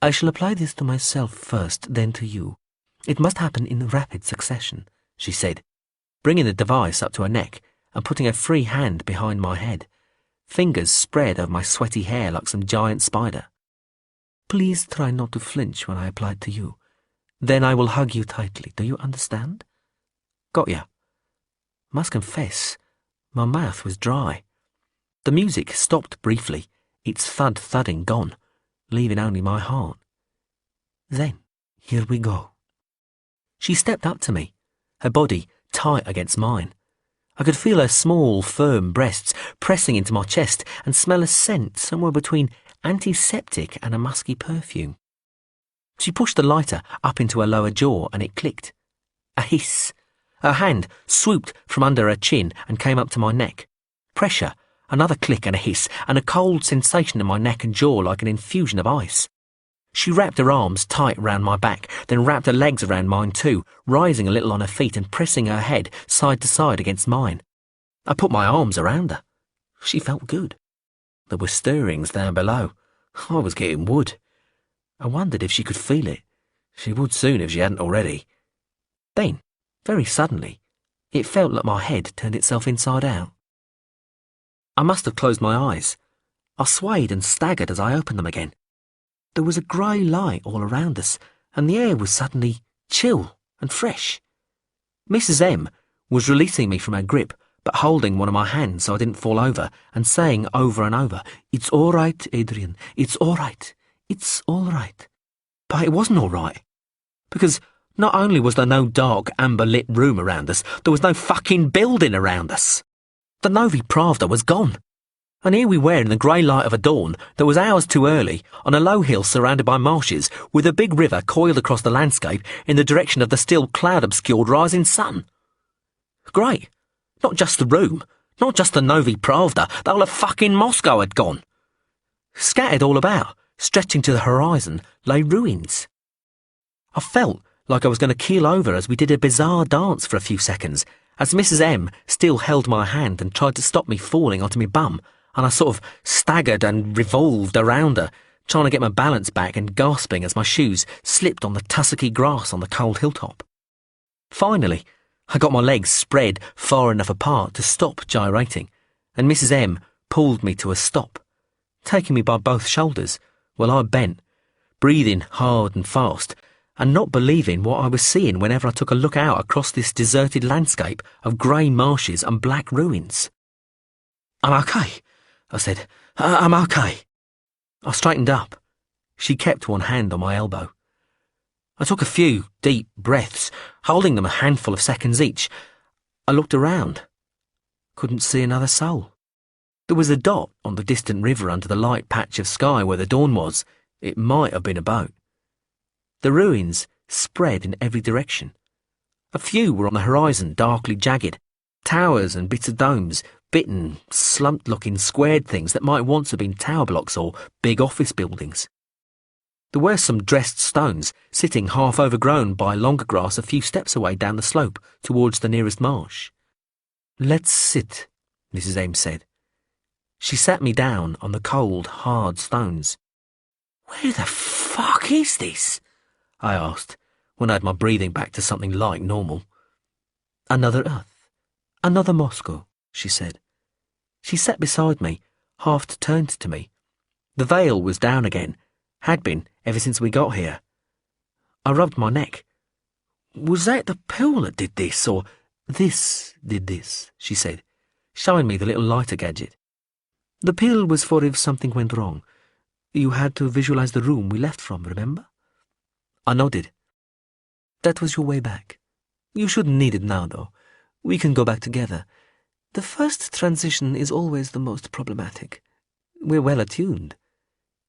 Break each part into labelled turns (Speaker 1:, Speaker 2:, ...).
Speaker 1: I shall apply this to myself first, then to you. It must happen in rapid succession, she said, bringing the device up to her neck and putting a free hand behind my head. Fingers spread over my sweaty hair like some giant spider. Please try not to flinch when I apply it to you. Then I will hug you tightly. Do you understand? Got ya. Must confess, my mouth was dry. The music stopped briefly, its thud-thudding gone, leaving only my heart. Then, here we go. She stepped up to me, her body tight against mine. I could feel her small, firm breasts pressing into my chest and smell a scent somewhere between antiseptic and a musky perfume. She pushed the lighter up into her lower jaw and it clicked. A hiss. Her hand swooped from under her chin and came up to my neck. Pressure, another click and a hiss, and a cold sensation in my neck and jaw like an infusion of ice. She wrapped her arms tight round my back, then wrapped her legs around mine too, rising a little on her feet and pressing her head side to side against mine. I put my arms around her. She felt good. There were stirrings down below. I was getting wood. I wondered if she could feel it. She would soon if she hadn't already. Then, very suddenly, it felt like my head turned itself inside out. I must have closed my eyes. I swayed and staggered as I opened them again. There was a grey light all around us, and the air was suddenly chill and fresh. Mrs. M was releasing me from her grip, but holding one of my hands so I didn't fall over, and saying over and over, "It's all right, Adrian, it's all right, it's all right." But it wasn't all right, because not only was there no dark, amber-lit room around us, there was no fucking building around us. The Novi Pravda was gone. And here we were in the grey light of a dawn that was hours too early, on a low hill surrounded by marshes, with a big river coiled across the landscape in the direction of the still cloud-obscured rising sun. Great. Not just the room, not just the Novi Pravda, the whole of fucking Moscow had gone. Scattered all about, stretching to the horizon, lay ruins. I felt like I was going to keel over as we did a bizarre dance for a few seconds, as Mrs. M still held my hand and tried to stop me falling onto my bum, and I sort of staggered and revolved around her, trying to get my balance back and gasping as my shoes slipped on the tussocky grass on the cold hilltop. Finally, I got my legs spread far enough apart to stop gyrating, and Mrs. M pulled me to a stop, taking me by both shoulders while I bent, breathing hard and fast, and not believing what I was seeing whenever I took a look out across this deserted landscape of grey marshes and black ruins. "I'm okay," I said. "I'm okay." I straightened up. She kept one hand on my elbow. I took a few deep breaths, holding them a handful of seconds each. I looked around. Couldn't see another soul. There was a dot on the distant river under the light patch of sky where the dawn was. It might have been a boat. The ruins spread in every direction. A few were on the horizon, darkly jagged. Towers and bits of domes, bitten, slumped-looking squared things that might once have been tower blocks or big office buildings. There were some dressed stones sitting half overgrown by longer grass a few steps away down the slope towards the nearest marsh. "Let's sit," Mrs. Ames said. She sat me down on the cold, hard stones. "Where the fuck is this?" I asked, when I had my breathing back to something like normal. "Another Earth, another Moscow," she said. She sat beside me, half turned to me. The veil was down again, had been ever since we got here. I rubbed my neck. "Was that the pill that did this, or this did this?" she said, showing me the little lighter gadget. "The pill was for if something went wrong. You had to visualize the room we left from, remember?" I nodded. "That was your way back. You shouldn't need it now, though. We can go back together. The first transition is always the most problematic. We're well attuned."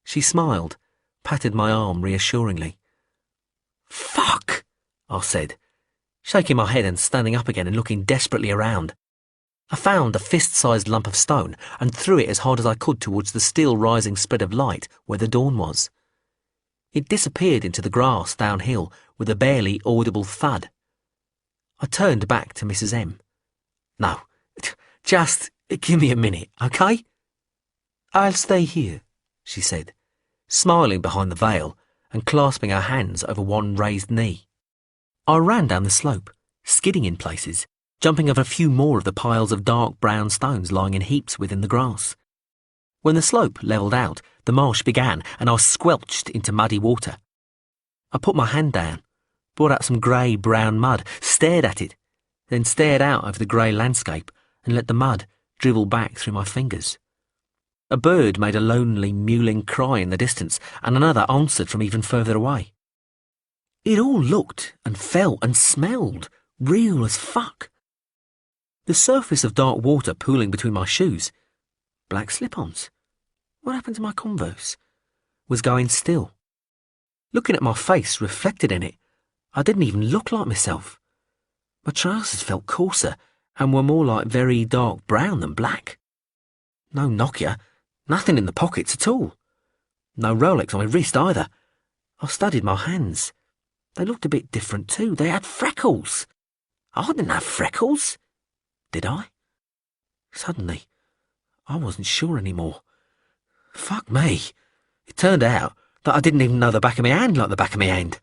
Speaker 1: She smiled, patted my arm reassuringly. "Fuck!" I said, shaking my head and standing up again and looking desperately around. I found a fist-sized lump of stone and threw it as hard as I could towards the still rising spread of light where the dawn was. It disappeared into the grass downhill with a barely audible thud. I turned back to Mrs. M. "No, just give me a minute, okay?" "I'll stay here," she said, smiling behind the veil and clasping her hands over one raised knee. I ran down the slope, skidding in places, jumping over a few more of the piles of dark brown stones lying in heaps within the grass. When the slope levelled out, the marsh began, and I squelched into muddy water. I put my hand down, brought out some grey-brown mud, stared at it, then stared out over the grey landscape and let the mud dribble back through my fingers. A bird made a lonely, mewling cry in the distance, and another answered from even further away. It all looked and felt and smelled real as fuck. The surface of dark water pooling between my shoes, black slip-ons, what happened to my Converse, was going still. Looking at my face reflected in it, I didn't even look like myself. My trousers felt coarser and were more like very dark brown than black. No Nokia, nothing in the pockets at all. No Rolex on my wrist either. I studied my hands. They looked a bit different too. They had freckles. I didn't have freckles. Did I? Suddenly, I wasn't sure anymore. Fuck me. It turned out that I didn't even know the back of my hand like the back of my hand.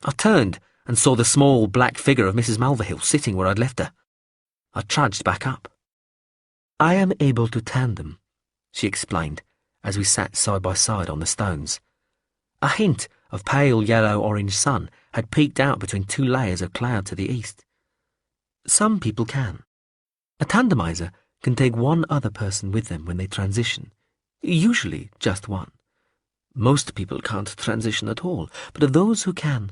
Speaker 1: I turned and saw the small black figure of Mrs. Mulverhill sitting where I'd left her. I trudged back up. I am able to tandem, she explained, as we sat side by side on the stones. A hint of pale yellow-orange sun had peeked out between two layers of cloud to the east. Some people can. A tandemizer can take one other person with them when they transition, usually just one. Most people can't transition at all, but of those who can,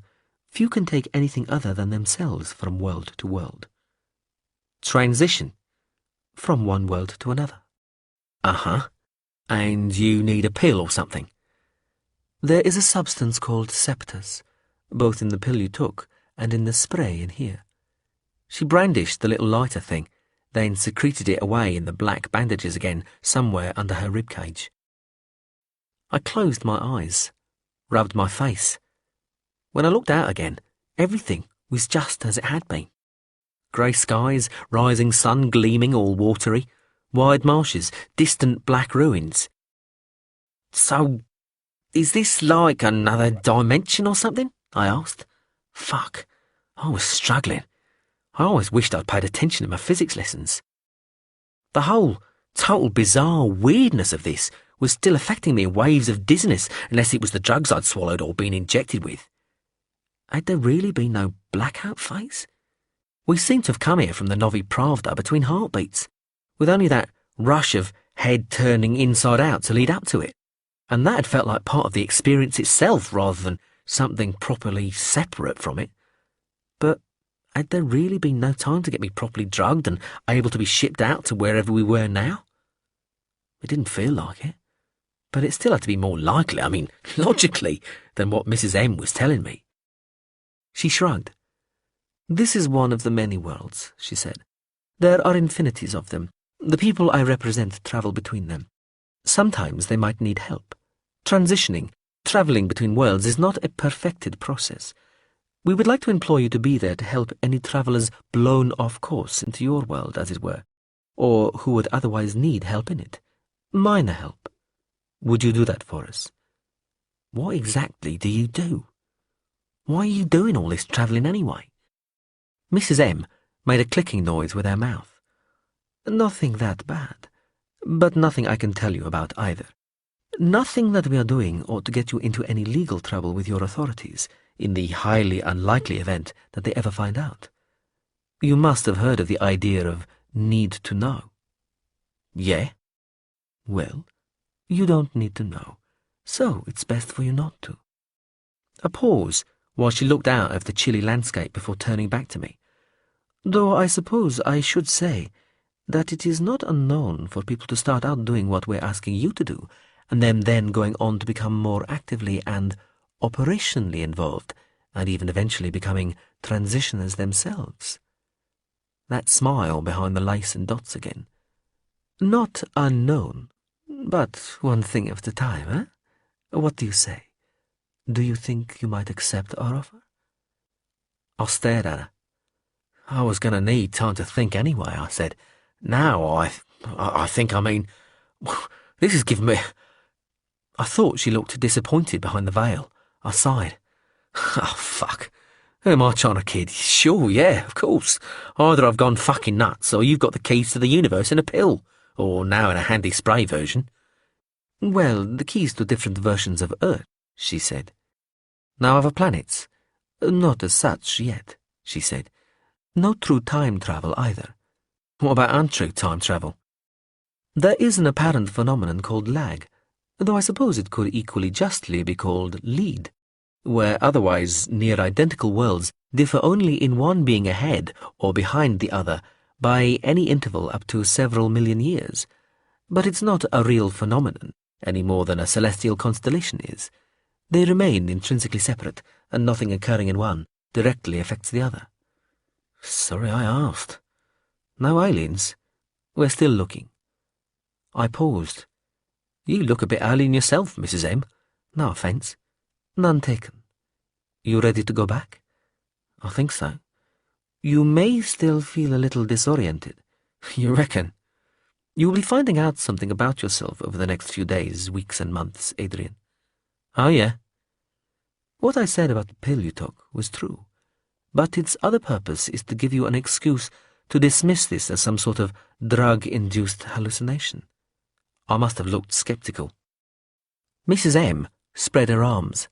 Speaker 1: few can take anything other than themselves from world to world. Transition. From one world to another. Uh-huh. And you need a pill or something? There is a substance called Septus, both in the pill you took and in the spray in here. She brandished the little lighter thing, then secreted it away in the black bandages again somewhere under her ribcage. I closed my eyes, rubbed my face. When I looked out again, everything was just as it had been. Grey skies, rising sun gleaming all watery, wide marshes, distant black ruins. So, is this like another dimension or something? I asked. Fuck, I was struggling. I always wished I'd paid attention in my physics lessons. The whole total bizarre weirdness of this was still affecting me in waves of dizziness, unless it was the drugs I'd swallowed or been injected with. Had there really been no blackout phase? We seemed to have come here from the Novi Pravda between heartbeats, with only that rush of head turning inside out to lead up to it, and that had felt like part of the experience itself rather than something properly separate from it. But had there really been no time to get me properly drugged and able to be shipped out to wherever we were now? It didn't feel like it, but it still had to be more likely, logically, than what Mrs. M was telling me. She shrugged. This is one of the many worlds, she said. There are infinities of them. The people I represent travel between them. Sometimes they might need help. Transitioning, travelling between worlds is not a perfected process. We would like to employ you to be there to help any travellers blown off course into your world, as it were, or who would otherwise need help in it. Minor help. Would you do that for us? What exactly do you do? Why are you doing all this travelling anyway? Mrs. M made a clicking noise with her mouth. Nothing that bad, but nothing I can tell you about either. Nothing that we are doing ought to get you into any legal trouble with your authorities, in the highly unlikely event that they ever find out. You must have heard of the idea of need to know. Yeah? Well, you don't need to know, so it's best for you not to. A pause while she looked out of the chilly landscape before turning back to me. Though I suppose I should say that it is not unknown for people to start out doing what we're asking you to do, and then going on to become more actively and operationally involved, and even eventually becoming transitioners themselves. That smile behind the lace and dots again. Not unknown, but one thing at a time, eh? What do you say? Do you think you might accept our offer? I stared at her. I was going to need time to think anyway, I said. Now I think, this is giving me... I thought she looked disappointed behind the veil, I sighed. Oh, fuck. Who am I trying to kid? Sure, yeah, of course. Either I've gone fucking nuts, or you've got the keys to the universe in a pill. Or now in a handy spray version. Well, the keys to different versions of Earth, she said. Now other planets? Not as such yet, she said. No true time travel either. What about untrue time travel? There is an apparent phenomenon called lag, though I suppose it could equally justly be called lead, where otherwise near-identical worlds differ only in one being ahead or behind the other by any interval up to several million years. But it's not a real phenomenon, any more than a celestial constellation is. They remain intrinsically separate, and nothing occurring in one directly affects the other. Sorry I asked. No aliens? We're still looking. I paused. You look a bit alien yourself, Mrs. M. No offence. None taken. You ready to go back? I think so. You may still feel a little disoriented. You reckon? You will be finding out something about yourself over the next few days, weeks and months, Adrian. Oh, yeah? What I said about the pill you took was true, but its other purpose is to give you an excuse to dismiss this as some sort of drug-induced hallucination. I must have looked sceptical. Mrs. M spread her arms.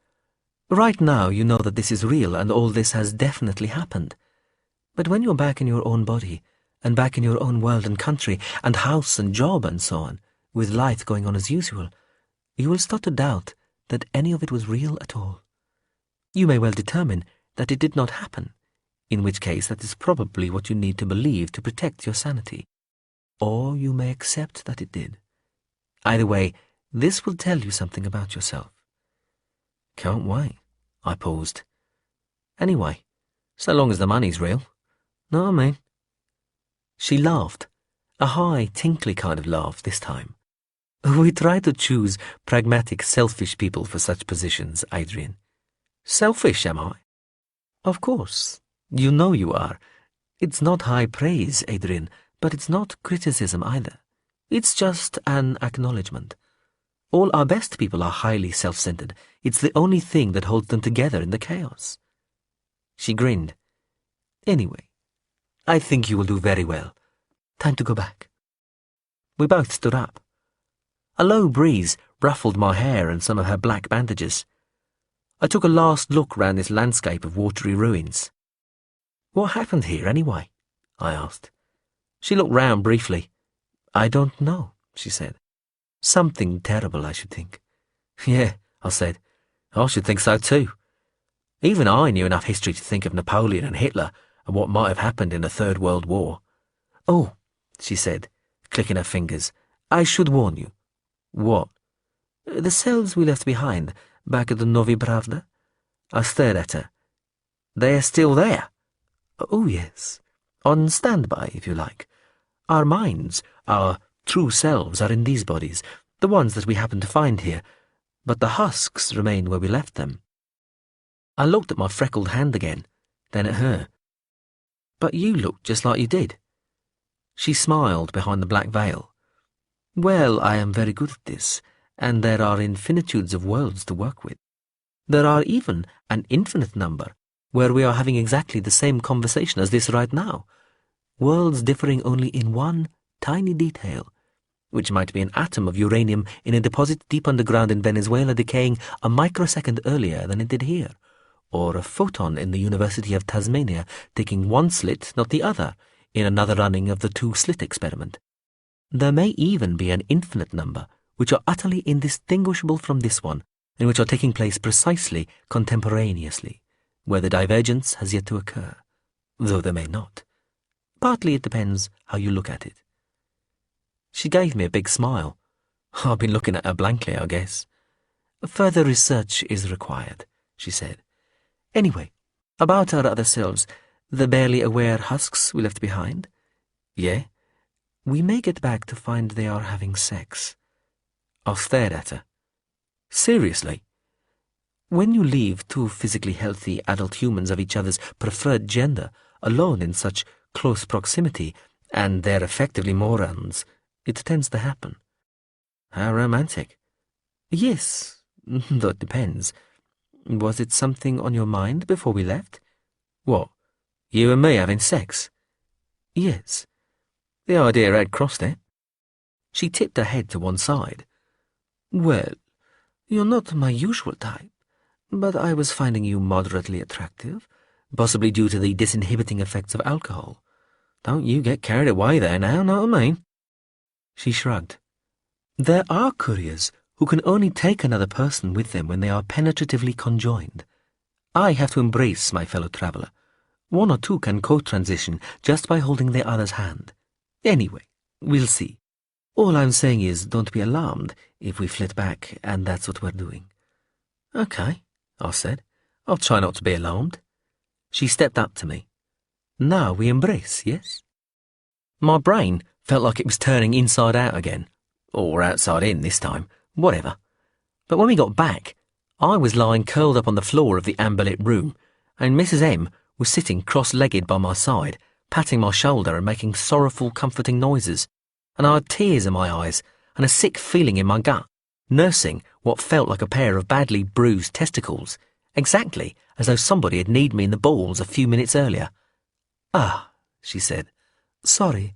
Speaker 1: Right now you know that this is real and all this has definitely happened. But when you're back in your own body, and back in your own world and country, and house and job and so on, with life going on as usual, you will start to doubt that any of it was real at all. You may well determine that it did not happen, in which case that is probably what you need to believe to protect your sanity. Or you may accept that it did. Either way, this will tell you something about yourself. Can't wait. I paused. Anyway, so long as the money's real. Know what I mean? She laughed, a high, tinkly kind of laugh this time. We try to choose pragmatic, selfish people for such positions, Adrian. Selfish, am I? Of course. You know you are. It's not high praise, Adrian, but it's not criticism either. It's just an acknowledgement. All our best people are highly self-centered. It's the only thing that holds them together in the chaos. She grinned. Anyway, I think you will do very well. Time to go back. We both stood up. A low breeze ruffled my hair and some of her black bandages. I took a last look round this landscape of watery ruins. What happened here, anyway? I asked. She looked round briefly. I don't know, she said. Something terrible, I should think. Yeah, I said. I should think so too. Even I knew enough history to think of Napoleon and Hitler and what might have happened in the Third World War. Oh, she said, clicking her fingers, I should warn you. What? The cells we left behind, back at the Novi Pravda? I stared at her. They're still there? Oh, yes. On standby, if you like. Our minds, our true selves, are in these bodies, the ones that we happen to find here, but the husks remain where we left them. I looked at my freckled hand again, then at her. But you look just like you did. She smiled behind the black veil. Well, I am very good at this, and there are infinitudes of worlds to work with. There are even an infinite number where we are having exactly the same conversation as this right now. Worlds differing only in one tiny detail, which might be an atom of uranium in a deposit deep underground in Venezuela decaying a microsecond earlier than it did here, or a photon in the University of Tasmania taking one slit, not the other, in another running of the two-slit experiment. There may even be an infinite number which are utterly indistinguishable from this one, and which are taking place precisely contemporaneously, where the divergence has yet to occur, though there may not. Partly it depends how you look at it. She gave me a big smile. I've been looking at her blankly, I guess. Further research is required, she said. Anyway, about our other selves, the barely aware husks we left behind. Yeah? We may get back to find they are having sex. I stared at her. Seriously? When you leave two physically healthy adult humans of each other's preferred gender alone in such close proximity, and they're effectively morons, it tends to happen. How romantic. Yes, though it depends. Was it something on your mind before we left? What, you and me having sex? Yes. The idea had crossed it. She tipped her head to one side. Well, you're not my usual type, but I was finding you moderately attractive, possibly due to the disinhibiting effects of alcohol. Don't you get carried away there now, know what I mean? She shrugged. There are couriers who can only take another person with them when they are penetratively conjoined. I have to embrace my fellow traveller. One or two can co-transition just by holding the other's hand. Anyway, we'll see. All I'm saying is don't be alarmed if we flit back, and that's what we're doing. Okay, I said. I'll try not to be alarmed. She stepped up to me. Now we embrace, yes? My brain felt like it was turning inside out again. Or outside in this time, whatever. But when we got back, I was lying curled up on the floor of the amber-lit room, and Mrs. M was sitting cross-legged by my side, patting my shoulder and making sorrowful, comforting noises, and I had tears in my eyes and a sick feeling in my gut, nursing what felt like a pair of badly bruised testicles, exactly as though somebody had kneed me in the balls a few minutes earlier. Ah, she said, sorry,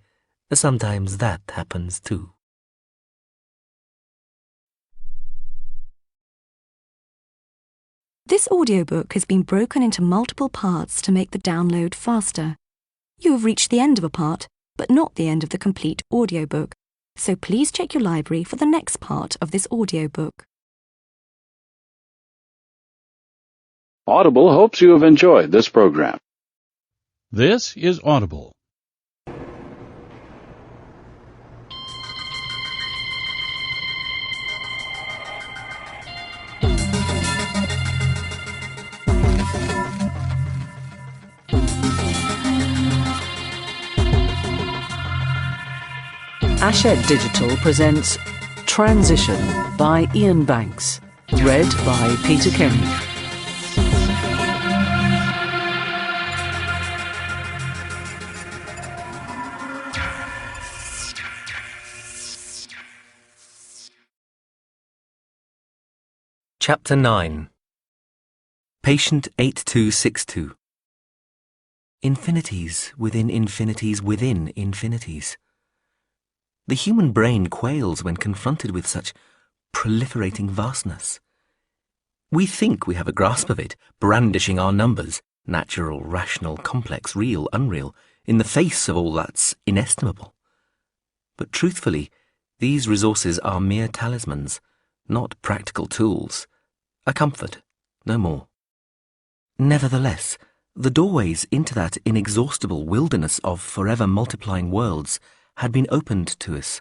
Speaker 1: sometimes that happens too.
Speaker 2: This audiobook has been broken into multiple parts to make the download faster. You have reached the end of a part, but not the end of the complete audiobook, so please check your library for the next part of this audiobook.
Speaker 3: Audible hopes you have enjoyed this program.
Speaker 4: This is Audible.
Speaker 5: Ashed Digital presents Transition by Ian Banks, read by Peter Kenny.
Speaker 1: Chapter 9. Patient 8262. Infinities within infinities within infinities. The human brain quails when confronted with such proliferating vastness. We think we have a grasp of it, brandishing our numbers, natural, rational, complex, real, unreal, in the face of all that's inestimable. But truthfully, these resources are mere talismans, not practical tools. A comfort, no more. Nevertheless, the doorways into that inexhaustible wilderness of forever multiplying worlds had been opened to us,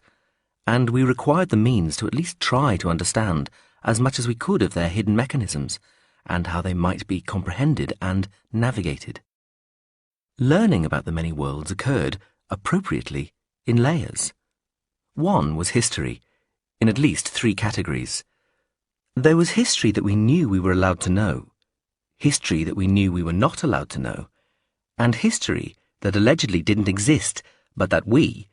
Speaker 1: and we required the means to at least try to understand as much as we could of their hidden mechanisms, and how they might be comprehended and navigated. Learning about the many worlds occurred, appropriately, in layers. One was history, in at least 3 categories. There was history that we knew we were allowed to know, history that we knew we were not allowed to know, and history that allegedly didn't exist, but that we,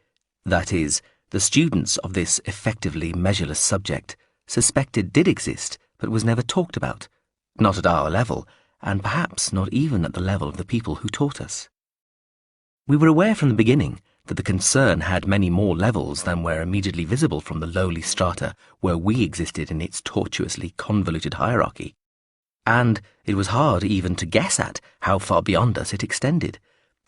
Speaker 1: that is, the students of this effectively measureless subject, suspected did exist but was never talked about, not at our level, and perhaps not even at the level of the people who taught us. We were aware from the beginning that the concern had many more levels than were immediately visible from the lowly strata where we existed in its tortuously convoluted hierarchy, and it was hard even to guess at how far beyond us it extended,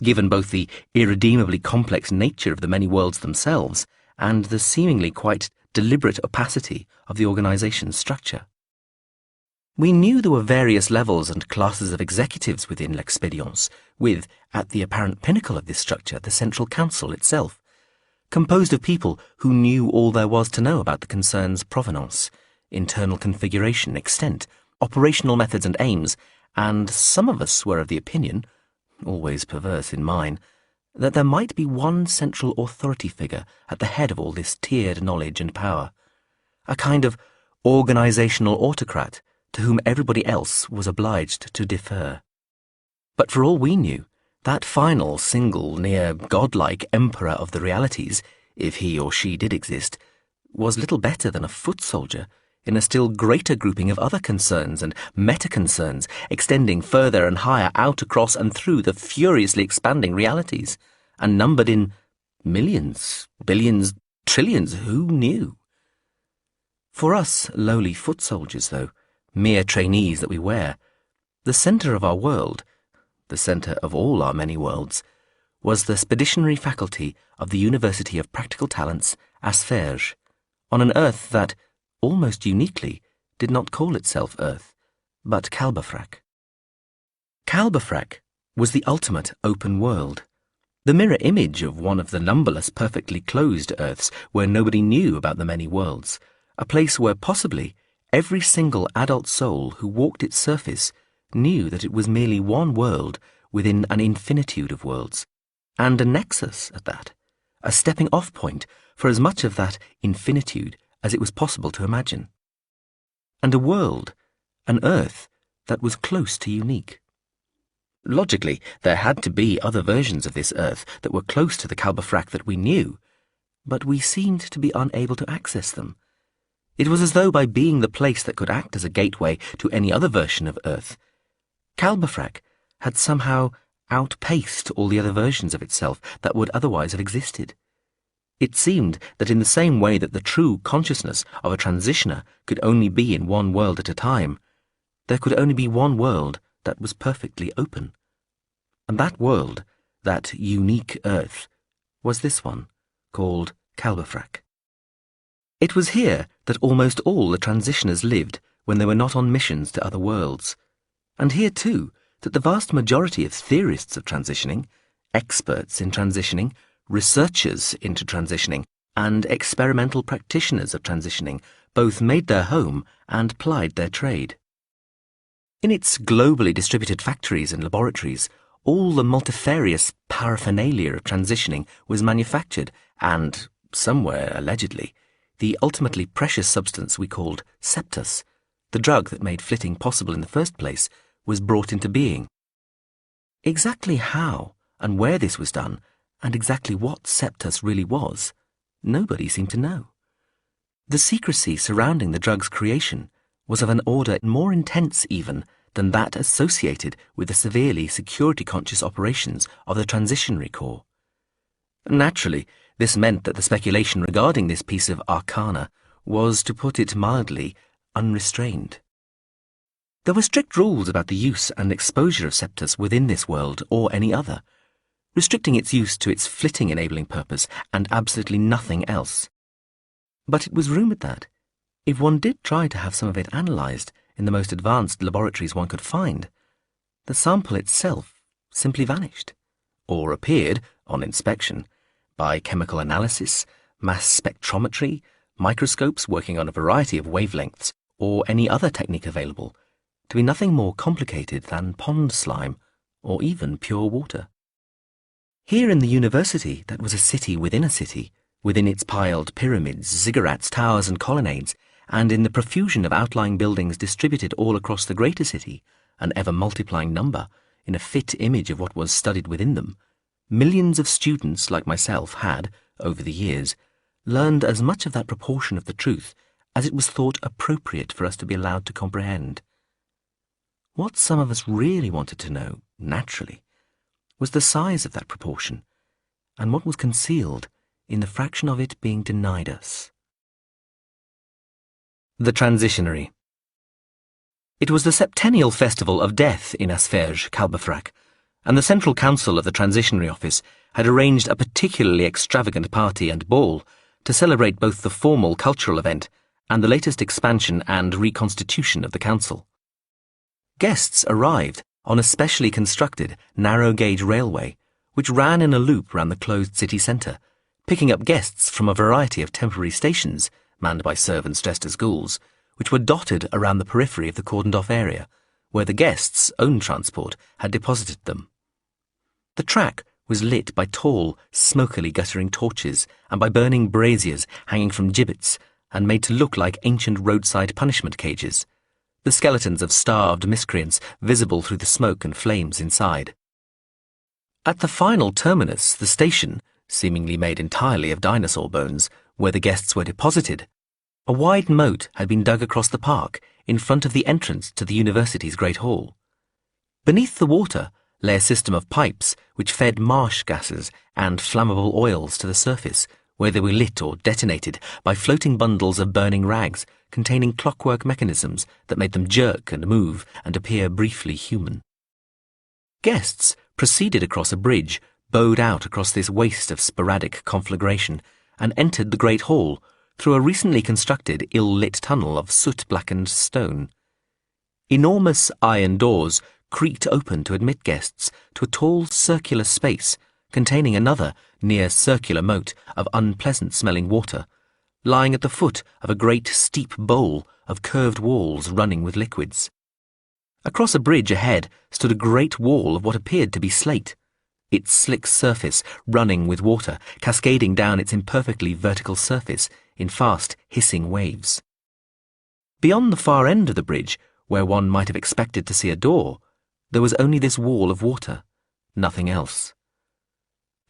Speaker 1: given both the irredeemably complex nature of the many worlds themselves and the seemingly quite deliberate opacity of the organization's structure. We knew there were various levels and classes of executives within L'Expérience, with, at the apparent pinnacle of this structure, the Central Council itself, composed of people who knew all there was to know about the concern's provenance, internal configuration, extent, operational methods and aims, and some of us were of the opinion, always perverse in mine, that there might be one central authority figure at the head of all this tiered knowledge and power, a kind of organizational autocrat to whom everybody else was obliged to defer. But for all we knew, that final, single, near godlike emperor of the realities, if he or she did exist, was little better than a foot soldier in a still greater grouping of other concerns and meta-concerns, extending further and higher out across and through the furiously expanding realities, and numbered in millions, billions, trillions, who knew? For us lowly foot soldiers, though, mere trainees that we were, the centre of our world, the centre of all our many worlds, was the Speditionary Faculty of the University of Practical Talents, Asperge, on an Earth that, almost uniquely, did not call itself Earth, but Kalbafrak. Kalbafrak was the ultimate open world, the mirror image of one of the numberless perfectly closed Earths where nobody knew about the many worlds, a place where possibly every single adult soul who walked its surface knew that it was merely one world within an infinitude of worlds, and a nexus at that, a stepping-off point for as much of that infinitude as it was possible to imagine. And a world, an Earth, that was close to unique. Logically, there had to be other versions of this Earth that were close to the Kalbafrak that we knew, but we seemed to be unable to access them. It was as though by being the place that could act as a gateway to any other version of Earth, Kalbafrak had somehow outpaced all the other versions of itself that would otherwise have existed. It seemed that in the same way that the true consciousness of a transitioner could only be in one world at a time, there could only be one world that was perfectly open. And that world, that unique Earth, was this one, called Kalbafrak. It was here that almost all the transitioners lived when they were not on missions to other worlds, and here too that the vast majority of theorists of transitioning, experts in transitioning, researchers into transitioning, and experimental practitioners of transitioning both made their home and plied their trade. In its globally distributed factories and laboratories, all the multifarious paraphernalia of transitioning was manufactured and, somewhere allegedly, the ultimately precious substance we called Septus, the drug that made flitting possible in the first place, was brought into being. Exactly how and where this was done, and exactly what Septus really was, nobody seemed to know. The secrecy surrounding the drug's creation was of an order more intense even than that associated with the severely security-conscious operations of the Transitionary Corps. Naturally, this meant that the speculation regarding this piece of arcana was, to put it mildly, unrestrained. There were strict rules about the use and exposure of Septus within this world or any other, restricting its use to its flitting-enabling purpose and absolutely nothing else. But it was rumoured that, if one did try to have some of it analysed in the most advanced laboratories one could find, the sample itself simply vanished, or appeared, on inspection, by chemical analysis, mass spectrometry, microscopes working on a variety of wavelengths, or any other technique available, to be nothing more complicated than pond slime, or even pure water. Here in the university that was a city, within its piled pyramids, ziggurats, towers and colonnades, and in the profusion of outlying buildings distributed all across the greater city, an ever-multiplying number, in a fit image of what was studied within them, millions of students like myself had, over the years, learned as much of that proportion of the truth as it was thought appropriate for us to be allowed to comprehend. What some of us really wanted to know, naturally, was the size of that proportion, and what was concealed in the fraction of it being denied us. The Transitionary. It was the septennial festival of death in Asperge, Kalbafrak, and the Central Council of the Transitionary Office had arranged a particularly extravagant party and ball to celebrate both the formal cultural event and the latest expansion and reconstitution of the Council. Guests arrived on a specially constructed narrow-gauge railway which ran in a loop round the closed city centre, picking up guests from a variety of temporary stations, manned by servants dressed as ghouls, which were dotted around the periphery of the cordoned-off area, where the guests' own transport had deposited them. The track was lit by tall, smokily guttering torches and by burning braziers hanging from gibbets and made to look like ancient roadside punishment cages, the skeletons of starved miscreants visible through the smoke and flames inside. At the final terminus, the station, seemingly made entirely of dinosaur bones, where the guests were deposited, A wide moat had been dug across the park in front of the entrance to the university's Great Hall. Beneath the water lay a system of pipes which fed marsh gases and flammable oils to the surface, where they were lit or detonated by floating bundles of burning rags containing clockwork mechanisms that made them jerk and move and appear briefly human. Guests proceeded across a bridge bowed out across this waste of sporadic conflagration and entered the Great Hall through a recently constructed ill-lit tunnel of soot-blackened stone. Enormous iron doors creaked open to admit guests to a tall circular space containing another near-circular moat of unpleasant-smelling water, lying at the foot of a great steep bowl of curved walls running with liquids. Across a bridge ahead stood a great wall of what appeared to be slate, its slick surface running with water, cascading down its imperfectly vertical surface in fast, hissing waves. Beyond the far end of the bridge, where one might have expected to see a door, there was only this wall of water, nothing else.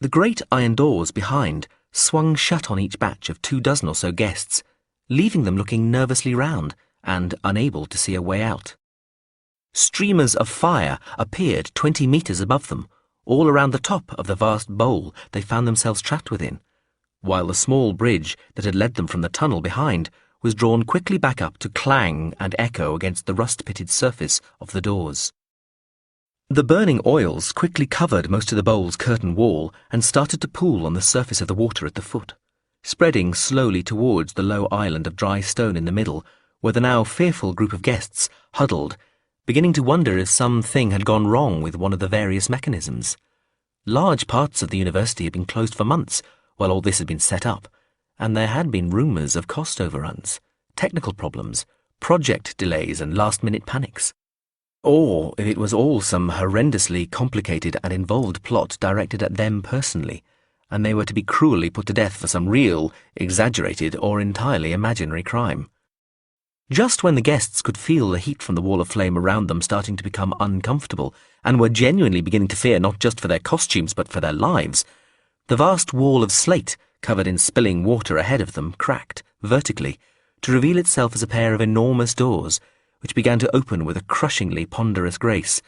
Speaker 1: The great iron doors behind swung shut on each batch of 24 or so guests, leaving them looking nervously round and unable to see a way out. Streamers of fire appeared 20 metres above them, all around the top of the vast bowl they found themselves trapped within, while the small bridge that had led them from the tunnel behind was drawn quickly back up to clang and echo against the rust-pitted surface of the doors. The burning oils quickly covered most of the bowl's curtain wall and started to pool on the surface of the water at the foot, spreading slowly towards the low island of dry stone in the middle, where the now fearful group of guests huddled, beginning to wonder if something had gone wrong with one of the various mechanisms. Large parts of the university had been closed for months while all this had been set up, and there had been rumours of cost overruns, technical problems, project delays and last-minute panics. Or if it was all some horrendously complicated and involved plot directed at them personally, and they were to be cruelly put to death for some real, exaggerated or entirely imaginary crime. Just when the guests could feel the heat from the wall of flame around them starting to become uncomfortable, and were genuinely beginning to fear not just for their costumes but for their lives, the vast wall of slate covered in spilling water ahead of them cracked, vertically, to reveal itself as a pair of enormous doors, which began to open with a crushingly ponderous grace,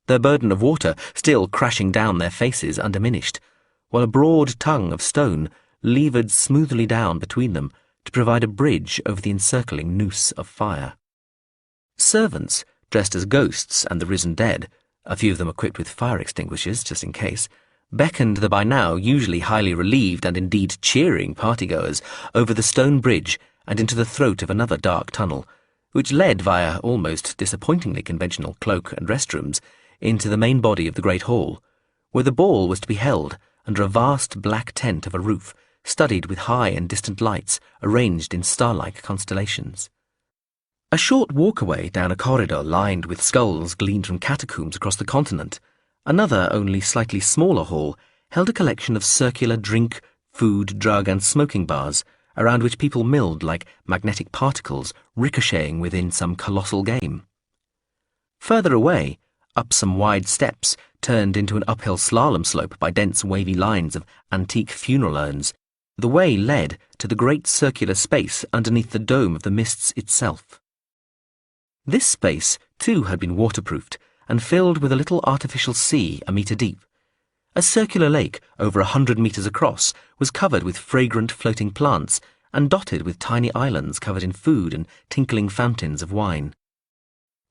Speaker 1: their burden of water still crashing down their faces undiminished, while a broad tongue of stone levered smoothly down between them to provide a bridge over the encircling noose of fire. Servants, dressed as ghosts and the risen dead, a few of them equipped with fire extinguishers just in case, beckoned the by now usually highly relieved and indeed cheering partygoers over the stone bridge and into the throat of another dark tunnel, which led via almost disappointingly conventional cloak and restrooms into the main body of the Great Hall, where the ball was to be held under a vast black tent of a roof studded with high and distant lights arranged in star-like constellations. A short walk-away down a corridor lined with skulls gleaned from catacombs across the continent, another, only slightly smaller hall held a collection of circular drink, food, drug and smoking bars around which people milled like magnetic particles ricocheting within some colossal game. Further away, up some wide steps turned into an uphill slalom slope by dense wavy lines of antique funeral urns, the way led to the great circular space underneath the dome of the mists itself. This space, too, had been waterproofed and filled with a little artificial sea a metre deep. A circular lake over 100 metres across was covered with fragrant floating plants and dotted with tiny islands covered in food and tinkling fountains of wine.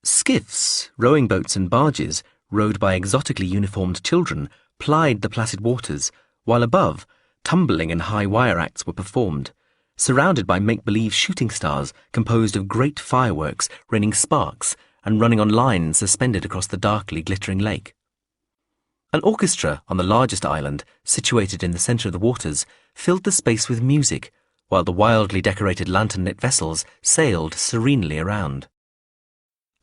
Speaker 1: Skiffs, rowing boats and barges, rowed by exotically uniformed children, plied the placid waters, while above, tumbling and high wire acts were performed, surrounded by make-believe shooting stars composed of great fireworks raining sparks and running on lines suspended across the darkly glittering lake. An orchestra on the largest island, situated in the centre of the waters, filled the space with music, while the wildly decorated lantern-lit vessels sailed serenely around.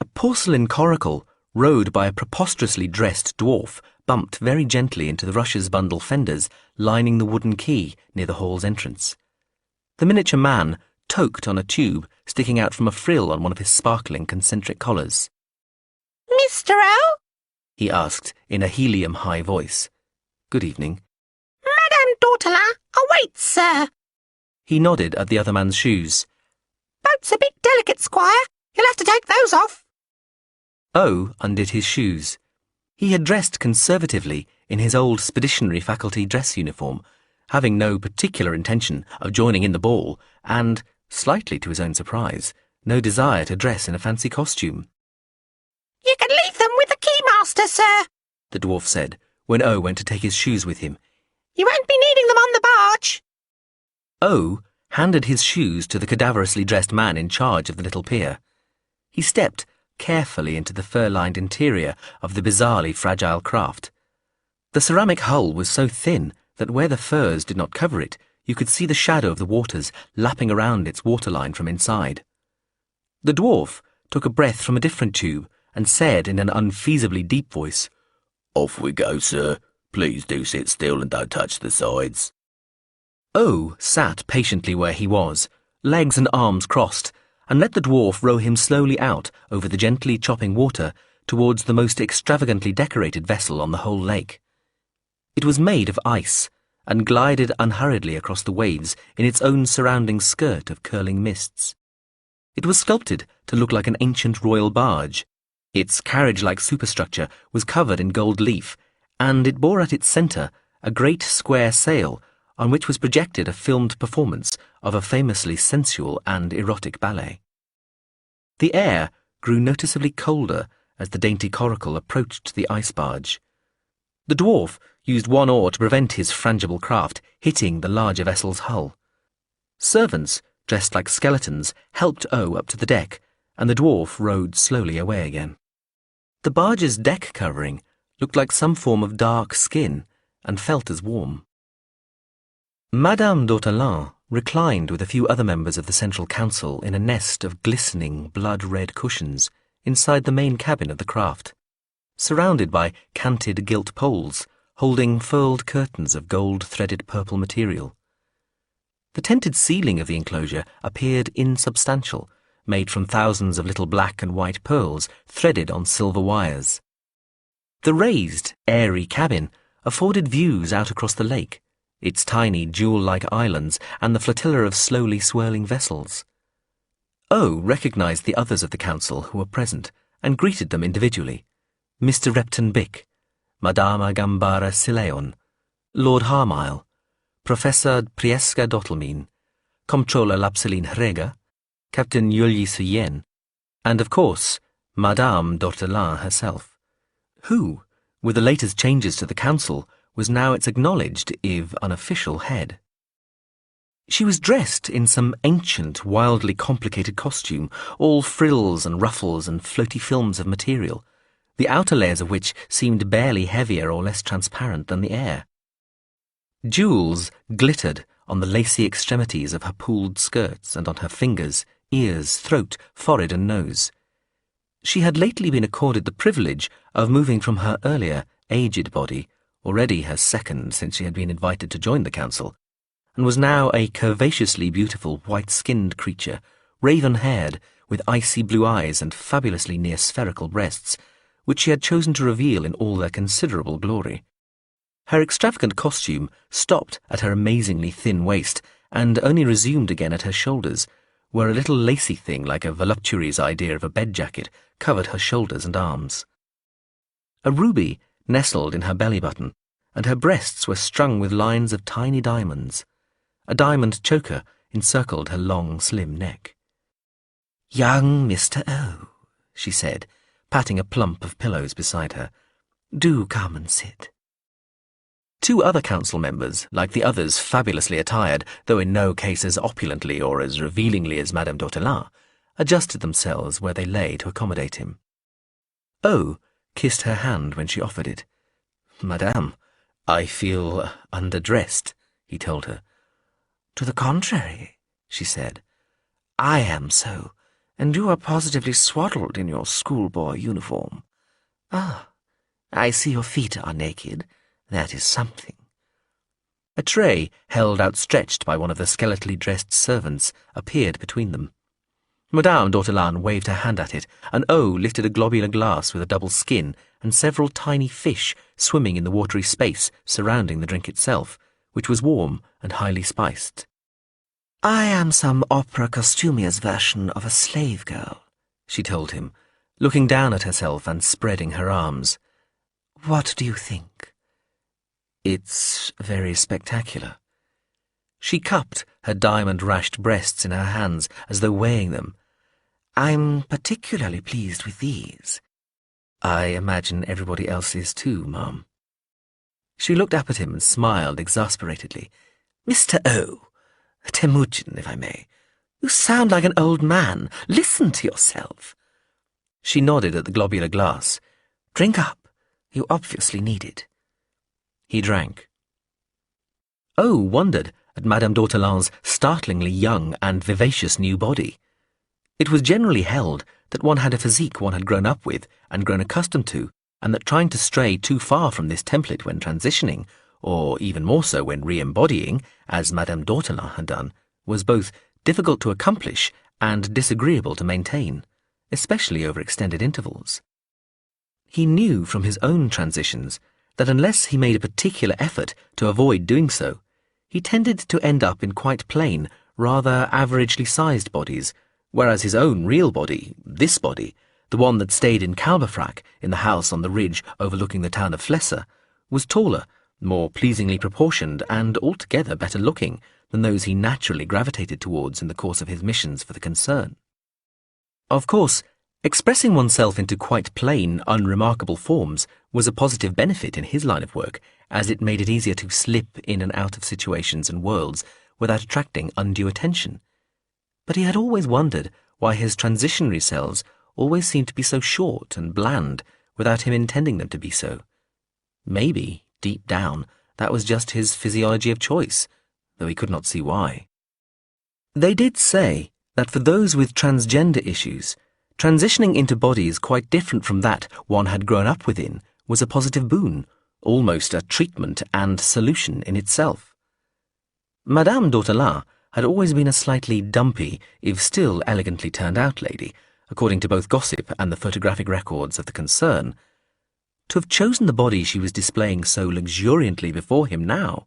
Speaker 1: A porcelain coracle, rowed by a preposterously dressed dwarf, bumped very gently into the rushes bundle fenders lining the wooden quay near the hall's entrance. The miniature man toked on a tube sticking out from a frill on one of his sparkling concentric collars.
Speaker 6: "Mr. O?"
Speaker 1: he asked in a helium-high voice. "Good evening."
Speaker 6: "Madame Tortilla awaits, sir."
Speaker 1: He nodded at the other man's shoes.
Speaker 6: Boat's a bit delicate, Squire. You'll have to take those off.
Speaker 1: O undid his shoes. He had dressed conservatively in his old Speditionary Faculty dress uniform, having no particular intention of joining in the ball, and, slightly to his own surprise, no desire to dress in a fancy costume.
Speaker 6: You can leave them with the keymaster, sir,
Speaker 1: the dwarf said, when O went to take his shoes with him.
Speaker 6: You won't be needing them on the barge.
Speaker 1: O handed his shoes to the cadaverously dressed man in charge of the little pier. He stepped carefully into the fur-lined interior of the bizarrely fragile craft. The ceramic hull was so thin that where the furs did not cover it, you could see the shadow of the waters lapping around its waterline from inside. The dwarf took a breath from a different tube and said in an unfeasibly deep voice, "Off we go, sir. Please do sit still and don't touch the sides." O sat patiently where he was, legs and arms crossed, and let the dwarf row him slowly out over the gently chopping water towards the most extravagantly decorated vessel on the whole lake. It was made of ice, and glided unhurriedly across the waves in its own surrounding skirt of curling mists. It was sculpted to look like an ancient royal barge. Its carriage-like superstructure was covered in gold leaf, and it bore at its centre a great square sail on which was projected a filmed performance of a famously sensual and erotic ballet. The air grew noticeably colder as the dainty coracle approached the ice barge. The dwarf used one oar to prevent his frangible craft hitting the larger vessel's hull. Servants, dressed like skeletons, helped O up to the deck, and the dwarf rowed slowly away again. The barge's deck covering looked like some form of dark skin and felt as warm. Madame d'Ortolan reclined with a few other members of the Central Council in a nest of glistening blood-red cushions inside the main cabin of the craft, surrounded by canted gilt poles holding furled curtains of gold-threaded purple material. The tented ceiling of the enclosure appeared insubstantial, made from thousands of little black and white pearls threaded on silver wires. The raised, airy cabin afforded views out across the lake, its tiny jewel-like islands and the flotilla of slowly swirling vessels. O recognized the others of the council who were present and greeted them individually. Mr. Repton Bick, Madama Gambara Sileon, Lord Harmile, Professor Priesca Dottelmeen, Comptroller Lapseline Hrega, Captain Yulyi Suyen, and, of course, Madame d'Ortolan herself, who, with the latest changes to the council, was now its acknowledged, if unofficial, head. She was dressed in some ancient, wildly complicated costume, all frills and ruffles and floaty films of material, the outer layers of which seemed barely heavier or less transparent than the air. Jewels glittered on the lacy extremities of her pooled skirts and on her fingers, ears, throat, forehead and nose. She had lately been accorded the privilege of moving from her earlier, aged body, already her second since she had been invited to join the council, and was now a curvaceously beautiful white-skinned creature, raven-haired, with icy blue eyes and fabulously near spherical breasts, which she had chosen to reveal in all their considerable glory. Her extravagant costume stopped at her amazingly thin waist and only resumed again at her shoulders, where a little lacy thing like a voluptuary's idea of a bed jacket covered her shoulders and arms. A ruby nestled in her belly button, and her breasts were strung with lines of tiny diamonds. A diamond choker encircled her long, slim neck. "Young Mr. O," she said, patting a plump of pillows beside her. "Do come and sit." Two other council members, like the others fabulously attired, though in no case as opulently or as revealingly as Madame d'Ortolan, adjusted themselves where they lay to accommodate him. O kissed her hand when she offered it. "Madame, I feel underdressed," he told her. "To the contrary," she said. "I am so, and you are positively swaddled in your schoolboy uniform. Ah, I see your feet are naked. That is something." A tray, held outstretched by one of the skeletally dressed servants, appeared between them. Madame d'Ortolan waved her hand at it, and O lifted a globular glass with a double skin and several tiny fish swimming in the watery space surrounding the drink itself, which was warm and highly spiced. I am some opera costumier's version of a slave girl, she told him, looking down at herself and spreading her arms. What do you think? It's very spectacular. She cupped her diamond-rashed breasts in her hands as though weighing them. I'm particularly pleased with these. I imagine everybody else is too, Mum. She looked up at him and smiled exasperatedly. Mr. O, Temujin, if I may, you sound like an old man. Listen to yourself. She nodded at the globular glass. Drink up. You obviously need it. He drank. O wondered at Madame d'Ortolan's startlingly young and vivacious new body. It was generally held that one had a physique one had grown up with and grown accustomed to, and that trying to stray too far from this template when transitioning, or even more so when re-embodying, as Madame d'Ortolan had done, was both difficult to accomplish and disagreeable to maintain, especially over extended intervals. He knew from his own transitions that unless he made a particular effort to avoid doing so, he tended to end up in quite plain, rather averagely sized bodies, whereas his own real body, this body, the one that stayed in Kalbefrak in the house on the ridge overlooking the town of Flesser, was taller, more pleasingly proportioned, and altogether better looking than those he naturally gravitated towards in the course of his missions for the concern. Of course, expressing oneself into quite plain, unremarkable forms was a positive benefit in his line of work, as it made it easier to slip in and out of situations and worlds without attracting undue attention. But he had always wondered why his transitionary selves always seemed to be so short and bland without him intending them to be so. Maybe, deep down, that was just his physiology of choice, though he could not see why. They did say that for those with transgender issues, transitioning into bodies quite different from that one had grown up within was a positive boon, almost a treatment and solution in itself. Madame d'Ortolan had always been a slightly dumpy, if still elegantly turned-out lady, according to both gossip and the photographic records of the concern. To have chosen the body she was displaying so luxuriantly before him now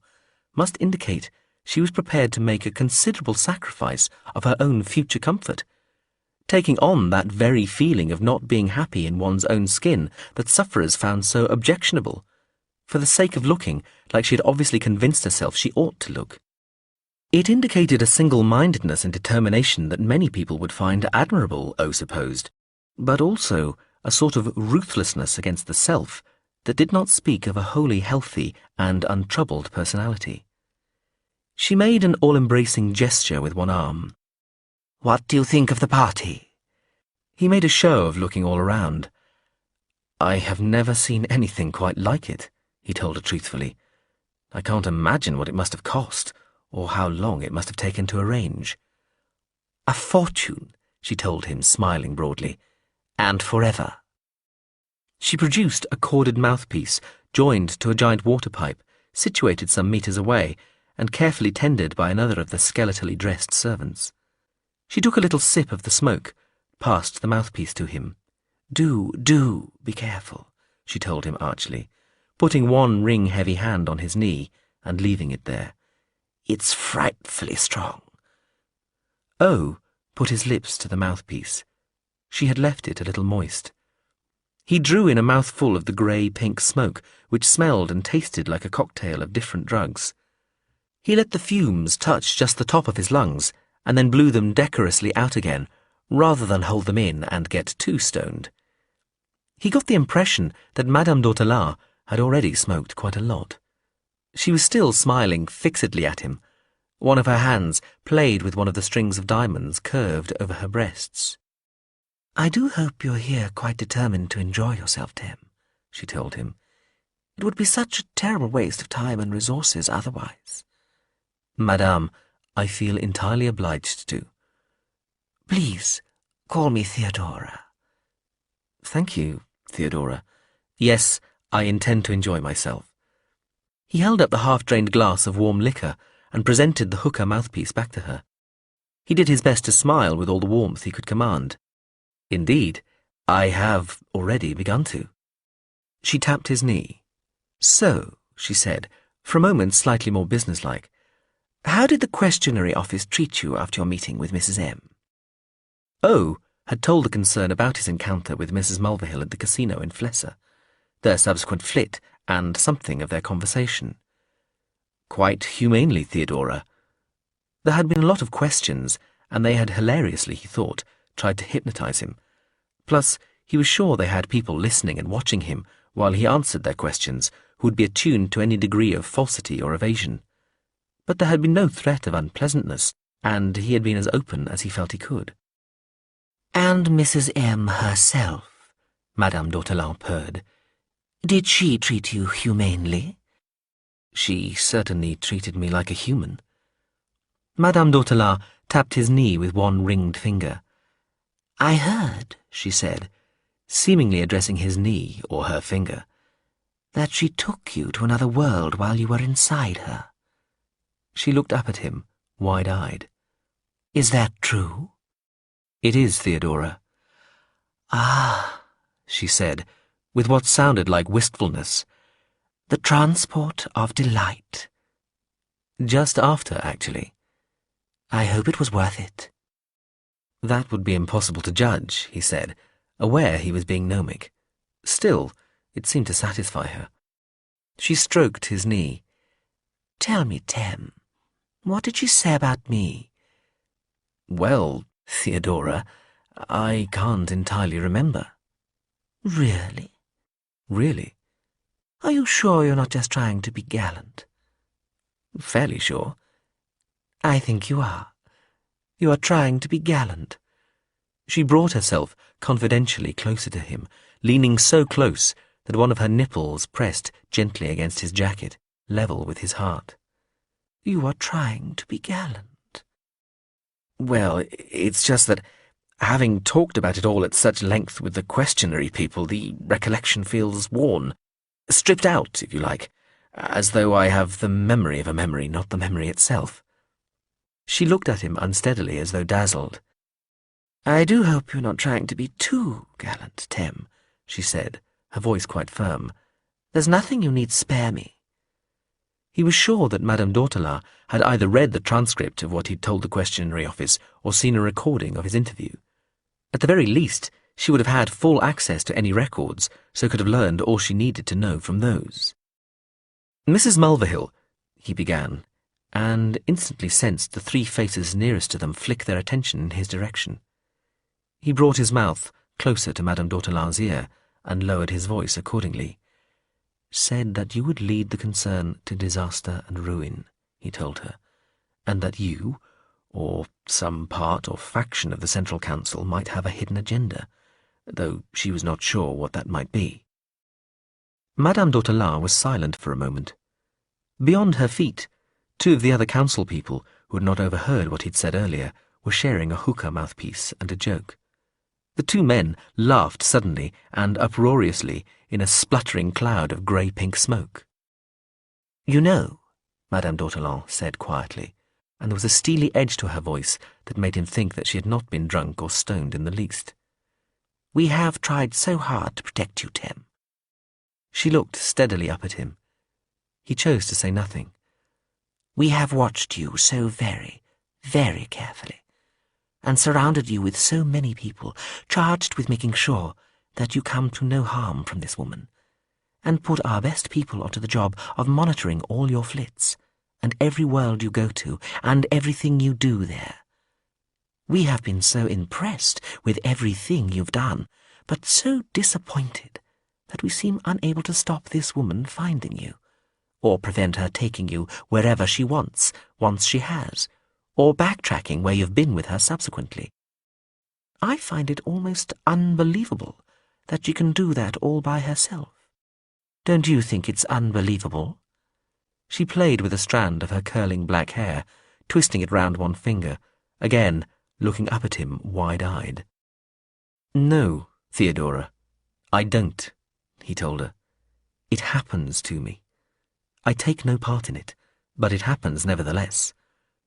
Speaker 1: must indicate she was prepared to make a considerable sacrifice of her own future comfort, taking on that very feeling of not being happy in one's own skin that sufferers found so objectionable, for the sake of looking like she had obviously convinced herself she ought to look. It indicated a single-mindedness and determination that many people would find admirable, O supposed, but also a sort of ruthlessness against the self that did not speak of a wholly healthy and untroubled personality. She made an all-embracing gesture with one arm. What do you think of the party? He made a show of looking all around. I have never seen anything quite like it, he told her truthfully. I can't imagine what it must have cost, or how long it must have taken to arrange. A fortune, she told him, smiling broadly, and forever. She produced a corded mouthpiece joined to a giant water pipe, situated some metres away, and carefully tended by another of the skeletally dressed servants. She took a little sip of the smoke, passed the mouthpiece to him. Do be careful, she told him archly, putting one ring-heavy hand on his knee and leaving it there. It's frightfully strong. O put his lips to the mouthpiece. She had left it a little moist. He drew in a mouthful of the grey-pink smoke, which smelled and tasted like a cocktail of different drugs. He let the fumes touch just the top of his lungs, and then blew them decorously out again, rather than hold them in and get too stoned. He got the impression that Madame d'Ortolan had already smoked quite a lot. She was still smiling fixedly at him. One of her hands played with one of the strings of diamonds curved over her breasts. I do hope you're here quite determined to enjoy yourself, Tem, she told him. It would be such a terrible waste of time and resources otherwise. Madame, I feel entirely obliged to. Please, call me Theodora. Thank you, Theodora. Yes, I intend to enjoy myself. He held up the half-drained glass of warm liquor and presented the hookah mouthpiece back to her. He did his best to smile with all the warmth he could command. Indeed, I have already begun to. She tapped his knee. So, she said, for a moment slightly more businesslike, How did the questionary office treat you after your meeting with Mrs. M? O had told the concern about his encounter with Mrs. Mulverhill at the casino in Flesser, their subsequent flit, and something of their conversation. Quite humanely, Theodora. There had been a lot of questions, and they had hilariously, he thought, tried to hypnotize him. Plus, he was sure they had people listening and watching him while he answered their questions who would be attuned to any degree of falsity or evasion. But there had been no threat of unpleasantness, and he had been as open as he felt he could.
Speaker 6: And Mrs. M. herself, Madame d'Autelan purred. Did she treat you humanely?
Speaker 1: She certainly treated me like a human. Madame d'Autelan tapped his knee with one ringed finger.
Speaker 6: I heard,
Speaker 1: she said, seemingly addressing his knee or her finger,
Speaker 6: that she took you to another world while you were inside her.
Speaker 1: She looked up at him, wide-eyed.
Speaker 6: Is that true?
Speaker 1: It is, Theodora.
Speaker 6: Ah,
Speaker 1: she said, with what sounded like wistfulness.
Speaker 6: The transport of delight.
Speaker 1: Just after, actually.
Speaker 6: I hope it was worth it.
Speaker 1: That would be impossible to judge, he said, aware he was being gnomic. Still, it seemed to satisfy her. She stroked his knee.
Speaker 6: Tell me, Tem, what did she say about me?
Speaker 1: Well, Theodora, I can't entirely remember.
Speaker 6: Really?
Speaker 1: Really?
Speaker 6: Are you sure you're not just trying to be gallant?
Speaker 1: Fairly sure.
Speaker 6: I think you are. You are trying to be gallant.
Speaker 1: She brought herself confidentially closer to him, leaning so close that one of her nipples pressed gently against his jacket, level with his heart.
Speaker 6: You are trying to be gallant.
Speaker 1: Well, it's just that, having talked about it all at such length with the questionary people, the recollection feels worn. Stripped out, if you like, as though I have the memory of a memory, not the memory itself. She looked at him unsteadily, as though dazzled.
Speaker 6: I do hope you're not trying to be too gallant, Tem, she said, her voice quite firm. There's nothing you need spare me.
Speaker 1: He was sure that Madame d'Autelan had either read the transcript of what he'd told the questionary office or seen a recording of his interview. At the very least, she would have had full access to any records, so could have learned all she needed to know from those. Mrs. Mulverhill, he began, and instantly sensed the three faces nearest to them flick their attention in his direction. He brought his mouth closer to Madame d'Autelan's ear and lowered his voice accordingly.
Speaker 6: Said that you would lead the concern to disaster and ruin, he told her, and that you, or some part or faction of the Central Council, might have a hidden agenda, though she was not sure what that might be.
Speaker 1: Madame d'Autelan was silent for a moment. Beyond her feet, two of the other council people, who had not overheard what he'd said earlier, were sharing a hookah mouthpiece and a joke. The two men laughed suddenly and uproariously in a spluttering cloud of grey-pink smoke.
Speaker 6: You know, Madame d'Autelan said quietly, and there was a steely edge to her voice that made him think that she had not been drunk or stoned in the least. We have tried so hard to protect you, Tem.
Speaker 1: She looked steadily up at him. He chose to say nothing.
Speaker 6: We have watched you so very, very carefully, and surrounded you with so many people charged with making sure that you come to no harm from this woman, and put our best people onto the job of monitoring all your flits, and every world you go to, and everything you do there. We have been so impressed with everything you've done, but so disappointed that we seem unable to stop this woman finding you, or prevent her taking you wherever she wants, once she has, or backtracking where you've been with her subsequently. I find it almost unbelievable that she can do that all by herself. Don't you think it's unbelievable? She played with a strand of her curling black hair, twisting it round one finger, again looking up at him wide-eyed. No, Theodora, I don't, he told her. It happens to me. I take no part in it, but it happens nevertheless.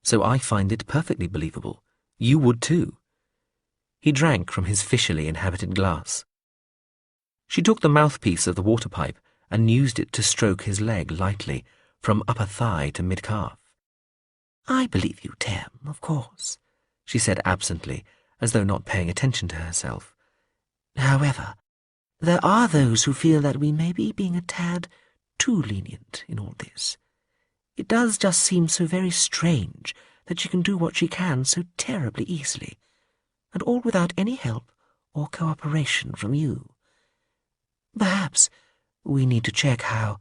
Speaker 6: So I find it perfectly believable. You would too. He drank from his fishily inhabited glass. She took the mouthpiece of the water pipe and used it to stroke his leg lightly, from upper thigh to mid-calf. I believe you, Tem, of course, she said absently, as though not paying attention to herself. However, there are those who feel that we may be being a tad too lenient in all this. It does just seem so very strange that she can do what she can so terribly easily, and all without any help or cooperation from you. Perhaps we need to check how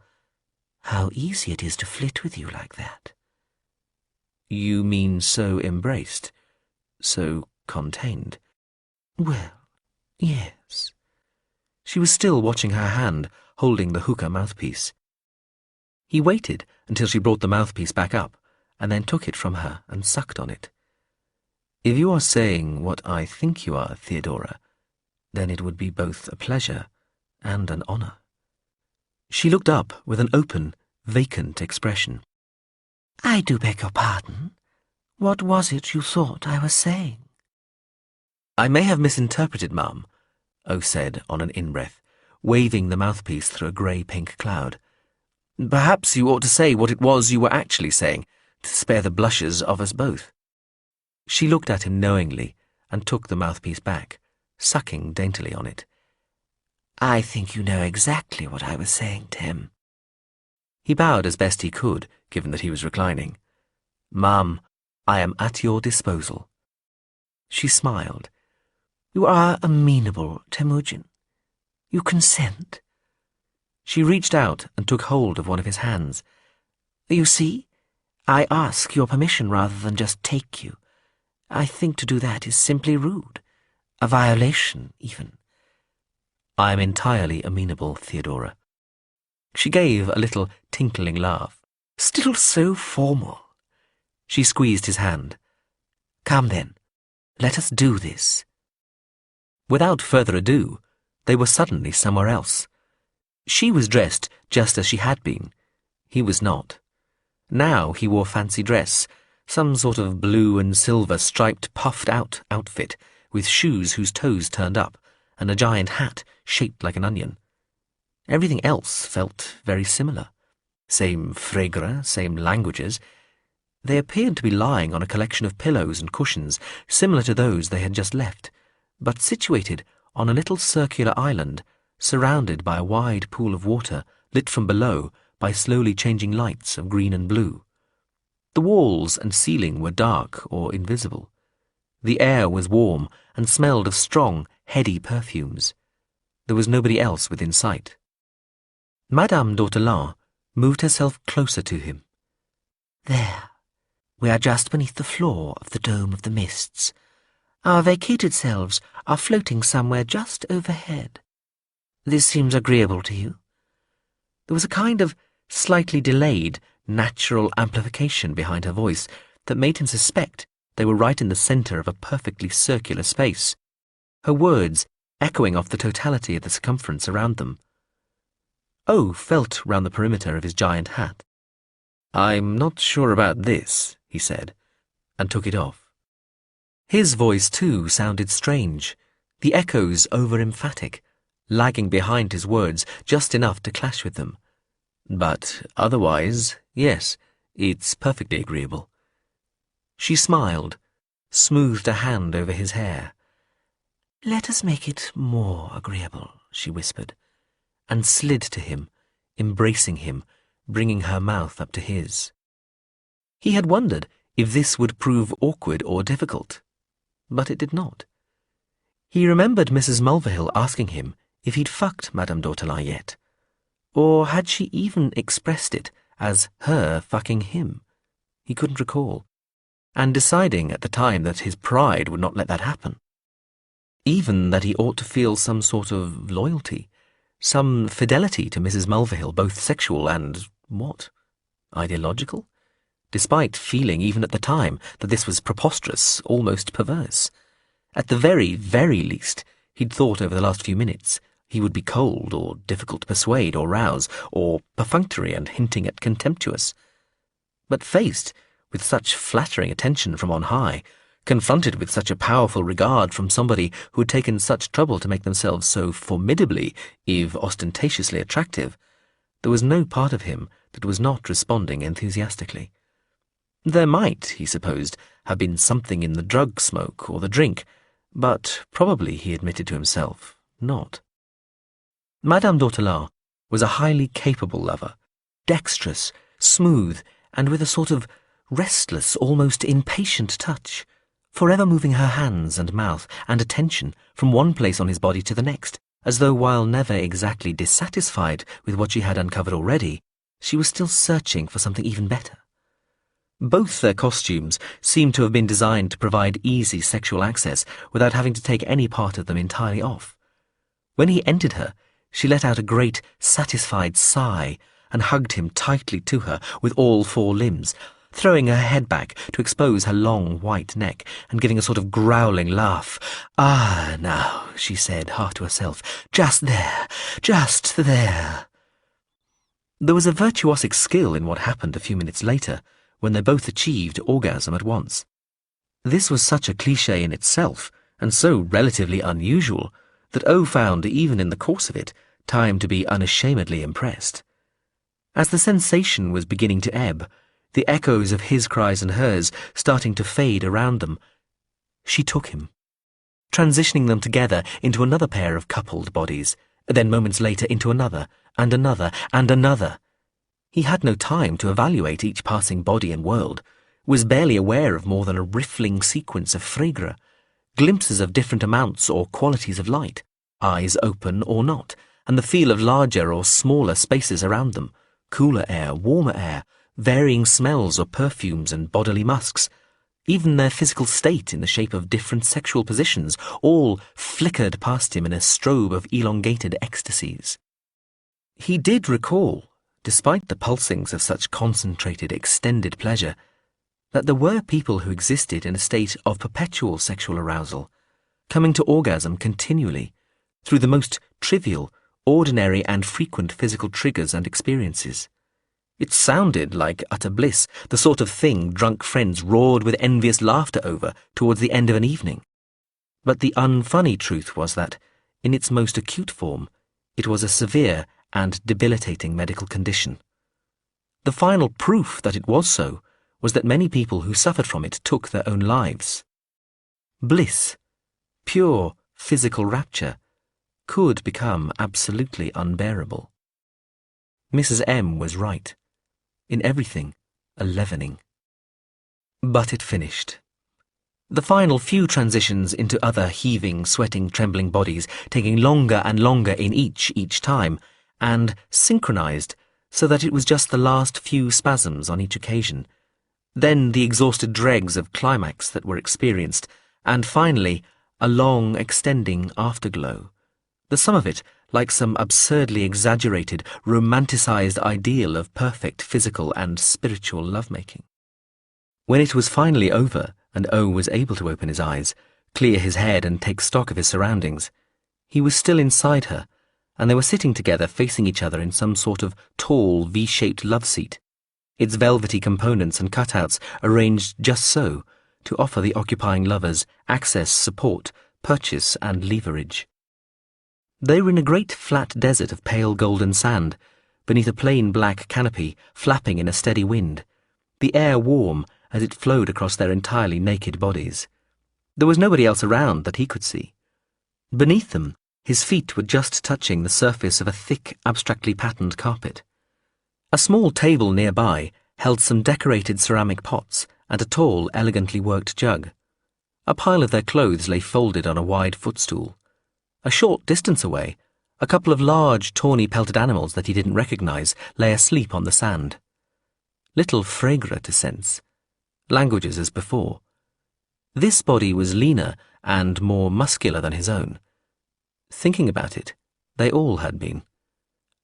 Speaker 6: easy it is to flit with you like that.
Speaker 1: You mean so embraced, so contained?
Speaker 6: Well, yes.
Speaker 1: She was still watching her hand, holding the hookah mouthpiece. He waited until she brought the mouthpiece back up, and then took it from her and sucked on it. If you are saying what I think you are, Theodora, then it would be both a pleasure and an honor. She looked up with an open, vacant expression.
Speaker 6: I do beg your pardon. What was it you thought I was saying?
Speaker 1: I may have misinterpreted, ma'am, O said on an in-breath, waving the mouthpiece through a grey-pink cloud. Perhaps you ought to say what it was you were actually saying, to spare the blushes of us both. She looked at him knowingly and took the mouthpiece back, sucking daintily on it.
Speaker 6: I think you know exactly what I was saying, Tim.
Speaker 1: He bowed as best he could, given that he was reclining. Ma'am, I am at your disposal. She smiled.
Speaker 6: You are amenable, Temujin. You consent.
Speaker 1: She reached out and took hold of one of his hands.
Speaker 6: You see, I ask your permission rather than just take you. I think to do that is simply rude. A violation, even.
Speaker 1: I am entirely amenable, Theodora. She gave a little tinkling laugh.
Speaker 6: Still so formal.
Speaker 1: She squeezed his hand.
Speaker 6: Come then, let us do this.
Speaker 1: Without further ado, they were suddenly somewhere else. She was dressed just as she had been. He was not. Now he wore fancy dress, some sort of blue and silver striped puffed-out outfit, with shoes whose toes turned up, and a giant hat shaped like an onion. Everything else felt very similar. Same frégre, same languages. They appeared to be lying on a collection of pillows and cushions, similar to those they had just left, but situated on a little circular island, surrounded by a wide pool of water, lit from below by slowly changing lights of green and blue. The walls and ceiling were dark or invisible. The air was warm and smelled of strong, heady perfumes. There was nobody else within sight. Madame d'Ortolan moved herself closer to him.
Speaker 6: There. We are just beneath the floor of the Dome of the Mists. Our vacated selves are floating somewhere just overhead. This seems agreeable to you?
Speaker 1: There was a kind of slightly delayed, natural amplification behind her voice that made him suspect they were right in the centre of a perfectly circular space, her words echoing off the totality of the circumference around them. O felt round the perimeter of his giant hat. I'm not sure about this, he said, and took it off. His voice, too, sounded strange, the echoes over-emphatic, lagging behind his words just enough to clash with them. But otherwise, yes, it's perfectly agreeable. She smiled, smoothed a hand over his hair.
Speaker 6: Let us make it more agreeable, she whispered, and slid to him, embracing him, bringing her mouth up to his.
Speaker 1: He had wondered if this would prove awkward or difficult, but it did not. He remembered Mrs. Mulverhill asking him if he'd fucked Madame d'Ortolan yet, or had she even expressed it as her fucking him? He couldn't recall, and deciding at the time that his pride would not let that happen. Even that he ought to feel some sort of loyalty, some fidelity to Mrs. Mulverhill, both sexual and, what, ideological? Despite feeling, even at the time, that this was preposterous, almost perverse. At the very, very least, he'd thought over the last few minutes he would be cold or difficult to persuade or rouse, or perfunctory and hinting at contemptuous. But faced with such flattering attention from on high, confronted with such a powerful regard from somebody who had taken such trouble to make themselves so formidably, if ostentatiously attractive, there was no part of him that was not responding enthusiastically. There might, he supposed, have been something in the drug smoke or the drink, but probably, he admitted to himself, not. Madame Dautelard was a highly capable lover, dexterous, smooth, and with a sort of restless, almost impatient touch, forever moving her hands and mouth and attention from one place on his body to the next, as though while never exactly dissatisfied with what she had uncovered already, she was still searching for something even better. Both their costumes seemed to have been designed to provide easy sexual access without having to take any part of them entirely off. When he entered her, she let out a great, satisfied sigh and hugged him tightly to her with all four limbs, throwing her head back to expose her long white neck and giving a sort of growling laugh. "Ah, now," she said, half to herself, "just there, just there." There was a virtuosic skill in what happened a few minutes later, when they both achieved orgasm at once. This was such a cliché in itself, and so relatively unusual, that O found, even in the course of it, time to be unashamedly impressed. As the sensation was beginning to ebb, the echoes of his cries and hers starting to fade around them, she took him, transitioning them together into another pair of coupled bodies, then moments later into another, and another, and another. He had no time to evaluate each passing body and world, was barely aware of more than a riffling sequence of frigre, glimpses of different amounts or qualities of light, eyes open or not, and the feel of larger or smaller spaces around them, cooler air, warmer air, varying smells or perfumes and bodily musks, even their physical state in the shape of different sexual positions, all flickered past him in a strobe of elongated ecstasies. He did recall, despite the pulsings of such concentrated, extended pleasure, that there were people who existed in a state of perpetual sexual arousal, coming to orgasm continually, through the most trivial, ordinary and frequent physical triggers and experiences. It sounded like utter bliss, the sort of thing drunk friends roared with envious laughter over towards the end of an evening. But the unfunny truth was that, in its most acute form, it was a severe and debilitating medical condition. The final proof that it was so was that many people who suffered from it took their own lives. Bliss, pure physical rapture, could become absolutely unbearable. Mrs. M was right. In everything, a leavening. But it finished. The final few transitions into other heaving, sweating, trembling bodies, taking longer and longer in each time, and synchronized so that it was just the last few spasms on each occasion, then the exhausted dregs of climax that were experienced, and finally a long, extending afterglow, the sum of it like some absurdly exaggerated, romanticized ideal of perfect physical and spiritual lovemaking. When it was finally over, and O was able to open his eyes, clear his head and take stock of his surroundings, he was still inside her, and they were sitting together facing each other in some sort of tall V-shaped love seat, its velvety components and cutouts arranged just so, to offer the occupying lovers access, support, purchase and leverage. They were in a great flat desert of pale golden sand, beneath a plain black canopy flapping in a steady wind, the air warm as it flowed across their entirely naked bodies. There was nobody else around that he could see. Beneath them, his feet were just touching the surface of a thick, abstractly patterned carpet. A small table nearby held some decorated ceramic pots and a tall, elegantly worked jug. A pile of their clothes lay folded on a wide footstool. A short distance away, a couple of large, tawny pelted animals that he didn't recognize lay asleep on the sand. Little frigre to sense. Languages as before. This body was leaner and more muscular than his own. Thinking about it, they all had been.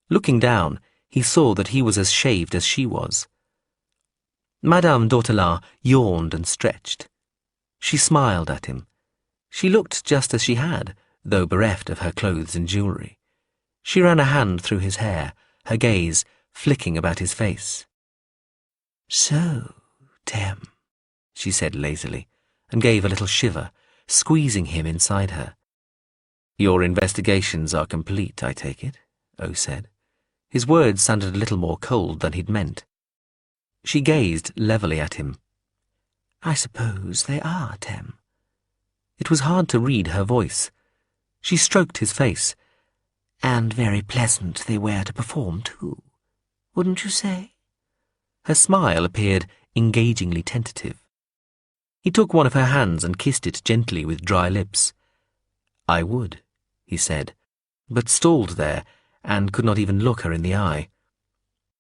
Speaker 1: Looking down, he saw that he was as shaved as she was. Madame Dautelard yawned and stretched. She smiled at him. She looked just as she had, though bereft of her clothes and jewellery. She ran a hand through his hair, her gaze flicking about his face. "So, Tem," she said lazily, and gave a little shiver, squeezing him inside her. "Your investigations are complete, I take it," O said. His words sounded a little more cold than he'd meant. She gazed levelly at him,
Speaker 6: I suppose they are, Tem.
Speaker 1: It was hard to read her voice. She stroked his face.
Speaker 6: And very pleasant they were to perform, too, wouldn't you say?
Speaker 1: Her smile appeared engagingly tentative. He took one of her hands and kissed it gently with dry lips. I would, he said, but stalled there and could not even look her in the eye.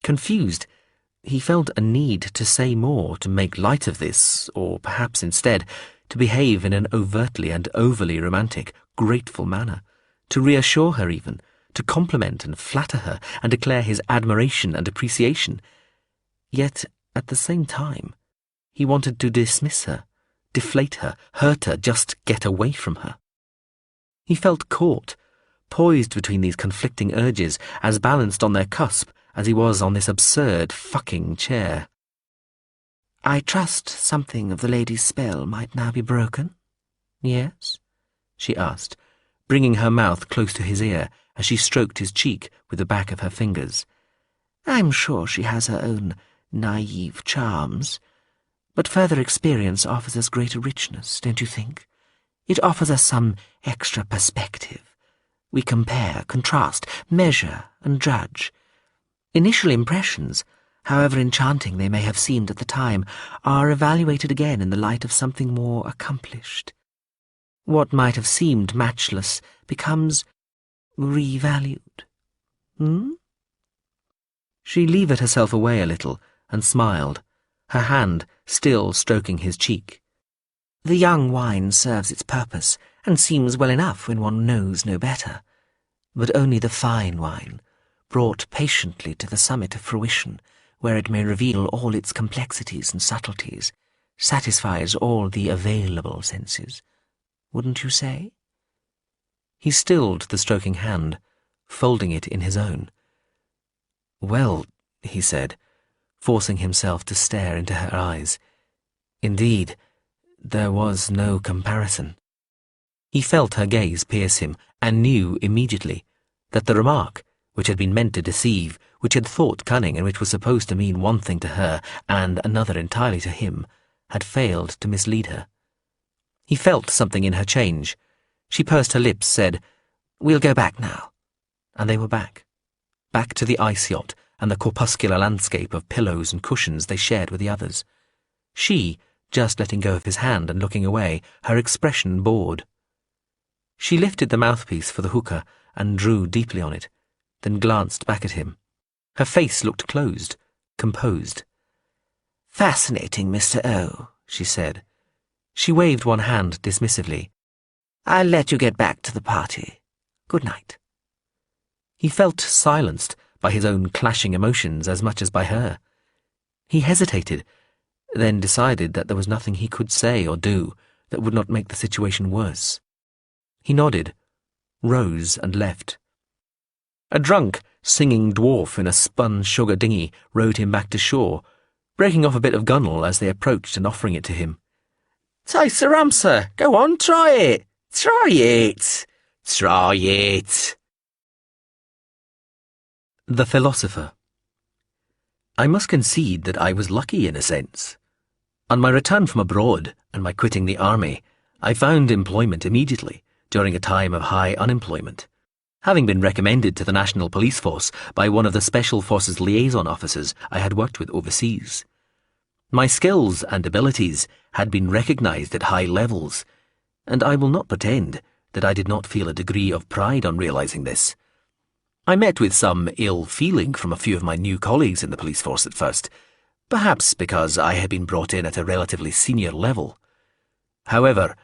Speaker 1: Confused, he felt a need to say more, to make light of this, or perhaps instead to behave in an overtly and overly romantic, grateful manner, to reassure her even, to compliment and flatter her and declare his admiration and appreciation. Yet, at the same time, he wanted to dismiss her, deflate her, hurt her, just get away from her. He felt caught, poised between these conflicting urges, as balanced on their cusp as he was on this absurd fucking chair.
Speaker 6: I trust something of the lady's spell might now be broken?
Speaker 1: Yes? She asked, bringing her mouth close to his ear as she stroked his cheek with the back of her fingers.
Speaker 6: I'm sure she has her own naive charms, but further experience offers us greater richness, don't you think? It offers us some extra perspective. We compare, contrast, measure, and judge. Initial impressions, however enchanting they may have seemed at the time, are evaluated again in the light of something more accomplished. What might have seemed matchless becomes revalued.
Speaker 1: She levered herself away a little and smiled, her hand still stroking his cheek.
Speaker 6: The young wine serves its purpose and seems well enough when one knows no better, but only the fine wine, brought patiently to the summit of fruition, where it may reveal all its complexities and subtleties, satisfies all the available senses, wouldn't you say?
Speaker 1: He stilled the stroking hand, folding it in his own. Well, he said, forcing himself to stare into her eyes. Indeed, there was no comparison. He felt her gaze pierce him, and knew immediately that the remark, which had been meant to deceive, which had thought cunning, and which was supposed to mean one thing to her and another entirely to him, had failed to mislead her. He felt something in her change. She pursed her lips, said, "We'll go back now." And they were back. Back to the ice yacht and the corpuscular landscape of pillows and cushions they shared with the others. She, just letting go of his hand and looking away, her expression bored. She lifted the mouthpiece for the hookah and drew deeply on it, then glanced back at him. Her face looked closed, composed.
Speaker 6: "Fascinating, Mr. O," she said.
Speaker 1: She waved one hand dismissively.
Speaker 6: "I'll let you get back to the party. Good night."
Speaker 1: He felt silenced by his own clashing emotions as much as by her. He hesitated, then decided that there was nothing he could say or do that would not make the situation worse. He nodded, rose and left. A drunk, singing dwarf in a spun sugar dinghy rowed him back to shore, breaking off a bit of gunnel as they approached and offering it to him.
Speaker 6: "Taste the rum, sir. Go on, try it. Try it. Try it."
Speaker 1: The Philosopher. I must concede that I was lucky in a sense. On my return from abroad and my quitting the army, I found employment immediately during a time of high unemployment, having been recommended to the National Police Force by one of the Special Forces liaison officers I had worked with overseas. My skills and abilities had been recognized at high levels, and I will not pretend that I did not feel a degree of pride on realizing this. I met with some ill feeling from a few of my new colleagues in the police force at first, perhaps because I had been brought in at a relatively senior level. However,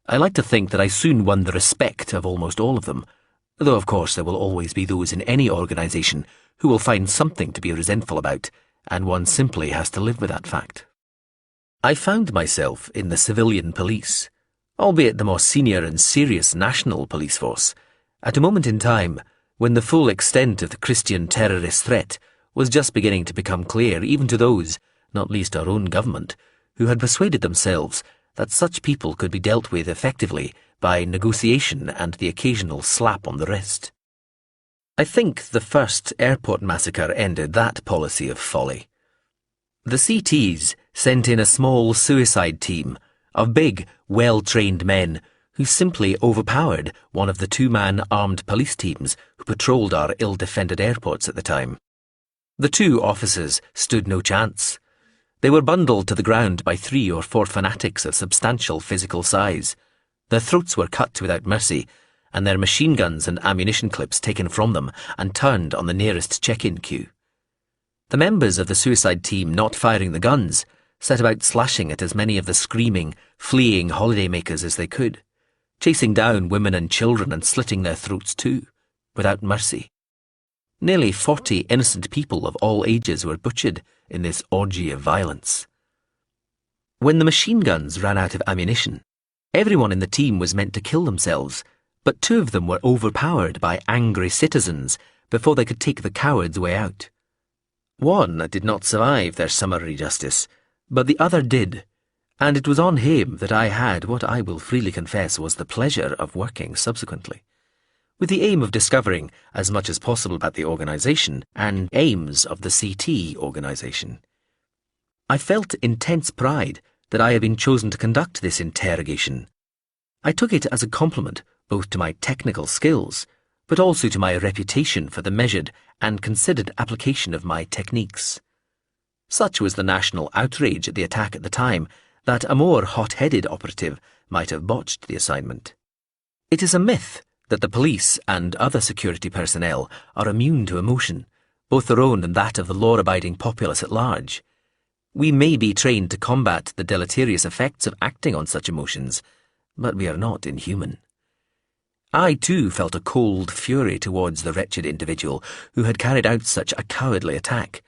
Speaker 1: I like to think that I soon won the respect of almost all of them, though of course there will always be those in any organisation who will find something to be resentful about, and one simply has to live with that fact. I found myself in the civilian police, albeit the more senior and serious national police force, at a moment in time when the full extent of the Christian terrorist threat was just beginning to become clear even to those, not least our own government, who had persuaded themselves that such people could be dealt with effectively by negotiation and the occasional slap on the wrist. I think the first airport massacre ended that policy of folly. The CTs sent in a small suicide team of big, well-trained men who simply overpowered one of the two-man armed police teams who patrolled our ill-defended airports at the time. The two officers stood no chance. They were bundled to the ground by 3 or 4 fanatics of substantial physical size. Their throats were cut without mercy, and their machine guns and ammunition clips taken from them and turned on the nearest check-in queue. The members of the suicide team not firing the guns set about slashing at as many of the screaming, fleeing holidaymakers as they could, chasing down women and children and slitting their throats too, without mercy. Nearly 40 innocent people of all ages were butchered in this orgy of violence. When the machine guns ran out of ammunition, everyone in the team was meant to kill themselves, but 2 of them were overpowered by angry citizens before they could take the coward's way out. One did not survive their summary justice, but the other did, and it was on him that I had what I will freely confess was the pleasure of working subsequently, with the aim of discovering as much as possible about the organisation and aims of the CT organisation. I felt intense pride that I had been chosen to conduct this interrogation. I took it as a compliment both to my technical skills, but also to my reputation for the measured and considered application of my techniques. Such was the national outrage at the attack at the time that a more hot-headed operative might have botched the assignment. It is a myth that the police and other security personnel are immune to emotion, both their own and that of the law-abiding populace at large. We may be trained to combat the deleterious effects of acting on such emotions, but we are not inhuman. I too felt a cold fury towards the wretched individual who had carried out such a cowardly attack,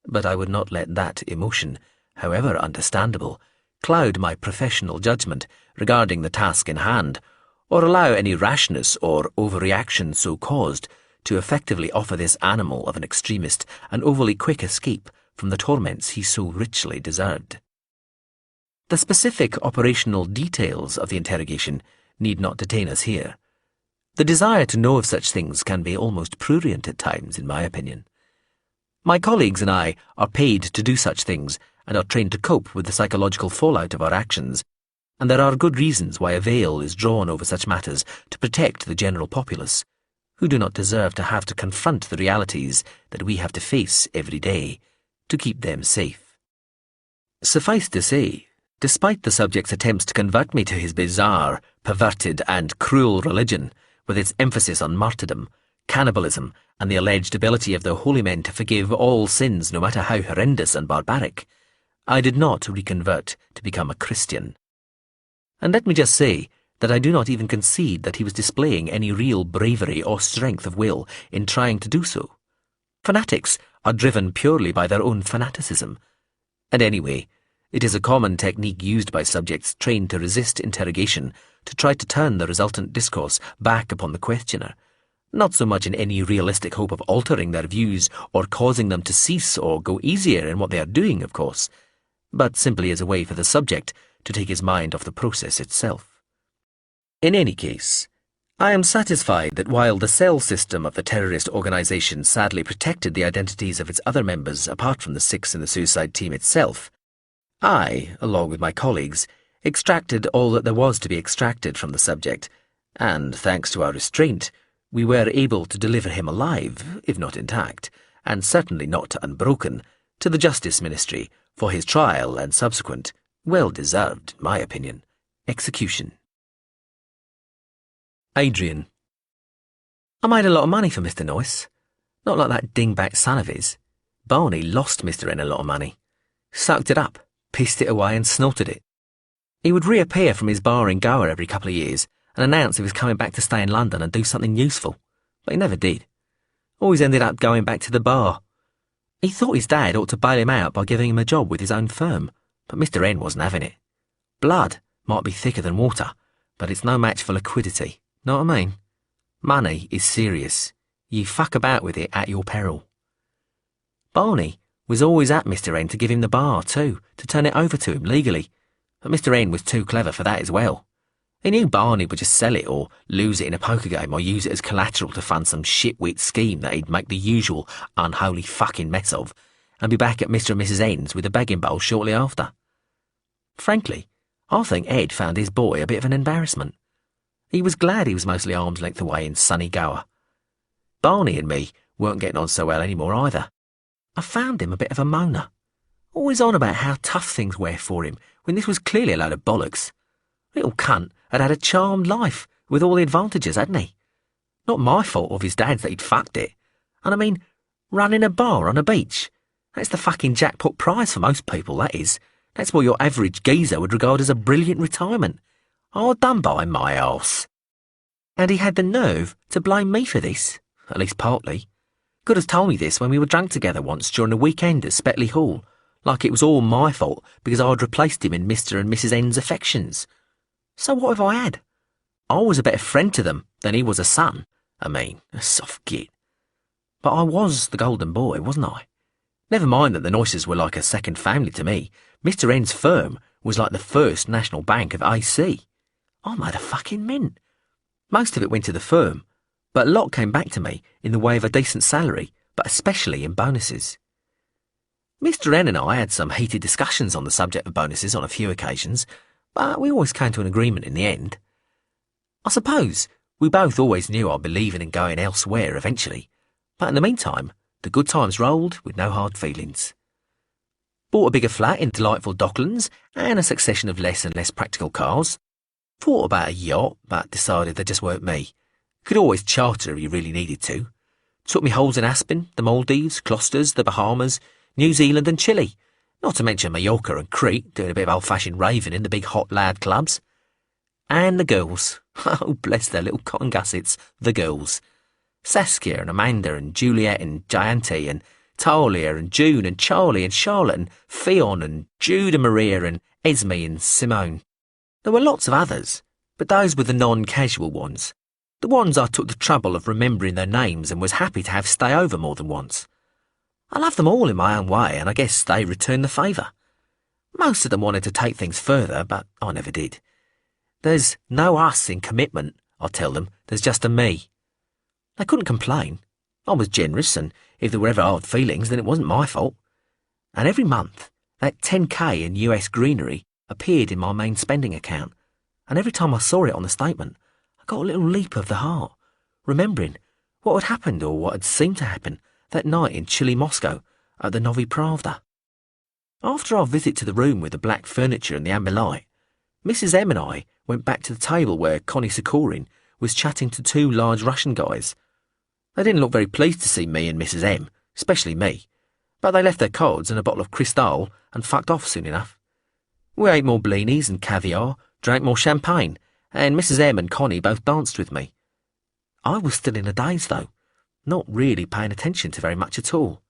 Speaker 1: but I would not let that emotion, however understandable, cloud my professional judgment regarding the task in hand, or allow any rashness or overreaction so caused to effectively offer this animal of an extremist an overly quick escape from the torments he so richly deserved. The specific operational details of the interrogation need not detain us here. The desire to know of such things can be almost prurient at times, in my opinion. My colleagues and I are paid to do such things and are trained to cope with the psychological fallout of our actions, and there are good reasons why a veil is drawn over such matters to protect the general populace, who do not deserve to have to confront the realities that we have to face every day, to keep them safe. Suffice to say, despite the subject's attempts to convert me to his bizarre, perverted and cruel religion, with its emphasis on martyrdom, cannibalism, and the alleged ability of the holy men to forgive all sins no matter how horrendous and barbaric, I did not reconvert to become a Christian. And let me just say that I do not even concede that he was displaying any real bravery or strength of will in trying to do so. Fanatics are driven purely by their own fanaticism. And anyway, it is a common technique used by subjects trained to resist interrogation to try to turn the resultant discourse back upon the questioner, not so much in any realistic hope of altering their views or causing them to cease or go easier in what they are doing, of course, but simply as a way for the subject to take his mind off the process itself. In any case, I am satisfied that while the cell system of the terrorist organisation sadly protected the identities of its other members apart from the 6 in the suicide team itself, I, along with my colleagues, extracted all that there was to be extracted from the subject, and, thanks to our restraint, we were able to deliver him alive, if not intact, and certainly not unbroken, to the Justice Ministry for his trial and subsequent, well-deserved, in my opinion, execution. Adrian. I made a lot of money for Mr. Noyce. Not like that dingbat son of his. Barney lost Mr. N a lot of money. Sucked it up, pissed it away and snorted it. He would reappear from his bar in Gower every couple of years and announce he was coming back to stay in London and do something useful, but he never did. Always ended up going back to the bar. He thought his dad ought to bail him out by giving him a job with his own firm, but Mr. N wasn't having it. Blood might be thicker than water, but it's no match for liquidity, know what I mean? Money is serious. You fuck about with it at your peril. Barney was always at Mr. N to give him the bar too, to turn it over to him legally, but Mr. N was too clever for that as well. He knew Barney would just sell it or lose it in a poker game or use it as collateral to fund some shitwit scheme that he'd make the usual unholy fucking mess of, and be back at Mr. and Mrs. N's with a begging bowl shortly after. Frankly, I think Ed found his boy a bit of an embarrassment. He was glad he was mostly arm's length away in sunny Goa. Barney and me weren't getting on so well anymore either. I found him a bit of a moaner. Always on about how tough things were for him, when this was clearly a load of bollocks. Little cunt had had a charmed life, with all the advantages, hadn't he? Not my fault of his dad's that he'd fucked it. And I mean, running a bar on a beach. That's the fucking jackpot prize for most people, that is. That's what your average geezer would regard as a brilliant retirement. Hard done by, my arse. And he had the nerve to blame me for this, at least partly. Could have told me this when we were drunk together once during a weekend at Spetley Hall, like it was all my fault because I'd replaced him in Mr. and Mrs. N's affections. So what have I had? I was a better friend to them than he was a son. I mean, a soft git. But I was the golden boy, wasn't I? Never mind that the Noyces were like a second family to me. Mr. N's firm was like the First National Bank of AC. I made a fucking mint. Most of it went to the firm, but a lot came back to me in the way of a decent salary, but especially in bonuses. Mr. N and I had some heated discussions on the subject of bonuses on a few occasions, but we always came to an agreement in the end. I suppose we both always knew I'd be leaving and going elsewhere eventually, but in the meantime, the good times rolled with no hard feelings. Bought a bigger flat in delightful Docklands and a succession of less and less practical cars. Thought about a yacht, but decided they just weren't me. Could always charter if you really needed to. Took me holes in Aspen, the Maldives, Closters, the Bahamas, New Zealand and Chile, not to mention Mallorca and Crete, doing a bit of old-fashioned raving in the big hot lad clubs. And the girls. Oh, bless their little cotton gussets, the girls. Saskia and Amanda and Juliet and Jayanti and Talia and June and Charlie and Charlotte and Fionn and Jude and Maria and Esme and Simone. There were lots of others, but those were the non-casual ones. The ones I took the trouble of remembering their names and was happy to have stay over more than once. I loved them all in my own way, and I guess they returned the favour. Most of them wanted to take things further, but I never did. There's no us in commitment, I tell them, there's just a me. They couldn't complain. I was generous, and if there were ever hard feelings, then it wasn't my fault. And every month, that 10k in US greenery appeared in my main spending account, and every time I saw it on the statement, I got a little leap of the heart, remembering what had happened or what had seemed to happen that night in chilly Moscow at the Novi Pravda. After our visit to the room with the black furniture and the amber light, Mrs. M and I went back to the table where Connie Sikorin was chatting to two large Russian guys. They didn't look very pleased to see me and Mrs. M, especially me, but they left their cards and a bottle of Cristal and fucked off soon enough. We ate more blinis and caviar, drank more champagne, and Mrs. M and Connie both danced with me. I was still in a daze, though, not really paying attention to very much at all.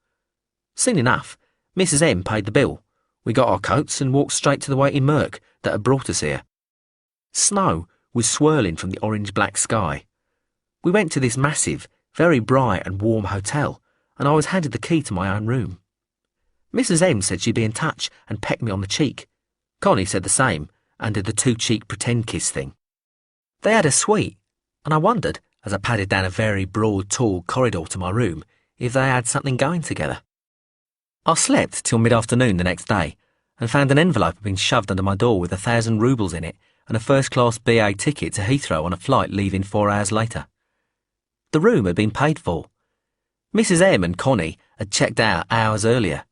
Speaker 1: Soon enough, Mrs. M paid the bill. We got our coats and walked straight to the waiting Merc that had brought us here. Snow was swirling from the orange-black sky. We went to this massive, very bright and warm hotel, and I was handed the key to my own room. Mrs. M said she'd be in touch and pecked me on the cheek. Connie said the same and did the two-cheek pretend kiss thing. They had a suite, and I wondered, as I padded down a very broad, tall corridor to my room, if they had something going together. I slept till mid-afternoon the next day, and found an envelope had been shoved under my door with 1,000 rubles in it and a first-class BA ticket to Heathrow on a flight leaving 4 hours later. The room had been paid for. Mrs. M and Connie had checked out hours earlier.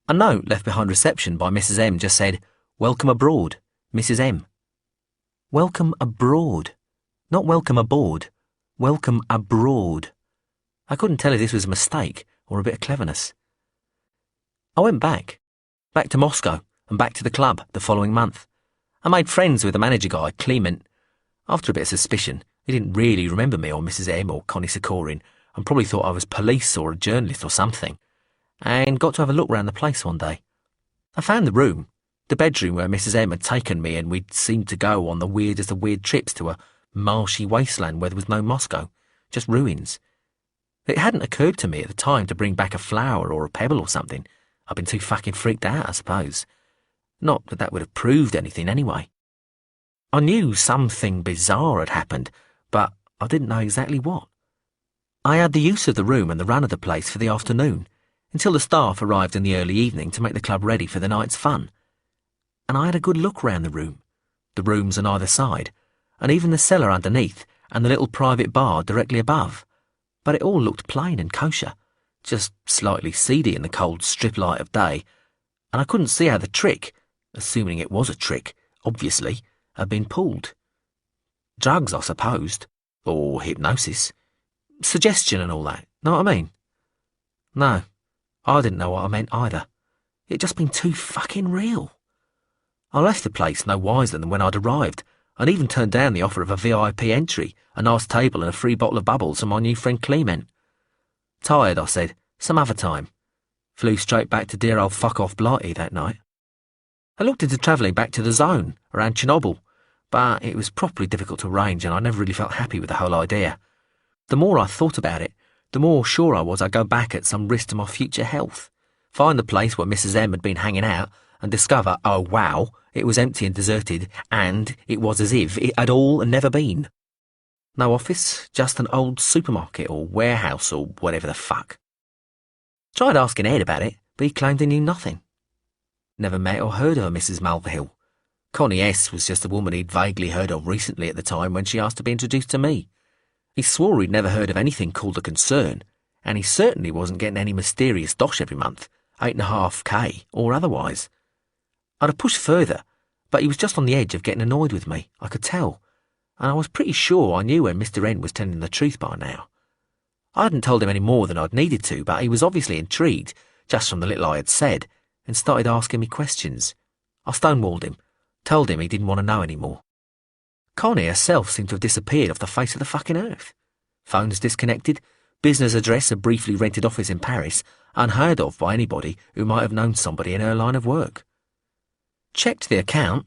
Speaker 1: A note left behind reception by Mrs. M just said, "Welcome abroad, Mrs. M." Welcome abroad. Not welcome aboard. Welcome abroad. I couldn't tell if this was a mistake or a bit of cleverness. I went back to Moscow and back to the club the following month. I made friends with the manager guy, Clement. After a bit of suspicion, he didn't really remember me or Mrs. M or Connie Sikorin and probably thought I was police or a journalist or something, and got to have a look round the place one day. I found the room, the bedroom where Mrs. M had taken me, and we'd seemed to go on the weirdest of weird trips to a marshy wasteland where there was no Moscow, just ruins. It hadn't occurred to me at the time to bring back a flower or a pebble or something. I'd been too fucking freaked out, I suppose. Not that that would have proved anything anyway. I knew something bizarre had happened, but I didn't know exactly what. I had the use of the room and the run of the place for the afternoon. until the staff arrived in the early evening to make the club ready for the night's fun. And I had a good look round the rooms on either side, and even the cellar underneath and the little private bar directly above. But it all looked plain and kosher, just slightly seedy in the cold strip light of day, and I couldn't see how the trick, assuming it was a trick, obviously, had been pulled. Drugs, I supposed, or hypnosis, suggestion and all that, know what I mean? No, I didn't know what I meant either. It'd just been too fucking real. I left the place no wiser than when I'd arrived, and even turned down the offer of a VIP entry, a nice table and a free bottle of bubbles from my new friend Clement. Tired, I said, some other time. Flew straight back to dear old fuck-off Blighty that night. I looked into travelling back to the zone, around Chernobyl, but it was properly difficult to arrange and I never really felt happy with the whole idea. The more I thought about it, the more sure I was I'd go back at some risk to my future health, find the place where Mrs. M had been hanging out and discover, oh wow, it was empty and deserted, and it was as if it had all never been. No office, just an old supermarket or warehouse or whatever the fuck. Tried asking Ed about it, but he claimed he knew nothing. Never met or heard of a Mrs. Mulvihill. Connie S. was just a woman he'd vaguely heard of recently at the time when she asked to be introduced to me. He swore he'd never heard of anything called a concern, and he certainly wasn't getting any mysterious dosh every month, 8.5K or otherwise. I'd have pushed further, but he was just on the edge of getting annoyed with me, I could tell, and I was pretty sure I knew when Mr. N was telling the truth by now. I hadn't told him any more than I'd needed to, but he was obviously intrigued, just from the little I had said, and started asking me questions. I stonewalled him, told him he didn't want to know any more. Connie herself seemed to have disappeared off the face of the fucking earth. Phones disconnected, business address a briefly rented office in Paris, unheard of by anybody who might have known somebody in her line of work. Checked the account,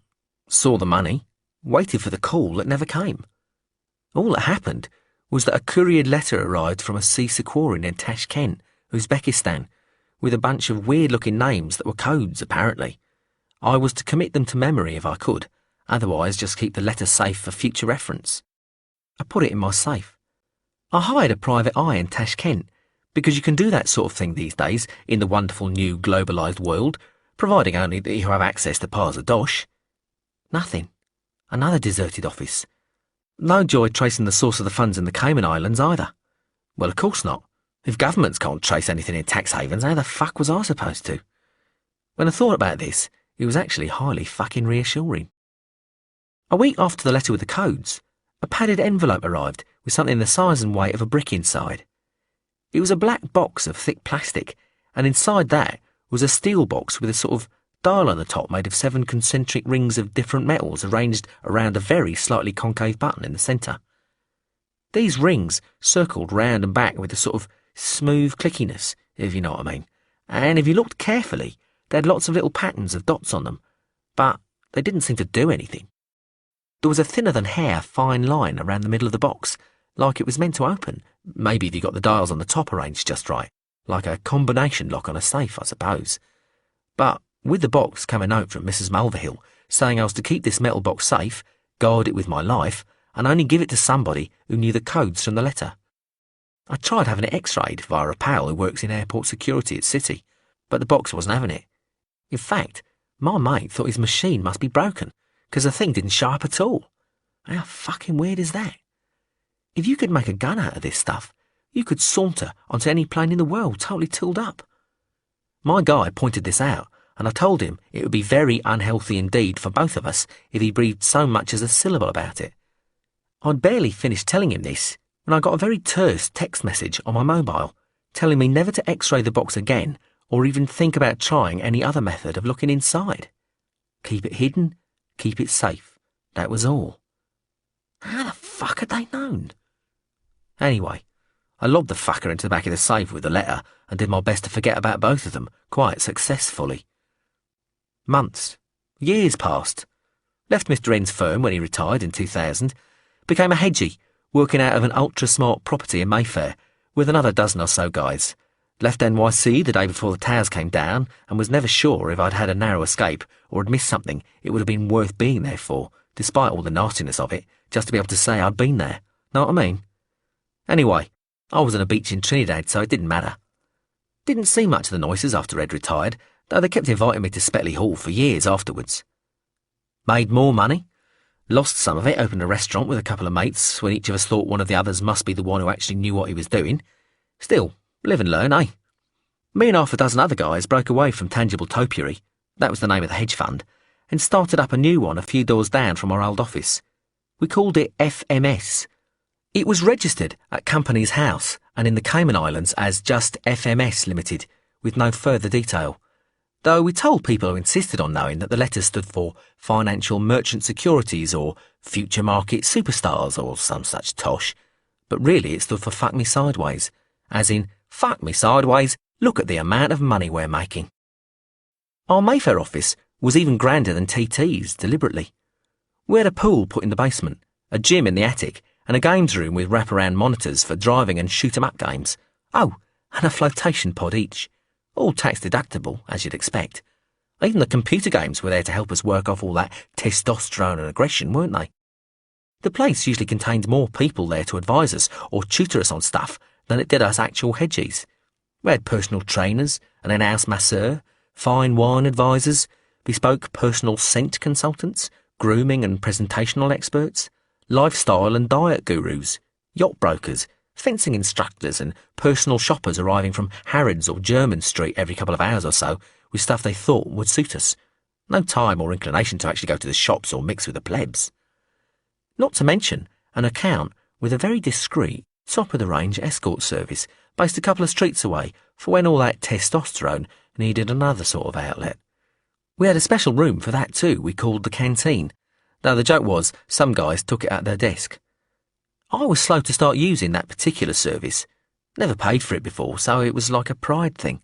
Speaker 1: saw the money, waited for the call that never came. All that happened was that a couriered letter arrived from a sea Sequorian in Tashkent, Uzbekistan, with a bunch of weird-looking names that were codes, apparently. I was to commit them to memory if I could, otherwise just keep the letter safe for future reference. I put it in my safe. I hired a private eye in Tashkent, because you can do that sort of thing these days in the wonderful new globalised world, providing only that you have access to piles of dosh. Nothing. Another deserted office. No joy tracing the source of the funds in the Cayman Islands either. Well, of course not. If governments can't trace anything in tax havens, how the fuck was I supposed to? When I thought about this, it was actually highly fucking reassuring. A week after the letter with the codes, a padded envelope arrived with something the size and weight of a brick inside. It was a black box of thick plastic, and inside that was a steel box with a sort of dial on the top made of 7 concentric rings of different metals arranged around a very slightly concave button in the centre. These rings circled round and back with a sort of smooth clickiness, if you know what I mean, and if you looked carefully, they had lots of little patterns of dots on them, but they didn't seem to do anything. There was a thinner-than-hair fine line around the middle of the box, like it was meant to open, maybe if you got the dials on the top arranged just right, like a combination lock on a safe, I suppose. But with the box came a note from Mrs. Mulvihill saying I was to keep this metal box safe, guard it with my life, and only give it to somebody who knew the codes from the letter. I tried having it x-rayed via a pal who works in airport security at City, but the box wasn't having it. In fact, my mate thought his machine must be broken, because the thing didn't show up at all. How fucking weird is that? If you could make a gun out of this stuff, you could saunter onto any plane in the world totally tooled up. My guy pointed this out, and I told him it would be very unhealthy indeed for both of us if he breathed so much as a syllable about it. I'd barely finished telling him this when I got a very terse text message on my mobile telling me never to x-ray the box again or even think about trying any other method of looking inside. Keep it hidden, keep it safe. That was all. How the fuck had they known? Anyway, I lobbed the fucker into the back of the safe with the letter and did my best to forget about both of them, quite successfully. Months, years passed. Left Mr. N's firm when he retired in 2000, became a hedgie, working out of an ultra-smart property in Mayfair, with another dozen or so guys. Left NYC the day before the towers came down and was never sure if I'd had a narrow escape or had missed something it would have been worth being there for, despite all the nastiness of it, just to be able to say I'd been there. Know what I mean? Anyway, I was on a beach in Trinidad, so it didn't matter. Didn't see much of the Noises after Ed retired, though they kept inviting me to Spetley Hall for years afterwards. Made more money. Lost some of it, opened a restaurant with a couple of mates when each of us thought one of the others must be the one who actually knew what he was doing. Still, live and learn, eh? Me and half a dozen other guys broke away from Tangible Topiary, that was the name of the hedge fund, and started up a new one a few doors down from our old office. We called it FMS. It was registered at Company's House and in the Cayman Islands as just FMS Limited, with no further detail. Though we told people who insisted on knowing that the letters stood for Financial Merchant Securities or Future Market Superstars or some such tosh, but really it stood for Fuck Me Sideways, as in, fuck me sideways, look at the amount of money we're making. Our Mayfair office was even grander than TT's, deliberately. We had a pool put in the basement, a gym in the attic, and a games room with wraparound monitors for driving and shoot-'em-up games. Oh, and a flotation pod each. All tax-deductible, as you'd expect. Even the computer games were there to help us work off all that testosterone and aggression, weren't they? The place usually contained more people there to advise us or tutor us on stuff than it did us actual hedgies. We had personal trainers, an in-house masseur, fine wine advisors, bespoke personal scent consultants, grooming and presentational experts, lifestyle and diet gurus, yacht brokers, fencing instructors and personal shoppers arriving from Harrods or Jermyn Street every couple of hours or so with stuff they thought would suit us. No time or inclination to actually go to the shops or mix with the plebs. Not to mention an account with a very discreet, top-of-the-range escort service based a couple of streets away for when all that testosterone needed another sort of outlet. We had a special room for that too we called the canteen, though the joke was some guys took it at their desk. I was slow to start using that particular service. Never paid for it before, so it was like a pride thing.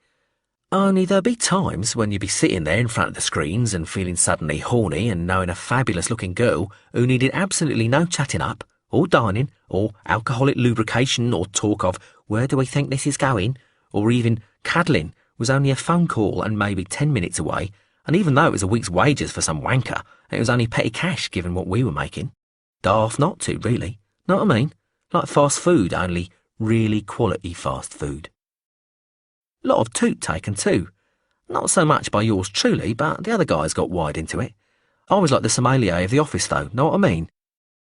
Speaker 1: Only there'd be times when you'd be sitting there in front of the screens and feeling suddenly horny and knowing a fabulous-looking girl who needed absolutely no chatting up, or dining, or alcoholic lubrication, or talk of where do we think this is going, or even cuddling was only a phone call and maybe 10 minutes away, and even though it was a week's wages for some wanker, it was only petty cash given what we were making. Daft not to, really. Know what I mean? Like fast food, only really quality fast food. Lot of toot taken too. Not so much by yours truly, but the other guys got wide into it. I was like the sommelier of the office though, know what I mean?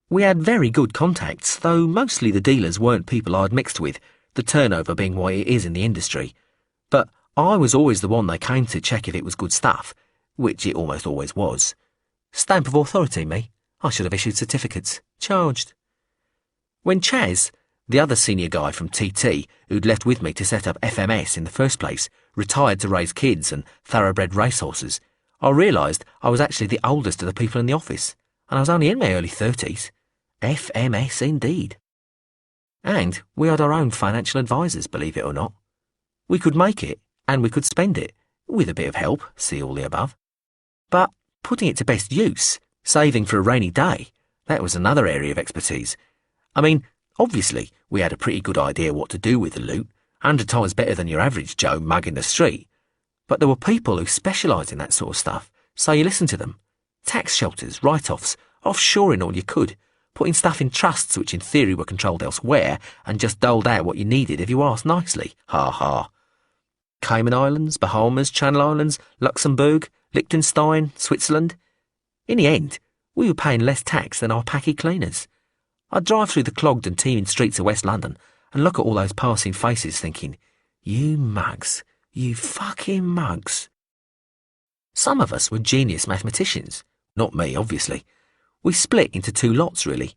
Speaker 1: We had very good contacts, though mostly the dealers weren't people I'd mixed with, the turnover being what it is in the industry. But I was always the one they came to check if it was good stuff, which it almost always was. Stamp of authority, me. I should have issued certificates. Charged. When Chaz, the other senior guy from TT, who'd left with me to set up FMS in the first place, retired to raise kids and thoroughbred racehorses, I realised I was actually the oldest of the people in the office, and I was only in my early 30s. FMS indeed. And we had our own financial advisors, believe it or not. We could make it, and we could spend it, with a bit of help, see all the above. But putting it to best use, saving for a rainy day, that was another area of expertise. I mean, obviously, we had a pretty good idea what to do with the loot, 100 times better than your average Joe mug in the street. But there were people who specialised in that sort of stuff, so you listened to them. Tax shelters, write-offs, offshoring all you could, putting stuff in trusts which in theory were controlled elsewhere and just doled out what you needed if you asked nicely. Ha ha. Cayman Islands, Bahamas, Channel Islands, Luxembourg, Liechtenstein, Switzerland. In the end, we were paying less tax than our packy cleaners. I'd drive through the clogged and teeming streets of West London and look at all those passing faces thinking, you mugs, you fucking mugs. Some of us were genius mathematicians. Not me, obviously. We split into two lots, really.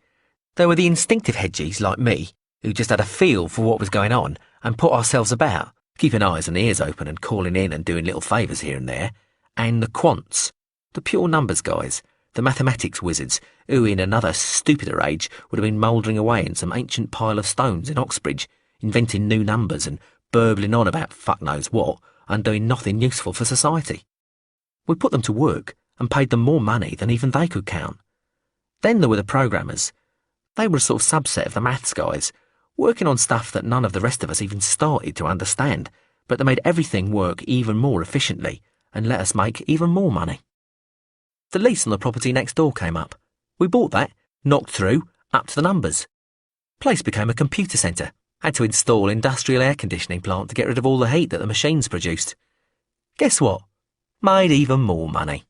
Speaker 1: There were the instinctive hedgies like me, who just had a feel for what was going on and put ourselves about, keeping eyes and ears open and calling in and doing little favours here and there, and the quants, the pure numbers guys, the mathematics wizards, who in another stupider age would have been mouldering away in some ancient pile of stones in Oxbridge, inventing new numbers and burbling on about fuck knows what, and doing nothing useful for society. We put them to work and paid them more money than even they could count. Then there were the programmers. They were a sort of subset of the maths guys, working on stuff that none of the rest of us even started to understand, but they made everything work even more efficiently and let us make even more money. The lease on the property next door came up. We bought that, knocked through, up to the numbers. Place became a computer centre, Had to install industrial air conditioning plant to get rid of all the heat that the machines produced. Guess what? Made even more money.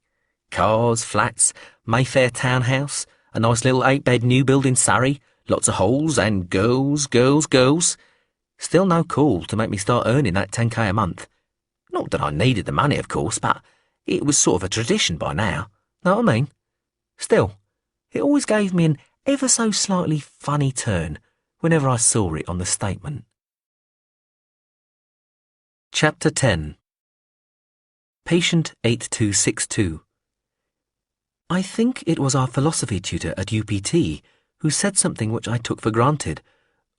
Speaker 1: Cars, flats, Mayfair townhouse, a nice little 8-bed new build in Surrey, lots of holes, and girls. Still no call to make me start earning that 10k a month. Not that I needed the money, of course, but it was sort of a tradition by now. Know what I mean? Still, it always gave me an ever so slightly funny turn whenever I saw it on the statement. Chapter 10. Patient 8262. I think it was our philosophy tutor at UPT who said something which I took for granted,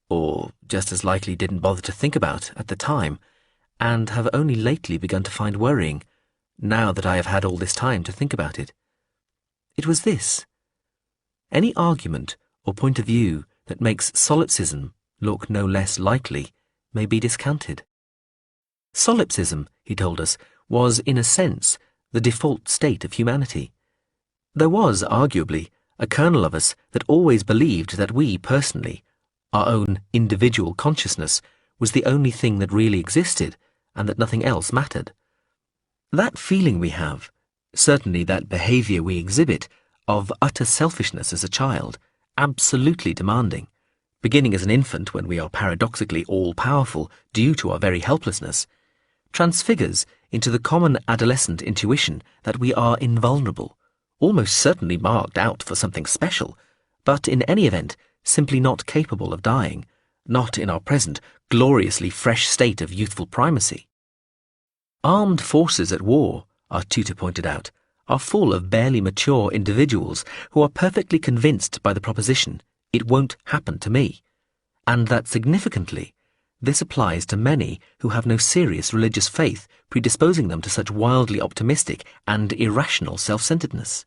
Speaker 1: or just as likely didn't bother to think about at the time, and have only lately begun to find worrying, now that I have had all this time to think about it. It was this: any argument or point of view that makes solipsism look no less likely may be discounted. Solipsism, he told us, was, in a sense, the default state of humanity. There was, arguably, a kernel of us that always believed that we, personally, our own individual consciousness, was the only thing that really existed, and that nothing else mattered. That feeling we have, certainly that behaviour we exhibit, of utter selfishness as a child, absolutely demanding, beginning as an infant when we are paradoxically all-powerful due to our very helplessness, transfigures into the common adolescent intuition that we are invulnerable, almost certainly marked out for something special, but in any event simply not capable of dying, not in our present gloriously fresh state of youthful primacy. Armed forces at war, our tutor pointed out, are full of barely mature individuals who are perfectly convinced by the proposition, it won't happen to me, and that significantly, this applies to many who have no serious religious faith predisposing them to such wildly optimistic and irrational self-centeredness.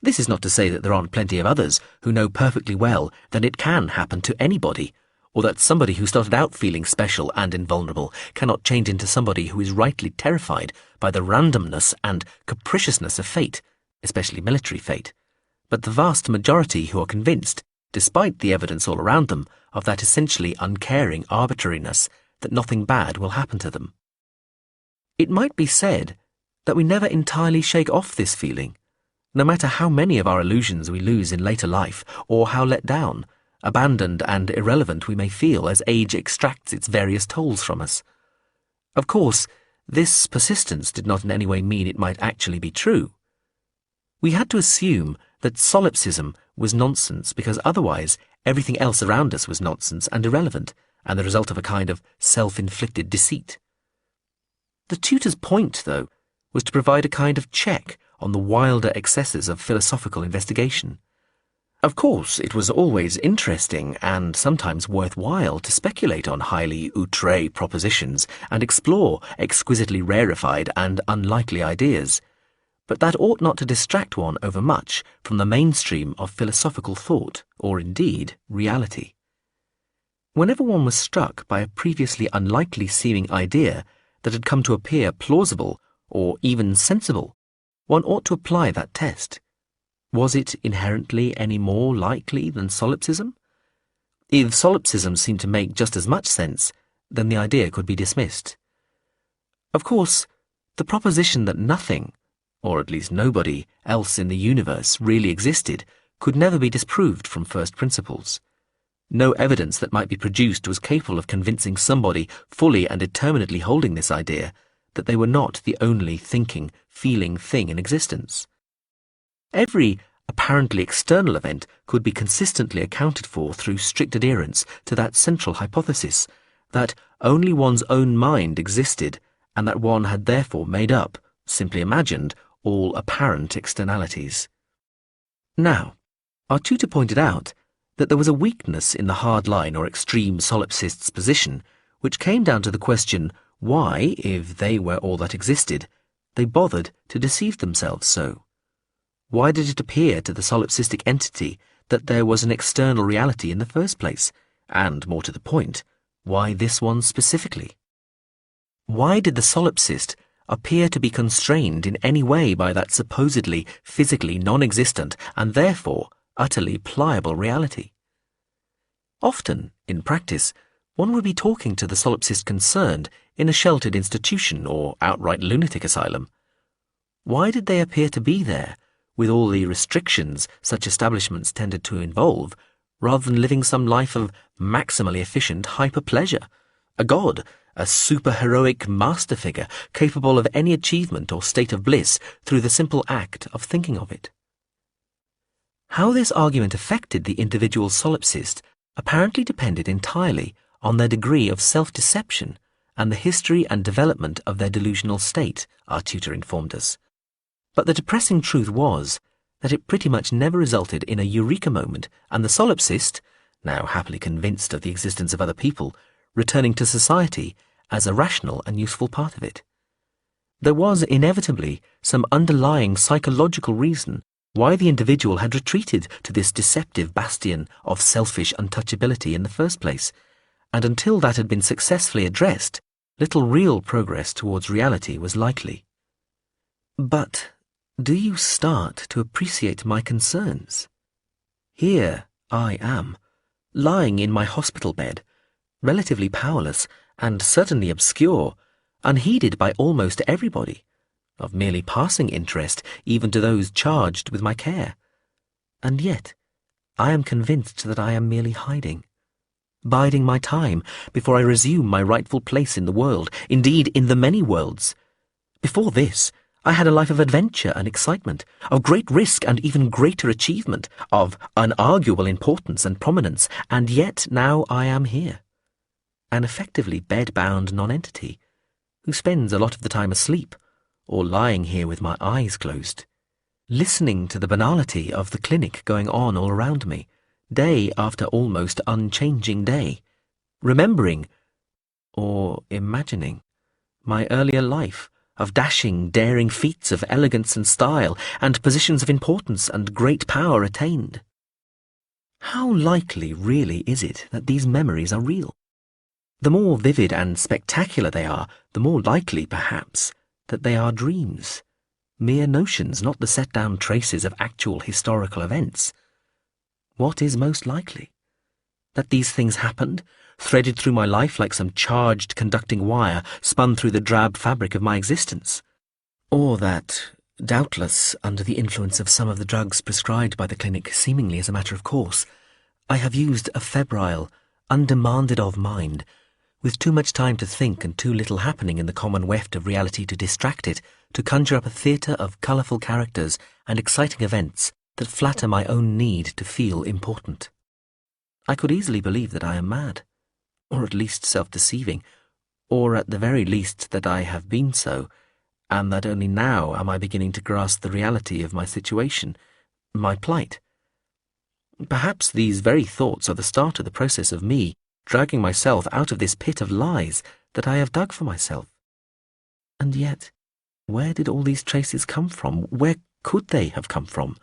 Speaker 1: This is not to say that there aren't plenty of others who know perfectly well that it can happen to anybody, or that somebody who started out feeling special and invulnerable cannot change into somebody who is rightly terrified by the randomness and capriciousness of fate, especially military fate, but the vast majority who are convinced, despite the evidence all around them, of that essentially uncaring arbitrariness that nothing bad will happen to them. It might be said that we never entirely shake off this feeling, no matter how many of our illusions we lose in later life, or how let down, abandoned and irrelevant we may feel as age extracts its various tolls from us. Of course, this persistence did not in any way mean it might actually be true. We had to assume that solipsism was nonsense because otherwise everything else around us was nonsense and irrelevant, and the result of a kind of self-inflicted deceit. The tutor's point, though, was to provide a kind of check on the wilder excesses of philosophical investigation. Of course, it was always interesting and sometimes worthwhile to speculate on highly outré propositions and explore exquisitely rarefied and unlikely ideas, but that ought not to distract one overmuch from the mainstream of philosophical thought, or indeed reality. Whenever one was struck by a previously unlikely seeming idea that had come to appear plausible or even sensible, one ought to apply that test. Was it inherently any more likely than solipsism? If solipsism seemed to make just as much sense, then the idea could be dismissed. Of course, the proposition that nothing, or at least nobody, else in the universe really existed could never be disproved from first principles. No evidence that might be produced was capable of convincing somebody fully and determinedly holding this idea that they were not the only thinking, feeling thing in existence. Every apparently external event could be consistently accounted for through strict adherence to that central hypothesis that only one's own mind existed and that one had therefore made up, simply imagined, all apparent externalities. Now, our tutor pointed out that there was a weakness in the hardline or extreme solipsist's position which came down to the question why, if they were all that existed, they bothered to deceive themselves so. Why did it appear to the solipsistic entity that there was an external reality in the first place, and, more to the point, why this one specifically? Why did the solipsist appear to be constrained in any way by that supposedly physically non-existent and therefore utterly pliable reality? Often, in practice, one would be talking to the solipsist concerned in a sheltered institution or outright lunatic asylum. Why did they appear to be there, with all the restrictions such establishments tended to involve, rather than living some life of maximally efficient hyper-pleasure? A god, a superheroic master figure capable of any achievement or state of bliss through the simple act of thinking of it. How this argument affected the individual solipsist apparently depended entirely on their degree of self-deception and the history and development of their delusional state, our tutor informed us. But the depressing truth was that it pretty much never resulted in a eureka moment and the solipsist, now happily convinced of the existence of other people, returning to society as a rational and useful part of it. There was inevitably some underlying psychological reason why the individual had retreated to this deceptive bastion of selfish untouchability in the first place, and until that had been successfully addressed, little real progress towards reality was likely. But do you start to appreciate my concerns? Here I am, lying in my hospital bed, relatively powerless and certainly obscure, unheeded by almost everybody, of merely passing interest even to those charged with my care. And yet, I am convinced that I am merely hiding, biding my time before I resume my rightful place in the world, indeed in the many worlds. Before this, I had a life of adventure and excitement, of great risk and even greater achievement, of unarguable importance and prominence, and yet now I am here, an effectively bed-bound nonentity, who spends a lot of the time asleep, or lying here with my eyes closed, listening to the banality of the clinic going on all around me, day after almost unchanging day, remembering, or imagining, my earlier life of dashing, daring feats of elegance and style, and positions of importance and great power attained. How likely really is it that these memories are real? The more vivid and spectacular they are, the more likely, perhaps, that they are dreams, mere notions, not the set-down traces of actual historical events. What is most likely? That these things happened, threaded through my life like some charged conducting wire spun through the drab fabric of my existence? Or that, doubtless under the influence of some of the drugs prescribed by the clinic seemingly as a matter of course, I have used a febrile, undemanded-of mind, with too much time to think and too little happening in the common weft of reality to distract it, to conjure up a theatre of colourful characters and exciting events that flatter my own need to feel important. I could easily believe that I am mad, or at least self-deceiving, or at the very least that I have been so, and that only now am I beginning to grasp the reality of my situation, my plight. Perhaps these very thoughts are the start of the process of me dragging myself out of this pit of lies that I have dug for myself. And yet, where did all these traces come from? Where could they have come from?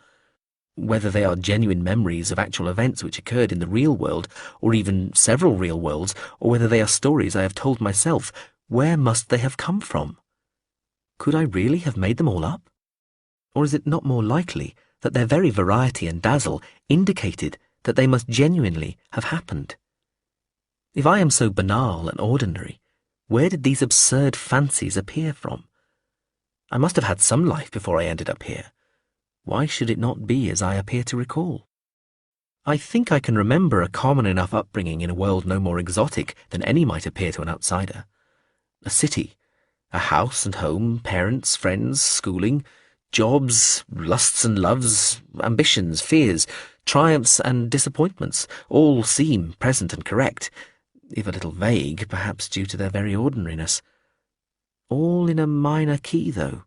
Speaker 1: Whether they are genuine memories of actual events which occurred in the real world, or even several real worlds, or whether they are stories I have told myself, where must they have come from? Could I really have made them all up? Or is it not more likely that their very variety and dazzle indicated that they must genuinely have happened? If I am so banal and ordinary, where did these absurd fancies appear from? I must have had some life before I ended up here. Why should it not be as I appear to recall? I think I can remember a common enough upbringing in a world no more exotic than any might appear to an outsider. A city, a house and home, parents, friends, schooling, jobs, lusts and loves, ambitions, fears, triumphs and disappointments, all seem present and correct, if a little vague, perhaps due to their very ordinariness. All in a minor key, though.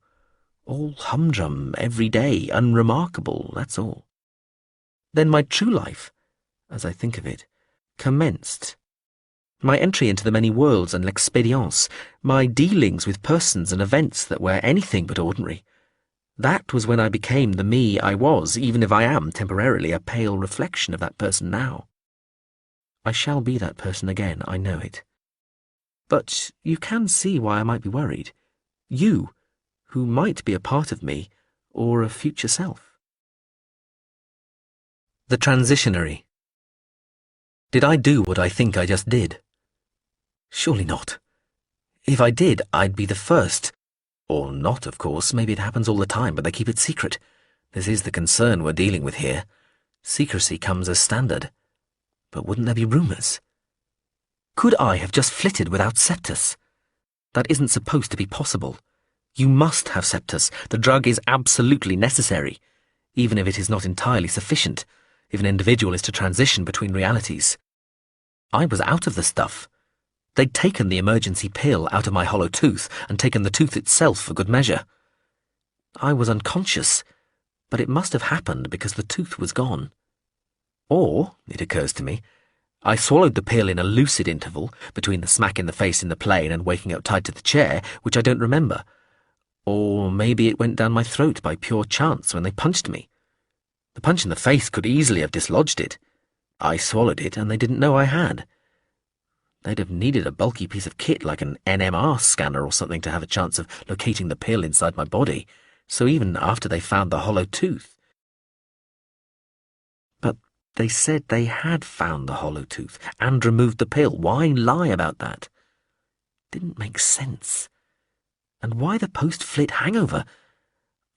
Speaker 1: All humdrum, everyday, unremarkable, that's all. Then my true life, as I think of it, commenced. My entry into the many worlds and l'expérience, my dealings with persons and events that were anything but ordinary. That was when I became the me I was, even if I am temporarily a pale reflection of that person now. I shall be that person again, I know it. But you can see why I might be worried. You, who might be a part of me, or a future self. The transitionary. Did I do what I think I just did? Surely not. If I did, I'd be the first. Or not, of course. Maybe it happens all the time, but they keep it secret. This is the concern we're dealing with here. Secrecy comes as standard. But wouldn't there be rumours? Could I have just flitted without Septus? That isn't supposed to be possible. You must have Septus. The drug is absolutely necessary, even if it is not entirely sufficient, if an individual is to transition between realities. I was out of the stuff. They'd taken the emergency pill out of my hollow tooth and taken the tooth itself for good measure. I was unconscious, but it must have happened because the tooth was gone. Or, it occurs to me, I swallowed the pill in a lucid interval between the smack in the face in the plane and waking up tied to the chair, which I don't remember. Or maybe it went down my throat by pure chance when they punched me. The punch in the face could easily have dislodged it. I swallowed it and they didn't know I had. They'd have needed a bulky piece of kit like an NMR scanner or something to have a chance of locating the pill inside my body, so even after they found the hollow tooth. But they said they had found the hollow tooth and removed the pill. Why lie about that? Didn't make sense. And why the post-flit hangover?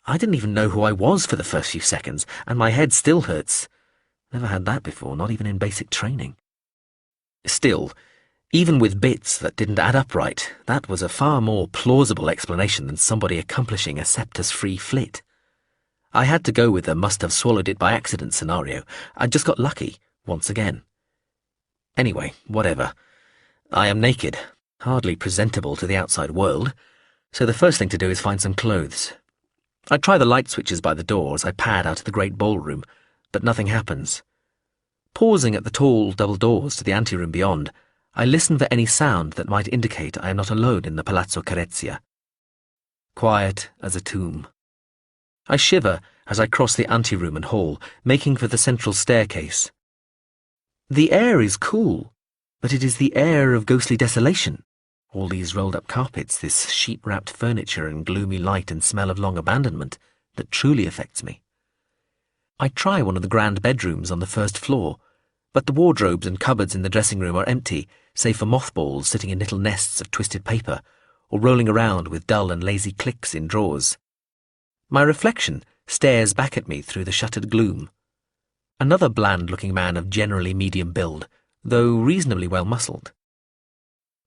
Speaker 1: I didn't even know who I was for the first few seconds, and my head still hurts. Never had that before, not even in basic training. Still, even with bits that didn't add up right, that was a far more plausible explanation than somebody accomplishing a Septus-free flit. I had to go with the must-have-swallowed-it-by-accident scenario. I just got lucky, once again. Anyway, whatever. I am naked, hardly presentable to the outside world, so the first thing to do is find some clothes. I try the light switches by the door as I pad out of the great ballroom, but nothing happens. Pausing at the tall double doors to the anteroom beyond, I listen for any sound that might indicate I am not alone in the Palazzo Carezia. Quiet as a tomb. I shiver as I cross the anteroom and hall, making for the central staircase. The air is cool, but it is the air of ghostly desolation. All these rolled-up carpets, this sheep-wrapped furniture and gloomy light and smell of long abandonment that truly affects me. I try one of the grand bedrooms on the first floor, but the wardrobes and cupboards in the dressing room are empty, save for mothballs sitting in little nests of twisted paper, or rolling around with dull and lazy clicks in drawers. My reflection stares back at me through the shuttered gloom. Another bland-looking man of generally medium build, though reasonably well-muscled.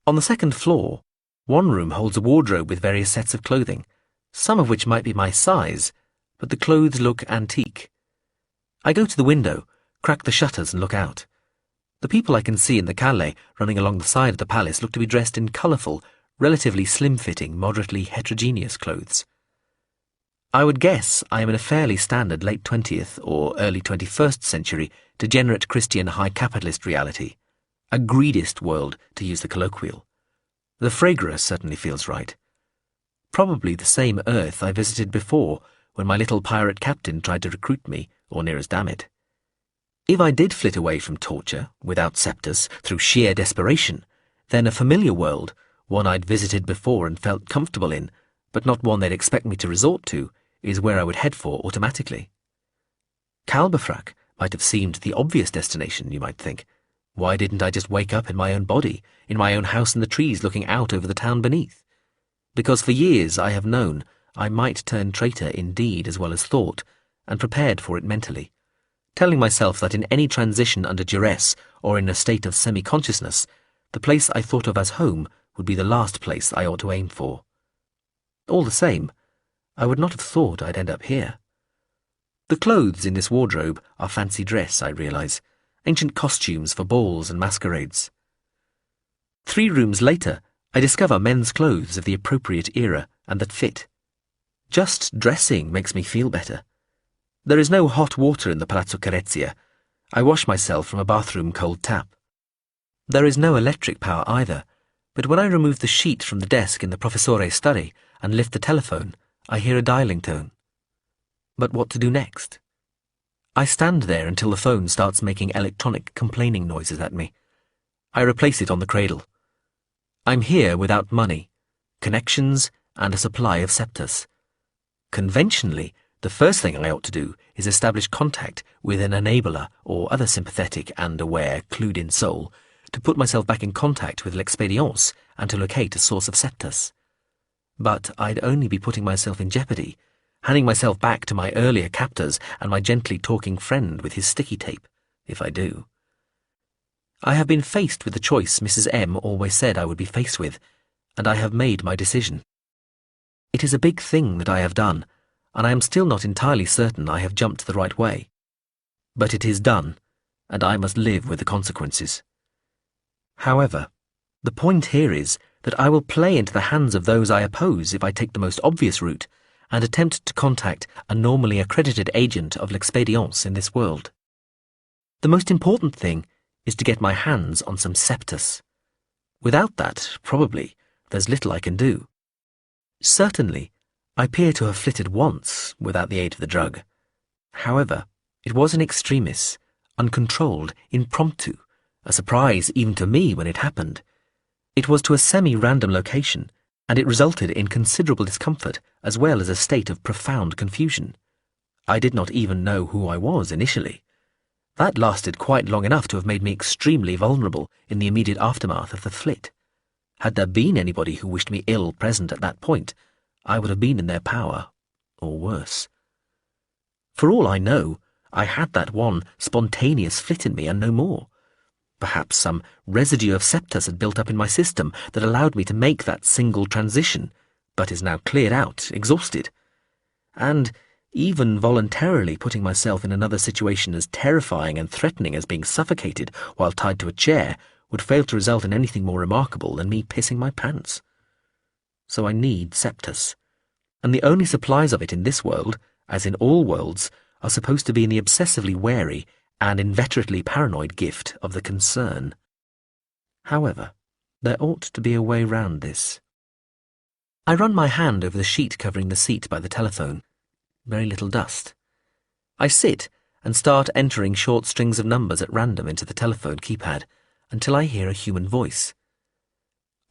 Speaker 1: On the second floor, one room holds a wardrobe with various sets of clothing, some of which might be my size, but the clothes look antique. I go to the window, crack the shutters and look out. The people I can see in the calle running along the side of the palace look to be dressed in colourful, relatively slim-fitting, moderately heterogeneous clothes. I would guess I am in a fairly standard late 20th or early 21st century degenerate Christian high capitalist reality. A greedist world, to use the colloquial. The Fragrance certainly feels right. Probably the same Earth I visited before, when my little pirate captain tried to recruit me, or near as damn it. If I did flit away from torture, without Septus, through sheer desperation, then a familiar world, one I'd visited before and felt comfortable in, but not one they'd expect me to resort to, is where I would head for automatically. Calbafrak might have seemed the obvious destination, you might think. Why didn't I just wake up in my own body, in my own house in the trees looking out over the town beneath? Because for years I have known I might turn traitor in deed as well as thought, and prepared for it mentally, telling myself that in any transition under duress or in a state of semi-consciousness, the place I thought of as home would be the last place I ought to aim for. All the same, I would not have thought I'd end up here. The clothes in this wardrobe are fancy dress, I realise, ancient costumes for balls and masquerades. 3 rooms later, I discover men's clothes of the appropriate era and that fit. Just dressing makes me feel better. There is no hot water in the Palazzo Carezia. I wash myself from a bathroom cold tap. There is no electric power either, but when I remove the sheet from the desk in the Professore's study and lift the telephone, I hear a dialing tone. But what to do next? I stand there until the phone starts making electronic complaining noises at me. I replace it on the cradle. I'm here without money, connections, and a supply of Septus. Conventionally, the first thing I ought to do is establish contact with an enabler or other sympathetic and aware, clued-in soul to put myself back in contact with L'Expédience and to locate a source of Septus. But I'd only be putting myself in jeopardy, handing myself back to my earlier captors and my gently talking friend with his sticky tape, if I do. I have been faced with the choice Mrs. M always said I would be faced with, and I have made my decision. It is a big thing that I have done, and I am still not entirely certain I have jumped the right way. But it is done, and I must live with the consequences. However, the point here is that I will play into the hands of those I oppose if I take the most obvious route and attempt to contact a normally accredited agent of L'Expédience in this world. The most important thing is to get my hands on some Septus. Without that, probably, there's little I can do. Certainly, I appear to have flitted once without the aid of the drug. However, it was in extremis, uncontrolled, impromptu, a surprise even to me when it happened. It was to a semi-random location, and it resulted in considerable discomfort as well as a state of profound confusion. I did not even know who I was initially. That lasted quite long enough to have made me extremely vulnerable in the immediate aftermath of the flit. Had there been anybody who wished me ill present at that point, I would have been in their power, or worse. For all I know, I had that one spontaneous flit in me and no more. Perhaps some residue of Septus had built up in my system that allowed me to make that single transition, but is now cleared out, exhausted. And even voluntarily putting myself in another situation as terrifying and threatening as being suffocated while tied to a chair would fail to result in anything more remarkable than me pissing my pants. So I need Septus, and the only supplies of it in this world, as in all worlds, are supposed to be in the obsessively wary and inveterately paranoid gift of the concern. However, there ought to be a way round this. I run my hand over the sheet covering the seat by the telephone. Very little dust. I sit and start entering short strings of numbers at random into the telephone keypad until I hear a human voice.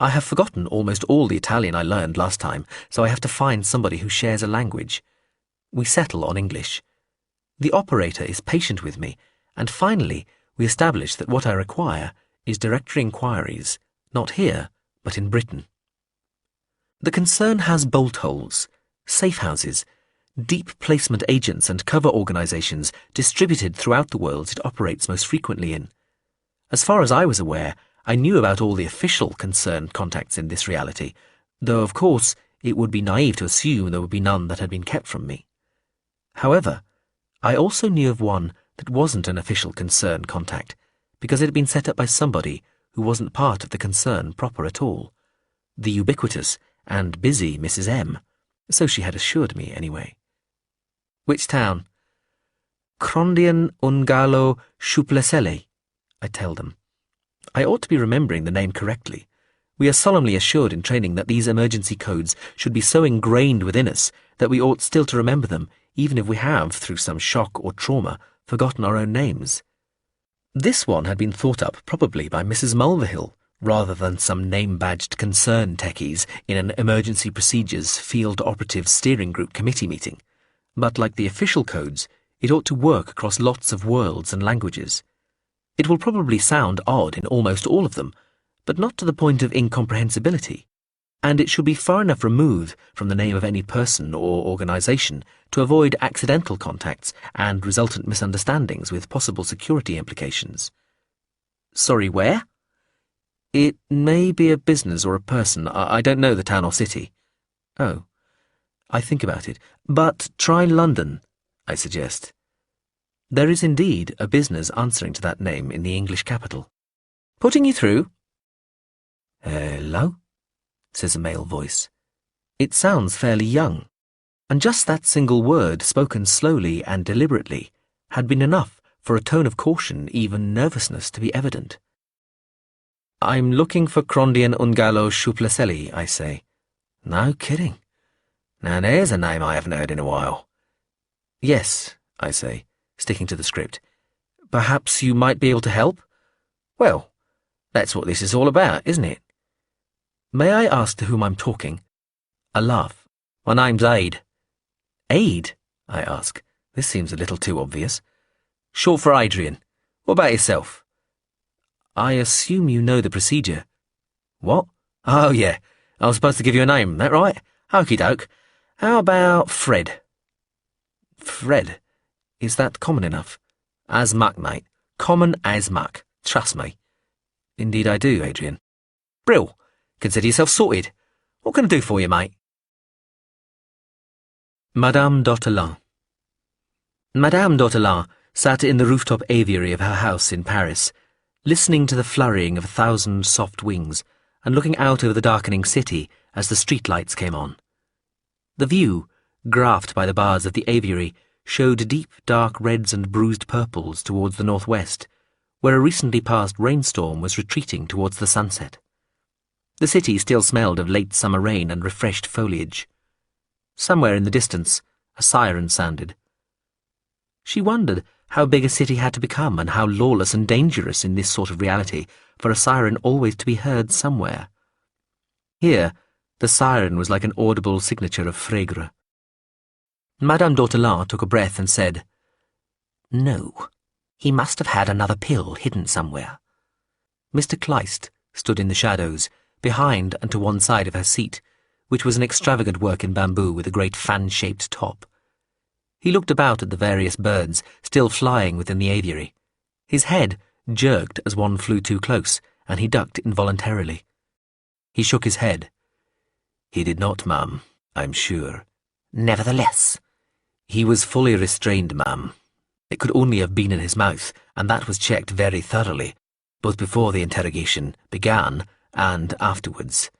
Speaker 1: I have forgotten almost all the Italian I learned last time, so I have to find somebody who shares a language. We settle on English. The operator is patient with me, and finally we establish that what I require is directory inquiries, not here, but in Britain. The concern has bolt holes, safe houses, deep placement agents and cover organisations distributed throughout the worlds it operates most frequently in. As far as I was aware, I knew about all the official concerned contacts in this reality, though of course it would be naive to assume there would be none that had been kept from me. However, I also knew of one that wasn't an official concern contact, because it had been set up by somebody who wasn't part of the concern proper at all. The ubiquitous and busy Mrs. M, so she had assured me anyway. Which town? Crondion Ungalo Shuplesele, I tell them. I ought to be remembering the name correctly. We are solemnly assured in training that these emergency codes should be so ingrained within us that we ought still to remember them, even if we have, through some shock or trauma, forgotten our own names. This one had been thought up probably by Mrs. Mulverhill, rather than some name-badged concern techies in an emergency procedures field operative steering group committee meeting. But like the official codes, it ought to work across lots of worlds and languages. It will probably sound odd in almost all of them, but not to the point of incomprehensibility, and it should be far enough removed from the name of any person or organisation to avoid accidental contacts and resultant misunderstandings with possible security implications. Sorry, where? It may be a business or a person. I don't know the town or city. Oh. I think about it. But try London, I suggest. There is indeed a business answering to that name in the English capital. Putting you through. Hello, says a male voice. It sounds fairly young, and just that single word spoken slowly and deliberately had been enough for a tone of caution, even nervousness, to be evident. I'm looking for Crondion Ungalo Shuplesele, I say. No kidding. Now there's a name I haven't heard in a while. Yes, I say, sticking to the script. Perhaps you might be able to help? Well, that's what this is all about, isn't it? May I ask to whom I'm talking? A laugh. My name's Aid. Aid? I ask. This seems a little too obvious. Short for Adrian. What about yourself? I assume you know the procedure. What? Oh, yeah. I was supposed to give you a name, that right? Okie doke. How about Fred? Fred? Is that common enough? As muck, mate. Common as muck. Trust me. Indeed I do, Adrian. Brill. Consider yourself sorted. What can I do for you, mate? Madame d'Ortolan. Madame d'Ortolan sat in the rooftop aviary of her house in Paris, listening to the flurrying of 1,000 soft wings and looking out over the darkening city as the streetlights came on. The view, graphed by the bars of the aviary, showed deep, dark reds and bruised purples towards the northwest, where a recently passed rainstorm was retreating towards the sunset. The city still smelled of late summer rain and refreshed foliage. Somewhere in the distance, a siren sounded. She wondered how big a city had to become and how lawless and dangerous in this sort of reality for a siren always to be heard somewhere. Here, the siren was like an audible signature of Frégre. Madame d'Ortolan took a breath and said, "No, he must have had another pill hidden somewhere." Mr. Kleist stood in the shadows, behind and to one side of her seat, which was an extravagant work in bamboo with a great fan-shaped top. He looked about at the various birds still flying within the aviary. His head jerked as one flew too close, and he ducked involuntarily. He shook his head. "He did not, ma'am, I'm sure." "Nevertheless." "He was fully restrained, ma'am. It could only have been in his mouth, and that was checked very thoroughly, both before the interrogation began and afterwards,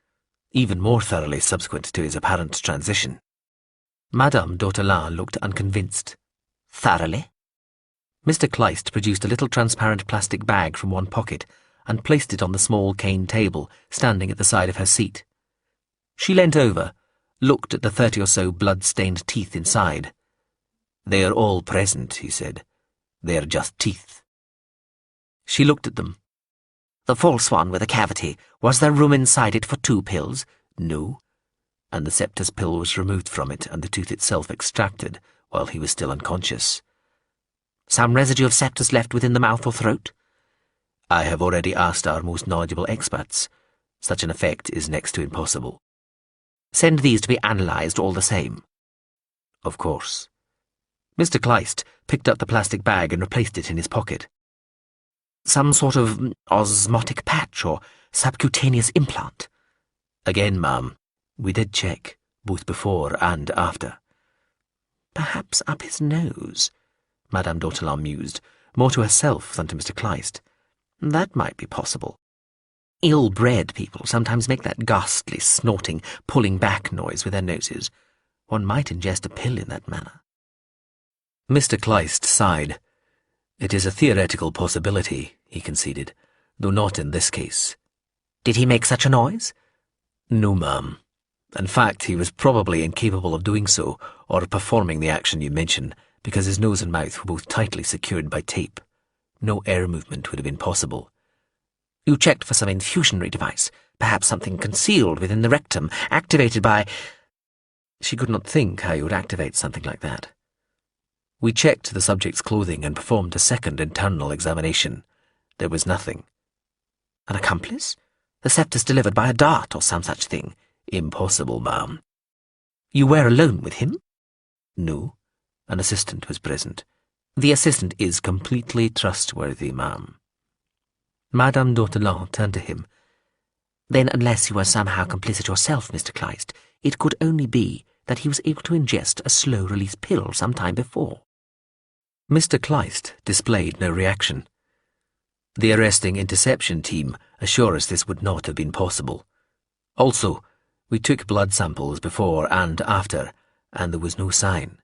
Speaker 1: even more thoroughly subsequent to his apparent transition." Madame d'Ortolan looked unconvinced. "Thoroughly?" Mr. Kleist produced a little transparent plastic bag from one pocket and placed it on the small cane table standing at the side of her seat. She leant over, looked at the 30 or so blood-stained teeth inside. "They are all present," he said. "They are just teeth." She looked at them. "The false one with a cavity, was there room inside it for 2 pills? "No." "And the septus pill was removed from it and the tooth itself extracted while he was still unconscious." "Some residue of septus left within the mouth or throat?" "I have already asked our most knowledgeable experts. Such an effect is next to impossible." "Send these to be analysed all the same." "Of course." Mr. Kleist picked up the plastic bag and replaced it in his pocket. "Some sort of osmotic patch or subcutaneous implant?" "Again, ma'am, we did check, both before and after." "Perhaps up his nose," Madame d'Ortolan mused, more to herself than to Mr. Kleist. "That might be possible. Ill-bred people sometimes make that ghastly, snorting, pulling back noise with their noses. One might ingest a pill in that manner." Mr. Kleist sighed. "It is a theoretical possibility," he conceded, "though not in this case." "Did he make such a noise?" "No, ma'am. In fact, he was probably incapable of doing so, or of performing the action you mention, because his nose and mouth were both tightly secured by tape. No air movement would have been possible." "You checked for some infusionary device, perhaps something concealed within the rectum, activated by—" She could not think how you would activate something like that. "We checked the subject's clothing and performed a second internal examination. There was nothing." "An accomplice? The septus delivered by a dart or some such thing?" "Impossible, ma'am." "You were alone with him?" "No. An assistant was present." "The assistant is completely trustworthy, ma'am." Madame d'Ortolan turned to him. "Then unless you were somehow complicit yourself, Mr. Kleist, it could only be that he was able to ingest a slow-release pill some time before." Mr. Kleist displayed no reaction. "The arresting interception team assure us this would not have been possible. Also, we took blood samples before and after, and there was no sign."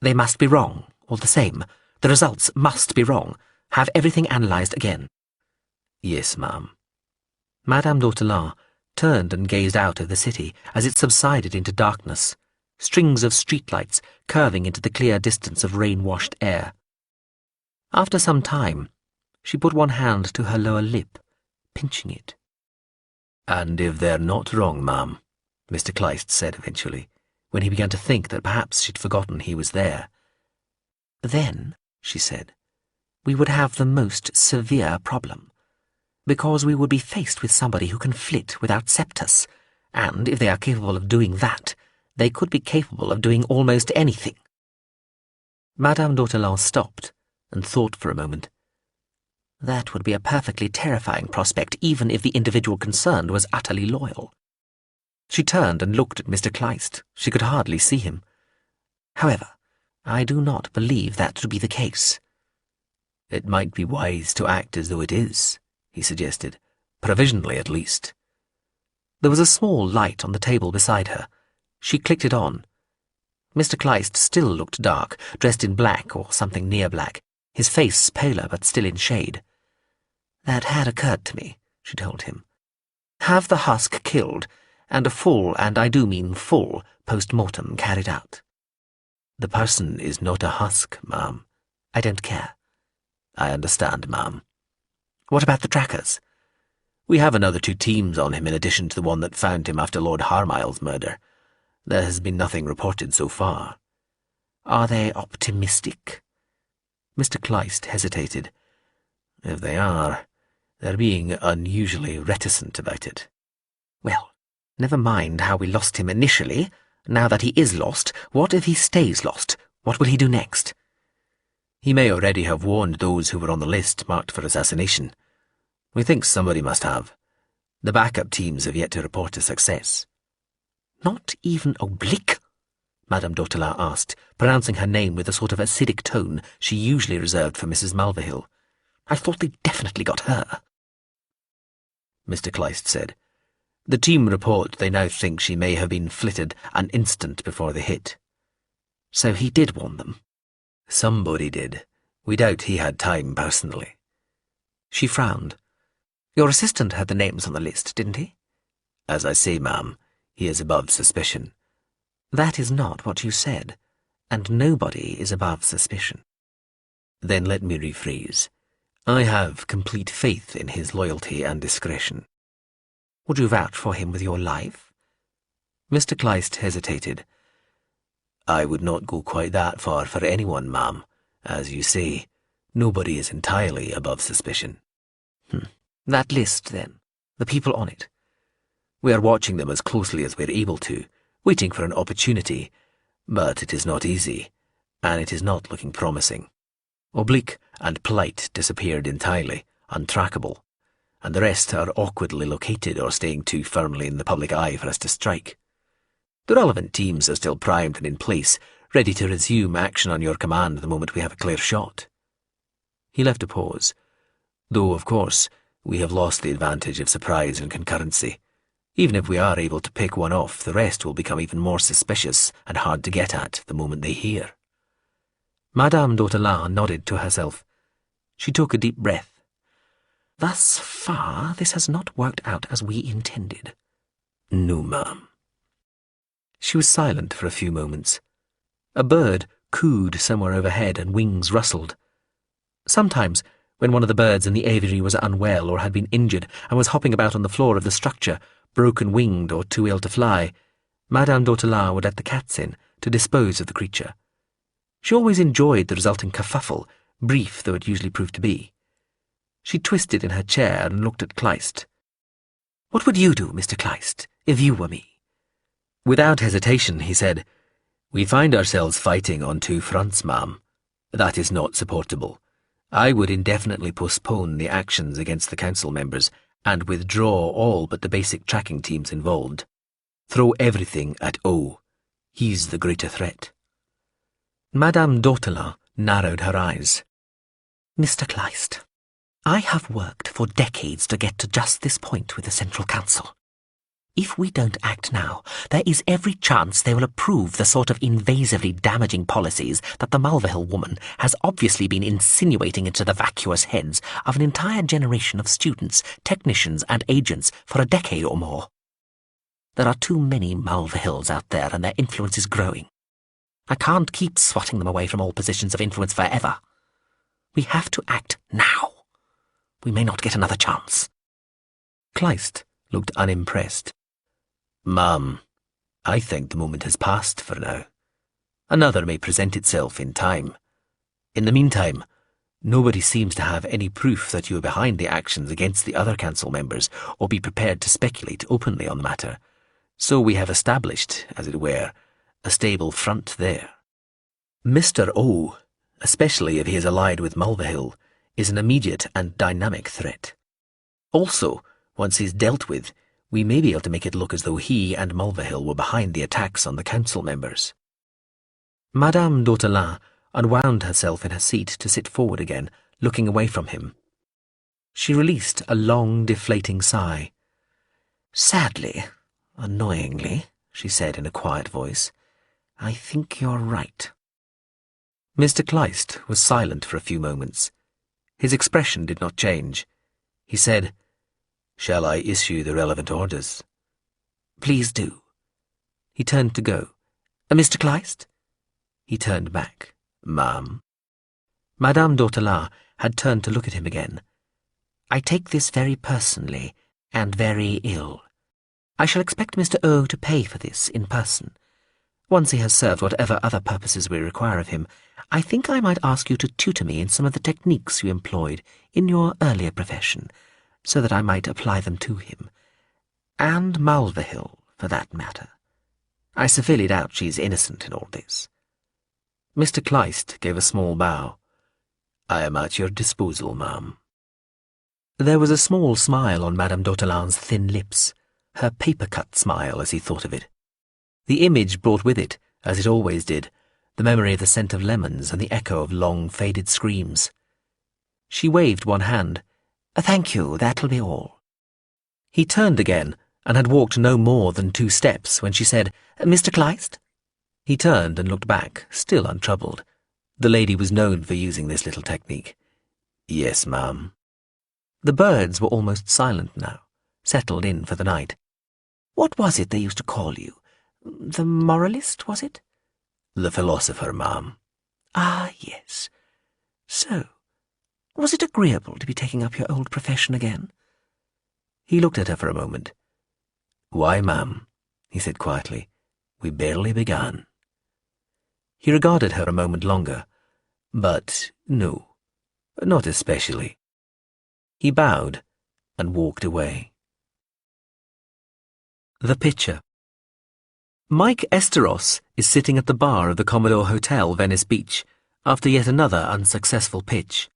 Speaker 1: "They must be wrong, all the same. The results must be wrong. Have everything analysed again." "Yes, ma'am." Madame d'Ortolan turned and gazed out of the city as it subsided into darkness, strings of streetlights curving into the clear distance of rain-washed air. After some time, she put one hand to her lower lip, pinching it. "And if they're not wrong, ma'am," Mr. Kleist said eventually, when he began to think that perhaps she'd forgotten he was there. "Then," she said, "we would have the most severe problem.
Speaker 6: Because we would be faced with somebody who can flit without scepters, and if they are capable of doing that, they could be capable of doing almost anything. Madame d'Autelin stopped and thought for a moment. That would be a perfectly terrifying prospect, even if the individual concerned was utterly loyal. She turned and looked at Mr. Kleist. She could hardly see him. However, I do not believe that to be the case.
Speaker 1: It might be wise to act as though it is, he suggested, provisionally at least.
Speaker 6: There was a small light on the table beside her. She clicked it on. Mr. Kleist still looked dark, dressed in black or something near black, his face paler but still in shade. That had occurred to me, she told him. Have the husk killed, and a full, and I do mean full, post-mortem carried out.
Speaker 1: The person is not a husk, ma'am.
Speaker 6: I don't care.
Speaker 1: I understand, ma'am.
Speaker 6: What about the trackers?
Speaker 1: We have another 2 teams on him in addition to the one that found him after Lord Harmile's murder. There has been nothing reported so far.
Speaker 6: Are they optimistic?
Speaker 1: Mr. Kleist hesitated. If they are, they're being unusually reticent about it.
Speaker 6: Well, never mind how we lost him initially. Now that he is lost, what if he stays lost? What will he do next?
Speaker 1: He may already have warned those who were on the list marked for assassination. We think somebody must have. The backup teams have yet to report a success.
Speaker 6: Not even Oblique? Madame d'Autelin asked, pronouncing her name with the sort of acidic tone she usually reserved for Mrs. Mulvihill. I thought they definitely got her.
Speaker 1: Mr. Kleist said. The team report they now think she may have been flitted an instant before the hit.
Speaker 6: So he did warn them.
Speaker 1: Somebody did. We doubt he had time personally.
Speaker 6: She frowned. Your assistant had the names on the list, didn't he?
Speaker 1: As I say, ma'am, he is above suspicion.
Speaker 6: That is not what you said, and nobody is above suspicion.
Speaker 1: Then let me rephrase. I have complete faith in his loyalty and discretion.
Speaker 6: Would you vouch for him with your life?
Speaker 1: Mr. Kleist hesitated. I would not go quite that far for anyone, ma'am. As you say, nobody is entirely above suspicion.
Speaker 6: That list, then, the people on it.
Speaker 1: We are watching them as closely as we are able to, waiting for an opportunity, but it is not easy, and it is not looking promising. Oblique and Polite disappeared entirely, untrackable, and the rest are awkwardly located or staying too firmly in the public eye for us to strike. The relevant teams are still primed and in place, ready to resume action on your command the moment we have a clear shot. He left a pause, though, of course, we have lost the advantage of surprise and concurrency. Even if we are able to pick one off, the rest will become even more suspicious and hard to get at the moment they hear.
Speaker 6: Madame d'Autelin nodded to herself. She took a deep breath. Thus far, this has not worked out as we intended.
Speaker 1: No, ma'am.
Speaker 6: She was silent for a few moments. A bird cooed somewhere overhead and wings rustled. Sometimes, when one of the birds in the aviary was unwell or had been injured and was hopping about on the floor of the structure, broken-winged or too ill to fly, Madame d'Autelin would let the cats in to dispose of the creature. She always enjoyed the resulting kerfuffle, brief though it usually proved to be. She twisted in her chair and looked at Kleist. What would you do, Mr. Kleist, if you were me?
Speaker 1: Without hesitation, he said, We find ourselves fighting on 2 fronts, ma'am. That is not supportable. I would indefinitely postpone the actions against the council members and withdraw all but the basic tracking teams involved. Throw everything at O. He's the greater threat.
Speaker 6: Madame d'Autelin narrowed her eyes. Mr. Kleist, I have worked for decades to get to just this point with the Central Council. If we don't act now, there is every chance they will approve the sort of invasively damaging policies that the Mulvihill woman has obviously been insinuating into the vacuous heads of an entire generation of students, technicians, and agents for a decade or more. There are too many Mulvihills out there, and their influence is growing. I can't keep swatting them away from all positions of influence forever. We have to act now. We may not get another chance.
Speaker 1: Kleist looked unimpressed. Ma'am, I think the moment has passed for now. Another may present itself in time. In the meantime, Nobody seems to have any proof that you are behind the actions against the other council members or be prepared to speculate openly on the matter. So we have established, as it were, a stable front there. Mr. O, especially if he is allied with Mulvihill, is an immediate and dynamic threat. Also, once he's dealt with, we may be able to make it look as though he and Mulvihill were behind the attacks on the council members. Madame d'Autelin unwound herself in her seat to sit forward again, looking away from him. She released a long, deflating sigh. "Sadly, annoyingly," she said in a quiet voice, "I think you're right." Mr. Kleist was silent for a few moments. His expression did not change. He said, "Shall I issue the relevant orders?" "Please do." He turned to go. "Mr. Kleist?" He turned back. "Ma'am." Madame d'Autelin had turned to look at him again. "I take this very personally, and very ill. I shall expect Mr. O to pay for this in person. Once he has served whatever other purposes we require of him, I think I might ask you to tutor me in some of the techniques you employed in your earlier profession, so that I might apply them to him. And Mulvihill, for that matter. I severely doubt she's innocent in all this." Mr. Kleist gave a small bow. "I am at your disposal, ma'am." There was a small smile on Madame d'Autelin's thin lips, her paper-cut smile as he thought of it. The image brought with it, as it always did, the memory of the scent of lemons and the echo of long, faded screams. She waved one hand. "Thank you, that'll be all." He turned again, and had walked no more than 2 steps when she said, "Mr. Kleist?" He turned and looked back, still untroubled. The lady was known for using this little technique. "Yes, ma'am." The birds were almost silent now, settled in for the night. "What was it they used to call you? The moralist, was it?" "The philosopher, ma'am." "Ah, yes. So, was it agreeable to be taking up your old profession again?" He looked at her for a moment. "Why, ma'am," he said quietly, "we barely began." He regarded her a moment longer. "But no, not especially." He bowed and walked away. The Pitcher. Mike Esteros is sitting at the bar of the Commodore Hotel, Venice Beach, after yet another unsuccessful pitch.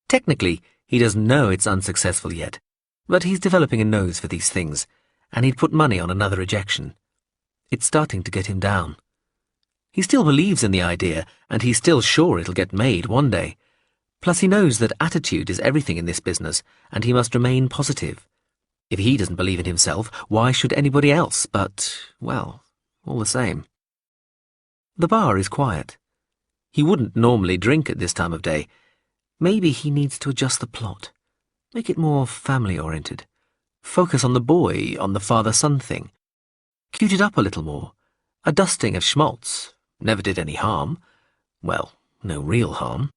Speaker 1: Technically, he doesn't know it's unsuccessful yet, but he's developing a nose for these things, and he'd put money on another rejection. It's starting to get him down. He still believes in the idea, and he's still sure it'll get made one day. Plus he knows that attitude is everything in this business, and he must remain positive. If he doesn't believe in himself, why should anybody else? But, well, all the same. The bar is quiet. He wouldn't normally drink at this time of day. Maybe he needs to adjust the plot. Make it more family-oriented. Focus on the boy, on the father-son thing. Cute it up a little more. A dusting of schmaltz. Never did any harm. Well, no real harm.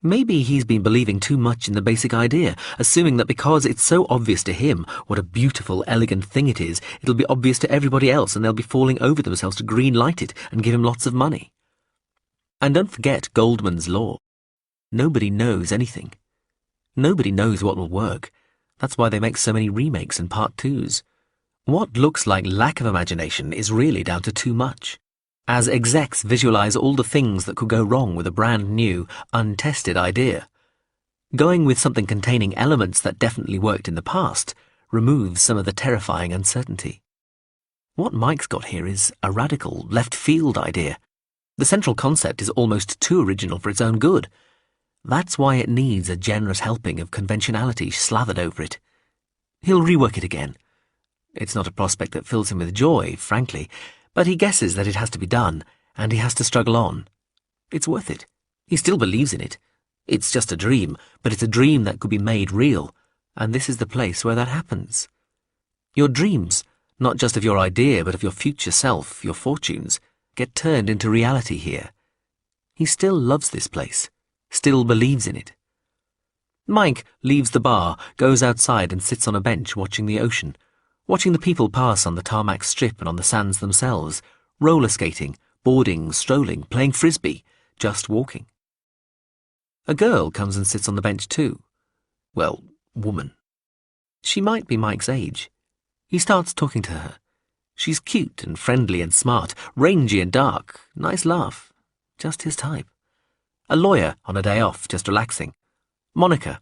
Speaker 1: Maybe he's been believing too much in the basic idea, assuming that because it's so obvious to him what a beautiful, elegant thing it is, it'll be obvious to everybody else and they'll be falling over themselves to green-light it and give him lots of money. And don't forget Goldman's law. Nobody knows anything. Nobody knows what will work. That's why they make so many remakes and part 2s. What looks like lack of imagination is really down to too much. As execs visualize all the things that could go wrong with a brand new, untested idea. Going with something containing elements that definitely worked in the past removes some of the terrifying uncertainty. What Mike's got here is a radical, left-field idea. The central concept is almost too original for its own good. That's why it needs a generous helping of conventionality slathered over it. He'll rework it again. It's not a prospect that fills him with joy, frankly, but he guesses that it has to be done, and he has to struggle on. It's worth it. He still believes in it. It's just a dream, but it's a dream that could be made real, and this is the place where that happens. Your dreams, not just of your idea, but of your future self, your fortunes, get turned into reality here. He still loves this place, still believes in it. Mike leaves the bar, goes outside and sits on a bench watching the ocean, watching the people pass on the tarmac strip and on the sands themselves, roller skating, boarding, strolling, playing frisbee, just walking. A girl comes and sits on the bench too. Well, woman. She might be Mike's age. He starts talking to her. She's cute and friendly and smart, rangy and dark, nice laugh, just his type. A lawyer on a day off, just relaxing. Monica.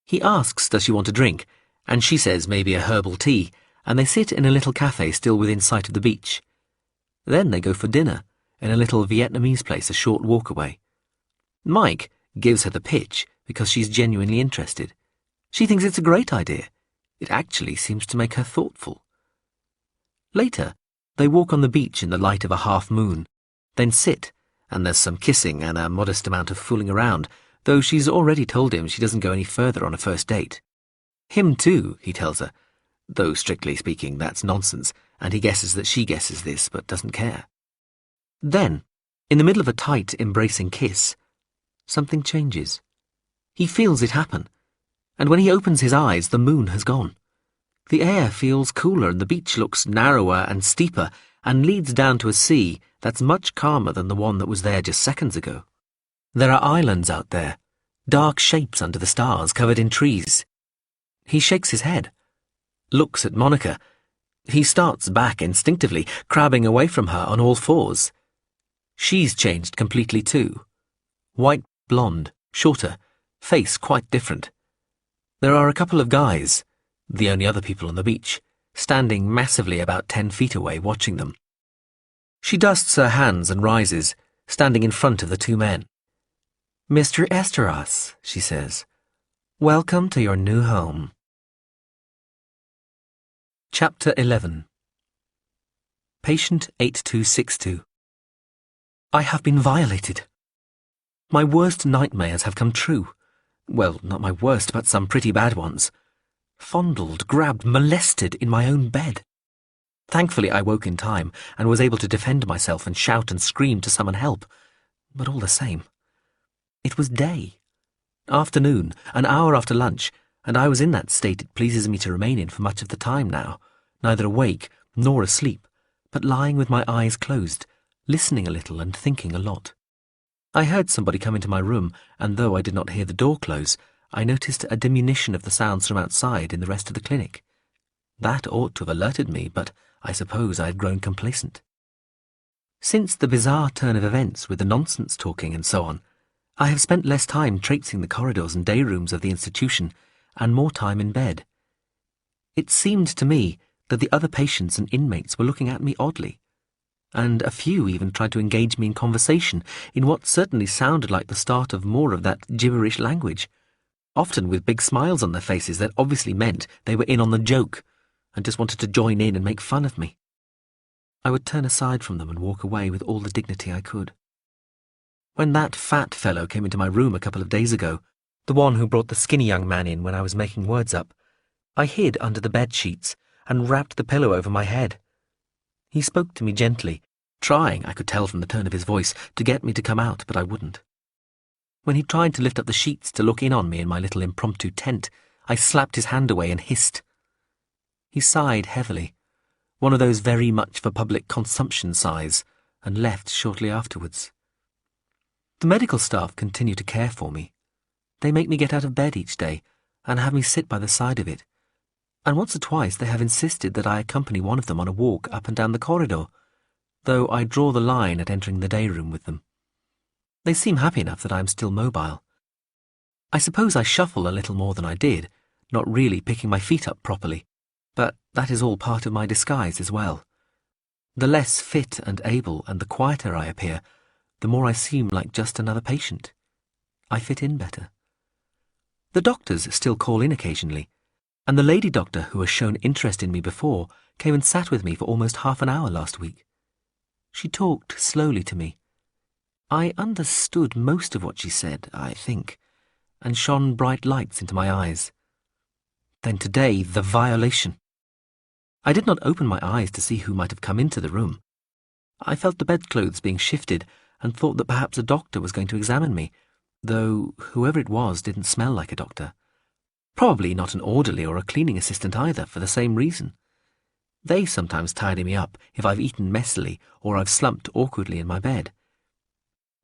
Speaker 1: He asks does she want a drink, and she says maybe a herbal tea, and they sit in a little cafe still within sight of the beach. Then they go for dinner in a little Vietnamese place a short walk away. Mike gives her the pitch because she's genuinely interested. She thinks it's a great idea. It actually seems to make her thoughtful. Later, they walk on the beach in the light of a half moon, then sit, and there's some kissing and a modest amount of fooling around, though she's already told him she doesn't go any further on a first date. Him too, he tells her, though strictly speaking that's nonsense, and he guesses that she guesses this but doesn't care. Then, in the middle of a tight, embracing kiss, something changes. He feels it happen, and when he opens his eyes, the moon has gone. The air feels cooler and the beach looks narrower and steeper and leads down to a sea that's much calmer than the one that was there just seconds ago. There are islands out there, dark shapes under the stars covered in trees. He shakes his head, looks at Monica. He starts back instinctively, crabbing away from her on all fours. She's changed completely too. White blonde, shorter, face quite different. There are a couple of guys, the only other people on the beach, standing massively about 10 feet away watching them. She dusts her hands and rises, standing in front of the two men. "Mr. Esteras," she says, "welcome to your new home." Chapter 11. Patient 8262. I have been violated. My worst nightmares have come true. Well, not my worst, but some pretty bad ones. Fondled, grabbed, molested in my own bed. Thankfully I woke in time and was able to defend myself and shout and scream to summon help. But all the same. It was day. Afternoon, an hour after lunch, and I was in that state it pleases me to remain in for much of the time now, neither awake nor asleep, but lying with my eyes closed, listening a little and thinking a lot. I heard somebody come into my room, and though I did not hear the door close, I noticed a diminution of the sounds from outside in the rest of the clinic. That ought to have alerted me, but I suppose I had grown complacent. Since the bizarre turn of events with the nonsense talking and so on, I have spent less time traipsing the corridors and day rooms of the institution, and more time in bed. It seemed to me that the other patients and inmates were looking at me oddly, and a few even tried to engage me in conversation in what certainly sounded like the start of more of that gibberish language, often with big smiles on their faces that obviously meant they were in on the joke and just wanted to join in and make fun of me. I would turn aside from them and walk away with all the dignity I could. When that fat fellow came into my room a couple of days ago, the one who brought the skinny young man in when I was making words up, I hid under the bed sheets and wrapped the pillow over my head. He spoke to me gently, trying, I could tell from the tone of his voice, to get me to come out, but I wouldn't. When he tried to lift up the sheets to look in on me in my little impromptu tent, I slapped his hand away and hissed. He sighed heavily, one of those very much for public consumption sighs, and left shortly afterwards. The medical staff continue to care for me. They make me get out of bed each day and have me sit by the side of it, and once or twice they have insisted that I accompany one of them on a walk up and down the corridor, though I draw the line at entering the day room with them. They seem happy enough that I am still mobile. I suppose I shuffle a little more than I did, not really picking my feet up properly, but that is all part of my disguise as well. The less fit and able and the quieter I appear, the more I seem like just another patient. I fit in better. The doctors still call in occasionally, and the lady doctor who has shown interest in me before came and sat with me for almost half an hour last week. She talked slowly to me. I understood most of what she said, I think, and shone bright lights into my eyes. Then today, the violation. I did not open my eyes to see who might have come into the room. I felt the bedclothes being shifted and thought that perhaps a doctor was going to examine me, though whoever it was didn't smell like a doctor. Probably not an orderly or a cleaning assistant either, for the same reason. They sometimes tidy me up if I've eaten messily or I've slumped awkwardly in my bed.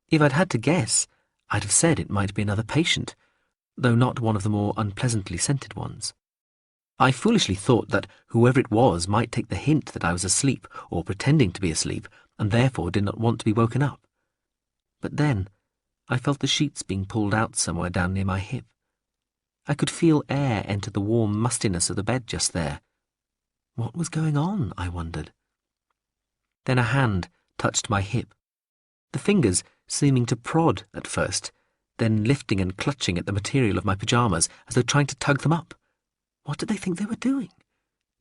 Speaker 1: If I'd had to guess, I'd have said it might be another patient, though not one of the more unpleasantly scented ones. I foolishly thought that whoever it was might take the hint that I was asleep or pretending to be asleep, and therefore did not want to be woken up. But then I felt the sheets being pulled out somewhere down near my hip. I could feel air enter the warm mustiness of the bed just there. What was going on, I wondered. Then a hand touched my hip, the fingers seeming to prod at first, then lifting and clutching at the material of my pyjamas as though trying to tug them up. What did they think they were doing?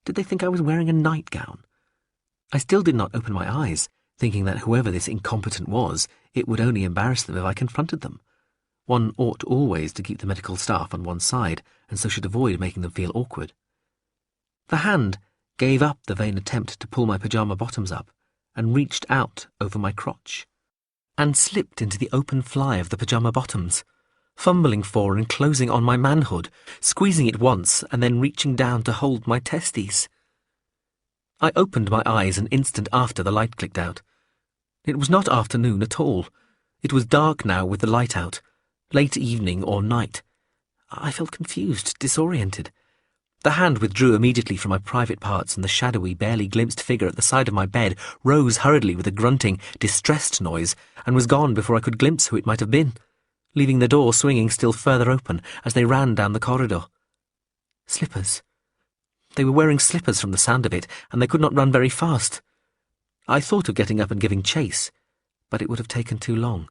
Speaker 1: Did they think I was wearing a nightgown? I still did not open my eyes, thinking that whoever this incompetent was, it would only embarrass them if I confronted them. One ought always to keep the medical staff on one side, and so should avoid making them feel awkward. The hand gave up the vain attempt to pull my pyjama bottoms up, and reached out over my crotch, and slipped into the open fly of the pyjama bottoms, fumbling for and closing on my manhood, squeezing it once and then reaching down to hold my testes. I opened my eyes an instant after the light clicked out. It was not afternoon at all. It was dark now with the light out, late evening or night. I felt confused, disoriented. The hand withdrew immediately from my private parts, and the shadowy, barely glimpsed figure at the side of my bed rose hurriedly with a grunting, distressed noise, and was gone before I could glimpse who it might have been, leaving the door swinging still further open as they ran down the corridor. Slippers. They were wearing slippers from the sound of it, and they could not run very fast. I thought of getting up and giving chase, but it would have taken too long.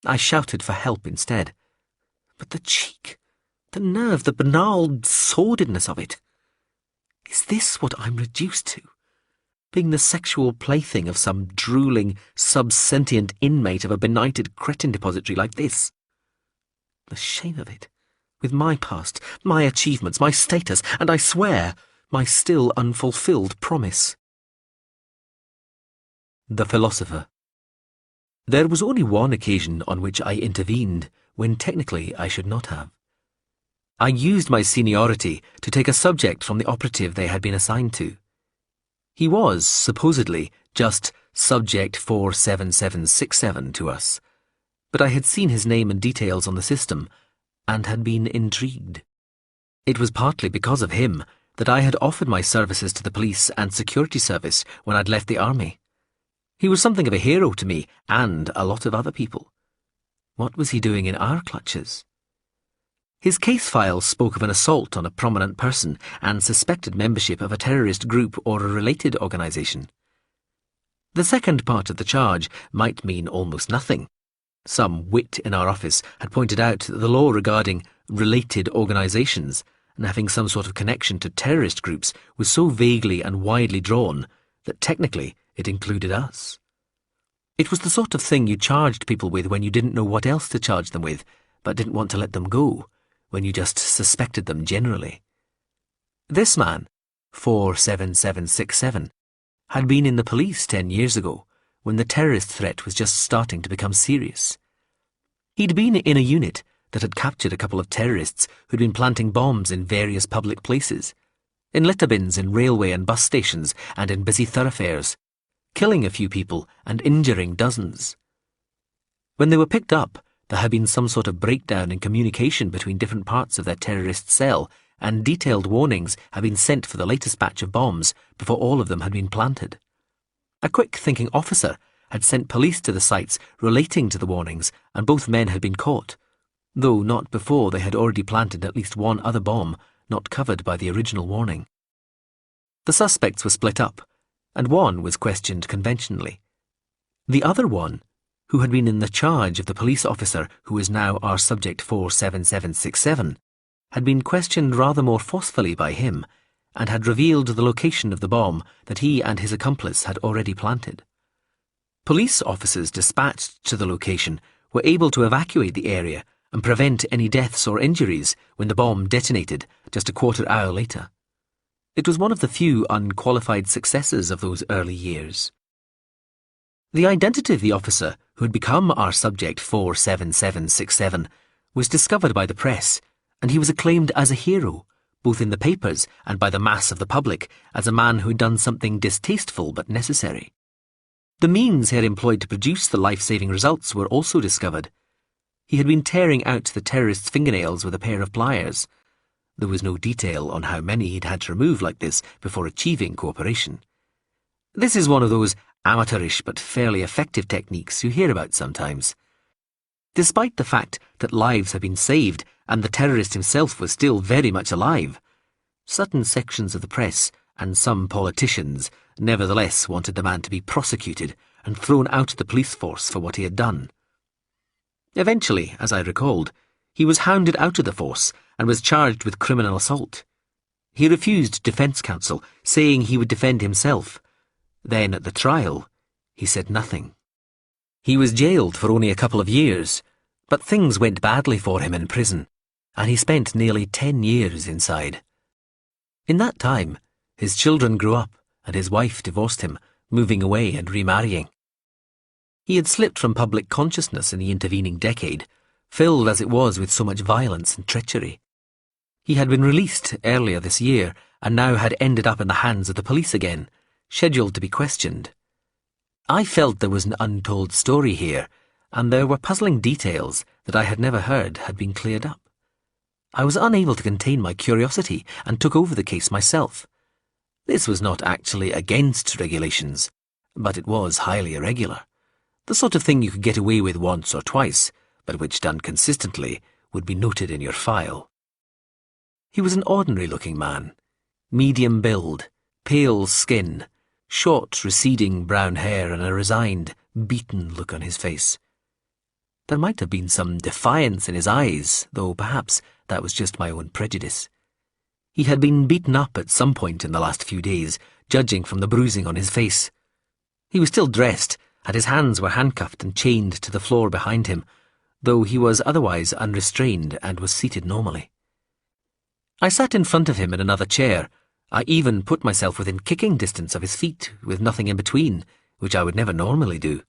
Speaker 1: I shouted for help instead. But the cheek, the nerve, the banal sordidness of it. Is this what I'm reduced to? Being the sexual plaything of some drooling, sub-sentient inmate of a benighted cretin depository like this? The shame of it, with my past, my achievements, my status, and I swear, my still unfulfilled promise. The Philosopher. There was only one occasion on which I intervened, when technically I should not have. I used my seniority to take a subject from the operative they had been assigned to. He was, supposedly, just Subject 47767 to us, but I had seen his name and details on the system, and had been intrigued. It was partly because of him that I had offered my services to the police and security service when I'd left the army. He was something of a hero to me and a lot of other people. What was he doing in our clutches? His case file spoke of an assault on a prominent person and suspected membership of a terrorist group or a related organisation. The second part of the charge might mean almost nothing. Some wit in our office had pointed out that the law regarding related organisations and having some sort of connection to terrorist groups was so vaguely and widely drawn that technically it included us. It was the sort of thing you charged people with when you didn't know what else to charge them with, but didn't want to let them go, when you just suspected them generally. This man, 47767, had been in the police 10 years ago, when the terrorist threat was just starting to become serious. He'd been in a unit that had captured a couple of terrorists who'd been planting bombs in various public places, in litter bins in railway and bus stations and in busy thoroughfares, killing a few people and injuring dozens. When they were picked up, there had been some sort of breakdown in communication between different parts of their terrorist cell, and detailed warnings had been sent for the latest batch of bombs before all of them had been planted. A quick-thinking officer had sent police to the sites relating to the warnings, and both men had been caught, though not before they had already planted at least one other bomb not covered by the original warning. The suspects were split up, and one was questioned conventionally. The other one, who had been in the charge of the police officer who was now our subject 47767, had been questioned rather more forcefully by him, and had revealed the location of the bomb that he and his accomplice had already planted. Police officers dispatched to the location were able to evacuate the area and prevent any deaths or injuries when the bomb detonated just a quarter-hour later. It was one of the few unqualified successes of those early years. The identity of the officer who had become our subject 47767 was discovered by the press, and he was acclaimed as a hero, both in the papers and by the mass of the public, as a man who had done something distasteful but necessary. The means he had employed to produce the life-saving results were also discovered. He had been tearing out the terrorist's fingernails with a pair of pliers. There was no detail on how many he'd had to remove like this before achieving cooperation. This is one of those amateurish but fairly effective techniques you hear about sometimes. Despite the fact that lives had been saved and the terrorist himself was still very much alive, certain sections of the press and some politicians nevertheless wanted the man to be prosecuted and thrown out of the police force for what he had done. Eventually, as I recalled, he was hounded out of the force and was charged with criminal assault. He refused defence counsel, saying he would defend himself. Then at the trial, he said nothing. He was jailed for only a couple of years, but things went badly for him in prison, and he spent nearly 10 years inside. In that time, his children grew up and his wife divorced him, moving away and remarrying. He had slipped from public consciousness in the intervening decade, filled as it was with so much violence and treachery. He had been released earlier this year and now had ended up in the hands of the police again, scheduled to be questioned. I felt there was an untold story here, and there were puzzling details that I had never heard had been cleared up. I was unable to contain my curiosity and took over the case myself. This was not actually against regulations, but it was highly irregular. The sort of thing you could get away with once or twice, but which done consistently would be noted in your file. He was an ordinary-looking man, medium build, pale skin, short, receding brown hair and a resigned, beaten look on his face. There might have been some defiance in his eyes, though perhaps that was just my own prejudice. He had been beaten up at some point in the last few days, judging from the bruising on his face. He was still dressed, and his hands were handcuffed and chained to the floor behind him, though he was otherwise unrestrained and was seated normally. I sat in front of him in another chair. I even put myself within kicking distance of his feet, with nothing in between, which I would never normally do.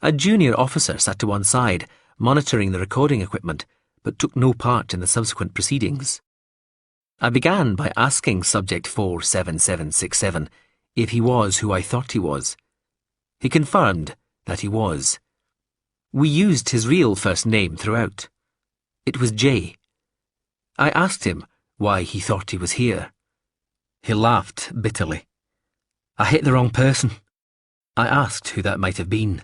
Speaker 1: A junior officer sat to one side, monitoring the recording equipment, but took no part in the subsequent proceedings. I began by asking Subject 47767 if he was who I thought he was. He confirmed that he was. We used his real first name throughout. It was Jay. I asked him why he thought he was here. He laughed bitterly. I hit the wrong person. I asked who that might have been.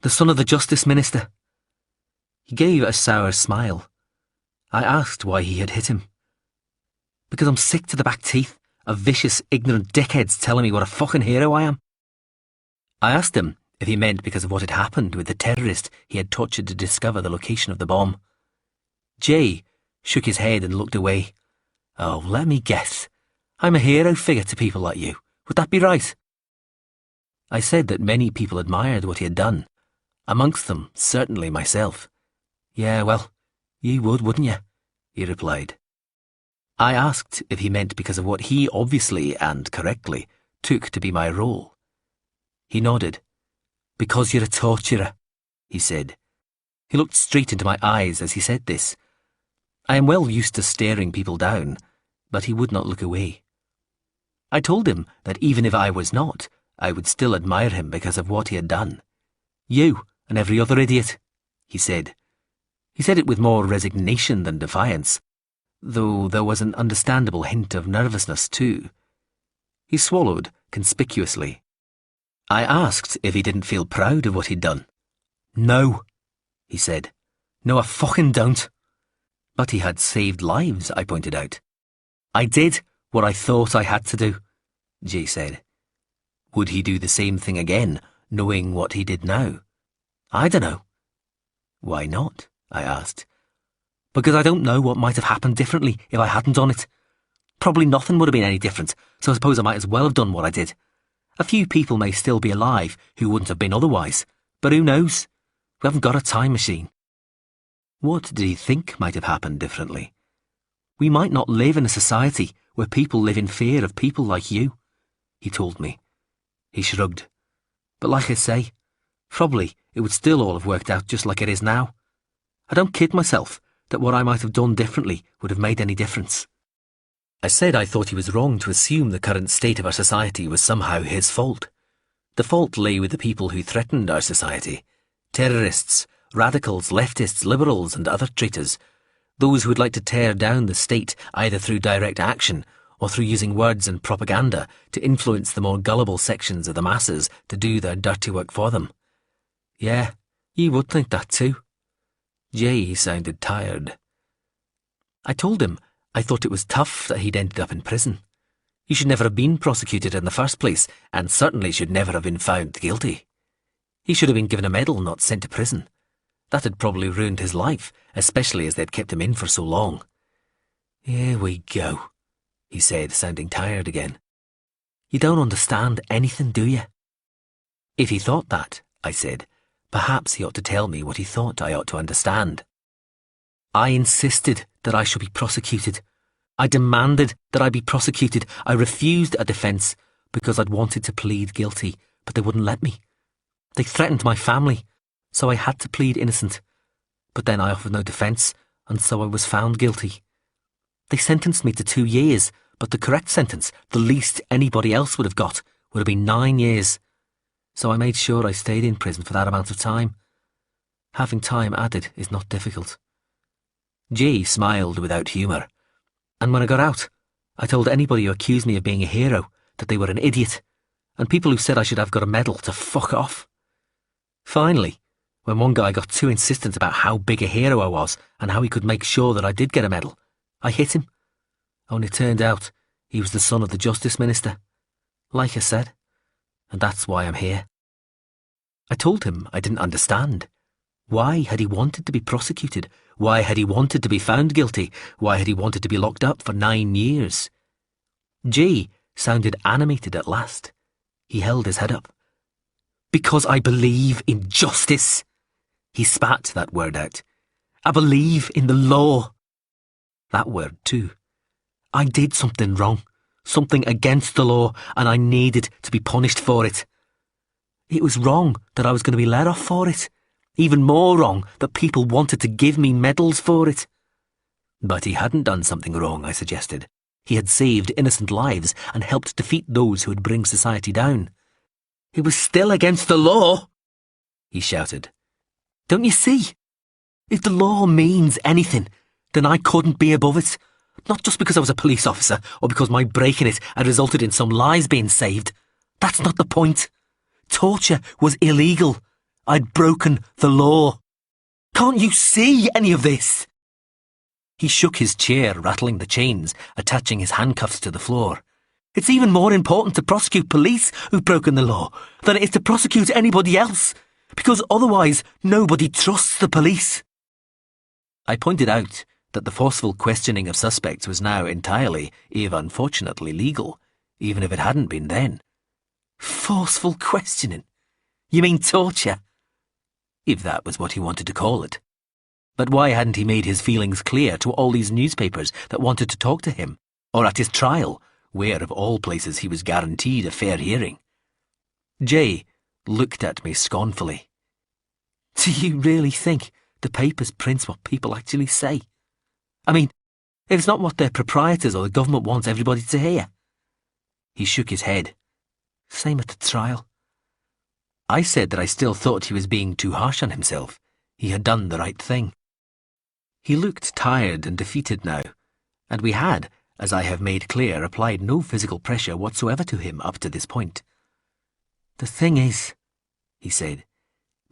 Speaker 1: The son of the Justice Minister. He gave a sour smile. I asked why he had hit him. Because I'm sick to the back teeth of vicious, ignorant dickheads telling me what a fucking hero I am. I asked him if he meant because of what had happened with the terrorist he had tortured to discover the location of the bomb. Jay shook his head and looked away. Oh, let me guess. I'm a hero figure to people like you. Would that be right? I said that many people admired what he had done. Amongst them, certainly myself. Yeah, well, you would, wouldn't you? He replied. I asked if he meant because of what he obviously, and correctly, took to be my role. He nodded. Because you're a torturer, he said. He looked straight into my eyes as he said this. I am well used to staring people down, but he would not look away. I told him that even if I was not, I would still admire him because of what he had done. You and every other idiot, he said. He said it with more resignation than defiance, though there was an understandable hint of nervousness too. He swallowed conspicuously. I asked if he didn't feel proud of what he'd done. No, he said. No, I fucking don't. But he had saved lives, I pointed out. I did what I thought I had to do, Jay said. Would he do the same thing again, knowing what he did now? I dunno. Why not? I asked. Because I don't know what might have happened differently if I hadn't done it. Probably nothing would have been any different, so I suppose I might as well have done what I did. A few people may still be alive who wouldn't have been otherwise, but who knows? We haven't got a time machine. What did he think might have happened differently? We might not live in a society where people live in fear of people like you, he told me. He shrugged. But like I say, probably it would still all have worked out just like it is now. I don't kid myself that what I might have done differently would have made any difference. I said I thought he was wrong to assume the current state of our society was somehow his fault. The fault lay with the people who threatened our society, terrorists, radicals, leftists, liberals, and other traitors. Those who would like to tear down the state either through direct action or through using words and propaganda to influence the more gullible sections of the masses to do their dirty work for them. Yeah, you would think that too. Jay sounded tired. I told him I thought it was tough that he'd ended up in prison. He should never have been prosecuted in the first place, and certainly should never have been found guilty. He should have been given a medal, not sent to prison. That had probably ruined his life, especially as they'd kept him in for so long. Here we go, he said, sounding tired again. You don't understand anything, do you? If he thought that, I said, perhaps he ought to tell me what he thought I ought to understand. I insisted that I should be prosecuted. I demanded that I be prosecuted. I refused a defence because I'd wanted to plead guilty, but they wouldn't let me. They threatened my family, so I had to plead innocent. But then I offered no defence, and so I was found guilty. They sentenced me to 2 years, but the correct sentence, the least anybody else would have got, would have been 9 years. So I made sure I stayed in prison for that amount of time. Having time added is not difficult. Jay smiled without humour. And when I got out, I told anybody who accused me of being a hero that they were an idiot, and people who said I should have got a medal to fuck off. Finally, when one guy got too insistent about how big a hero I was and how he could make sure that I did get a medal, I hit him. Only it turned out he was the son of the Justice Minister, like I said, and that's why I'm here. I told him I didn't understand. Why had he wanted to be prosecuted? Why had he wanted to be found guilty? Why had he wanted to be locked up for 9 years? Jay sounded animated at last. He held his head up. Because I believe in justice. He spat that word out. I believe in the law. That word too. I did something wrong, something against the law, and I needed to be punished for it. It was wrong that I was going to be let off for it. Even more wrong that people wanted to give me medals for it. But he hadn't done something wrong, I suggested. He had saved innocent lives and helped defeat those who would bring society down. It was still against the law, he shouted. Don't you see? If the law means anything, then I couldn't be above it. Not just because I was a police officer or because my breaking it had resulted in some lives being saved. That's not the point. Torture was illegal. I'd broken the law. Can't you see any of this? He shook his chair, rattling the chains, attaching his handcuffs to the floor. It's even more important to prosecute police who've broken the law than it is to prosecute anybody else, because otherwise nobody trusts the police. I pointed out that the forceful questioning of suspects was now entirely, if unfortunately, legal, even if it hadn't been then. Forceful questioning? You mean torture? If that was what he wanted to call it. But why hadn't he made his feelings clear to all these newspapers that wanted to talk to him, or at his trial, where of all places he was guaranteed a fair hearing? Jay looked at me scornfully. Do you really think the papers print what people actually say? I mean, if it's not what their proprietors or the government wants everybody to hear. He shook his head. Same at the trial. I said that I still thought he was being too harsh on himself. He had done the right thing. He looked tired and defeated now, and we had, as I have made clear, applied no physical pressure whatsoever to him up to this point. The thing is, he said,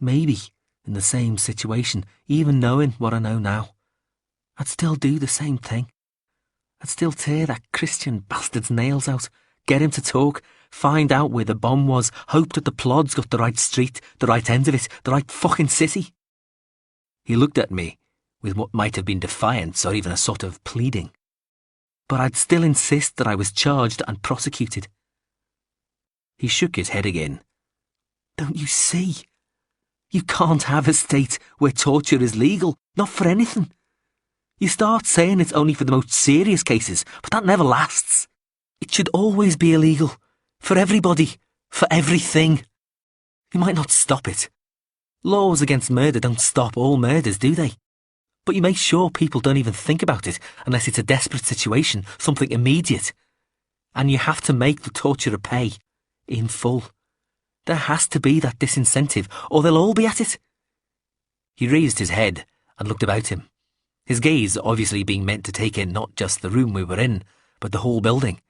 Speaker 1: maybe in the same situation, even knowing what I know now, I'd still do the same thing. I'd still tear that Christian bastard's nails out, get him to talk, find out where the bomb was, hope that the plods got the right street, the right end of it, the right fucking city. He looked at me with what might have been defiance or even a sort of pleading. But I'd still insist that I was charged and prosecuted. He shook his head again. Don't you see? You can't have a state where torture is legal, not for anything. You start saying it's only for the most serious cases, but that never lasts. It should always be illegal. For everybody. For everything. You might not stop it. Laws against murder don't stop all murders, do they? But you make sure people don't even think about it unless it's a desperate situation, something immediate. And you have to make the torturer pay. In full. There has to be that disincentive, or they'll all be at it. He raised his head and looked about him, his gaze obviously being meant to take in not just the room we were in, but the whole building.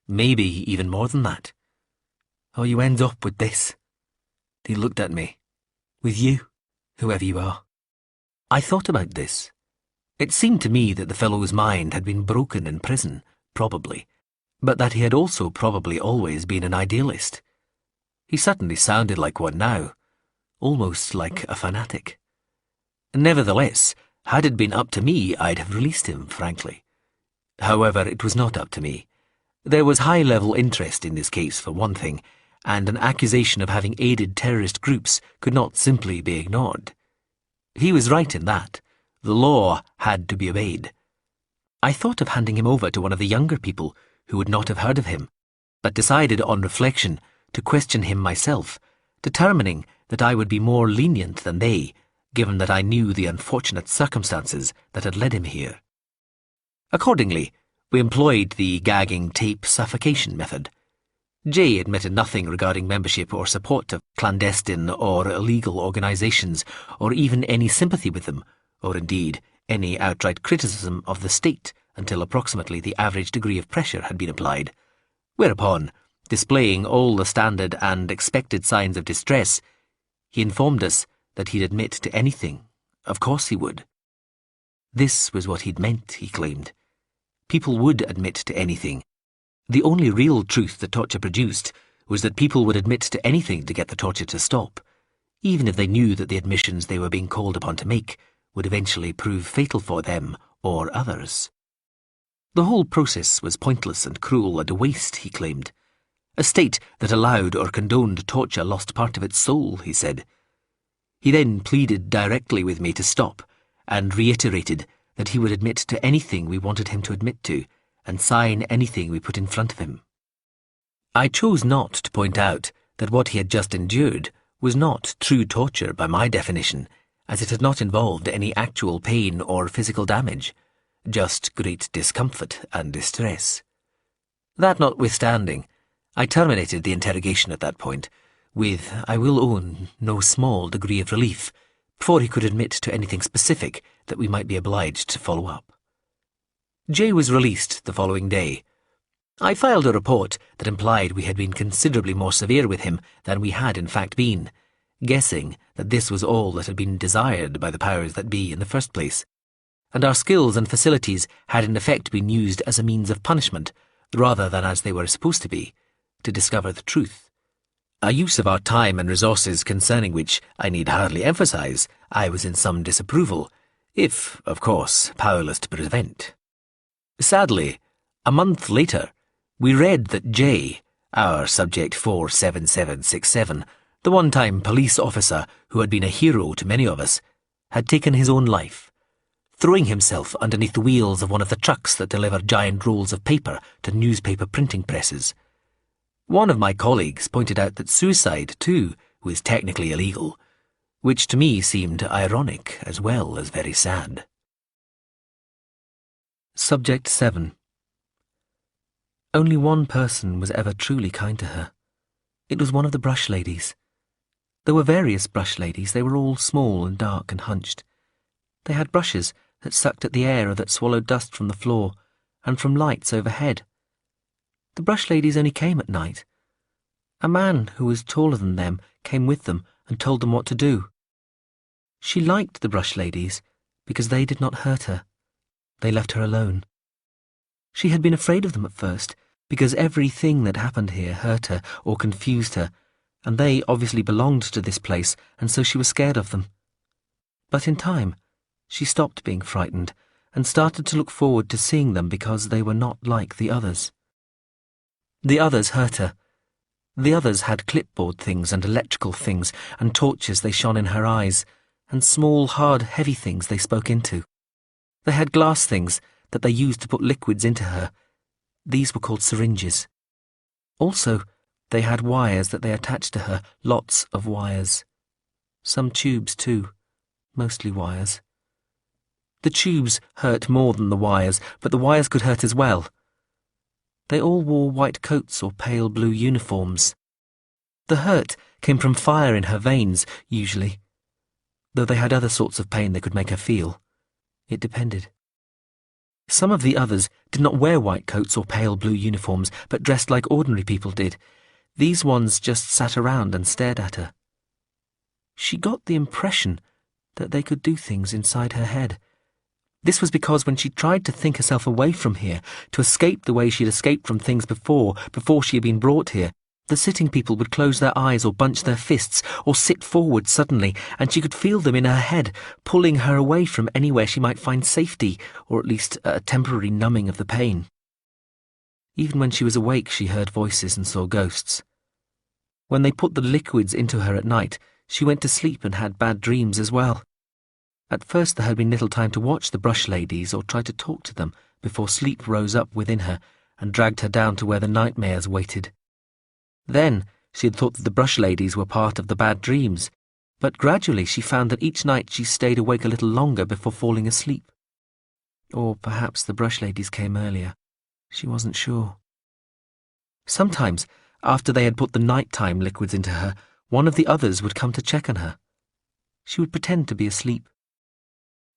Speaker 1: Maybe even more than that. "Oh, you end up with this." He looked at me. "With you, whoever you are." I thought about this. It seemed to me that the fellow's mind had been broken in prison, probably, but that he had also probably always been an idealist. He certainly sounded like one now, almost like a fanatic. Nevertheless, had it been up to me, I'd have released him, frankly. However, it was not up to me. There was high-level interest in this case, for one thing, and an accusation of having aided terrorist groups could not simply be ignored. He was right in that. The law had to be obeyed. I thought of handing him over to one of the younger people who would not have heard of him, but decided on reflection to question him myself, determining that I would be more lenient than they, given that I knew the unfortunate circumstances that had led him here. Accordingly, we employed the gagging tape suffocation method. Jay admitted nothing regarding membership or support of clandestine or illegal organisations, or even any sympathy with them, or indeed any outright criticism of the state until approximately the average degree of pressure had been applied, whereupon, displaying all the standard and expected signs of distress, he informed us that he'd admit to anything. Of course he would. This was what he'd meant, he claimed. People would admit to anything. The only real truth the torture produced was that people would admit to anything to get the torture to stop, even if they knew that the admissions they were being called upon to make would eventually prove fatal for them or others. The whole process was pointless and cruel and a waste, he claimed. A state that allowed or condoned torture lost part of its soul, he said. He then pleaded directly with me to stop, and reiterated that he would admit to anything we wanted him to admit to, and sign anything we put in front of him. I chose not to point out that what he had just endured was not true torture by my definition, as it had not involved any actual pain or physical damage, just great discomfort and distress. That notwithstanding, I terminated the interrogation at that point, with, I will own, no small degree of relief, before he could admit to anything specific that we might be obliged to follow up. Jay was released the following day. I filed a report that implied we had been considerably more severe with him than we had in fact been, guessing that this was all that had been desired by the powers that be in the first place, and our skills and facilities had in effect been used as a means of punishment, rather than as they were supposed to be, to discover the truth. A use of our time and resources concerning which, I need hardly emphasize, I was in some disapproval, if, of course, powerless to prevent. Sadly, a month later, we read that Jay, our subject 47767, the one-time police officer who had been a hero to many of us, had taken his own life, throwing himself underneath the wheels of one of the trucks that deliver giant rolls of paper to newspaper printing presses. One of my colleagues pointed out that suicide, too, was technically illegal, which to me seemed ironic as well as very sad. Subject 7. Only one person was ever truly kind to her. It was one of the brush ladies. There were various brush ladies. They were all small and dark and hunched. They had brushes that sucked at the air or that swallowed dust from the floor and from lights overhead. The brush ladies only came at night. A man who was taller than them came with them and told them what to do. She liked the brush ladies because they did not hurt her. They left her alone. She had been afraid of them at first because everything that happened here hurt her or confused her, and they obviously belonged to this place, and so she was scared of them. But in time, she stopped being frightened and started to look forward to seeing them because they were not like the others. The others hurt her. The others had clipboard things and electrical things and torches they shone in her eyes, and small, hard, heavy things they spoke into. They had glass things that they used to put liquids into her. These were called syringes. Also, they had wires that they attached to her, lots of wires. Some tubes too, mostly wires. The tubes hurt more than the wires, but the wires could hurt as well. They all wore white coats or pale blue uniforms. The hurt came from fire in her veins, usually. though they had other sorts of pain they could make her feel. It depended. Some of the others did not wear white coats or pale blue uniforms, but dressed like ordinary people did. These ones just sat around and stared at her. She got the impression that they could do things inside her head. This was because when she tried to think herself away from here, to escape the way she had escaped from things before she had been brought here, the sitting people would close their eyes or bunch their fists or sit forward suddenly, and she could feel them in her head, pulling her away from anywhere she might find safety, or at least a temporary numbing of the pain. Even when she was awake, she heard voices and saw ghosts. When they put the liquids into her at night, she went to sleep and had bad dreams as well. At first there had been little time to watch the brush ladies or try to talk to them before sleep rose up within her and dragged her down to where the nightmares waited. Then she had thought that the brush ladies were part of the bad dreams, but gradually she found that each night she stayed awake a little longer before falling asleep. Or perhaps the brush ladies came earlier. She wasn't sure. Sometimes, after they had put the nighttime liquids into her, one of the others would come to check on her. She would pretend to be asleep.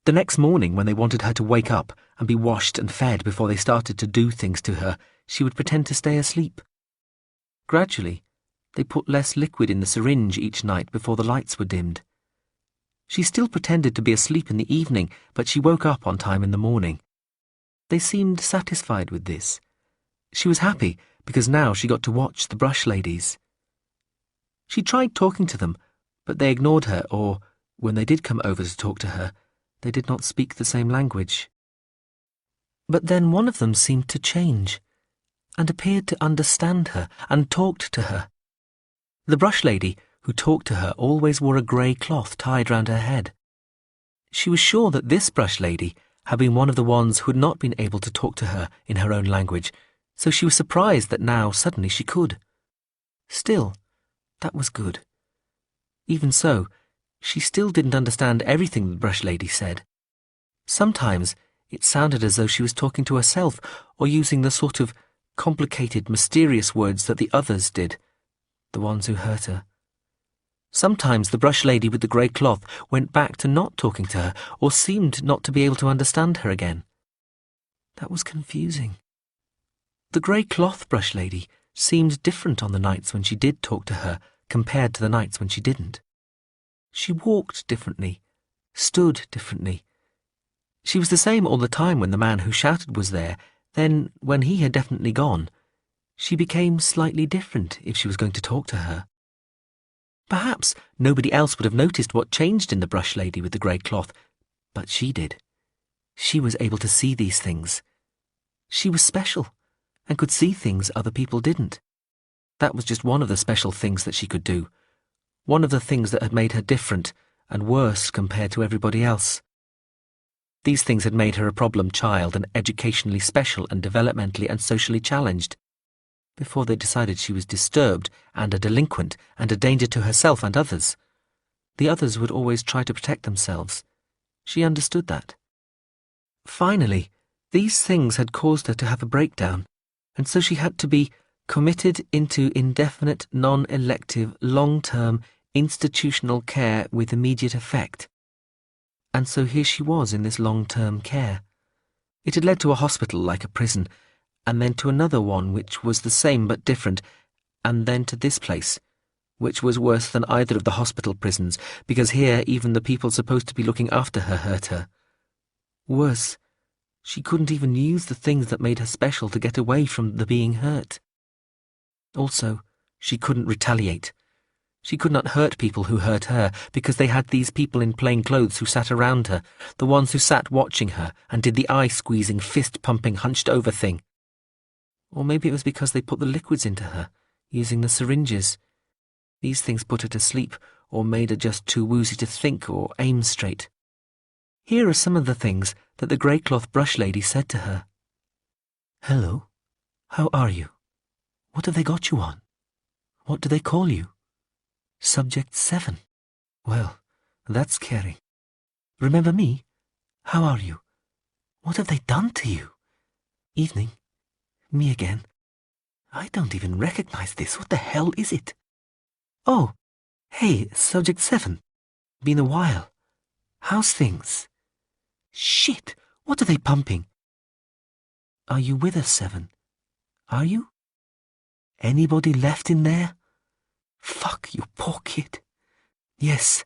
Speaker 1: The next morning, when they wanted her to wake up and be washed and fed before they started to do things to her, she would pretend to stay asleep. Gradually, they put less liquid in the syringe each night before the lights were dimmed. She still pretended to be asleep in the evening, but she woke up on time in the morning. They seemed satisfied with this. She was happy because now she got to watch the brush ladies. She tried talking to them, but they ignored her, or, when they did come over to talk to her, they did not speak the same language. But then one of them seemed to change, and appeared to understand her and talked to her. The brush lady who talked to her always wore a grey cloth tied round her head. She was sure that this brush lady had been one of the ones who had not been able to talk to her in her own language, so she was surprised that now suddenly she could. Still, that was good. Even so, she still didn't understand everything the brush lady said. Sometimes it sounded as though she was talking to herself or using the sort of complicated, mysterious words that the others did, the ones who hurt her. Sometimes the brush lady with the grey cloth went back to not talking to her or seemed not to be able to understand her again. That was confusing. The grey cloth brush lady seemed different on the nights when she did talk to her compared to the nights when she didn't. She walked differently, stood differently. She was the same all the time when the man who shouted was there. Then, when he had definitely gone, she became slightly different if she was going to talk to her. Perhaps nobody else would have noticed what changed in the brush lady with the grey cloth, but she did. She was able to see these things. She was special and could see things other people didn't. That was just one of the special things that she could do, one of the things that had made her different and worse compared to everybody else. These things had made her a problem child and educationally special and developmentally and socially challenged. Before they decided she was disturbed and a delinquent and a danger to herself and others. The others would always try to protect themselves. She understood that. Finally, these things had caused her to have a breakdown, and so she had to be committed into indefinite, non-elective, long-term, institutional care with immediate effect. And so here she was in this long-term care. It had led to a hospital like a prison, and then to another one which was the same but different, and then to this place, which was worse than either of the hospital prisons, because here even the people supposed to be looking after her hurt her. Worse, she couldn't even use the things that made her special to get away from the being hurt. Also, she couldn't retaliate. She could not hurt people who hurt her because they had these people in plain clothes who sat around her, the ones who sat watching her and did the eye-squeezing, fist-pumping, hunched-over thing. Or maybe it was because they put the liquids into her, using the syringes. These things put her to sleep or made her just too woozy to think or aim straight. Here are some of the things that the grey cloth brush lady said to her. "Hello, how are you? What have they got you on? What do they call you? Subject 7. Well, that's scary. Remember me? How are you? What have they done to you? Evening. Me again. I don't even recognize this. What the hell is it? Oh, hey, Subject 7. Been a while. How's things? Shit! What are they pumping? Are you with us, Seven? Are you? Anybody left in there? Fuck, you poor kid. Yes,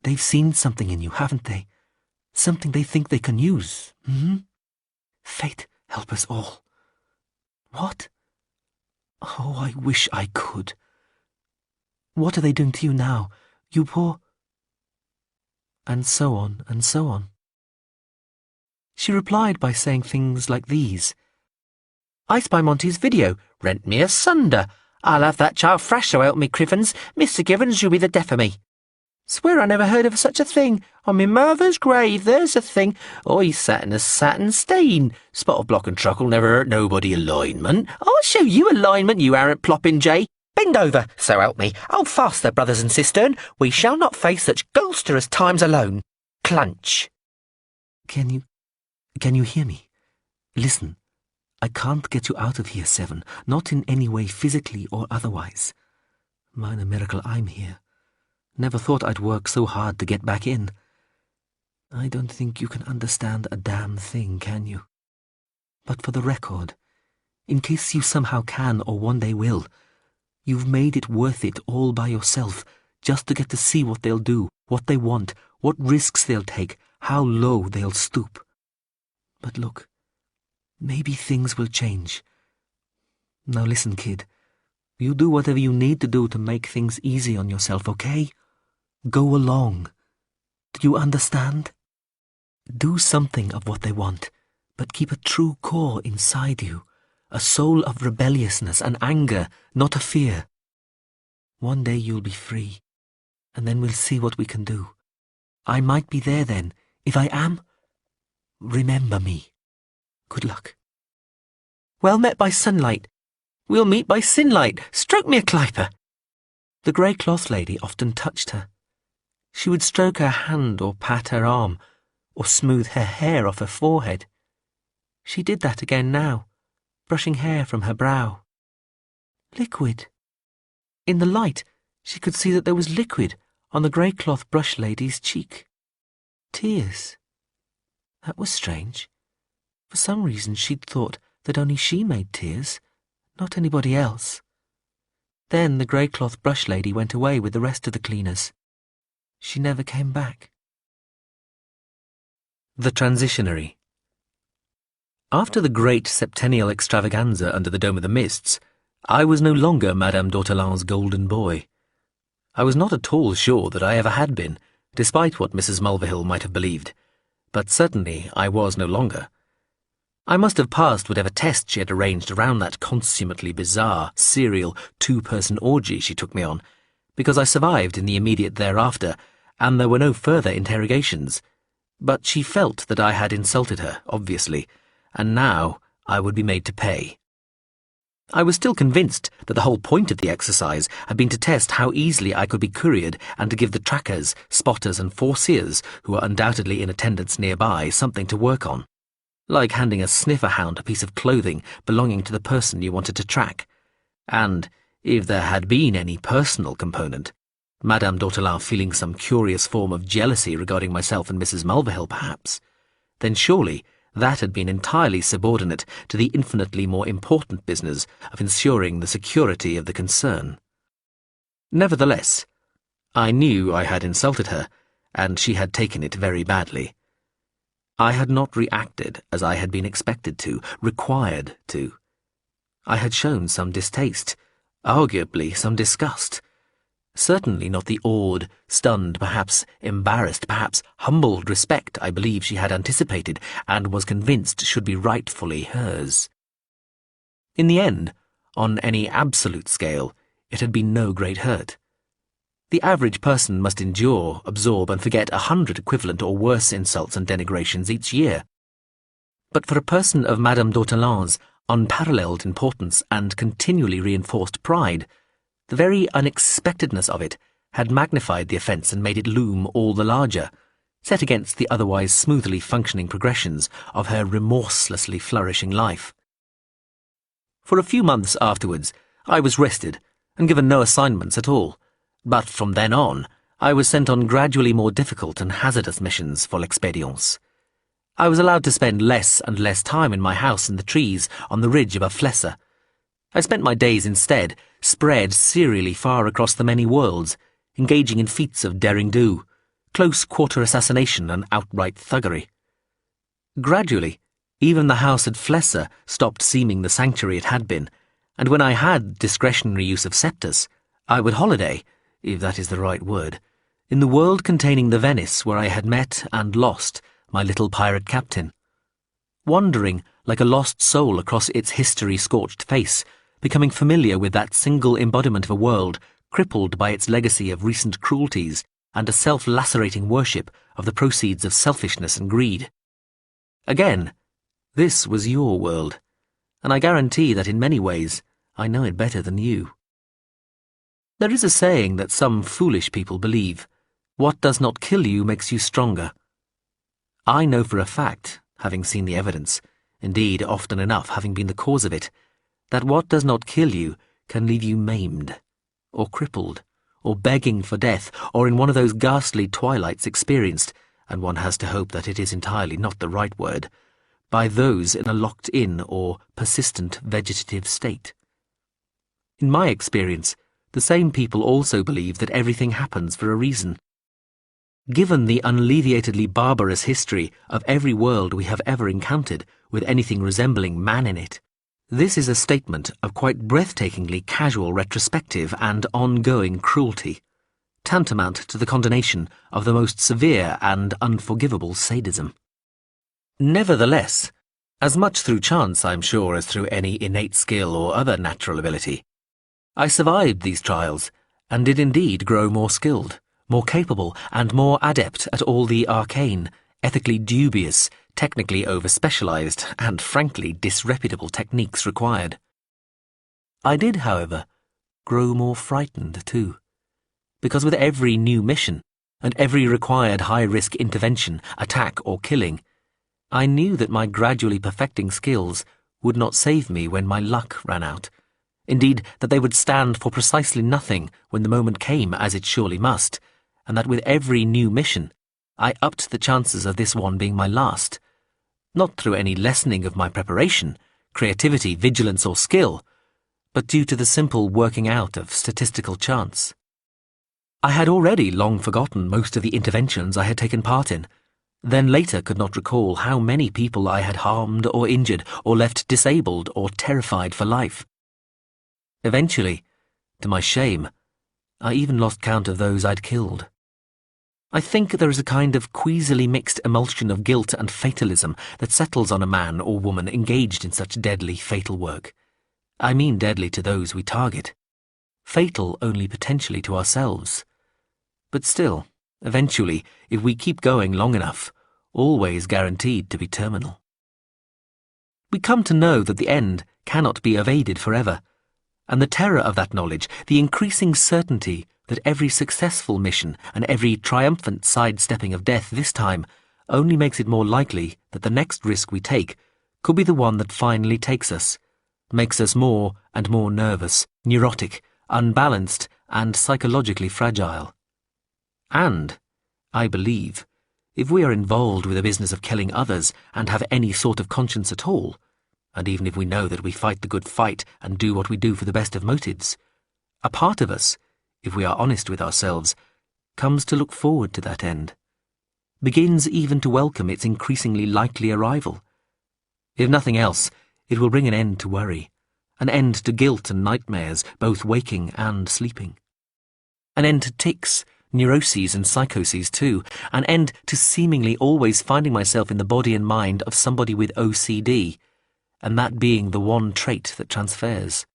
Speaker 1: they've seen something in you, haven't they? Something they think they can use. Fate help us all. What? Oh, I wish I could. What are they doing to you now, you poor... And so on, and so on. She replied by saying things like these. I spy Monty's video. Rent me asunder. I'll have that child fresh, so help me Crivens. Mr. Givens, you'll be the death of me. Swear I never heard of such a thing. On me mother's grave, there's a thing. I sat in a satin stain. Spot of block and truckle never hurt nobody alignment. I'll show you alignment, you arrant plopping jay. Bend over, so help me. Hold fast there, brothers and sistern. We shall not face such golsterous times alone. Clunch. Can you hear me? Listen, I can't get you out of here, Seven, not in any way physically or otherwise. Mine a miracle I'm here. Never thought I'd work so hard to get back in. I don't think you can understand a damn thing, can you? But for the record, in case you somehow can or one day will, you've made it worth it all by yourself, just to get to see what they'll do, what they want, what risks they'll take, how low they'll stoop. But look, maybe things will change. Now listen, kid. You do whatever you need to do to make things easy on yourself, okay? Go along. Do you understand? Do something of what they want, but keep a true core inside you, a soul of rebelliousness and anger, not a fear. One day you'll be free, and then we'll see what we can do. I might be there then. If I am, remember me. Good luck. Well met by sunlight. We'll meet by sinlight. Stroke me a cliper. The grey cloth lady often touched her. She would stroke her hand or pat her arm, or smooth her hair off her forehead. She did that again now, brushing hair from her brow. Liquid. In the light, she could see that there was liquid on the grey cloth brush lady's cheek. Tears. That was strange. For some reason she'd thought that only she made tears, not anybody else. Then the grey cloth brush lady went away with the rest of the cleaners. She never came back. The Transitionary. After the great septennial extravaganza under the Dome of the Mists, I was no longer Madame d'Ortolan's golden boy. I was not at all sure that I ever had been, despite what Mrs. Mulvihill might have believed, but certainly I was no longer. I must have passed whatever test she had arranged around that consummately bizarre, serial, two-person orgy she took me on, because I survived in the immediate thereafter, and there were no further interrogations. But she felt that I had insulted her, obviously, and now I would be made to pay. I was still convinced that the whole point of the exercise had been to test how easily I could be couriered and to give the trackers, spotters and foreseers, who were undoubtedly in attendance nearby, something to work on. Like handing a sniffer hound a piece of clothing belonging to the person you wanted to track. And, if there had been any personal component, Madame d'Ortolan feeling some curious form of jealousy regarding myself and Mrs. Mulvihill, perhaps, then surely that had been entirely subordinate to the infinitely more important business of ensuring the security of the concern. Nevertheless, I knew I had insulted her, and she had taken it very badly. I had not reacted as I had been expected to, required to. I had shown some distaste, arguably some disgust. Certainly not the awed, stunned, perhaps embarrassed, perhaps humbled respect I believe she had anticipated and was convinced should be rightfully hers. In the end, on any absolute scale, it had been no great hurt. The average person must endure, absorb, and forget 100 equivalent or worse insults and denigrations each year. But for a person of Madame d'Ortolan's unparalleled importance and continually reinforced pride, the very unexpectedness of it had magnified the offence and made it loom all the larger, set against the otherwise smoothly functioning progressions of her remorselessly flourishing life. For a few months afterwards, I was rested and given no assignments at all, but from then on, I was sent on gradually more difficult and hazardous missions for l'expérience. I was allowed to spend less and less time in my house in the trees on the ridge above Flesser. I spent my days instead spread serially far across the many worlds, engaging in feats of derring-do, close-quarter assassination and outright thuggery. Gradually, even the house at Flesser stopped seeming the sanctuary it had been, and when I had discretionary use of sceptres, I would holiday, if that is the right word, in the world containing the Venice where I had met and lost my little pirate captain. Wandering like a lost soul across its history-scorched face, becoming familiar with that single embodiment of a world crippled by its legacy of recent cruelties and a self-lacerating worship of the proceeds of selfishness and greed. Again, this was your world, and I guarantee that in many ways I know it better than you. There is a saying that some foolish people believe, "What does not kill you makes you stronger." I know for a fact, having seen the evidence, indeed often enough having been the cause of it, that what does not kill you can leave you maimed, or crippled, or begging for death, or in one of those ghastly twilights experienced, and one has to hope that it is entirely not the right word, by those in a locked-in or persistent vegetative state. In my experience, the same people also believe that everything happens for a reason. Given the unalleviatedly barbarous history of every world we have ever encountered with anything resembling man in it, this is a statement of quite breathtakingly casual retrospective and ongoing cruelty, tantamount to the condonation of the most severe and unforgivable sadism. Nevertheless, as much through chance, I'm sure, as through any innate skill or other natural ability, I survived these trials and did indeed grow more skilled, more capable, and more adept at all the arcane, ethically dubious, technically over-specialized, and frankly disreputable techniques required. I did, however, grow more frightened too, because with every new mission, and every required high-risk intervention, attack or killing, I knew that my gradually perfecting skills would not save me when my luck ran out. Indeed, that they would stand for precisely nothing when the moment came, as it surely must, and that with every new mission, I upped the chances of this one being my last, not through any lessening of my preparation, creativity, vigilance, or skill, but due to the simple working out of statistical chance. I had already long forgotten most of the interventions I had taken part in, then later could not recall how many people I had harmed or injured or left disabled or terrified for life. Eventually, to my shame, I even lost count of those I'd killed. I think there is a kind of queasily mixed emulsion of guilt and fatalism that settles on a man or woman engaged in such deadly, fatal work. I mean deadly to those we target. Fatal only potentially to ourselves. But still, eventually, if we keep going long enough, always guaranteed to be terminal. We come to know that the end cannot be evaded forever, and the terror of that knowledge, the increasing certainty that every successful mission and every triumphant sidestepping of death this time only makes it more likely that the next risk we take could be the one that finally takes us, makes us more and more nervous, neurotic, unbalanced, and psychologically fragile. And, I believe, if we are involved with the business of killing others and have any sort of conscience at all, and even if we know that we fight the good fight and do what we do for the best of motives, a part of us, if we are honest with ourselves, comes to look forward to that end, begins even to welcome its increasingly likely arrival. If nothing else, it will bring an end to worry, an end to guilt and nightmares, both waking and sleeping. An end to tics, neuroses and psychoses too, an end to seemingly always finding myself in the body and mind of somebody with OCD, and that being the one trait that transfers.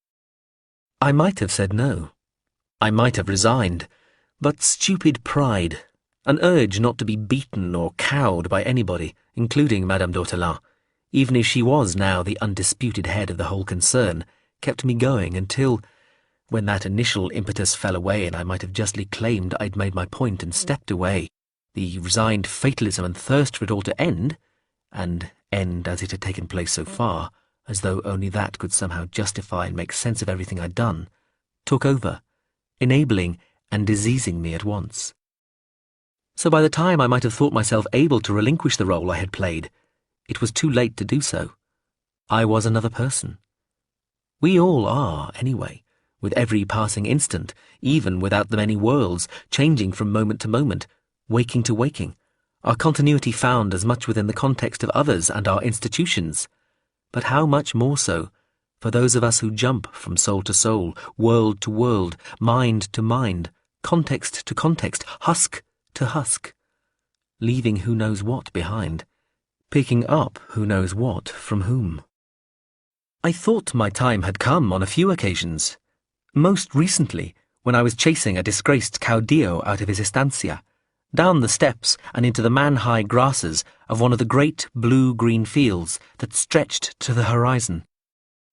Speaker 1: I might have said no. I might have resigned, but stupid pride, an urge not to be beaten or cowed by anybody, including Madame d'Ortolan, even if she was now the undisputed head of the whole concern, kept me going until, when that initial impetus fell away and I might have justly claimed I'd made my point and stepped away, the resigned fatalism and thirst for it all to end, and end as it had taken place so far, as though only that could somehow justify and make sense of everything I'd done, took over, enabling and diseasing me at once. So by the time I might have thought myself able to relinquish the role I had played, it was too late to do so. I was another person. We all are, anyway, with every passing instant, even without the many worlds, changing from moment to moment, waking to waking, our continuity found as much within the context of others and our institutions, but how much more so for those of us who jump from soul to soul, world to world, mind to mind, context to context, husk to husk, leaving who knows what behind, picking up who knows what from whom. I thought my time had come on a few occasions, most recently when I was chasing a disgraced caudillo out of his estancia, down the steps and into the man-high grasses of one of the great blue-green fields that stretched to the horizon.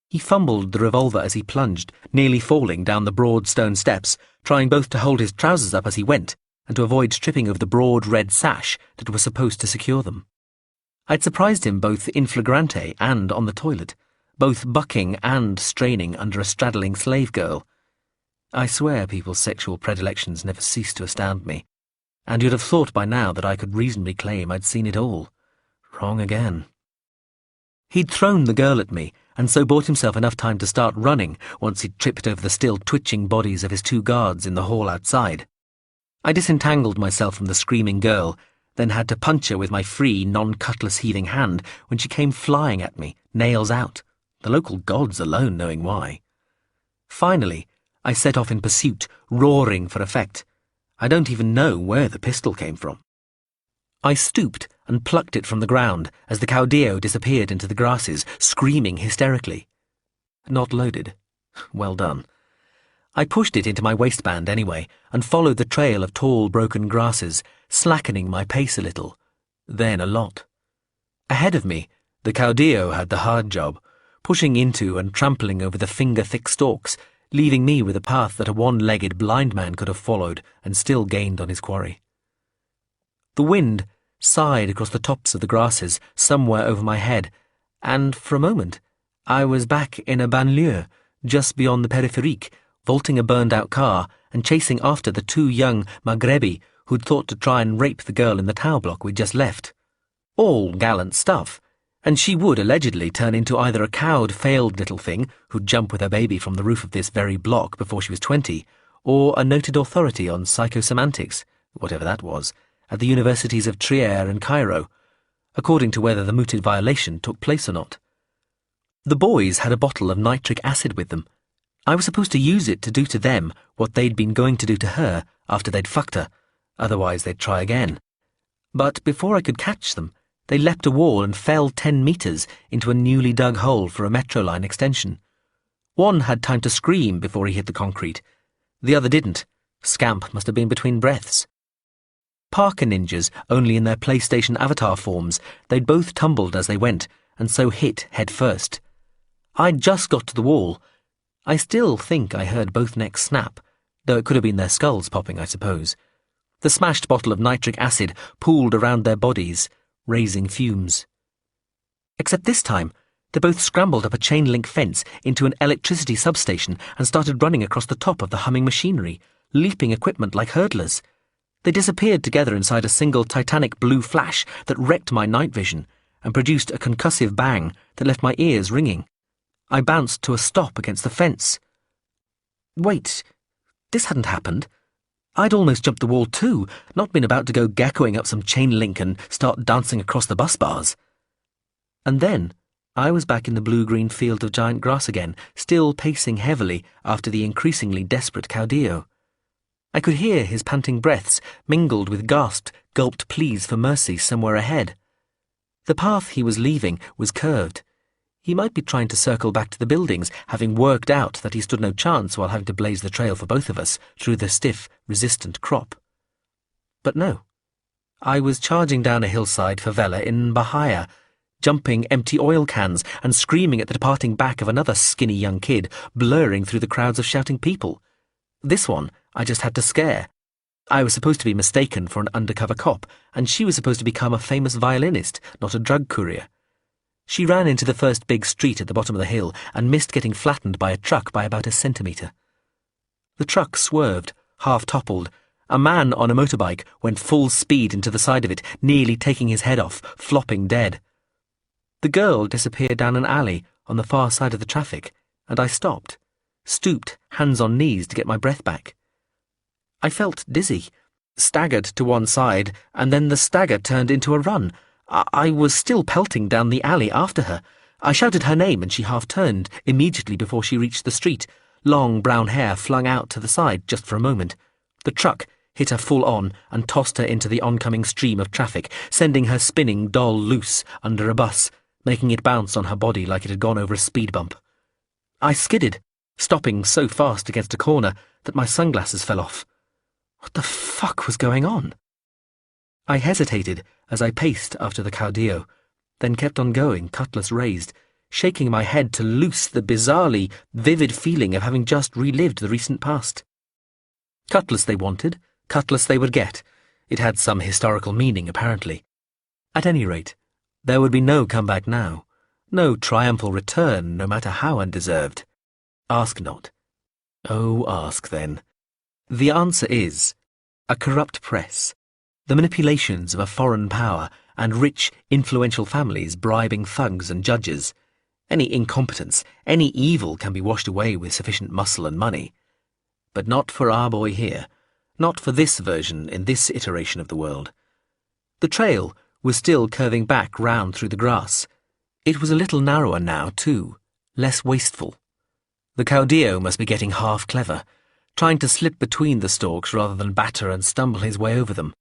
Speaker 1: He fumbled the revolver as he plunged, nearly falling down the broad stone steps, trying both to hold his trousers up as he went and to avoid tripping over the broad red sash that was supposed to secure them. I'd surprised him both in flagrante and on the toilet, both bucking and straining under a straddling slave girl. I swear people's sexual predilections never cease to astound me, and you'd have thought by now that I could reasonably claim I'd seen it all. Wrong again. He'd thrown the girl at me, and so bought himself enough time to start running once he'd tripped over the still twitching bodies of his two guards in the hall outside. I disentangled myself from the screaming girl, then had to punch her with my free, non-cutlass heaving hand when she came flying at me, nails out, the local gods alone knowing why. Finally, I set off in pursuit, roaring for effect. I don't even know where the pistol came from. I stooped and plucked it from the ground as the caudillo disappeared into the grasses, screaming hysterically. Not loaded. Well done. I pushed it into my waistband anyway, and followed the trail of tall, broken grasses, slackening my pace a little, then a lot. Ahead of me, the caudillo had the hard job, pushing into and trampling over the finger-thick stalks, leaving me with a path that a one-legged blind man could have followed and still gained on his quarry. The wind sighed across the tops of the grasses somewhere over my head, and for a moment I was back in a banlieue just beyond the Périphérique, vaulting a burned-out car and chasing after the two young Maghrebi who'd thought to try and rape the girl in the tower block we'd just left. All gallant stuff, and she would allegedly turn into either a cowed, failed little thing who'd jump with her baby from the roof of this very block before she was 20, or a noted authority on psychosemantics, whatever that was, at the universities of Trier and Cairo, according to whether the mooted violation took place or not. The boys had a bottle of nitric acid with them. I was supposed to use it to do to them what they'd been going to do to her after they'd fucked her, otherwise they'd try again. But before I could catch them, they leapt a wall and fell 10 metres into a newly dug hole for a metro line extension. One had time to scream before he hit the concrete. The other didn't. Scamp must have been between breaths. Parker ninjas, only in their PlayStation avatar forms, they'd both tumbled as they went, and so hit head first. I'd just got to the wall. I still think I heard both necks snap, though it could have been their skulls popping, I suppose. The smashed bottle of nitric acid pooled around their bodies, raising fumes. Except this time, they both scrambled up a chain-link fence into an electricity substation and started running across the top of the humming machinery, leaping equipment like hurdlers. They disappeared together inside a single titanic blue flash that wrecked my night vision and produced a concussive bang that left my ears ringing. I bounced to a stop against the fence. Wait, this hadn't happened. I'd almost jumped the wall too, not been about to go geckoing up some chain link and start dancing across the bus bars. And then I was back in the blue-green field of giant grass again, still pacing heavily after the increasingly desperate caudillo. I could hear his panting breaths mingled with gasped, gulped pleas for mercy somewhere ahead. The path he was leaving was curved. He might be trying to circle back to the buildings, having worked out that he stood no chance while having to blaze the trail for both of us through the stiff, resistant crop. But no. I was charging down a hillside favela in Bahia, jumping empty oil cans and screaming at the departing back of another skinny young kid, blurring through the crowds of shouting people. This one I just had to scare. I was supposed to be mistaken for an undercover cop, and she was supposed to become a famous violinist, not a drug courier. She ran into the first big street at the bottom of the hill and missed getting flattened by a truck by about a centimetre. The truck swerved, half-toppled, A man on a motorbike went full speed into the side of it, nearly taking his head off, flopping dead. The girl disappeared down an alley on the far side of the traffic, and I stopped, stooped, hands on knees to get my breath back. I felt dizzy, staggered to one side, and then the stagger turned into a run. I was still pelting down the alley after her. I shouted her name and she half turned immediately before she reached the street, long brown hair flung out to the side just for a moment. The truck hit her full on and tossed her into the oncoming stream of traffic, sending her spinning doll loose under a bus, making it bounce on her body like it had gone over a speed bump. I skidded, stopping so fast against a corner that my sunglasses fell off. What the fuck was going on? I hesitated as I paced after the caudillo, then kept on going, cutlass raised, shaking my head to loose the bizarrely vivid feeling of having just relived the recent past. Cutlass they wanted, cutlass they would get. It had some historical meaning, apparently. At any rate, there would be no comeback now, no triumphal return, no matter how undeserved. Ask not. Oh, ask then. The answer is a corrupt press, the manipulations of a foreign power, and rich, influential families bribing thugs and judges. Any incompetence, any evil can be washed away with sufficient muscle and money. But not for our boy here, not for this version in this iteration of the world. The trail was still curving back round through the grass. It was a little narrower now, too, less wasteful. The caudillo must be getting half clever, trying to slip between the stalks rather than batter and stumble his way over them.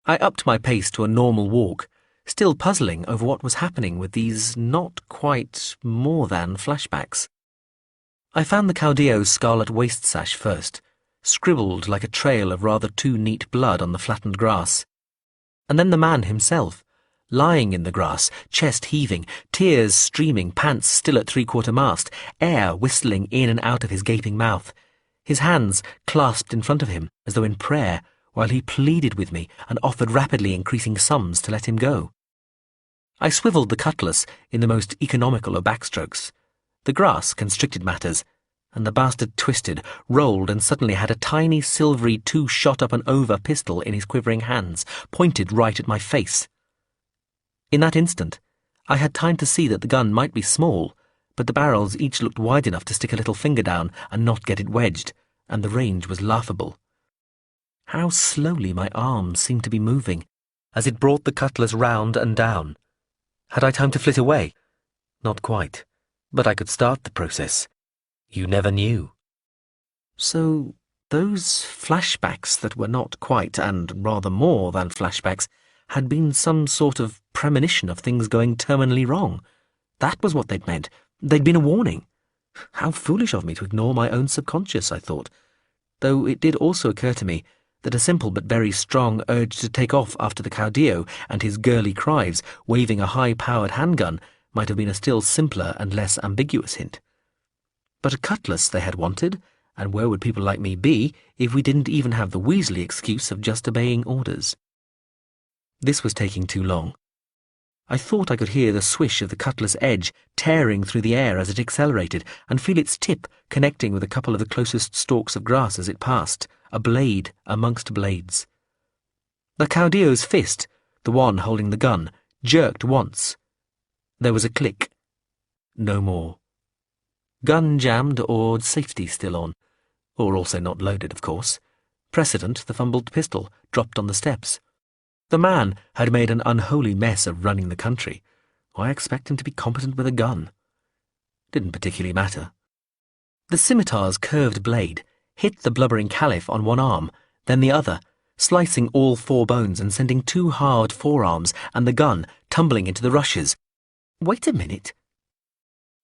Speaker 1: I upped my pace to a normal walk, still puzzling over what was happening with these not quite more than flashbacks. I found the caudillo's scarlet waist sash first, scribbled like a trail of rather too neat blood on the flattened grass. And then the man himself, lying in the grass, chest heaving, tears streaming, pants still at three-quarter mast, air whistling in and out of his gaping mouth, his hands clasped in front of him as though in prayer, while he pleaded with me and offered rapidly increasing sums to let him go. I swiveled the cutlass in the most economical of backstrokes. The grass constricted matters, and the bastard twisted, rolled, and suddenly had a tiny silvery two-shot-up-and-over pistol in his quivering hands, pointed right at my face. In that instant, I had time to see that the gun might be small, but the barrels each looked wide enough to stick a little finger down and not get it wedged, and the range was laughable. How slowly my arms seemed to be moving as it brought the cutlass round and down. Had I time to flit away? Not quite, but I could start the process. You never knew. So those flashbacks that were not quite, and rather more than flashbacks, had been some sort of premonition of things going terminally wrong. That was what they'd meant. They'd been a warning. How foolish of me to ignore my own subconscious, I thought, though it did also occur to me that a simple but very strong urge to take off after the caudillo and his girly cries, waving a high-powered handgun, might have been a still simpler and less ambiguous hint. But a cutlass they had wanted, and where would people like me be if we didn't even have the Weasley excuse of just obeying orders? This was taking too long. I thought I could hear the swish of the cutlass edge tearing through the air as it accelerated, and feel its tip connecting with a couple of the closest stalks of grass as it passed, a blade amongst blades. The caudillo's fist, the one holding the gun, jerked once. There was a click. No more. Gun jammed or safety still on, or also not loaded, of course. Precedent, the fumbled pistol, dropped on the steps. The man had made an unholy mess of running the country. Why expect him to be competent with a gun? Didn't particularly matter. The scimitar's curved blade hit the blubbering caliph on one arm, then the other, slicing all four bones and sending two hard forearms and the gun tumbling into the rushes. Wait a minute.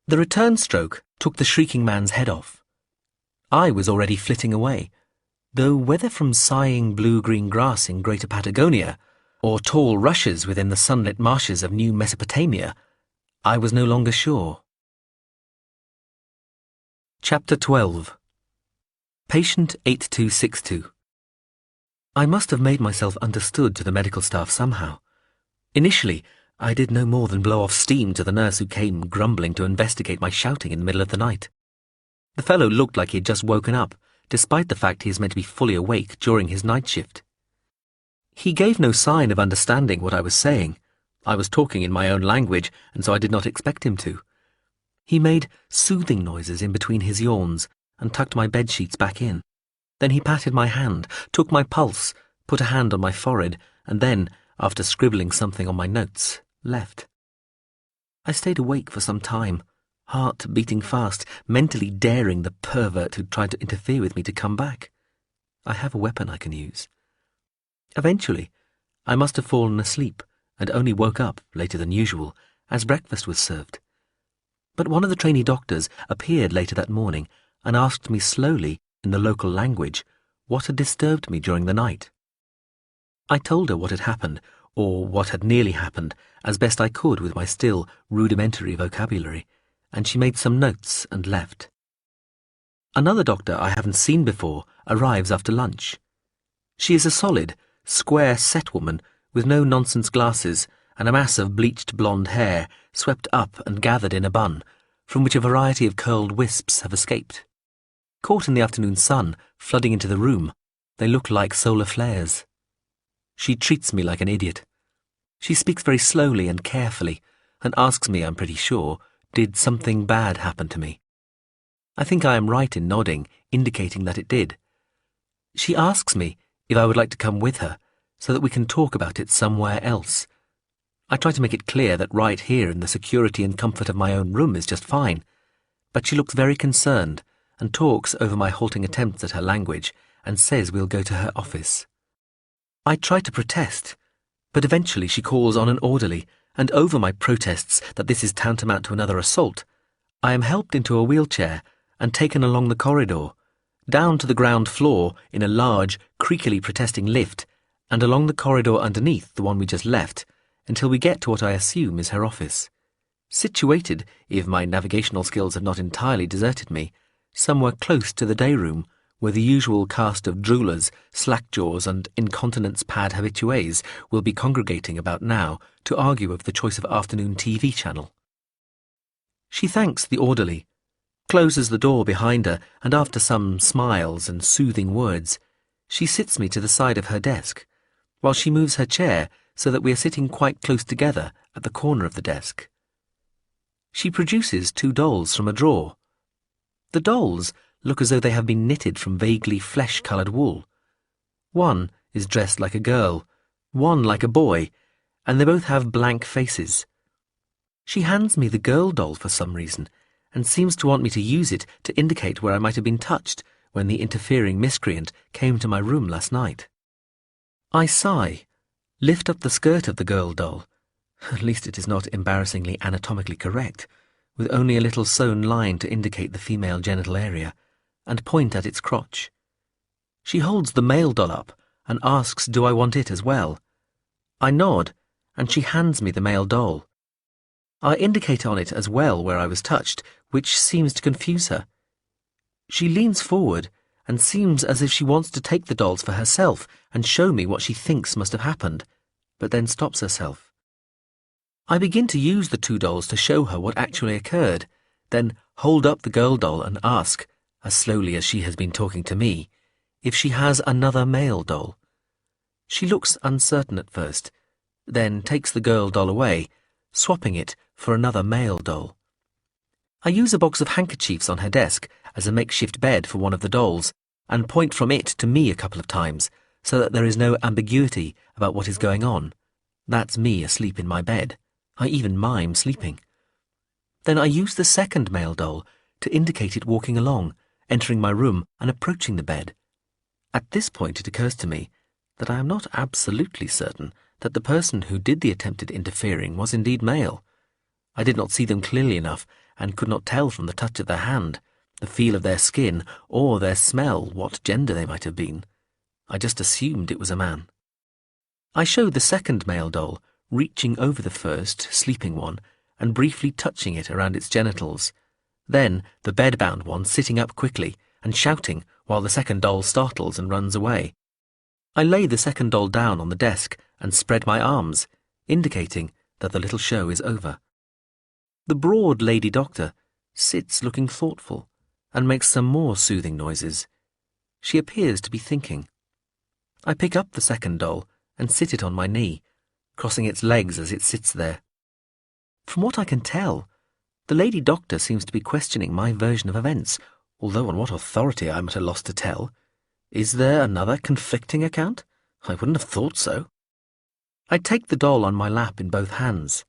Speaker 1: The return stroke took the shrieking man's head off. I was already flitting away, though whether from sighing blue-green grass in Greater Patagonia or tall rushes within the sunlit marshes of New Mesopotamia, I was no longer sure. Chapter 12. Patient 8262. I must have made myself understood to the medical staff somehow. Initially, I did no more than blow off steam to the nurse who came grumbling to investigate my shouting in the middle of the night. The fellow looked like he had just woken up, despite the fact he is meant to be fully awake during his night shift. He gave no sign of understanding what I was saying. I was talking in my own language, and so I did not expect him to. He made soothing noises in between his yawns and tucked my bedsheets back in. Then he patted my hand, took my pulse, put a hand on my forehead, and then, after scribbling something on my notes, left. I stayed awake for some time, heart beating fast, mentally daring the pervert who tried to interfere with me to come back. I have a weapon I can use. Eventually, I must have fallen asleep and only woke up later than usual, as breakfast was served. But one of the trainee doctors appeared later that morning and asked me slowly, in the local language, what had disturbed me during the night. I told her what had happened, or what had nearly happened, as best I could with my still rudimentary vocabulary, and she made some notes and left. Another doctor I haven't seen before arrives after lunch. She is a solid, square-set woman with no-nonsense glasses and a mass of bleached blonde hair swept up and gathered in a bun, from which a variety of curled wisps have escaped. Caught in the afternoon sun, flooding into the room, they look like solar flares. She treats me like an idiot. She speaks very slowly and carefully, and asks me, I'm pretty sure, did something bad happen to me? I think I am right in nodding, indicating that it did. She asks me if I would like to come with her, so that we can talk about it somewhere else. I try to make it clear that right here in the security and comfort of my own room is just fine, but she looks very concerned and talks over my halting attempts at her language and says we'll go to her office. I try to protest, but eventually she calls on an orderly, and over my protests that this is tantamount to another assault, I am helped into a wheelchair and taken along the corridor, down to the ground floor in a large, creakily protesting lift, and along the corridor underneath the one we just left, until we get to what I assume is her office. Situated, if my navigational skills have not entirely deserted me, somewhere close to the day room, where the usual cast of droolers, slackjaws and incontinence pad habitués will be congregating about now to argue over the choice of afternoon TV channel. She thanks the orderly, closes the door behind her, and after some smiles and soothing words, she sits me to the side of her desk, while she moves her chair so that we are sitting quite close together at the corner of the desk. She produces 2 dolls from a drawer. The dolls look as though they have been knitted from vaguely flesh-coloured wool. One is dressed like a girl, one like a boy, and they both have blank faces. She hands me the girl doll for some reason, and seems to want me to use it to indicate where I might have been touched when the interfering miscreant came to my room last night. I sigh, lift up the skirt of the girl doll. At least it is not embarrassingly anatomically correct, with only a little sewn line to indicate the female genital area, and point at its crotch. She holds the male doll up and asks do I want it as well. I nod, and she hands me the male doll. I indicate on it as well where I was touched, which seems to confuse her. She leans forward and seems as if she wants to take the dolls for herself and show me what she thinks must have happened, but then stops herself. I begin to use the 2 dolls to show her what actually occurred, then hold up the girl doll and ask, as slowly as she has been talking to me, if she has another male doll. She looks uncertain at first, then takes the girl doll away, swapping it for another male doll. I use a box of handkerchiefs on her desk as a makeshift bed for one of the dolls, and point from it to me a couple of times, so that there is no ambiguity about what is going on. That's me asleep in my bed. I even mime sleeping. Then I use the second male doll to indicate it walking along, entering my room and approaching the bed. At this point it occurs to me that I am not absolutely certain that the person who did the attempted interfering was indeed male. I did not see them clearly enough and could not tell from the touch of their hand, the feel of their skin, or their smell what gender they might have been. I just assumed it was a man. I showed the second male doll, reaching over the first, sleeping one, and briefly touching it around its genitals. Then the bed-bound one sitting up quickly and shouting while the second doll startles and runs away. I lay the second doll down on the desk and spread my arms, indicating that the little show is over. The broad lady doctor sits looking thoughtful and makes some more soothing noises. She appears to be thinking. I pick up the second doll and sit it on my knee, crossing its legs as it sits there. From what I can tell, the lady doctor seems to be questioning my version of events, although on what authority I'm at a loss to tell. Is there another conflicting account? I wouldn't have thought so. I take the doll on my lap in both hands.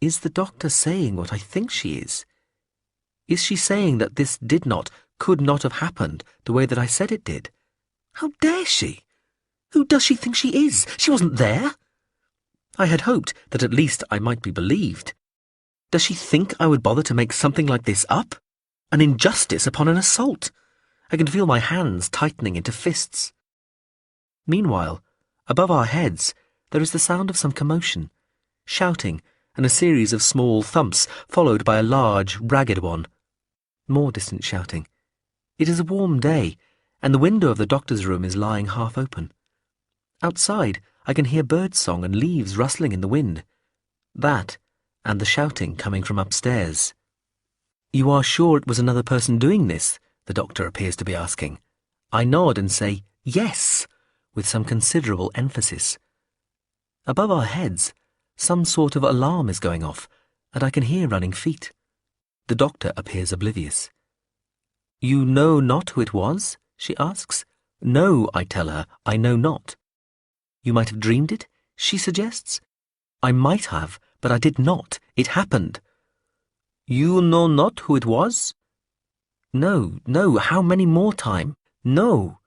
Speaker 1: Is the doctor saying what I think she is? Is she saying that this did not, could not have happened the way that I said it did? How dare she? Who does she think she is? She wasn't there. I had hoped that at least I might be believed. Does she think I would bother to make something like this up? An injustice upon an assault? I can feel my hands tightening into fists. Meanwhile, above our heads, there is the sound of some commotion, shouting, and a series of small thumps, followed by a large, ragged one. More distant shouting. It is a warm day, and the window of the doctor's room is lying half open. Outside, I can hear birdsong and leaves rustling in the wind. That, and the shouting coming from upstairs. You are sure it was another person doing this? The doctor appears to be asking. I nod and say, yes, with some considerable emphasis. Above our heads, some sort of alarm is going off, and I can hear running feet. The doctor appears oblivious. You know not who it was? She asks. No, I tell her, I know not. You might have dreamed it, she suggests. I might have, but I did not. It happened. You know not who it was? No, how many more time? No.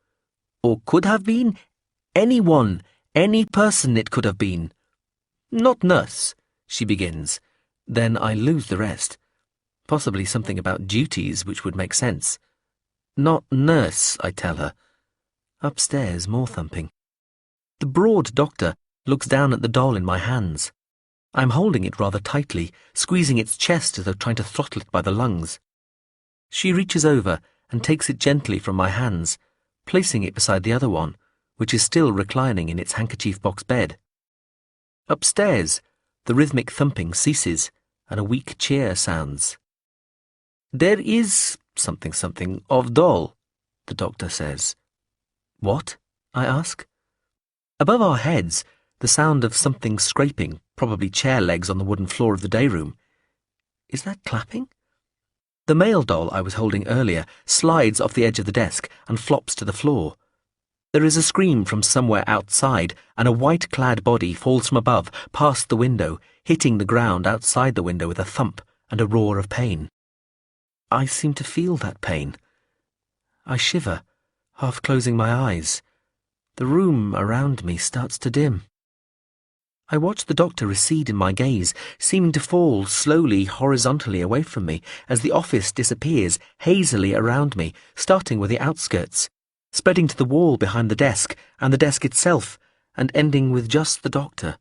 Speaker 1: Or could have been? Anyone, any person it could have been. Not nurse, she begins. Then I lose the rest. Possibly something about duties which would make sense. Not nurse, I tell her. Upstairs, more thumping. The broad doctor looks down at the doll in my hands. I'm holding it rather tightly, squeezing its chest as though trying to throttle it by the lungs. She reaches over and takes it gently from my hands, placing it beside the other one, which is still reclining in its handkerchief box bed. Upstairs, the rhythmic thumping ceases, and a weak cheer sounds. There is something of doll, the doctor says. What? I ask. Above our heads, the sound of something scraping, probably chair legs on the wooden floor of the day room. Is that clapping? The male doll I was holding earlier slides off the edge of the desk and flops to the floor. There is a scream from somewhere outside, and a white-clad body falls from above, past the window, hitting the ground outside the window with a thump and a roar of pain. I seem to feel that pain. I shiver, half closing my eyes. The room around me starts to dim. I watch the doctor recede in my gaze, seeming to fall slowly horizontally away from me as the office disappears hazily around me, starting with the outskirts, spreading to the wall behind the desk and the desk itself, and ending with just the doctor,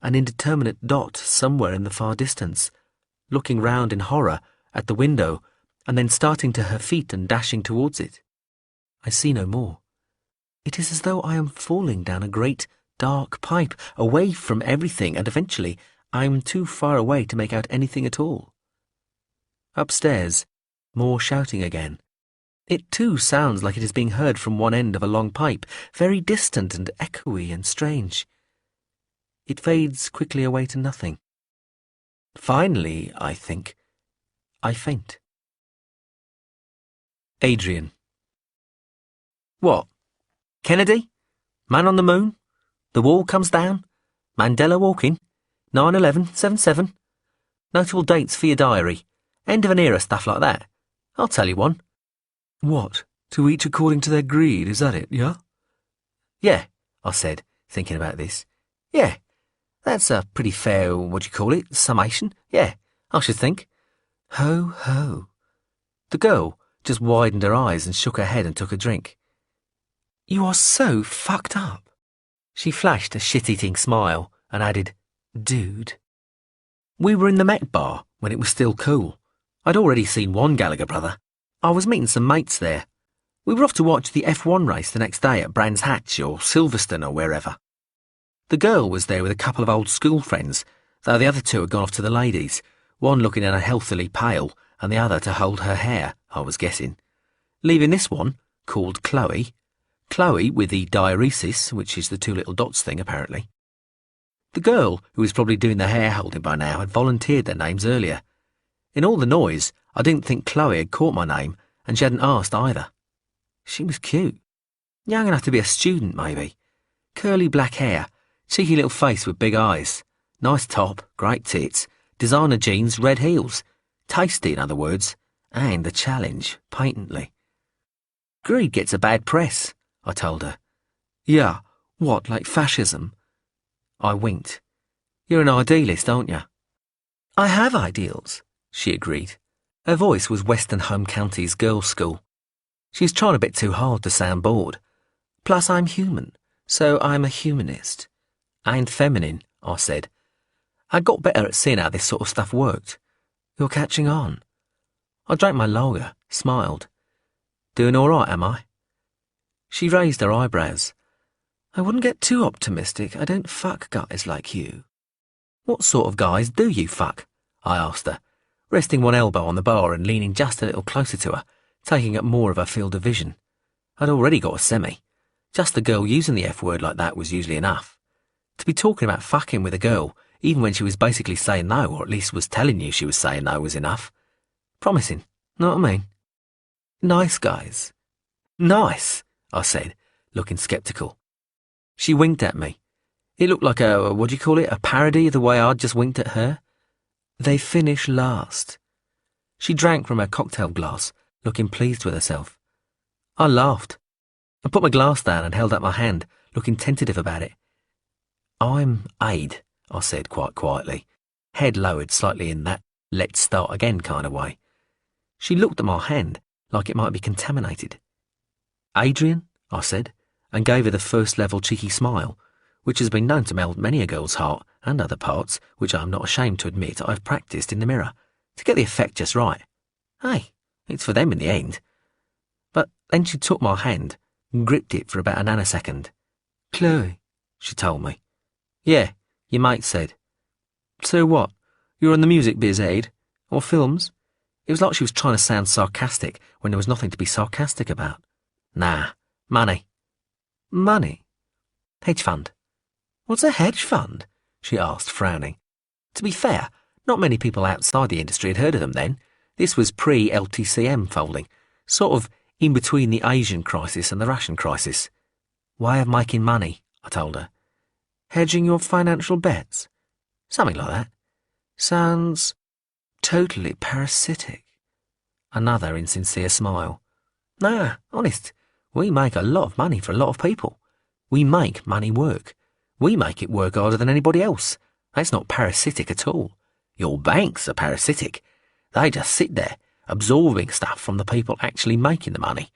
Speaker 1: an indeterminate dot somewhere in the far distance, looking round in horror at the window, and then starting to her feet and dashing towards it. I see no more. It is as though I am falling down a great, dark pipe, away from everything, and eventually I am too far away to make out anything at all. Upstairs, more shouting again. It too sounds like it is being heard from one end of a long pipe, very distant and echoey and strange. It fades quickly away to nothing. Finally, I think, I faint. Adrian. What? Kennedy? Man on the moon? The wall comes down? Mandela walking? 9/11/77? Notable dates for your diary? End of an era stuff like that? I'll tell you one. What? To each according to their greed, is that it, yeah? Yeah, I said, thinking about this. Yeah, that's a pretty fair, summation. Yeah, I should think. Ho, ho. The girl just widened her eyes and shook her head and took a drink. You are so fucked up. She flashed a shit-eating smile and added, dude. We were in the Met Bar when it was still cool. I'd already seen one Gallagher brother. I was meeting some mates there. We were off to watch the F1 race the next day at Brands Hatch or Silverstone or wherever. The girl was there with a couple of old school friends, though the other two had gone off to the ladies, one looking unhealthily pale and the other to hold her hair, I was guessing. Leaving this one, called Chloe. Chloe with the diaeresis, which is the two little dots thing, apparently. The girl, who was probably doing the hair holding by now, had volunteered their names earlier. In all the noise, I didn't think Chloe had caught my name, and she hadn't asked either. She was cute. Young enough to be a student, maybe. Curly black hair, cheeky little face with big eyes. Nice top, great tits, designer jeans, red heels. Tasty, in other words, and a challenge, patently. Greed gets a bad press, I told her. Yeah, what, like fascism? I winked. You're an idealist, aren't you? I have ideals, she agreed. Her voice was Western Home Counties girls' school. She was trying a bit too hard to sound bored. Plus I'm human, so I'm a humanist. And feminine, I said. I got better at seeing how this sort of stuff worked. You're catching on. I drank my lager, smiled. Doing all right, am I? She raised her eyebrows. I wouldn't get too optimistic. I don't fuck guys like you. What sort of guys do you fuck? I asked her, resting one elbow on the bar and leaning just a little closer to her, taking up more of her field of vision. I'd already got a semi. Just the girl using the F word like that was usually enough. To be talking about fucking with a girl, even when she was basically saying no, or at least was telling you she was saying no, was enough. Promising, know what I mean? Nice guys. Nice, I said, looking sceptical. She winked at me. It looked like a parody of the way I'd just winked at her. They finish last. She drank from her cocktail glass, looking pleased with herself. I laughed. I put my glass down and held up my hand, looking tentative about it. I'm Aid, I said quite quietly, head lowered slightly in that let's start again kind of way. She looked at my hand like it might be contaminated. Adrian, I said, and gave her the first-level cheeky smile, which has been known to melt many a girl's heart and other parts, which I am not ashamed to admit I've practised in the mirror, to get the effect just right. Hey, it's for them in the end. But then she took my hand and gripped it for about a nanosecond. Chloe, she told me. Yeah, your mate said. So what? You're in the music biz, Aid? Or films? It was like she was trying to sound sarcastic when there was nothing to be sarcastic about. Nah, money. Money? Hedge fund. What's a hedge fund? She asked, frowning. To be fair, not many people outside the industry had heard of them then. This was pre-LTCM folding, sort of in between the Asian crisis and the Russian crisis. Way of making money, I told her. Hedging your financial bets? Something like that. Sounds totally parasitic. Another insincere smile. Nah, honest, we make a lot of money for a lot of people. We make money work. We make it work harder than anybody else. That's not parasitic at all. Your banks are parasitic. They just sit there, absorbing stuff from the people actually making the money.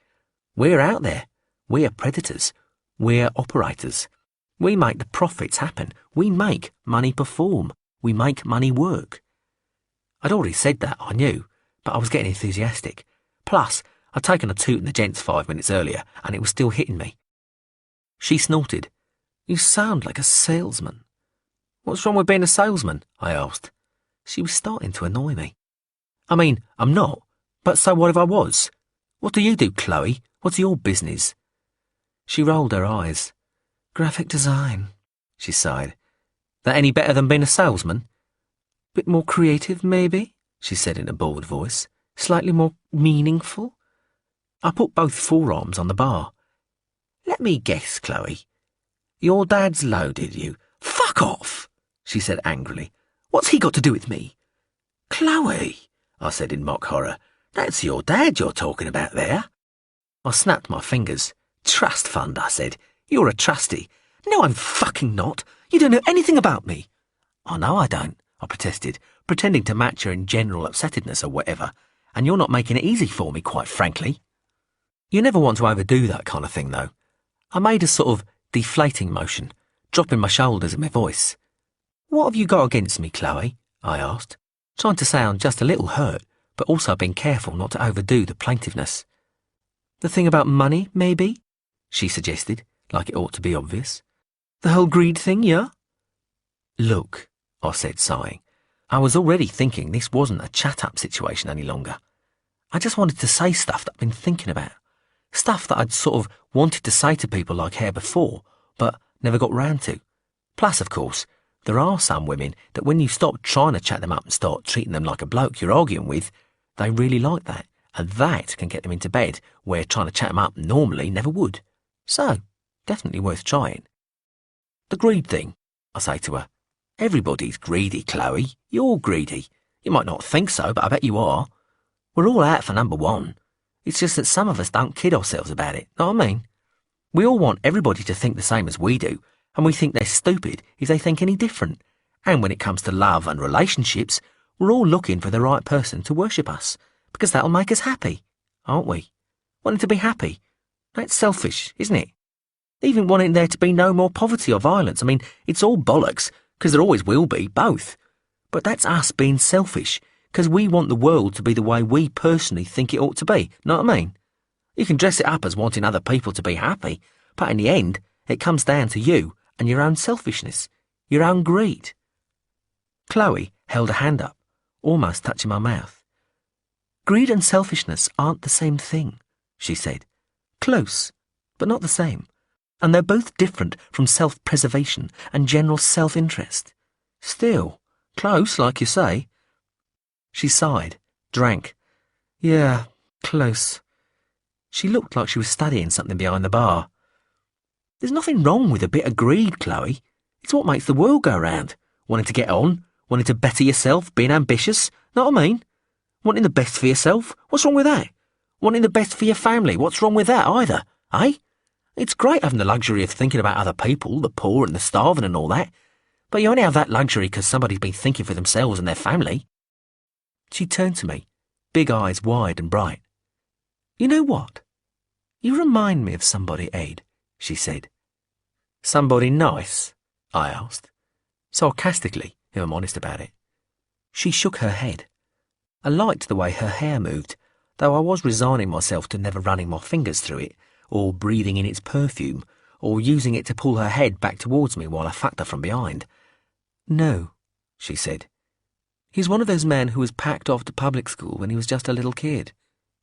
Speaker 1: We're out there. We're predators. We're operators. We make the profits happen. We make money perform. We make money work. I'd already said that, I knew, but I was getting enthusiastic. Plus, I'd taken a toot in the gents 5 minutes earlier, and it was still hitting me. She snorted. You sound like a salesman. What's wrong with being a salesman? I asked. She was starting to annoy me. I mean, I'm not, but so what if I was? What do you do, Chloe? What's your business? She rolled her eyes. Graphic design, she sighed. That any better than being a salesman? Bit more creative, maybe, she said in a bored voice. Slightly more meaningful. I put both forearms on the bar. Let me guess, Chloe. Your dad's loaded you. Fuck off, she said angrily. What's he got to do with me? Chloe, I said in mock horror. That's your dad you're talking about there. I snapped my fingers. Trust fund, I said. You're a trustee. No, I'm fucking not. You don't know anything about me. I know I don't, I protested, pretending to match her in general upsettedness or whatever, and you're not making it easy for me, quite frankly. You never want to overdo that kind of thing, though. I made a sort of deflating motion, dropping my shoulders and my voice. What have you got against me, Chloe? I asked, trying to sound just a little hurt, but also being careful not to overdo the plaintiveness. The thing about money, maybe? She suggested, like it ought to be obvious. The whole greed thing, yeah? Look, I said, sighing. I was already thinking this wasn't a chat-up situation any longer. I just wanted to say stuff that I've been thinking about. Stuff that I'd sort of wanted to say to people like her before, but never got round to. Plus, of course, there are some women that when you stop trying to chat them up and start treating them like a bloke you're arguing with, they really like that, and that can get them into bed where trying to chat them up normally never would. So, definitely worth trying. The greed thing, I say to her. Everybody's greedy, Chloe. You're greedy. You might not think so, but I bet you are. We're all out for number one. It's just that some of us don't kid ourselves about it, know what I mean? We all want everybody to think the same as we do, and we think they're stupid if they think any different. And when it comes to love and relationships, we're all looking for the right person to worship us, because that'll make us happy, aren't we? Wanting to be happy. That's selfish, isn't it? Even wanting there to be no more poverty or violence. I mean, it's all bollocks, because there always will be, both. But that's us being selfish, because we want the world to be the way we personally think it ought to be, know what I mean? You can dress it up as wanting other people to be happy, but in the end, it comes down to you and your own selfishness, your own greed. Chloe held a hand up, almost touching my mouth. Greed and selfishness aren't the same thing, she said. Close, but not the same. And they're both different from self-preservation and general self-interest. Still, close, like you say. She sighed, drank. Yeah, close. She looked like she was studying something behind the bar. There's nothing wrong with a bit of greed, Chloe. It's what makes the world go round. Wanting to get on, wanting to better yourself, being ambitious, know what I mean? Wanting the best for yourself, what's wrong with that? Wanting the best for your family, what's wrong with that either, eh? It's great having the luxury of thinking about other people, the poor and the starving and all that, but you only have that luxury because somebody's been thinking for themselves and their family. She turned to me, big eyes wide and bright. You know what? You remind me of somebody, Aid, she said. Somebody nice? I asked, sarcastically, if I'm honest about it. She shook her head. I liked the way her hair moved, though I was resigning myself to never running my fingers through it, or breathing in its perfume, or using it to pull her head back towards me while I fucked her from behind. No, she said. He's one of those men who was packed off to public school when he was just a little kid.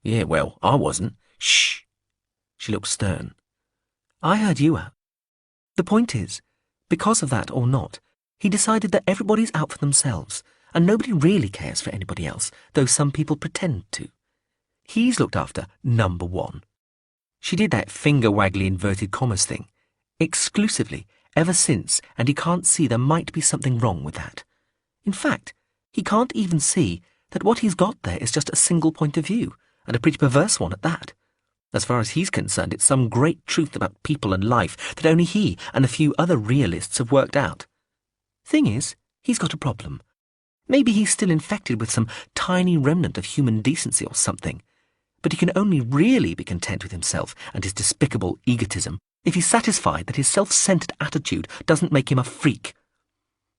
Speaker 1: Yeah, well, I wasn't. Shh. She looked stern. I heard you out. The point is, because of that or not, he decided that everybody's out for themselves, and nobody really cares for anybody else, though some people pretend to. He's looked after number one. She did that finger-waggly inverted commas thing, exclusively, ever since, and he can't see there might be something wrong with that. In fact, he can't even see that what he's got there is just a single point of view, and a pretty perverse one at that. As far as he's concerned, it's some great truth about people and life that only he and a few other realists have worked out. Thing is, he's got a problem. Maybe he's still infected with some tiny remnant of human decency or something, but he can only really be content with himself and his despicable egotism if he's satisfied that his self-centered attitude doesn't make him a freak.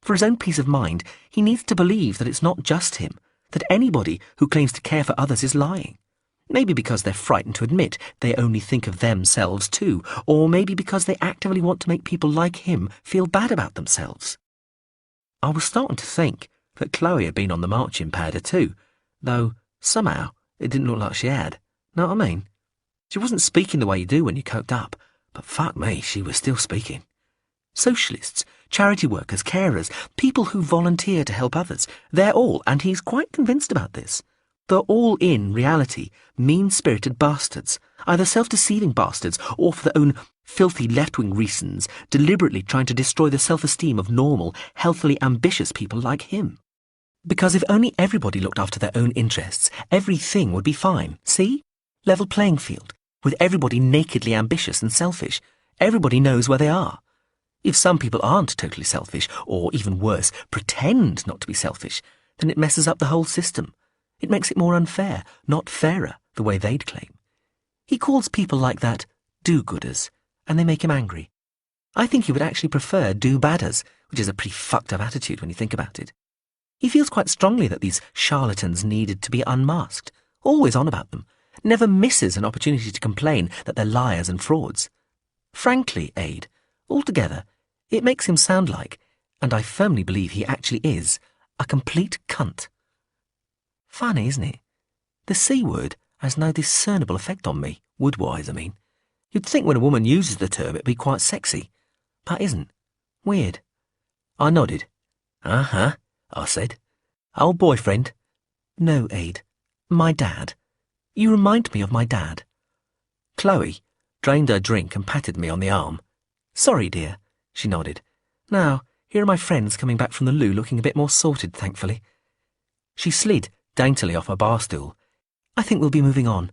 Speaker 1: For his own peace of mind, he needs to believe that it's not just him, that anybody who claims to care for others is lying. Maybe because they're frightened to admit they only think of themselves too, or maybe because they actively want to make people like him feel bad about themselves. I was starting to think that Chloe had been on the marching powder too, though somehow it didn't look like she had. Know what I mean? She wasn't speaking the way you do when you're coked up, but fuck me, she was still speaking. Socialists, charity workers, carers, people who volunteer to help others, they're all, and he's quite convinced about this, they're all in reality mean-spirited bastards, either self-deceiving bastards or for their own filthy left-wing reasons, deliberately trying to destroy the self-esteem of normal, healthily ambitious people like him. Because if only everybody looked after their own interests, everything would be fine. See? Level playing field, with everybody nakedly ambitious and selfish. Everybody knows where they are. If some people aren't totally selfish, or even worse, pretend not to be selfish, then it messes up the whole system. It makes it more unfair, not fairer, the way they'd claim. He calls people like that do-gooders, and they make him angry. I think he would actually prefer do-badders, which is a pretty fucked up attitude when you think about it. He feels quite strongly that these charlatans needed to be unmasked, always on about them, never misses an opportunity to complain that they're liars and frauds. Frankly, Aid, altogether, it makes him sound like, and I firmly believe he actually is, a complete cunt. Funny, isn't it? The C word has no discernible effect on me, Woodwise, I mean. You'd think when a woman uses the term it'd be quite sexy, but isn't. Weird. I nodded. Uh-huh, I said. Old boyfriend? No, Aid. My dad. You remind me of my dad. Chloe drained her drink and patted me on the arm. Sorry, dear, she nodded. Now, here are my friends coming back from the loo looking a bit more sorted, thankfully. She slid daintily off her bar stool. I think we'll be moving on.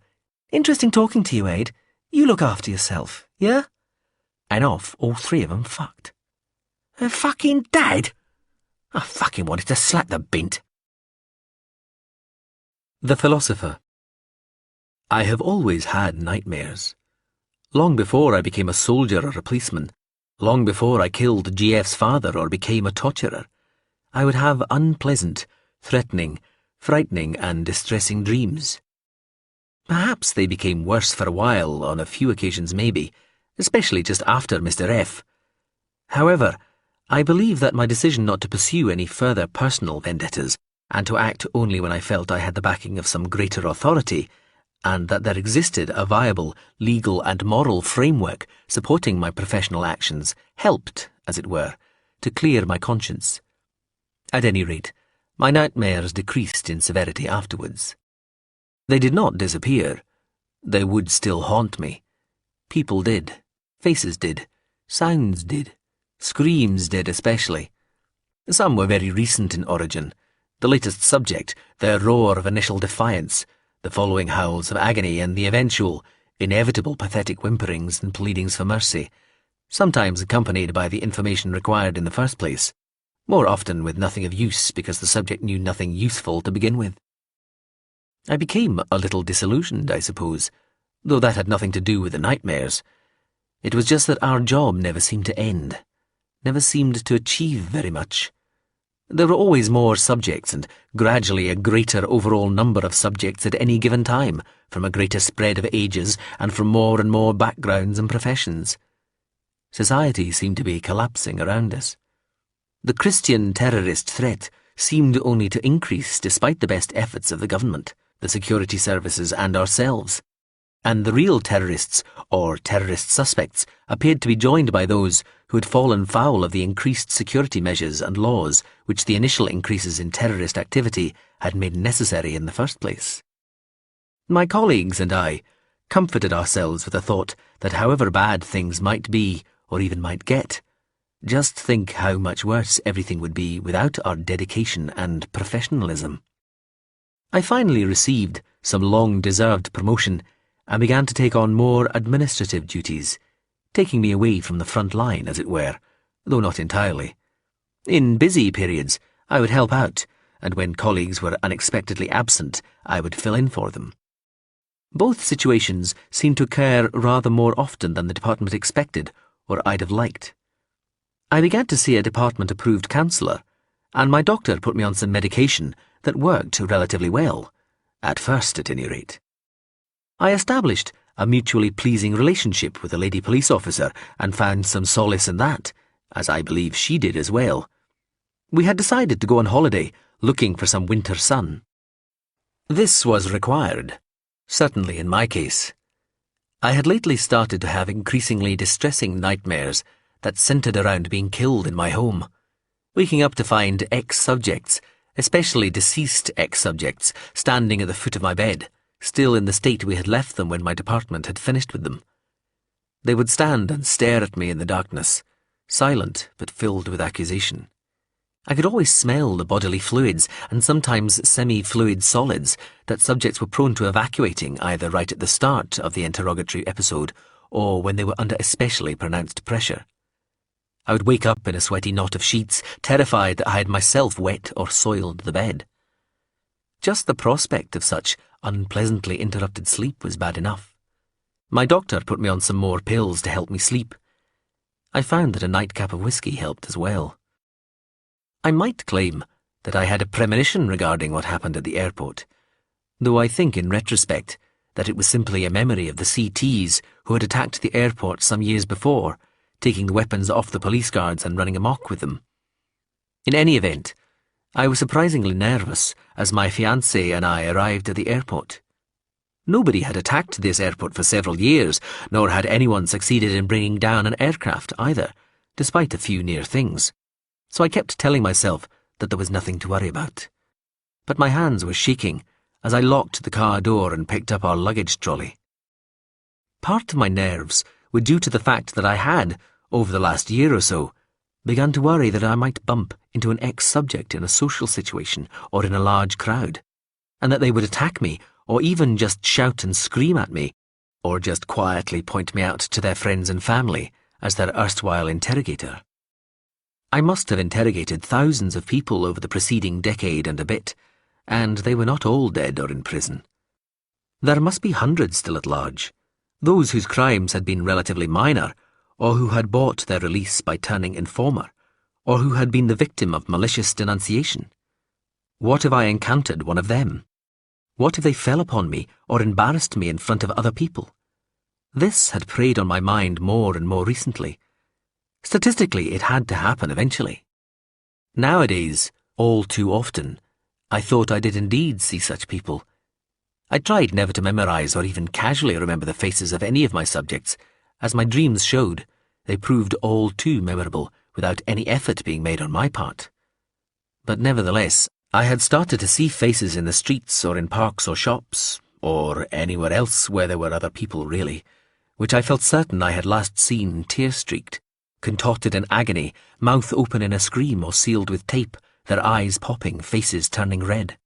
Speaker 1: Interesting talking to you, Aid. You look after yourself, yeah? And off all three of them fucked. Her fucking dad? I fucking wanted to slap the bint. The Philosopher. I have always had nightmares. Long before I became a soldier or a policeman, long before I killed GF's father or became a torturer, I would have unpleasant, threatening, frightening and distressing dreams. Perhaps they became worse for a while, on a few occasions maybe, especially just after Mr. F. However, I believe that my decision not to pursue any further personal vendettas and to act only when I felt I had the backing of some greater authority, and that there existed a viable legal and moral framework supporting my professional actions, helped, as it were, to clear my conscience. At any rate, my nightmares decreased in severity afterwards. They did not disappear. They would still haunt me. People did. Faces did. Sounds did. Screams did especially. Some were very recent in origin. The latest subject, their roar of initial defiance, the following howls of agony, and the eventual, inevitable pathetic whimperings and pleadings for mercy, sometimes accompanied by the information required in the first place, more often with nothing of use because the subject knew nothing useful to begin with. I became a little disillusioned, I suppose, though that had nothing to do with the nightmares. It was just that our job never seemed to end, never seemed to achieve very much. There were always more subjects and gradually a greater overall number of subjects at any given time, from a greater spread of ages and from more and more backgrounds and professions. Society seemed to be collapsing around us. The Christian terrorist threat seemed only to increase despite the best efforts of the government, the security services and ourselves. And the real terrorists, or terrorist suspects, appeared to be joined by those who had fallen foul of the increased security measures and laws which the initial increases in terrorist activity had made necessary in the first place. My colleagues and I comforted ourselves with the thought that however bad things might be, or even might get, just think how much worse everything would be without our dedication and professionalism. I finally received some long-deserved promotion and began to take on more administrative duties, taking me away from the front line, as it were, though not entirely. In busy periods, I would help out, and when colleagues were unexpectedly absent, I would fill in for them. Both situations seemed to occur rather more often than the department expected, or I'd have liked. I began to see a department-approved counsellor, and my doctor put me on some medication that worked relatively well, at first at any rate. I established a mutually pleasing relationship with a lady police officer and found some solace in that, as I believe she did as well. We had decided to go on holiday, looking for some winter sun. This was required, certainly in my case. I had lately started to have increasingly distressing nightmares that centred around being killed in my home, waking up to find ex-subjects, especially deceased ex-subjects, standing at the foot of my bed, still in the state we had left them when my department had finished with them. They would stand and stare at me in the darkness, silent but filled with accusation. I could always smell the bodily fluids and sometimes semi-fluid solids that subjects were prone to evacuating either right at the start of the interrogatory episode or when they were under especially pronounced pressure. I would wake up in a sweaty knot of sheets, terrified that I had myself wet or soiled the bed. Just the prospect of such unpleasantly interrupted sleep was bad enough. My doctor put me on some more pills to help me sleep. I found that a nightcap of whiskey helped as well. I might claim that I had a premonition regarding what happened at the airport, though I think in retrospect that it was simply a memory of the CTs who had attacked the airport some years before, taking the weapons off the police guards and running amok with them. In any event, I was surprisingly nervous as my fiancée and I arrived at the airport. Nobody had attacked this airport for several years, nor had anyone succeeded in bringing down an aircraft either, despite a few near things. So I kept telling myself that there was nothing to worry about. But my hands were shaking as I locked the car door and picked up our luggage trolley. Part of my nerves were due to the fact that I had, over the last year or so, begun to worry that I might bump into an ex-subject in a social situation or in a large crowd, and that they would attack me or even just shout and scream at me, or just quietly point me out to their friends and family as their erstwhile interrogator. I must have interrogated thousands of people over the preceding decade and a bit, and they were not all dead or in prison. There must be hundreds still at large, those whose crimes had been relatively minor, or who had bought their release by turning informer, or who had been the victim of malicious denunciation. What if I encountered one of them? What if they fell upon me or embarrassed me in front of other people? This had preyed on my mind more and more recently. Statistically, it had to happen eventually. Nowadays, all too often, I thought I did indeed see such people. I tried never to memorize or even casually remember the faces of any of my subjects. As my dreams showed, they proved all too memorable without any effort being made on my part. But nevertheless, I had started to see faces in the streets or in parks or shops, or anywhere else where there were other people really, which I felt certain I had last seen tear-streaked, contorted in agony, mouth open in a scream or sealed with tape, their eyes popping, faces turning red.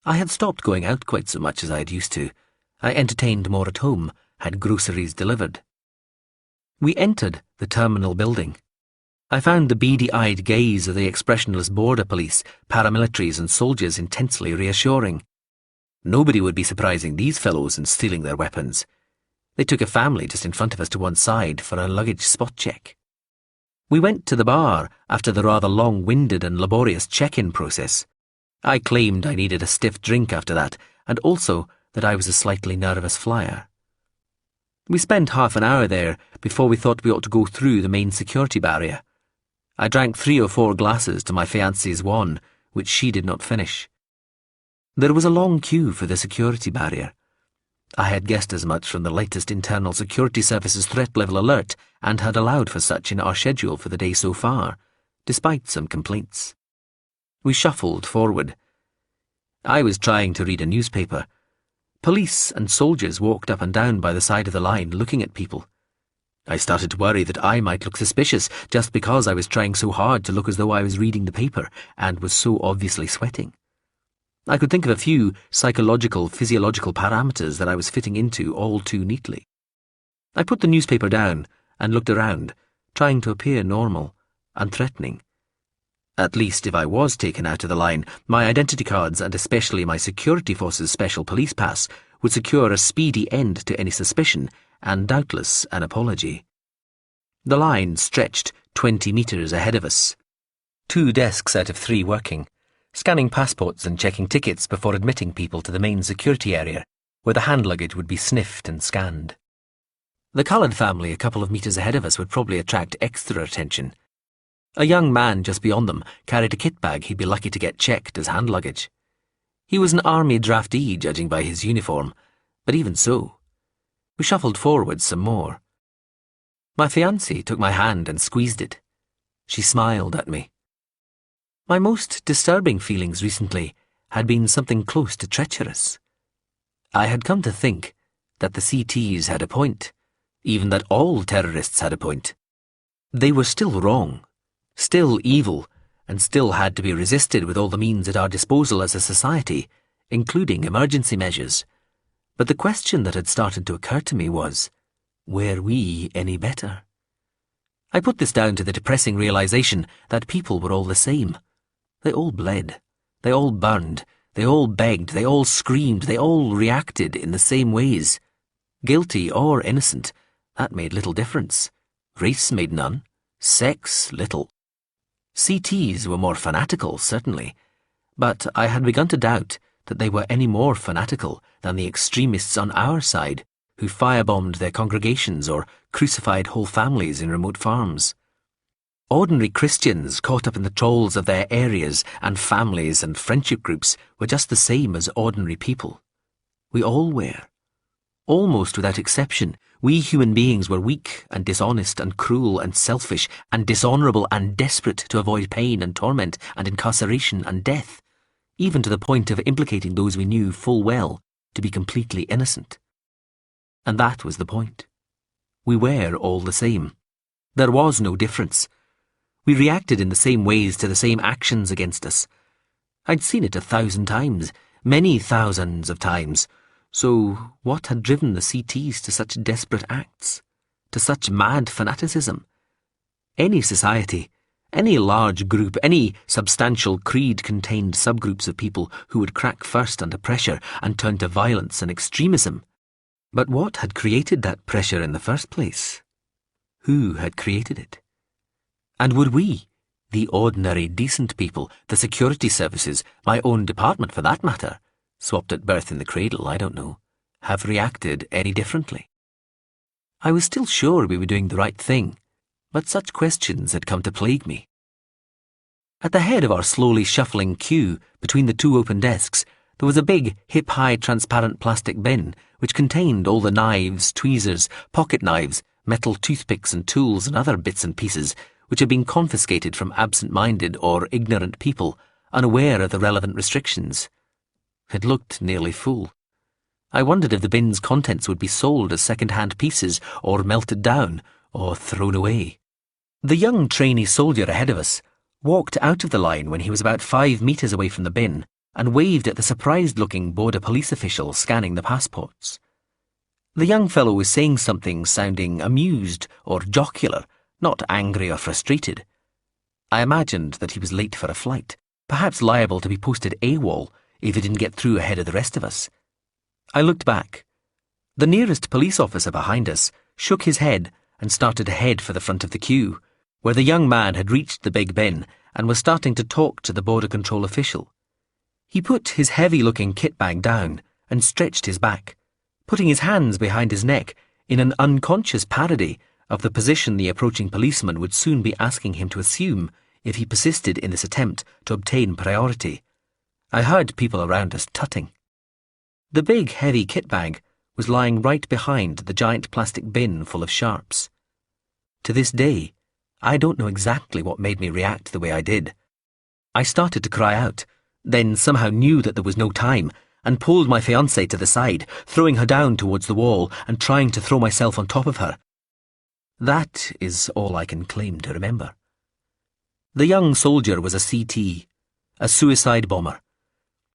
Speaker 1: I had stopped going out quite so much as I had used to. I entertained more at home, had groceries delivered. We entered the terminal building. I found the beady-eyed gaze of the expressionless border police, paramilitaries and soldiers intensely reassuring. Nobody would be surprising these fellows and stealing their weapons. They took a family just in front of us to one side for a luggage spot check. We went to the bar after the rather long-winded and laborious check-in process. I claimed I needed a stiff drink after that, and also that I was a slightly nervous flyer. We spent half an hour there before we thought we ought to go through the main security barrier. I drank 3 or 4 glasses to my fiancée's one, which she did not finish. There was a long queue for the security barrier. I had guessed as much from the latest Internal Security Service's threat level alert and had allowed for such in our schedule for the day so far, despite some complaints. We shuffled forward. I was trying to read a newspaper. Police and soldiers walked up and down by the side of the line looking at people. I started to worry that I might look suspicious just because I was trying so hard to look as though I was reading the paper and was so obviously sweating. I could think of a few psychological, physiological parameters that I was fitting into all too neatly. I put the newspaper down and looked around, trying to appear normal, unthreatening. At least if I was taken out of the line, my identity cards and especially my security force's special police pass would secure a speedy end to any suspicion and doubtless an apology. The line stretched 20 metres ahead of us. 2 desks out of 3 working, scanning passports and checking tickets before admitting people to the main security area, where the hand luggage would be sniffed and scanned. The coloured family a couple of metres ahead of us would probably attract extra attention. A young man just beyond them carried a kit bag he'd be lucky to get checked as hand luggage. He was an army draftee, judging by his uniform, but even so. We shuffled forward some more. My fiancée took my hand and squeezed it. She smiled at me. My most disturbing feelings recently had been something close to treacherous. I had come to think that the CTs had a point, even that all terrorists had a point. They were still wrong, still evil, and still had to be resisted with all the means at our disposal as a society, including emergency measures. But the question that had started to occur to me was, were we any better? I put this down to the depressing realization that people were all the same. They all bled, they all burned, they all begged, they all screamed, they all reacted in the same ways. Guilty or innocent, that made little difference. Race made none. Sex, little. CTs were more fanatical, certainly, but I had begun to doubt that they were any more fanatical than the extremists on our side, who firebombed their congregations or crucified whole families in remote farms. Ordinary Christians caught up in the trolls of their areas and families and friendship groups were just the same as ordinary people. We all were. Almost without exception, we human beings were weak and dishonest and cruel and selfish and dishonourable and desperate to avoid pain and torment and incarceration and death, even to the point of implicating those we knew full well to be completely innocent. And that was the point. We were all the same. There was no difference. We reacted in the same ways to the same actions against us. I'd seen it 1,000 times, many thousands of times. So what had driven the CTs to such desperate acts, to such mad fanaticism? Any society, any large group, any substantial creed contained subgroups of people who would crack first under pressure and turn to violence and extremism. But what had created that pressure in the first place? Who had created it? And would we, the ordinary decent people, the security services, my own department for that matter, swapped at birth in the cradle, I don't know, have reacted any differently? I was still sure we were doing the right thing, but such questions had come to plague me. At the head of our slowly shuffling queue, between the two open desks, there was a big, hip-high transparent plastic bin which contained all the knives, tweezers, pocket knives, metal toothpicks and tools and other bits and pieces which had been confiscated from absent-minded or ignorant people, unaware of the relevant restrictions. It looked nearly full. I wondered if the bin's contents would be sold as second-hand pieces, or melted down, or thrown away. The young trainee soldier ahead of us walked out of the line when he was about 5 metres away from the bin and waved at the surprised-looking border police official scanning the passports. The young fellow was saying something sounding amused or jocular, not angry or frustrated. I imagined that he was late for a flight, perhaps liable to be posted AWOL if he didn't get through ahead of the rest of us. I looked back. The nearest police officer behind us shook his head and started to head for the front of the queue, where the young man had reached the big bin and was starting to talk to the border control official. He put his heavy-looking kit bag down and stretched his back, putting his hands behind his neck in an unconscious parody of the position the approaching policeman would soon be asking him to assume if he persisted in this attempt to obtain priority. I heard people around us tutting. The big, heavy kit bag was lying right behind the giant plastic bin full of sharps. To this day, I don't know exactly what made me react the way I did. I started to cry out, then somehow knew that there was no time, and pulled my fiancée to the side, throwing her down towards the wall and trying to throw myself on top of her. That is all I can claim to remember. The young soldier was a CT, a suicide bomber.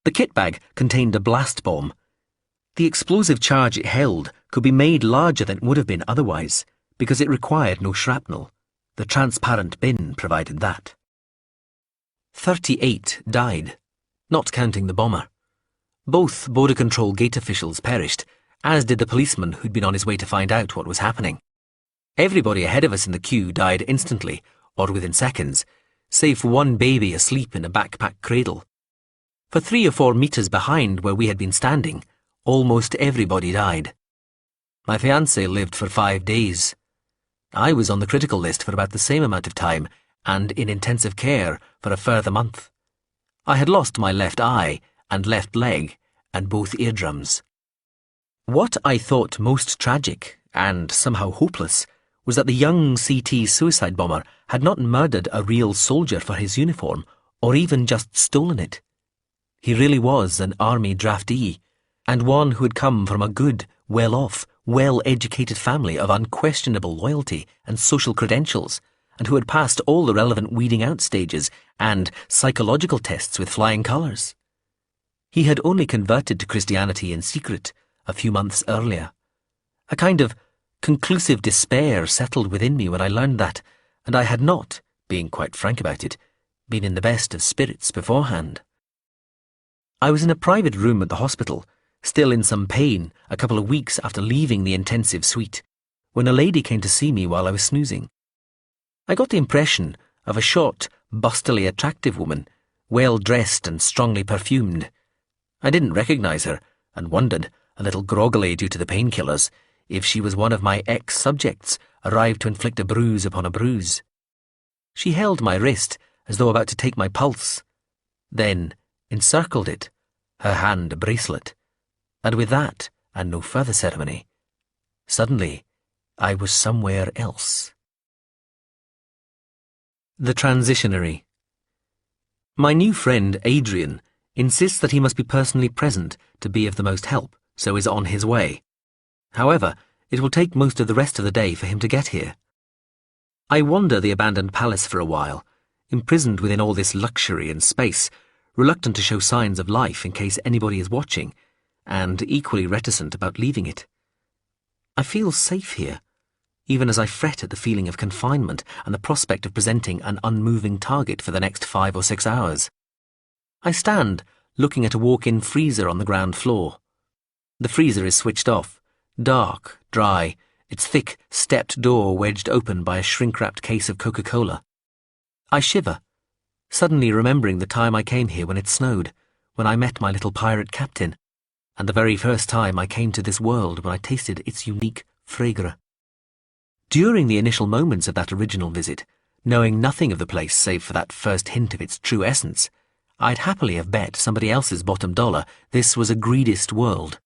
Speaker 1: The kit bag contained a blast bomb. The explosive charge it held could be made larger than it would have been otherwise, because it required no shrapnel. The transparent bin provided that. 38 died, not counting the bomber. Both border control gate officials perished, as did the policeman who'd been on his way to find out what was happening. Everybody ahead of us in the queue died instantly, or within seconds, save for one baby asleep in a backpack cradle. For 3 or 4 metres behind where we had been standing, almost everybody died. My fiancée lived for 5 days. I was on the critical list for about the same amount of time, and in intensive care for a further month. I had lost my left eye and left leg, and both eardrums. What I thought most tragic, and somehow hopeless, was that the young CT suicide bomber had not murdered a real soldier for his uniform, or even just stolen it. He really was an army draftee, and one who had come from a good, well-off, well-educated family of unquestionable loyalty and social credentials, and who had passed all the relevant weeding out stages and psychological tests with flying colours. He had only converted to Christianity in secret a few months earlier. A kind of conclusive despair settled within me when I learned that, and I had not, being quite frank about it, been in the best of spirits beforehand. I was in a private room at the hospital, still in some pain a couple of weeks after leaving the intensive suite, when a lady came to see me while I was snoozing. I got the impression of a short, bustily attractive woman, well-dressed and strongly perfumed. I didn't recognise her, and wondered, a little groggily due to the painkillers, if she was one of my ex-subjects arrived to inflict a bruise upon a bruise. She held my wrist as though about to take my pulse, then encircled it, her hand a bracelet. And with that, and no further ceremony, suddenly I was somewhere else. The Transitionary. My new friend, Adrian, insists that he must be personally present to be of the most help, so is on his way. However, it will take most of the rest of the day for him to get here. I wander the abandoned palace for a while, imprisoned within all this luxury and space, reluctant to show signs of life in case anybody is watching, and equally reticent about leaving it. I feel safe here, even as I fret at the feeling of confinement and the prospect of presenting an unmoving target for the next 5 or 6 hours. I stand, looking at a walk-in freezer on the ground floor. The freezer is switched off, dark, dry, its thick, stepped door wedged open by a shrink-wrapped case of Coca-Cola. I shiver, suddenly remembering the time I came here when it snowed, when I met my little pirate captain, and the very first time I came to this world when I tasted its unique fragrance. During the initial moments of that original visit, knowing nothing of the place save for that first hint of its true essence, I'd happily have bet somebody else's bottom dollar this was a greedist world.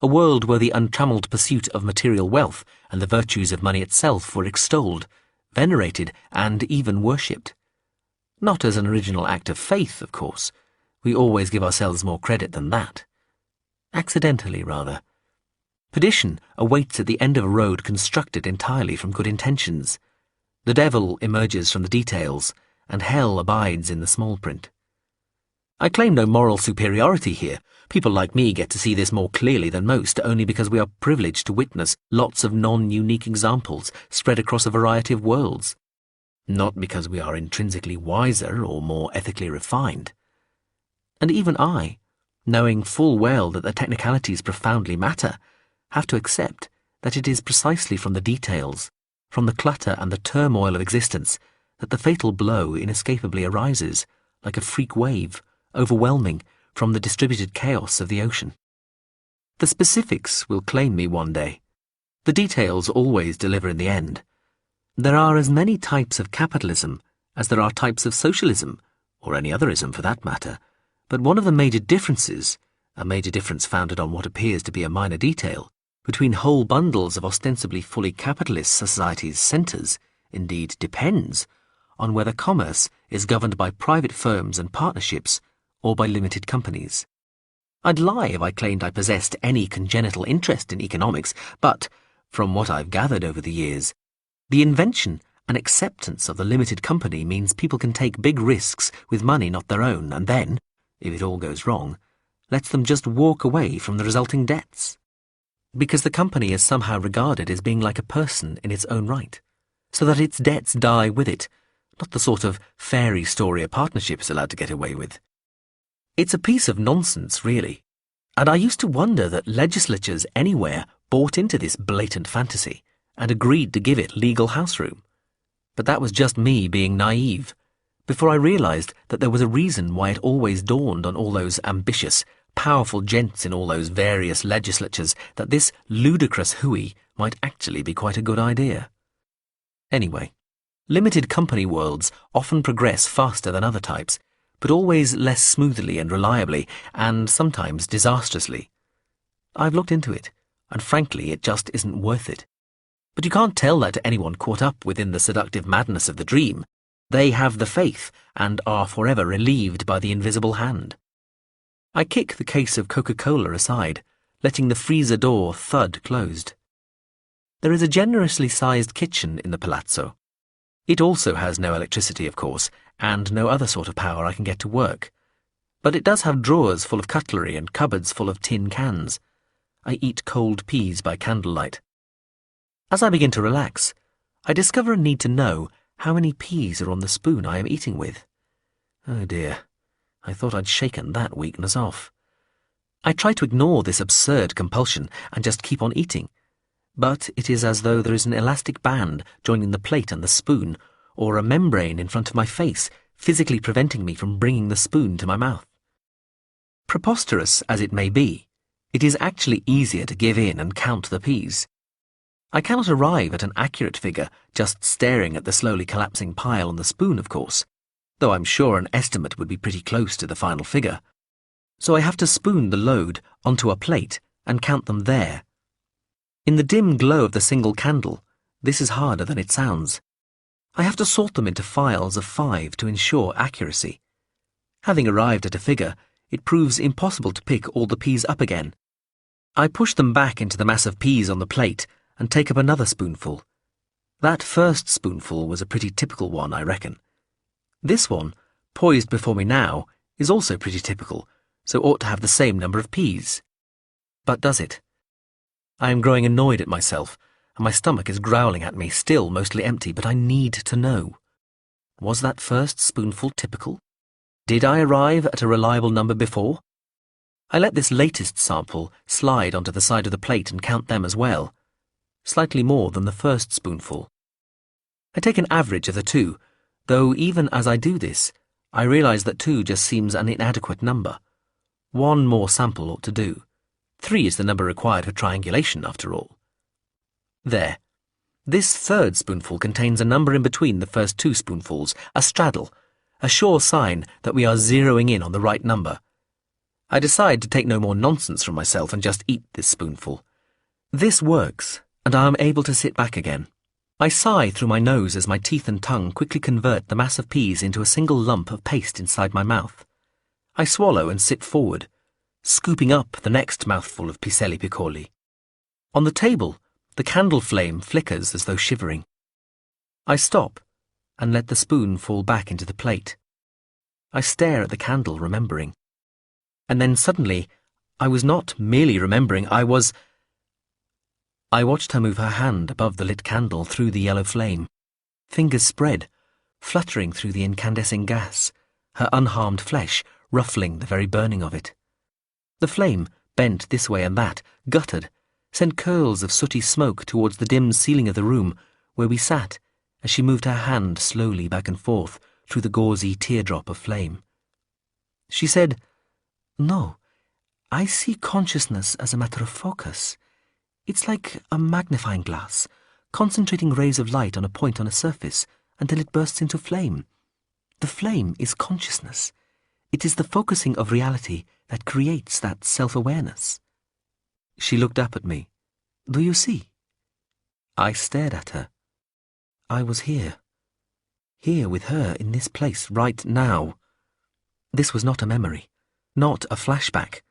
Speaker 1: A world where the untrammeled pursuit of material wealth and the virtues of money itself were extolled, venerated, and even worshipped. Not as an original act of faith, of course. We always give ourselves more credit than that. Accidentally, rather. Perdition awaits at the end of a road constructed entirely from good intentions. The devil emerges from the details, and hell abides in the small print. I claim no moral superiority here. People like me get to see this more clearly than most only because we are privileged to witness lots of non-unique examples spread across a variety of worlds. Not because we are intrinsically wiser or more ethically refined. And even I, knowing full well that the technicalities profoundly matter, have to accept that it is precisely from the details, from the clutter and the turmoil of existence, that the fatal blow inescapably arises, like a freak wave, overwhelming, from the distributed chaos of the ocean. The specifics will claim me one day. The details always deliver in the end. There are as many types of capitalism as there are types of socialism, or any other ism for that matter, but one of the major differences, a major difference founded on what appears to be a minor detail, between whole bundles of ostensibly fully capitalist societies' centres, indeed depends, on whether commerce is governed by private firms and partnerships or by limited companies. I'd lie if I claimed I possessed any congenital interest in economics, but, from what I've gathered over the years, the invention and acceptance of the limited company means people can take big risks with money not their own and then, if it all goes wrong, lets them just walk away from the resulting debts. Because the company is somehow regarded as being like a person in its own right, so that its debts die with it, not the sort of fairy story a partnership is allowed to get away with. It's a piece of nonsense, really, and I used to wonder that legislatures anywhere bought into this blatant fantasy and agreed to give it legal house room. But that was just me being naive, before I realised that there was a reason why it always dawned on all those ambitious, powerful gents in all those various legislatures that this ludicrous hooey might actually be quite a good idea. Anyway, limited company worlds often progress faster than other types, but always less smoothly and reliably, and sometimes disastrously. I've looked into it, and frankly it just isn't worth it. But you can't tell that to anyone caught up within the seductive madness of the dream. They have the faith, and are forever relieved by the invisible hand. I kick the case of Coca-Cola aside, letting the freezer door thud closed. There is a generously sized kitchen in the palazzo. It also has no electricity, of course, and no other sort of power I can get to work. But it does have drawers full of cutlery and cupboards full of tin cans. I eat cold peas by candlelight. As I begin to relax, I discover a need to know how many peas are on the spoon I am eating with. Oh dear, I thought I'd shaken that weakness off. I try to ignore this absurd compulsion and just keep on eating, but it is as though there is an elastic band joining the plate and the spoon, or a membrane in front of my face, physically preventing me from bringing the spoon to my mouth. Preposterous as it may be, it is actually easier to give in and count the peas. I cannot arrive at an accurate figure just staring at the slowly collapsing pile on the spoon, of course, though I'm sure an estimate would be pretty close to the final figure. so I have to spoon the load onto a plate and count them there. In the dim glow of the single candle, this is harder than it sounds. I have to sort them into files of 5 to ensure accuracy. Having arrived at a figure, it proves impossible to pick all the peas up again. I push them back into the mass of peas on the plate and take up another spoonful. That first spoonful was a pretty typical one, I reckon. This one, poised before me now, is also pretty typical, so ought to have the same number of peas. But does it? I am growing annoyed at myself, and my stomach is growling at me, still mostly empty, but I need to know. Was that first spoonful typical? Did I arrive at a reliable number before? I let this latest sample slide onto the side of the plate and count them as well. Slightly more than the first spoonful. I take an average of the two, though even as I do this, I realize that 2 just seems an inadequate number. 1 more sample ought to do. 3 is the number required for triangulation, after all. There. This third spoonful contains a number in between the first 2 spoonfuls, a straddle, a sure sign that we are zeroing in on the right number. I decide to take no more nonsense from myself and just eat this spoonful. This works, and I am able to sit back again. I sigh through my nose as my teeth and tongue quickly convert the mass of peas into a single lump of paste inside my mouth. I swallow and sit forward, scooping up the next mouthful of piselli piccoli. On the table, the candle flame flickers as though shivering. I stop and let the spoon fall back into the plate. I stare at the candle, remembering. And then suddenly, I was not merely remembering, I watched her move her hand above the lit candle through the yellow flame. Fingers spread, fluttering through the incandescing gas, her unharmed flesh ruffling the very burning of it. The flame, bent this way and that, guttered, sent curls of sooty smoke towards the dim ceiling of the room where we sat as she moved her hand slowly back and forth through the gauzy teardrop of flame. She said, "No, I see consciousness as a matter of focus. It's like a magnifying glass, concentrating rays of light on a point on a surface until it bursts into flame. The flame is consciousness. It is the focusing of reality that creates that self-awareness." She looked up at me. "Do you see?" I stared at her. I was here. Here with her in this place right now. This was not a memory, not a flashback.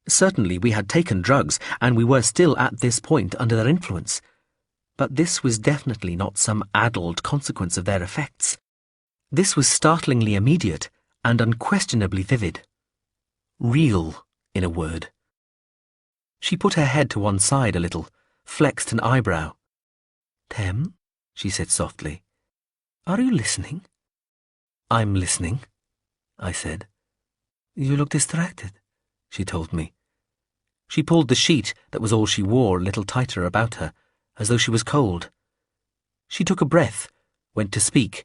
Speaker 1: Certainly we had taken drugs, and we were still at this point under their influence. But this was definitely not some addled consequence of their effects. This was startlingly immediate and unquestionably vivid. Real, in a word. She put her head to one side a little, flexed an eyebrow. "Tem," she said softly, "are you listening?" "I'm listening," I said. "You look distracted," she told me. She pulled the sheet that was all she wore a little tighter about her, as though she was cold. She took a breath, went to speak.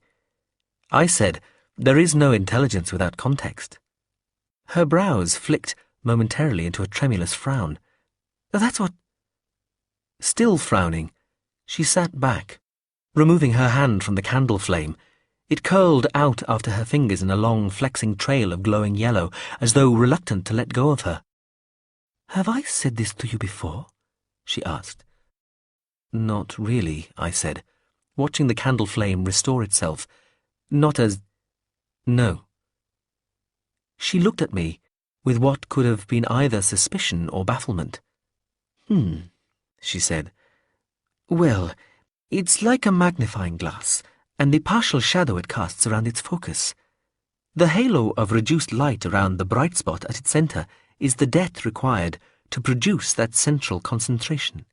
Speaker 1: I said, "There is no intelligence without context." Her brows flicked momentarily into a tremulous frown. "That's what—" Still frowning, she sat back, removing her hand from the candle flame. It curled out after her fingers in a long, flexing trail of glowing yellow, as though reluctant to let go of her. "Have I said this to you before?" she asked. "Not really," I said, watching the candle flame restore itself. "Not as— No." She looked at me with what could have been either suspicion or bafflement. She said. "Well, it's like a magnifying glass, and the partial shadow it casts around its focus. The halo of reduced light around the bright spot at its centre is the depth required to produce that central concentration.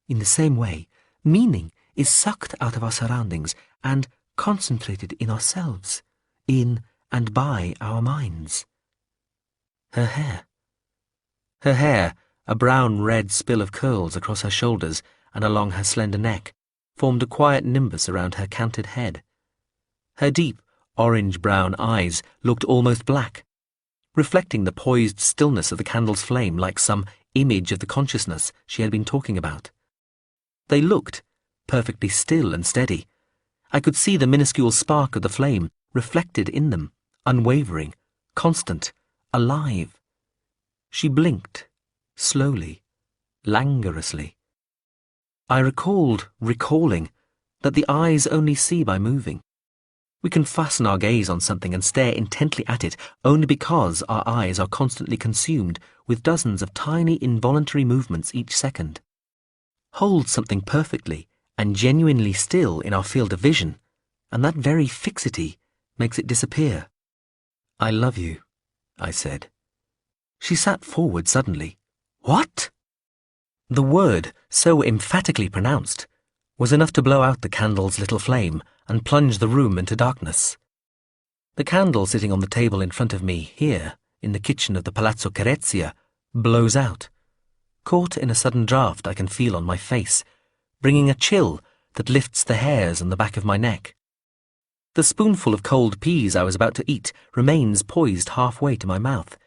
Speaker 1: In the same way, meaning is sucked out of our surroundings and concentrated in ourselves, in and by our minds." Her hair, a brown-red spill of curls across her shoulders and along her slender neck, formed a quiet nimbus around her canted head. Her deep, orange-brown eyes looked almost black, reflecting the poised stillness of the candle's flame like some image of the consciousness she had been talking about. They looked perfectly still and steady. I could see the minuscule spark of the flame reflected in them, unwavering, constant, alive. She blinked, slowly, languorously. I recalling, that the eyes only see by moving. We can fasten our gaze on something and stare intently at it only because our eyes are constantly consumed with dozens of tiny involuntary movements each second. Hold something perfectly and genuinely still in our field of vision, and that very fixity makes it disappear. "I love you," I said. She sat forward suddenly. "What?" The word, so emphatically pronounced, was enough to blow out the candle's little flame and plunge the room into darkness. The candle sitting on the table in front of me here, in the kitchen of the Palazzo Carezia, blows out. Caught in a sudden draught I can feel on my face, bringing a chill that lifts the hairs on the back of my neck. The spoonful of cold peas I was about to eat remains poised halfway to my mouth,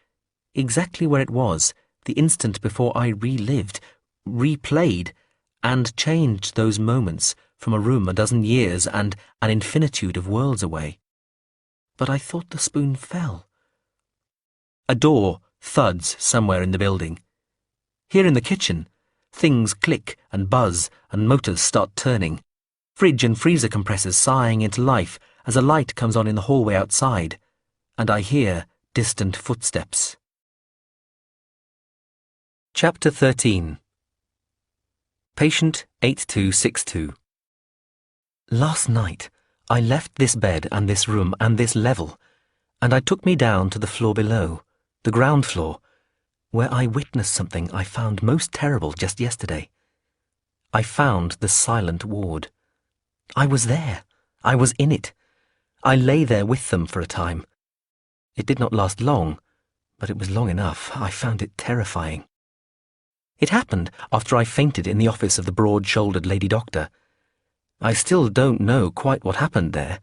Speaker 1: exactly where it was the instant before I relived, replayed, and changed those moments from a room a dozen years and an infinitude of worlds away. But I thought the spoon fell. A door thuds somewhere in the building. Here in the kitchen, things click and buzz and motors start turning. Fridge and freezer compressors sighing into life as a light comes on in the hallway outside, and I hear distant footsteps. Chapter 13. Patient 8262. Last night, I left this bed and this room and this level, and I took me down to the floor below, the ground floor, where I witnessed something I found most terrible just yesterday. I found the silent ward. I was there. I was in it. I lay there with them for a time. It did not last long, but it was long enough. I found it terrifying. It happened after I fainted in the office of the broad-shouldered lady doctor. I still don't know quite what happened there.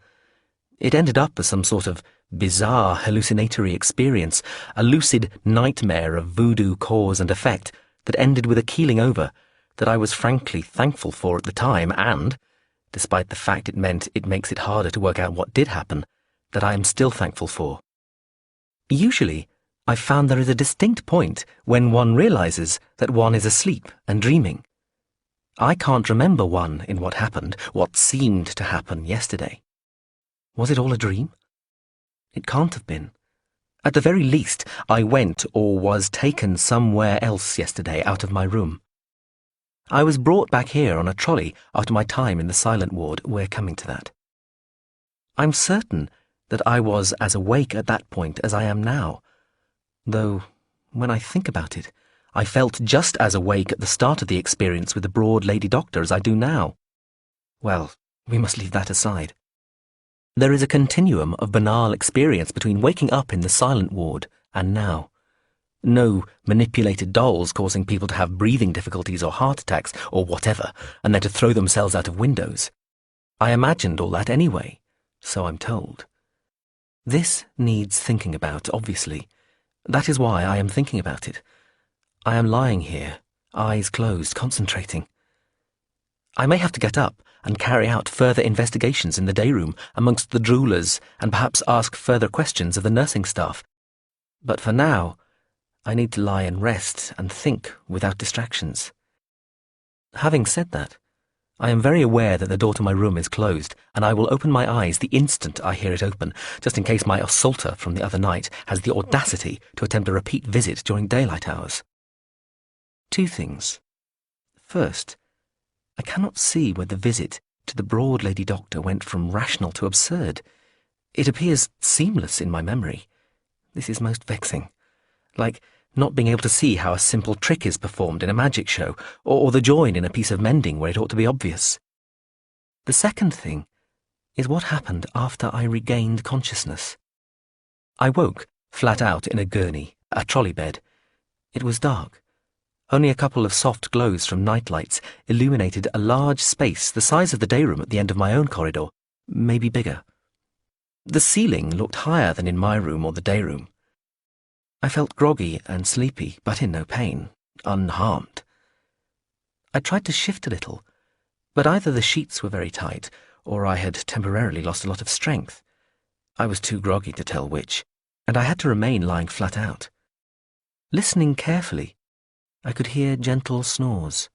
Speaker 1: It ended up as some sort of bizarre hallucinatory experience, a lucid nightmare of voodoo cause and effect that ended with a keeling over that I was frankly thankful for at the time and, despite the fact it meant it makes it harder to work out what did happen, that I am still thankful for. Usually, I've found there is a distinct point when one realizes that one is asleep and dreaming. I can't remember one in what happened, what seemed to happen yesterday. Was it all a dream? It can't have been. At the very least, I went or was taken somewhere else yesterday out of my room. I was brought back here on a trolley after my time in the silent ward. We're coming to that. I'm certain that I was as awake at that point as I am now, though, when I think about it, I felt just as awake at the start of the experience with the broad lady doctor as I do now. Well, we must leave that aside. There is a continuum of banal experience between waking up in the silent ward and now. No manipulated dolls causing people to have breathing difficulties or heart attacks or whatever, and then to throw themselves out of windows. I imagined all that anyway, so I'm told. This needs thinking about, obviously. That is why I am thinking about it. I am lying here, eyes closed, concentrating. I may have to get up and carry out further investigations in the day room amongst the droolers and perhaps ask further questions of the nursing staff. But for now, I need to lie and rest and think without distractions. Having said that, I am very aware that the door to my room is closed, and I will open my eyes the instant I hear it open, just in case my assaulter from the other night has the audacity to attempt a repeat visit during daylight hours. Two things. First, I cannot see where the visit to the broad lady doctor went from rational to absurd. It appears seamless in my memory. This is most vexing. Like not being able to see how a simple trick is performed in a magic show, or the join in a piece of mending where it ought to be obvious. The second thing is what happened after I regained consciousness. I woke, flat out in a gurney, a trolley bed. It was dark. Only a couple of soft glows from nightlights illuminated a large space the size of the day room at the end of my own corridor, maybe bigger. The ceiling looked higher than in my room or the day room. I felt groggy and sleepy, but in no pain, unharmed. I tried to shift a little, but either the sheets were very tight, or I had temporarily lost a lot of strength. I was too groggy to tell which, and I had to remain lying flat out. Listening carefully, I could hear gentle snores.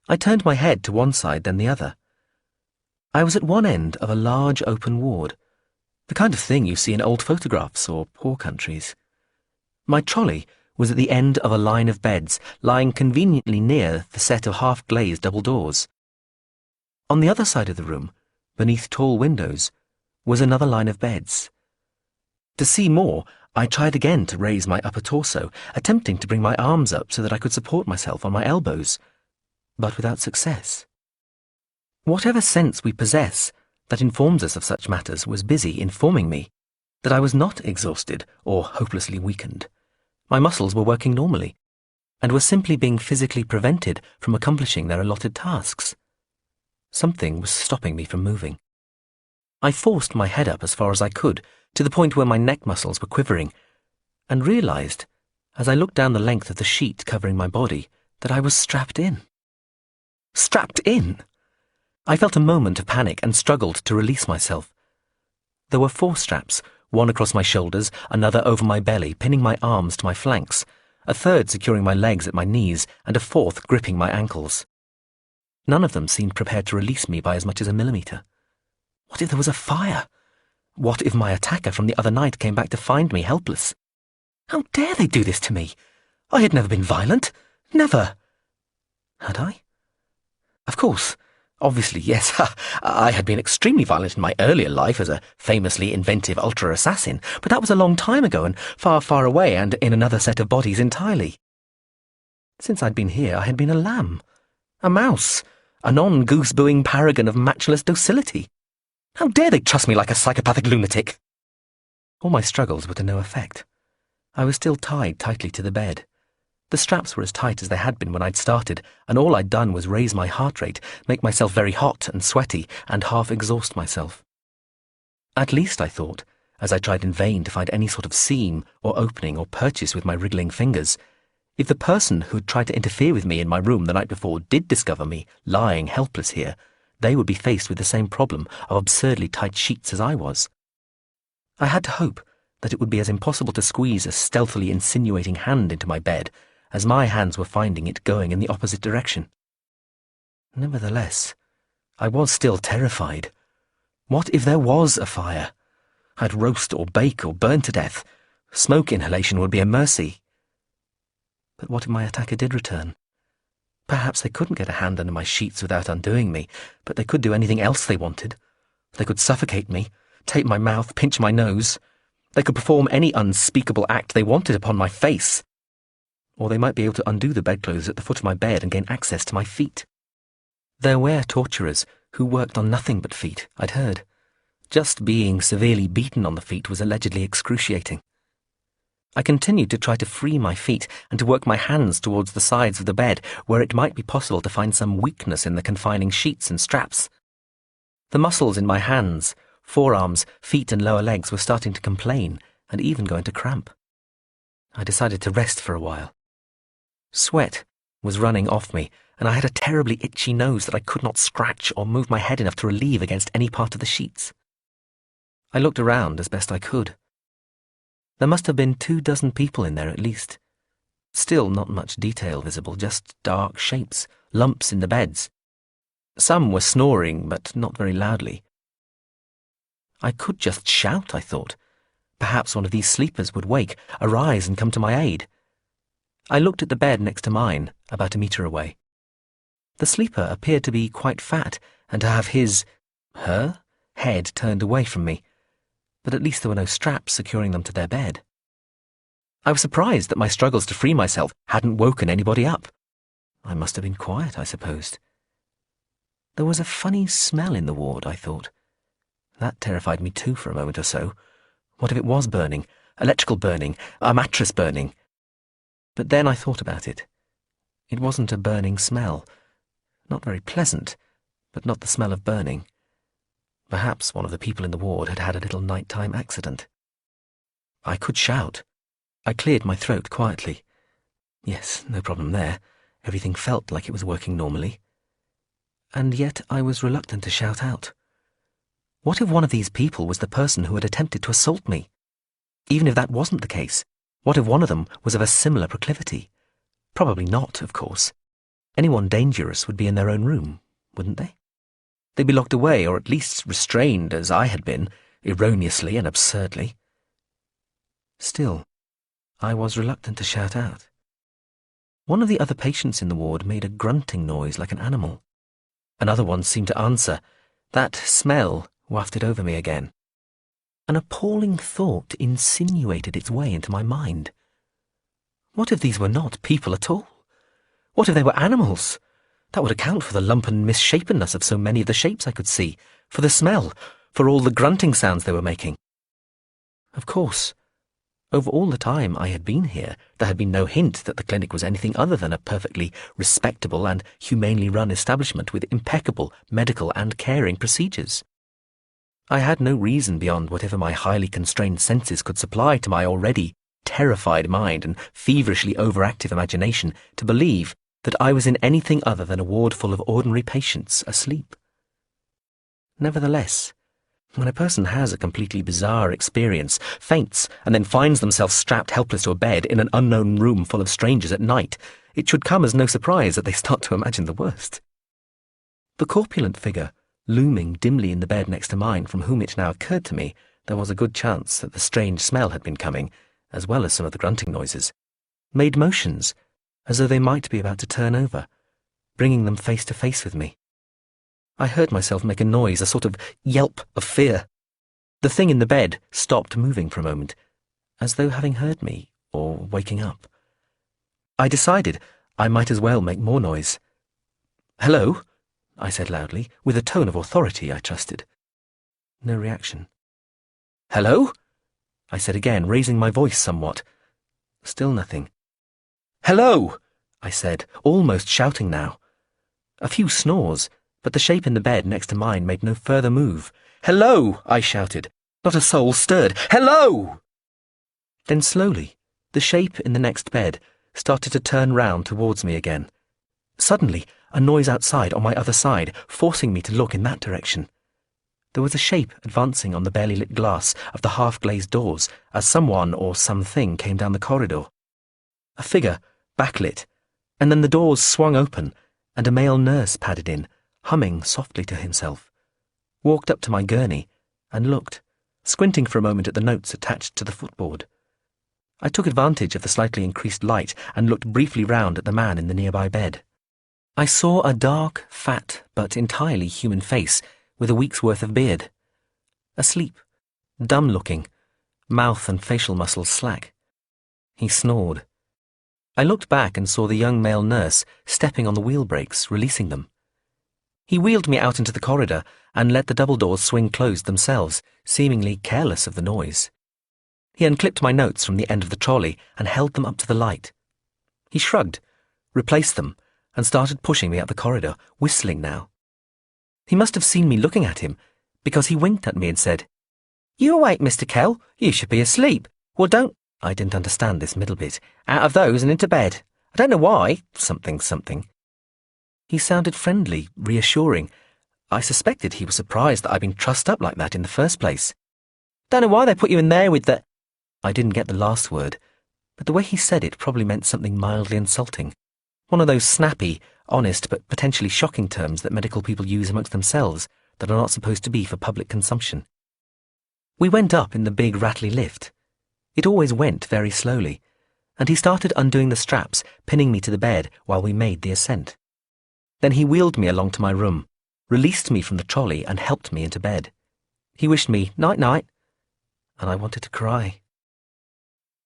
Speaker 1: I turned my head to one side, then the other. I was at one end of a large open ward, the kind of thing you see in old photographs or poor countries. My trolley was at the end of a line of beds, lying conveniently near the set of half-glazed double doors. On the other side of the room, beneath tall windows, was another line of beds. To see more, I tried again to raise my upper torso, attempting to bring my arms up so that I could support myself on my elbows, but without success. Whatever sense we possess that informs us of such matters was busy informing me that I was not exhausted or hopelessly weakened. My muscles were working normally, and were simply being physically prevented from accomplishing their allotted tasks. Something was stopping me from moving. I forced my head up as far as I could, to the point where my neck muscles were quivering, and realized, as I looked down the length of the sheet covering my body, that I was strapped in. Strapped in! I felt a moment of panic and struggled to release myself. There were 4 straps, one across my shoulders, another over my belly, pinning my arms to my flanks, a third securing my legs at my knees, and a 4th gripping my ankles. None of them seemed prepared to release me by as much as a millimetre. What if there was a fire? What if my attacker from the other night came back to find me helpless? How dare they do this to me? I had never been violent. Never. Had I? Of course. Obviously, yes. I had been extremely violent in my earlier life as a famously inventive ultra-assassin, but that was a long time ago and far, far away and in another set of bodies entirely. Since I'd been here, I had been a lamb, a mouse, a non-goose-booing paragon of matchless docility. How dare they trust me like a psychopathic lunatic? All my struggles were to no effect. I was still tied tightly to the bed. The straps were as tight as they had been when I'd started, and all I'd done was raise my heart rate, make myself very hot and sweaty, and half exhaust myself. At least, I thought, as I tried in vain to find any sort of seam or opening or purchase with my wriggling fingers, if the person who'd tried to interfere with me in my room the night before did discover me lying helpless here, they would be faced with the same problem of absurdly tight sheets as I was. I had to hope that it would be as impossible to squeeze a stealthily insinuating hand into my bed as my hands were finding it going in the opposite direction. Nevertheless, I was still terrified. What if there was a fire? I'd roast or bake or burn to death. Smoke inhalation would be a mercy. But what if my attacker did return? Perhaps they couldn't get a hand under my sheets without undoing me, but they could do anything else they wanted. They could suffocate me, tape my mouth, pinch my nose. They could perform any unspeakable act they wanted upon my face. Or they might be able to undo the bedclothes at the foot of my bed and gain access to my feet. There were torturers who worked on nothing but feet, I'd heard. Just being severely beaten on the feet was allegedly excruciating. I continued to try to free my feet and to work my hands towards the sides of the bed where it might be possible to find some weakness in the confining sheets and straps. The muscles in my hands, forearms, feet and lower legs were starting to complain and even go into cramp. I decided to rest for a while. Sweat was running off me, and I had a terribly itchy nose that I could not scratch or move my head enough to relieve against any part of the sheets. I looked around as best I could. There must have been 24 people in there at least. Still not much detail visible, just dark shapes, lumps in the beds. Some were snoring, but not very loudly. I could just shout, I thought. Perhaps one of these sleepers would wake, arise and come to my aid. I looked at the bed next to mine, about a metre away. The sleeper appeared to be quite fat and to have her head turned away from me, but at least there were no straps securing them to their bed. I was surprised that my struggles to free myself hadn't woken anybody up. I must have been quiet, I supposed. There was a funny smell in the ward, I thought. That terrified me too for a moment or so. What if it was burning? Electrical burning? A mattress burning? But then I thought about it. It wasn't a burning smell. Not very pleasant, but not the smell of burning. Perhaps one of the people in the ward had had a little nighttime accident. I could shout. I cleared my throat quietly. Yes, no problem there. Everything felt like it was working normally. And yet I was reluctant to shout out. What if one of these people was the person who had attempted to assault me? Even if that wasn't the case, What if one of them was of a similar proclivity? Probably not, of course. Anyone dangerous would be in their own room, wouldn't they? They'd be locked away, or at least restrained, as I had been, erroneously and absurdly. Still, I was reluctant to shout out. One of the other patients in the ward made a grunting noise like an animal. Another one seemed to answer. That smell wafted over me again. An appalling thought insinuated its way into my mind. What if these were not people at all? What if they were animals? That would account for the lump and misshapenness of so many of the shapes I could see, for the smell, for all the grunting sounds they were making. Of course, over all the time I had been here, there had been no hint that the clinic was anything other than a perfectly respectable and humanely run establishment with impeccable medical and caring procedures. I had no reason beyond whatever my highly constrained senses could supply to my already terrified mind and feverishly overactive imagination to believe that I was in anything other than a ward full of ordinary patients asleep. Nevertheless, when a person has a completely bizarre experience, faints, and then finds themselves strapped helpless to a bed in an unknown room full of strangers at night, it should come as no surprise that they start to imagine the worst. The corpulent figure, looming dimly in the bed next to mine, from whom it now occurred to me there was a good chance that the strange smell had been coming, as well as some of the grunting noises, made motions as though they might be about to turn over, bringing them face to face with me. I heard myself make a noise, a sort of yelp of fear. The thing in the bed stopped moving for a moment, as though having heard me, or waking up. I decided I might as well make more noise. "Hello?" I said loudly, with a tone of authority I trusted. No reaction. "Hello?" I said again, raising my voice somewhat. Still nothing. "Hello!" I said, almost shouting now. A few snores, but the shape in the bed next to mine made no further move. "Hello!" I shouted. Not a soul stirred. "Hello!" Then slowly, the shape in the next bed started to turn round towards me again. Suddenly, a noise outside on my other side, forcing me to look in that direction. There was a shape advancing on the barely lit glass of the half-glazed doors as someone or something came down the corridor. A figure, backlit, and then the doors swung open, and a male nurse padded in, humming softly to himself, walked up to my gurney, and looked, squinting for a moment at the notes attached to the footboard. I took advantage of the slightly increased light and looked briefly round at the man in the nearby bed. I saw a dark, fat, but entirely human face with a week's worth of beard. Asleep, dumb-looking, mouth and facial muscles slack. He snored. I looked back and saw the young male nurse stepping on the wheel brakes, releasing them. He wheeled me out into the corridor and let the double doors swing closed themselves, seemingly careless of the noise. He unclipped my notes from the end of the trolley and held them up to the light. He shrugged, replaced them, and started pushing me up the corridor, whistling now. He must have seen me looking at him, because he winked at me and said, "You awake, Mr. Kell? You should be asleep. Well, don't—" I didn't understand this middle bit. "Out of those and into bed. I don't know why. Something, something." He sounded friendly, reassuring. I suspected he was surprised that I'd been trussed up like that in the first place. "Don't know why they put you in there with the—" I didn't get the last word, but the way he said it probably meant something mildly insulting. One of those snappy, honest, but potentially shocking terms that medical people use amongst themselves that are not supposed to be for public consumption. We went up in the big rattly lift. It always went very slowly, and he started undoing the straps, pinning me to the bed while we made the ascent. Then he wheeled me along to my room, released me from the trolley and helped me into bed. He wished me night-night, and I wanted to cry.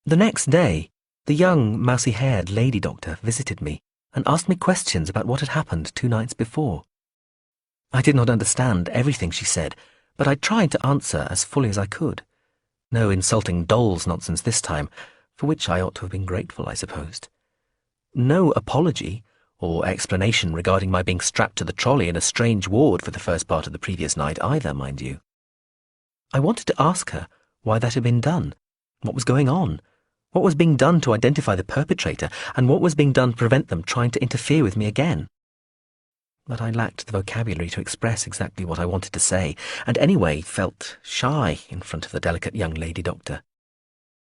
Speaker 1: The next day, the young, mousy-haired lady doctor visited me and asked me questions about what had happened 2 nights before. I did not understand everything she said, but I tried to answer as fully as I could. No insulting dolls nonsense this time, for which I ought to have been grateful, I supposed. No apology or explanation regarding my being strapped to the trolley in a strange ward for the first part of the previous night either, mind you. I wanted to ask her why that had been done, what was going on, what was being done to identify the perpetrator, and what was being done to prevent them trying to interfere with me again. But I lacked the vocabulary to express exactly what I wanted to say, and anyway felt shy in front of the delicate young lady doctor.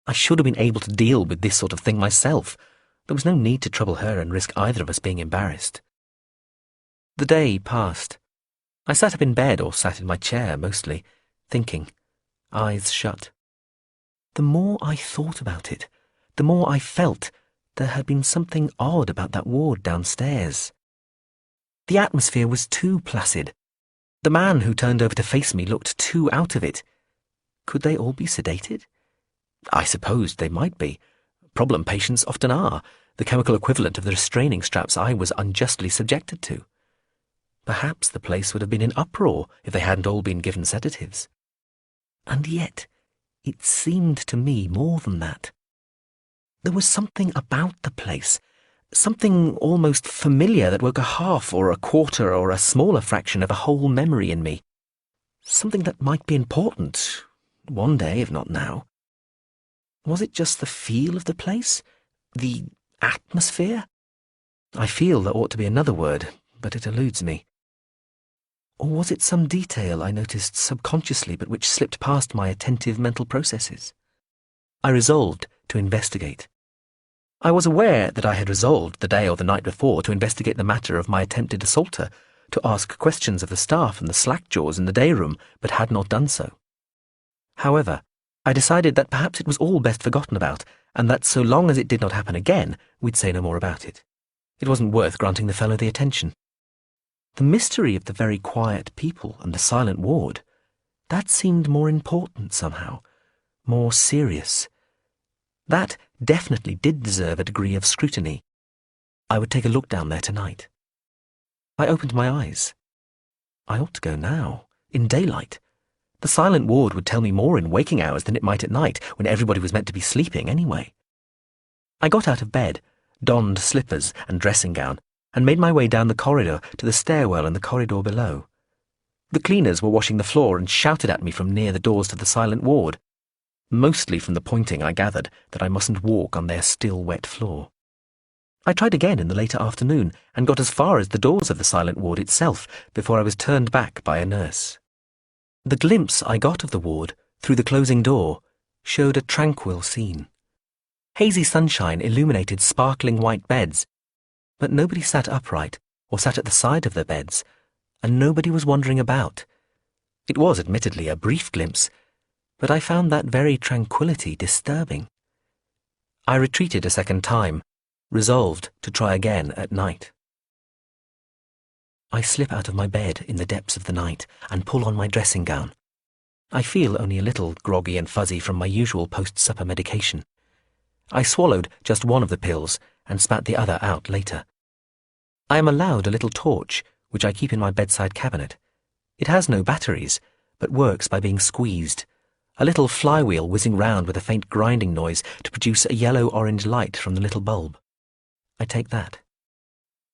Speaker 1: I should have been able to deal with this sort of thing myself. There was no need to trouble her and risk either of us being embarrassed. The day passed. I sat up in bed or sat in my chair, mostly, thinking, eyes shut. The more I thought about it, the more I felt there had been something odd about that ward downstairs. The atmosphere was too placid. The man who turned over to face me looked too out of it. Could they all be sedated? I supposed they might be. Problem patients often are, the chemical equivalent of the restraining straps I was unjustly subjected to. Perhaps the place would have been in uproar if they hadn't all been given sedatives. And yet, it seemed to me more than that. There was something about the place, something almost familiar that woke a half or a quarter or a smaller fraction of a whole memory in me. Something that might be important, one day if not now. Was it just the feel of the place? The atmosphere? I feel there ought to be another word, but it eludes me. Or was it some detail I noticed subconsciously but which slipped past my attentive mental processes? I resolved to investigate. I was aware that I had resolved the day or the night before to investigate the matter of my attempted assaulter, to ask questions of the staff and the slackjaws in the day room, but had not done so. However, I decided that perhaps it was all best forgotten about, and that so long as it did not happen again, we'd say no more about it. It wasn't worth granting the fellow the attention. The mystery of the very quiet people and the silent ward, that seemed more important somehow, more serious. That definitely did deserve a degree of scrutiny. I would take a look down there tonight. I opened my eyes. I ought to go now, in daylight. The silent ward would tell me more in waking hours than it might at night, when everybody was meant to be sleeping anyway. I got out of bed, donned slippers and dressing gown, and made my way down the corridor to the stairwell in the corridor below. The cleaners were washing the floor and shouted at me from near the doors to the silent ward. Mostly from the pointing I gathered that I mustn't walk on their still wet floor. I tried again in the later afternoon and got as far as the doors of the silent ward itself before I was turned back by a nurse. The glimpse I got of the ward through the closing door showed a tranquil scene. Hazy sunshine illuminated sparkling white beds, but nobody sat upright or sat at the side of their beds, and nobody was wandering about. It was admittedly a brief glimpse, but I found that very tranquillity disturbing. I retreated a second time, resolved to try again at night. I slip out of my bed in the depths of the night and pull on my dressing gown. I feel only a little groggy and fuzzy from my usual post-supper medication. I swallowed just one of the pills and spat the other out later. I am allowed a little torch, which I keep in my bedside cabinet. It has no batteries, but works by being squeezed, a little flywheel whizzing round with a faint grinding noise to produce a yellow-orange light from the little bulb. I take that.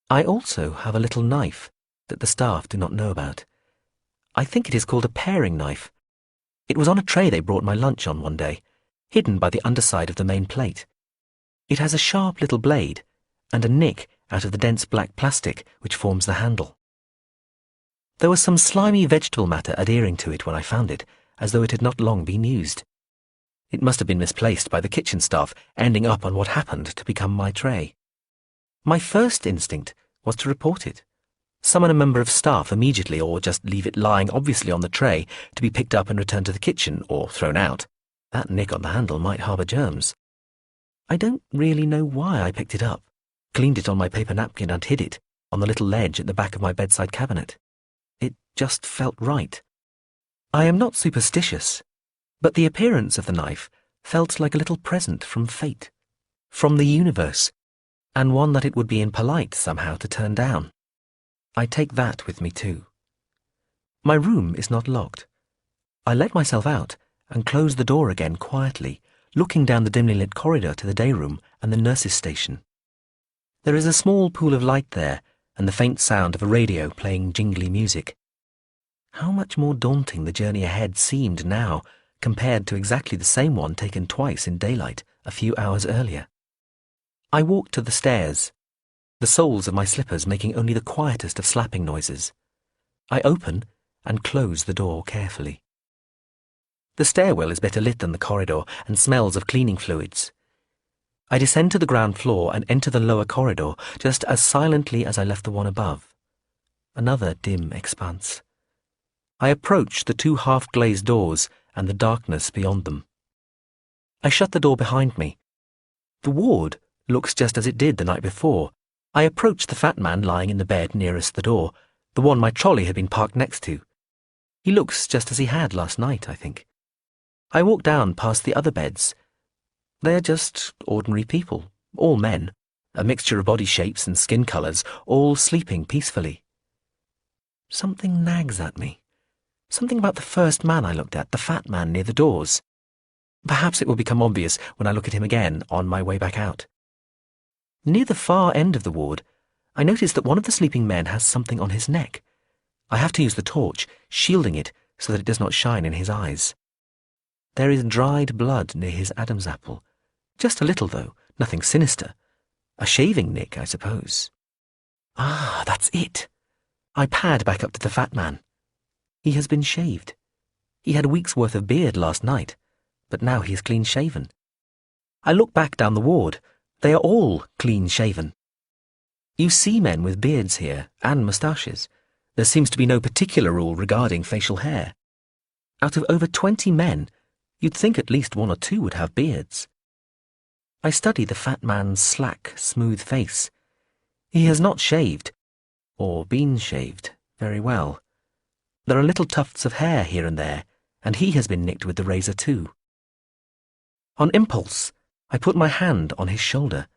Speaker 1: I also have a little knife that the staff do not know about. I think it is called a paring knife. It was on a tray they brought my lunch on one day, hidden by the underside of the main plate. It has a sharp little blade and a nick out of the dense black plastic which forms the handle. There was some slimy vegetable matter adhering to it when I found it, as though it had not long been used. It must have been misplaced by the kitchen staff, ending up on what happened to become my tray. My first instinct was to report it. Summon a member of staff immediately, or just leave it lying obviously on the tray to be picked up and returned to the kitchen, or thrown out. That nick on the handle might harbour germs. I don't really know why I picked it up, cleaned it on my paper napkin and hid it on the little ledge at the back of my bedside cabinet. It just felt right. I am not superstitious, but the appearance of the knife felt like a little present from fate, from the universe, and one that it would be impolite somehow to turn down. I take that with me too. My room is not locked. I let myself out and close the door again quietly, looking down the dimly lit corridor to the day room and the nurse's station. There is a small pool of light there and the faint sound of a radio playing jingly music. How much more daunting the journey ahead seemed now compared to exactly the same one taken twice in daylight a few hours earlier. I walked to the stairs, the soles of my slippers making only the quietest of slapping noises. I open and close the door carefully. The stairwell is better lit than the corridor and smells of cleaning fluids. I descend to the ground floor and enter the lower corridor just as silently as I left the one above. Another dim expanse. I approach the two half-glazed doors and the darkness beyond them. I shut the door behind me. The ward looks just as it did the night before. I approach the fat man lying in the bed nearest the door, the one my trolley had been parked next to. He looks just as he had last night, I think. I walk down past the other beds. They are just ordinary people, all men, a mixture of body shapes and skin colours, all sleeping peacefully. Something nags at me. Something about the first man I looked at, the fat man near the doors. Perhaps it will become obvious when I look at him again on my way back out. Near the far end of the ward, I notice that one of the sleeping men has something on his neck. I have to use the torch, shielding it so that it does not shine in his eyes. There is dried blood near his Adam's apple. Just a little, though, nothing sinister. A shaving nick, I suppose. Ah, that's it. I pad back up to the fat man. He has been shaved. He had a week's worth of beard last night, but now he is clean-shaven. I look back down the ward. They are all clean-shaven. You see men with beards here, and moustaches. There seems to be no particular rule regarding facial hair. Out of over 20 men, you'd think at least 1 or 2 would have beards. I study the fat man's slack, smooth face. He has not shaved, or been shaved, very well. There are little tufts of hair here and there, and he has been nicked with the razor too. On impulse, I put my hand on his shoulder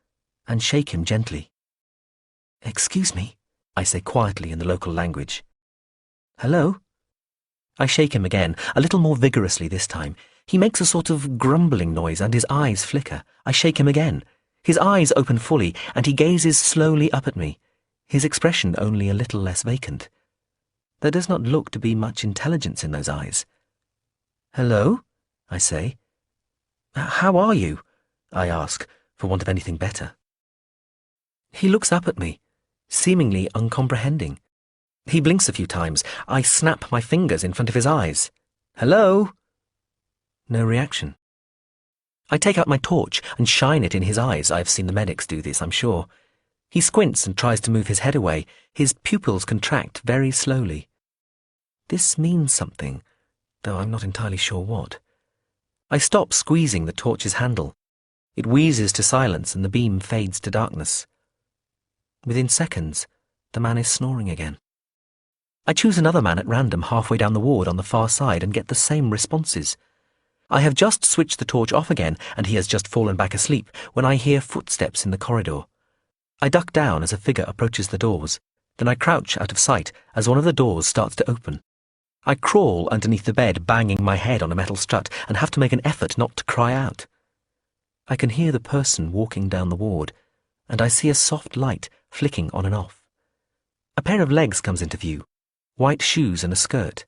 Speaker 1: and shake him gently. "Excuse me," I say quietly in the local language. "Hello?" I shake him again, a little more vigorously this time. He makes a sort of grumbling noise and his eyes flicker. I shake him again. His eyes open fully and he gazes slowly up at me, his expression only a little less vacant. There does not look to be much intelligence in those eyes. "Hello?" I say. "How are you?" I ask, for want of anything better. He looks up at me, seemingly uncomprehending. He blinks a few times. I snap my fingers in front of his eyes. "Hello?" No reaction. I take out my torch and shine it in his eyes. I've seen the medics do this, I'm sure. He squints and tries to move his head away. His pupils contract very slowly. This means something, though I'm not entirely sure what. I stop squeezing the torch's handle. It wheezes to silence and the beam fades to darkness. Within seconds, the man is snoring again. I choose another man at random halfway down the ward on the far side and get the same responses. I have just switched the torch off again and he has just fallen back asleep when I hear footsteps in the corridor. I duck down as a figure approaches the doors. Then I crouch out of sight as one of the doors starts to open. I crawl underneath the bed, banging my head on a metal strut, and have to make an effort not to cry out. I can hear the person walking down the ward, and I see a soft light flicking on and off. A pair of legs comes into view, white shoes and a skirt.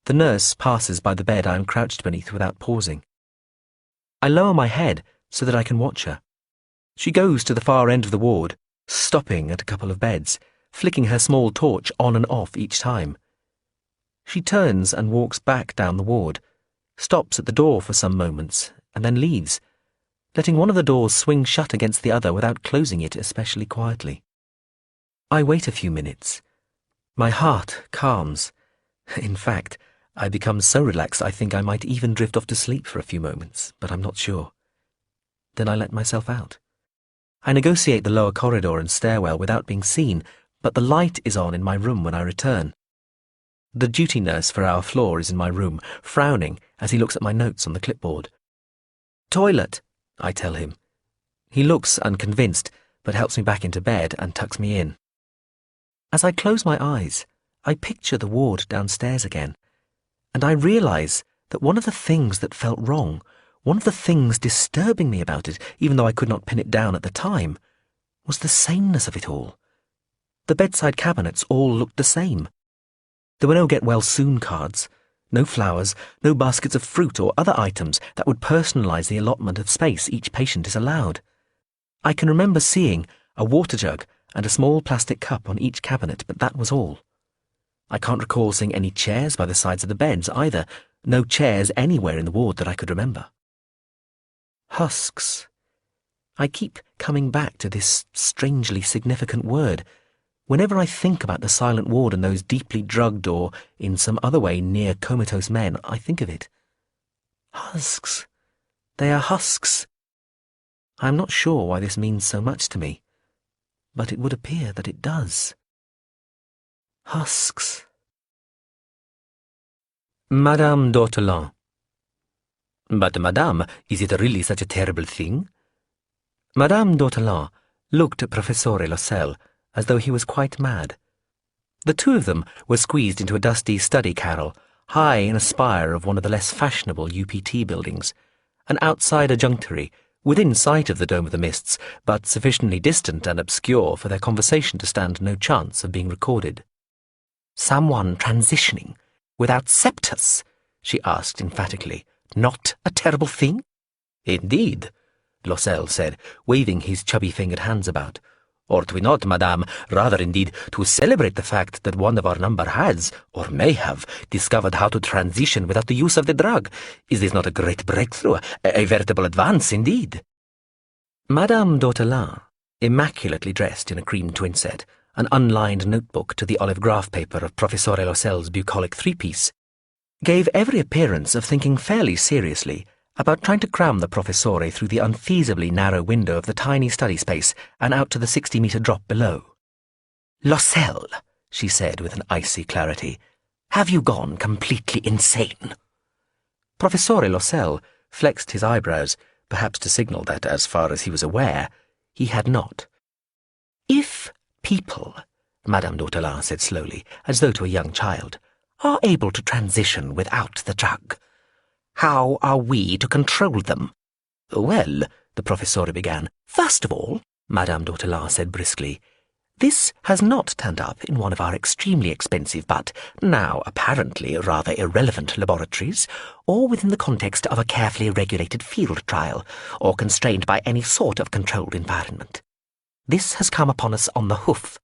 Speaker 1: The nurse passes by the bed I am crouched beneath without pausing. I lower my head so that I can watch her. She goes to the far end of the ward, stopping at a couple of beds, flicking her small torch on and off each time. She turns and walks back down the ward, stops at the door for some moments, and then leaves, letting one of the doors swing shut against the other without closing it especially quietly. I wait a few minutes. My heart calms. In fact, I become so relaxed I think I might even drift off to sleep for a few moments, but I'm not sure. Then I let myself out. I negotiate the lower corridor and stairwell without being seen, but the light is on in my room when I return. The duty nurse for our floor is in my room, frowning as he looks at my notes on the clipboard. "Toilet," I tell him. He looks unconvinced, but helps me back into bed and tucks me in. As I close my eyes, I picture the ward downstairs again, and I realize that one of the things that felt wrong, one of the things disturbing me about it, even though I could not pin it down at the time, was the sameness of it all. The bedside cabinets all looked the same. There were no get-well-soon cards, no flowers, no baskets of fruit or other items that would personalize the allotment of space each patient is allowed. I can remember seeing a water jug and a small plastic cup on each cabinet, but that was all. I can't recall seeing any chairs by the sides of the beds either, No chairs anywhere in the ward that I could remember. Husks. I keep coming back to this strangely significant word. Whenever I think about the silent ward and those deeply drugged or, in some other way, near comatose men, I think of it. Husks. They are husks. I am not sure why this means so much to me, but it would appear that it does. Husks. Madame d'Ortolan. But, Madame, is it really such a terrible thing? Madame d'Ortolan looked at Professore Loisel as though he was quite mad. The two of them were squeezed into a dusty study carrel, high in a spire of one of the less fashionable UPT buildings, an outside adjunctory, within sight of the Dome of the Mists, but sufficiently distant and obscure for their conversation to stand no chance of being recorded. "Someone transitioning, without septus?" she asked emphatically. "Not a terrible thing?" "Indeed," Loisel said, waving his chubby-fingered hands about. "Ought we not, Madame, rather indeed to celebrate the fact that one of our number has, or may have, discovered how to transition without the use of the drug? Is this not a great breakthrough, a veritable advance indeed?" Madame d'Ortolan, immaculately dressed in a cream twinset, an unlined notebook to the olive graph paper of Professore Loisel's bucolic three-piece, gave every appearance of thinking fairly seriously about trying to cram the Professore through the unfeasibly narrow window of the tiny study space and out to the 60-metre drop below. "Loisel," she said with an icy clarity, "have you gone completely insane?" Professore Loisel flexed his eyebrows, perhaps to signal that, as far as he was aware, he had not. "If people," Madame d'Ortolan said slowly, as though to a young child, "are able to transition without the drug, how are we to control them?" "Well," the Professore began. "First of all," Madame d'Ortolan said briskly, "this has not turned up in one of our extremely expensive but, now apparently rather irrelevant laboratories, or within the context of a carefully regulated field trial, or constrained by any sort of controlled environment. This has come upon us on the hoof,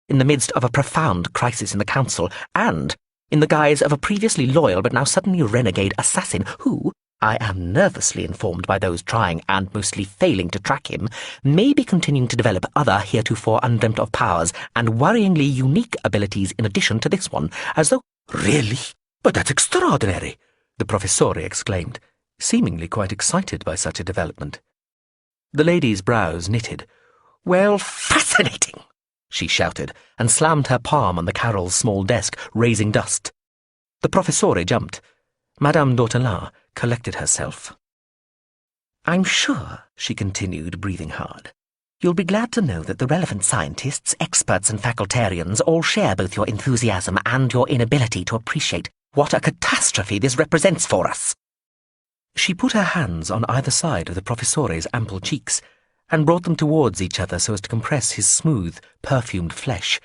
Speaker 1: in the midst of a profound crisis in the Council, and in the guise of a previously loyal but now suddenly renegade assassin who, I am nervously informed by those trying and mostly failing to track him, may be continuing to develop other heretofore undreamt of powers and worryingly unique abilities in addition to this one, as though—" "Really? But that's extraordinary!" the Professore exclaimed, seemingly quite excited by such a development. The lady's brows knitted. "Well, fascinating!" she shouted, and slammed her palm on the carrel's small desk, raising dust. The Professore jumped. Madame d'Ortolan collected herself. "I'm sure," she continued, breathing hard, "you'll be glad to know that the relevant scientists, experts and facultarians all share both your enthusiasm and your inability to appreciate what a catastrophe this represents for us." She put her hands on either side of the Professore's ample cheeks, and brought them towards each other so as to compress his smooth, perfumed flesh,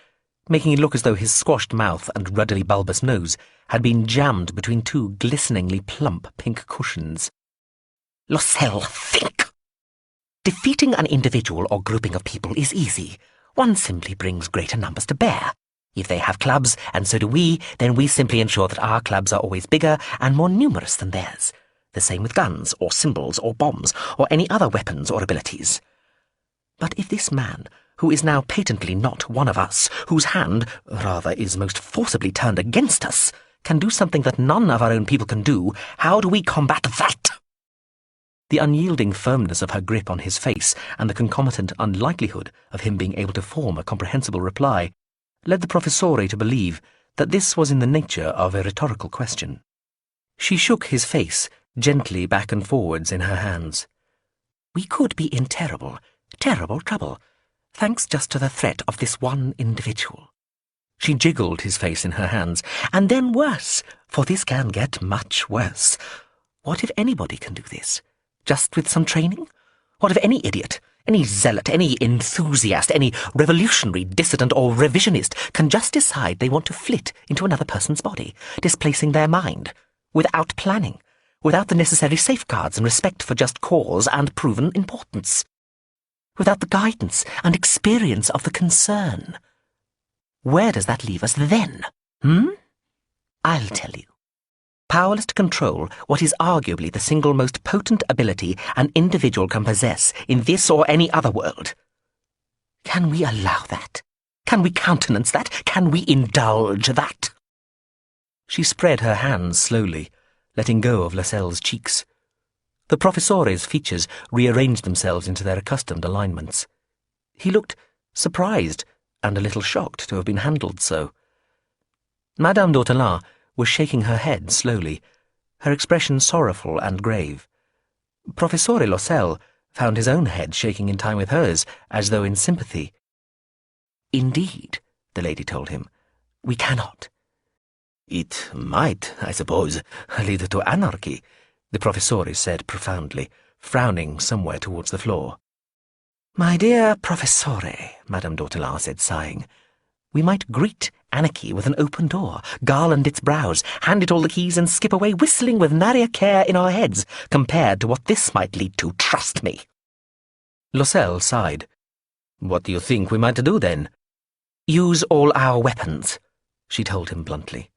Speaker 1: making it look as though his squashed mouth and ruddily bulbous nose had been jammed between two glisteningly plump pink cushions. "Loisel, think! Defeating an individual or grouping of people is easy. One simply brings greater numbers to bear. If they have clubs, and so do we, then we simply ensure that our clubs are always bigger and more numerous than theirs. The same with guns, or symbols, or bombs, or any other weapons or abilities. But if this man, who is now patently not one of us, whose hand, rather, is most forcibly turned against us, can do something that none of our own people can do, how do we combat that?" The unyielding firmness of her grip on his face and the concomitant unlikelihood of him being able to form a comprehensible reply led the Professore to believe that this was in the nature of a rhetorical question. She shook his face gently back and forwards in her hands. "We could be in terrible trouble, thanks just to the threat of this one individual." She jiggled his face in her hands. "And then worse, for this can get much worse. What if anybody can do this? Just with some training? What if any idiot, any zealot, any enthusiast, any revolutionary, dissident or revisionist can just decide they want to flit into another person's body, displacing their mind, without planning, without the necessary safeguards and respect for just cause and proven importance? Without the guidance and experience of the concern? Where does that leave us then? I'll tell you.
Speaker 6: Powerless to control what is arguably the single most potent ability an individual can possess in this or any other world. Can we allow that? Can we countenance that? Can we indulge that? She spread her hands slowly, letting go of Lascelles' cheeks. The professore's features rearranged themselves into their accustomed alignments. He looked surprised and a little shocked to have been handled so. Madame d'Autelin was shaking her head slowly, her expression sorrowful and grave. Professore Loisel found his own head shaking in time with hers, as though in sympathy. "Indeed," the lady told him, "we cannot." "It might, I suppose, lead to anarchy," the professore said profoundly, frowning somewhere towards the floor. "My dear professore," Madame d'Autelin said, sighing, "we might greet anarchy with an open door, garland its brows, hand it all the keys, and skip away whistling with nary care in our heads, compared to what this might lead to, trust me." Loisel sighed. "What do you think we might do then?" "Use all our weapons," she told him bluntly.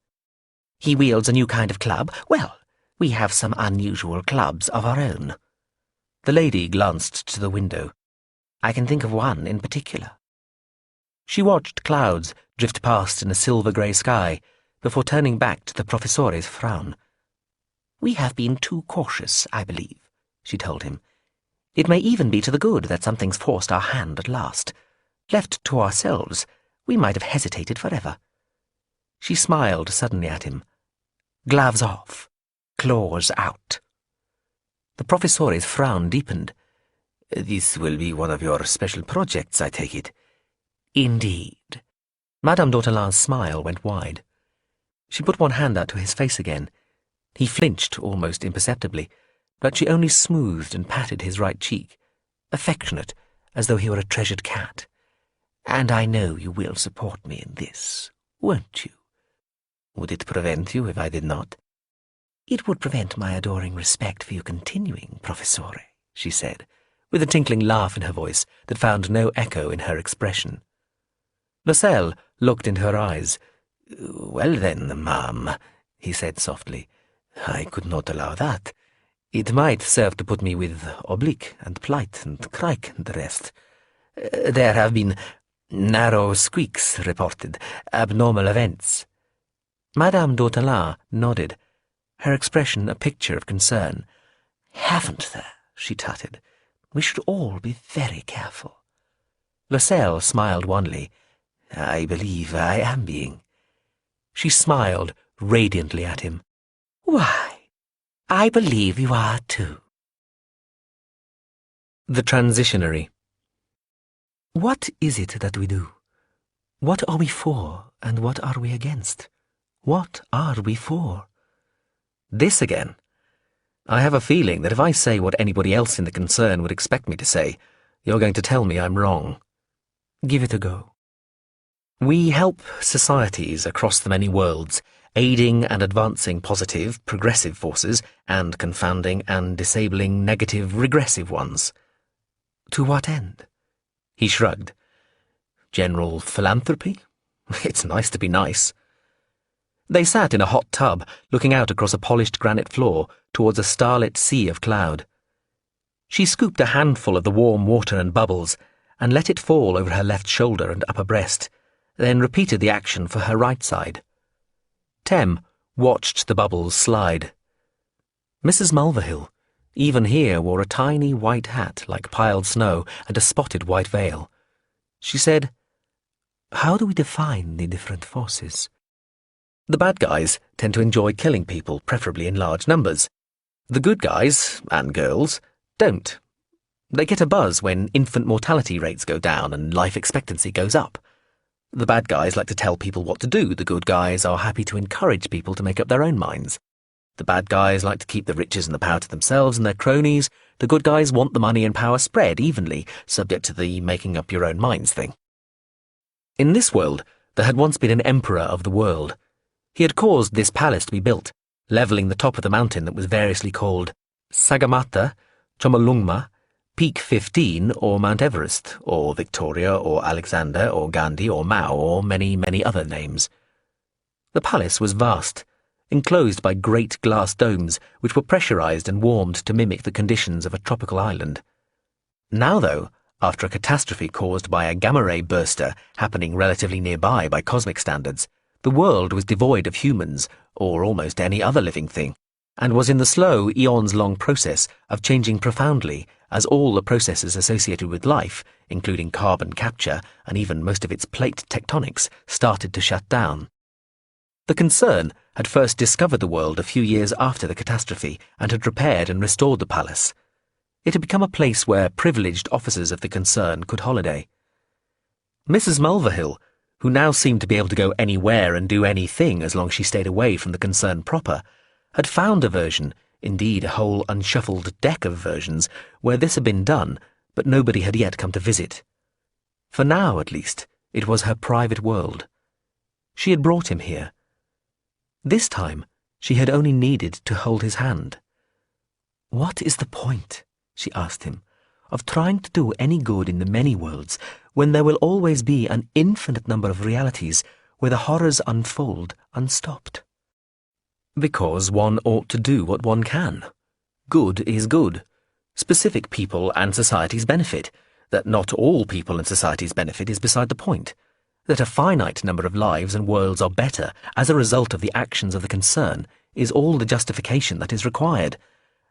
Speaker 6: "He wields a new kind of club. Well, we have some unusual clubs of our own." The lady glanced to the window. "I can think of one in particular." She watched clouds drift past in a silver-grey sky before turning back to the professore's frown. "We have been too cautious, I believe," she told him. "It may even be to the good that something's forced our hand at last. Left to ourselves, we might have hesitated forever." She smiled suddenly at him. "Gloves off, claws out." The professore's frown deepened. "This will be one of your special projects, I take it." "Indeed." Madame d'Autelin's smile went wide. She put one hand out to his face again. He flinched almost imperceptibly, but she only smoothed and patted his right cheek, affectionate, as though he were a treasured cat. "And I know you will support me in this, won't you?" "Would it prevent you if I did not?" "It would prevent my adoring respect for you continuing, professore," she said, with a tinkling laugh in her voice that found no echo in her expression. Loisel looked into her eyes. "Well then, ma'am," he said softly, "I could not allow that. It might serve to put me with Oblique and Plight and Crike and the rest. There have been narrow squeaks reported, abnormal events." Madame d'Autelin nodded, her expression a picture of concern. "Haven't there?" she tutted. "We should all be very careful." Loisel smiled wanly. "I believe I am being." She smiled radiantly at him. "Why, I believe you are too." The Transitionary. What is it that we do? What are we for, and what are we against? What are we for? This again. I have a feeling that if I say what anybody else in the concern would expect me to say, you're going to tell me I'm wrong. Give it a go. We help societies across the many worlds, aiding and advancing positive, progressive forces, and confounding and disabling negative, regressive ones. To what end? He shrugged. General philanthropy? It's nice to be nice. They sat in a hot tub, looking out across a polished granite floor towards a starlit sea of cloud. She scooped a handful of the warm water and bubbles and let it fall over her left shoulder and upper breast, then repeated the action for her right side. Tem watched the bubbles slide. Mrs. Mulverhill, even here, wore a tiny white hat like piled snow and a spotted white veil. She said, "How do we define the different forces?" The bad guys tend to enjoy killing people, preferably in large numbers. The good guys, and girls, don't. They get a buzz when infant mortality rates go down and life expectancy goes up. The bad guys like to tell people what to do. The good guys are happy to encourage people to make up their own minds. The bad guys like to keep the riches and the power to themselves and their cronies. The good guys want the money and power spread evenly, subject to the making up your own minds thing. In this world, there had once been an emperor of the world. He had caused this palace to be built, levelling the top of the mountain that was variously called Sagamata, Chomolungma, Peak 15, or Mount Everest, or Victoria, or Alexander, or Gandhi, or Mao, or many, many other names. The palace was vast,
Speaker 1: enclosed by great glass domes which were pressurized and warmed to mimic the conditions of a tropical island. Now, though, after a catastrophe caused by a gamma-ray burster happening relatively nearby by cosmic standards, the world was devoid of humans, or almost any other living thing, and was in the slow, eons-long process of changing profoundly as all the processes associated with life, including carbon capture and even most of its plate tectonics, started to shut down. The Concern had first discovered the world a few years after the catastrophe and had repaired and restored the palace. It had become a place where privileged officers of the Concern could holiday. Mrs. Mulverhill, who now seemed to be able to go anywhere and do anything as long as she stayed away from the Concern proper, had found a version, indeed a whole unshuffled deck of versions, where this had been done, but nobody had yet come to visit. For now, at least, it was her private world. She had brought him here. This time, she had only needed to hold his hand. "What is the point," she asked him, "of trying to do any good in the many worlds when there will always be an infinite number of realities where the horrors unfold unstopped?" "Because one ought to do what one can. Good is good. Specific people and societies benefit. That not all people and societies benefit is beside the point. That a finite number of lives and worlds are better as a result of the actions of the Concern is all the justification that is required,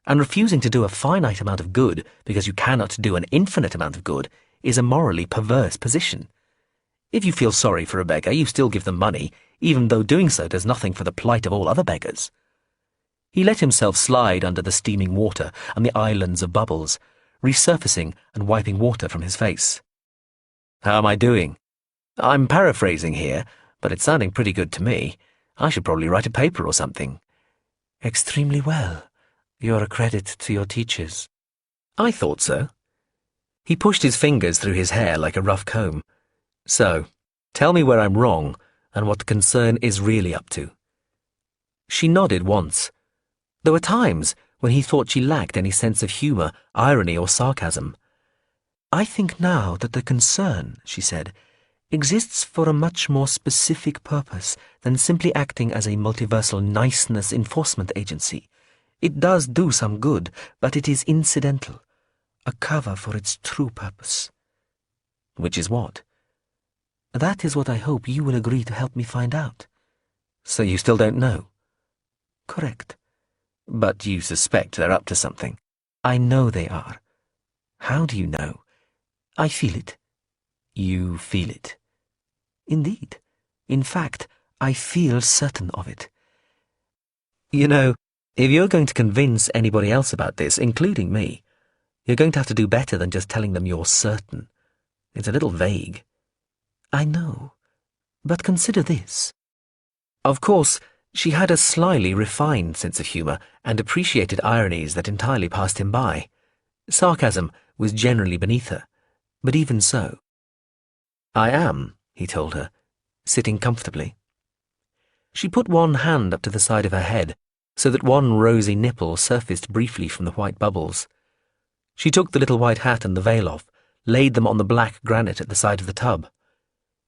Speaker 1: and refusing to do a finite amount of good because you cannot do an infinite amount of good is a morally perverse position. If you feel sorry for a beggar, you still give them money, even though doing so does nothing for the plight of all other beggars." He let himself slide under the steaming water and the islands of bubbles, resurfacing and wiping water from his face. "How am I doing? I'm paraphrasing here, but it's sounding pretty good to me. I should probably write a paper or something." "Extremely well. You're a credit to your teachers." "I thought so." He pushed his fingers through his hair like a rough comb. "So, tell me where I'm wrong and what the Concern is really up to." She nodded once. There were times when he thought she lacked any sense of humour, irony, or sarcasm. "I think now that the Concern," she said, "exists for a much more specific purpose than simply acting as a multiversal niceness enforcement agency. It does do some good, but it is incidental, a cover for its true purpose." "Which is what?" "That is what I hope you will agree to help me find out." "So you still don't know?" "Correct." "But you suspect they're up to something?" "I know they are." "How do you know?" "I feel it." "You feel it?" "Indeed. In fact, I feel certain of it." "You know, if you're going to convince anybody else about this, including me, you're going to have to do better than just telling them you're certain. It's a little vague." "I know. But consider this." Of course, she had a slyly refined sense of humour and appreciated ironies that entirely passed him by. Sarcasm was generally beneath her, but even so. "I am," he told her, sitting comfortably. She put one hand up to the side of her head, so that one rosy nipple surfaced briefly from the white bubbles. She took the little white hat and the veil off, laid them on the black granite at the side of the tub.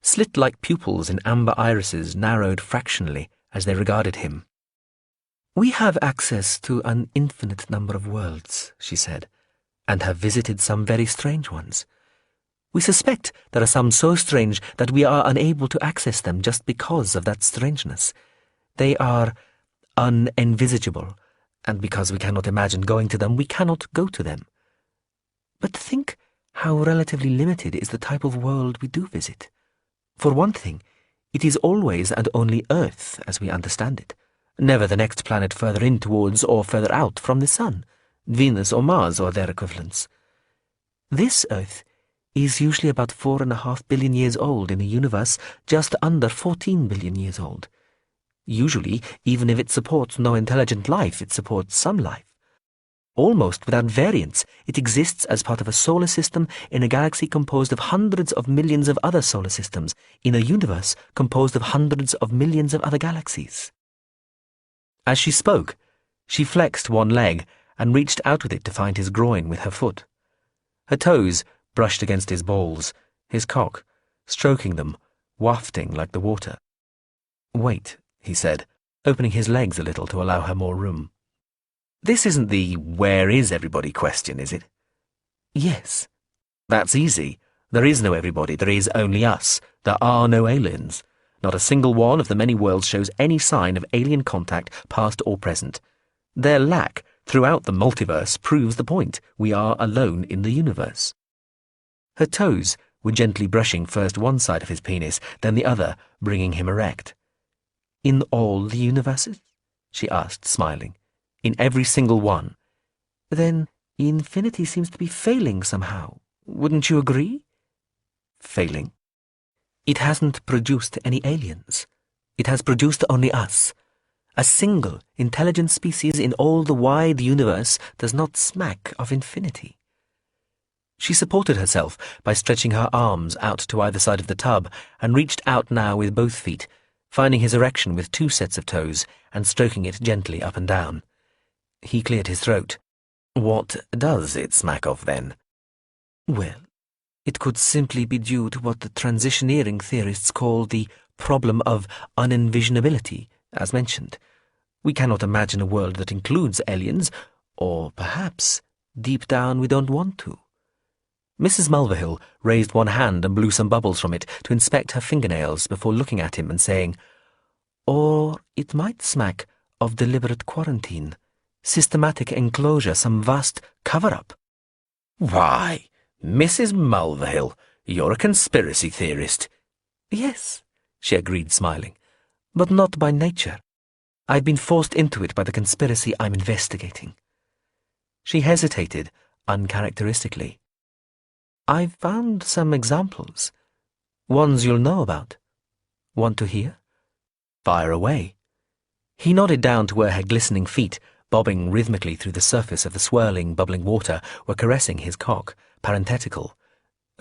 Speaker 1: Slit-like pupils in amber irises narrowed fractionally as they regarded him. "We have access to an infinite number of worlds," she said, "and have visited some very strange ones. We suspect there are some so strange that we are unable to access them just because of that strangeness. They are unenvisageable, and because we cannot imagine going to them, we cannot go to them. But think how relatively limited is the type of world we do visit. For one thing, it is always and only Earth as we understand it, never the next planet further in towards or further out from the Sun, Venus or Mars or their equivalents. This Earth is usually about 4.5 billion years old in a universe just under 14 billion years old. Usually, even if it supports no intelligent life, it supports some life. Almost without variance, it exists as part of a solar system in a galaxy composed of hundreds of millions of other solar systems, in a universe composed of hundreds of millions of other galaxies." As she spoke, she flexed one leg and reached out with it to find his groin with her foot. Her toes brushed against his balls, his cock, stroking them, wafting like the water. "Wait," he said, opening his legs a little to allow her more room. This isn't the where is everybody question, is it? Yes. That's easy. There is no everybody, there is only us. There are no aliens. Not a single one of the many worlds shows any sign of alien contact, past or present. Their lack throughout the multiverse proves the point. We are alone in the universe. Her toes were gently brushing first one side of his penis, then the other, bringing him erect. In all the universes? She asked, smiling. In every single one. Then infinity seems to be failing somehow. Wouldn't you agree? Failing? It hasn't produced any aliens. It has produced only us. A single intelligent species in all the wide universe does not smack of infinity. She supported herself by stretching her arms out to either side of the tub and reached out now with both feet, finding his erection with 2 sets of toes and stroking it gently up and down. He cleared his throat. What does it smack of, then? Well, it could simply be due to what the transitioneering theorists call the problem of unenvisionability, as mentioned. We cannot imagine a world that includes aliens, or perhaps, deep down, we don't want to. Mrs. Mulverhill raised one hand and blew some bubbles from it to inspect her fingernails before looking at him and saying, Or it might smack of deliberate quarantine, systematic enclosure, some vast cover-up. Why, Mrs. Mulverhill, you're a conspiracy theorist. Yes, she agreed, smiling, but not by nature. I've been forced into it by the conspiracy I'm investigating. She hesitated, uncharacteristically. I've found some examples. Ones you'll know about. Want to hear? Fire away. He nodded down to where her glistening feet, bobbing rhythmically through the surface of the swirling, bubbling water, were caressing his cock, parenthetical.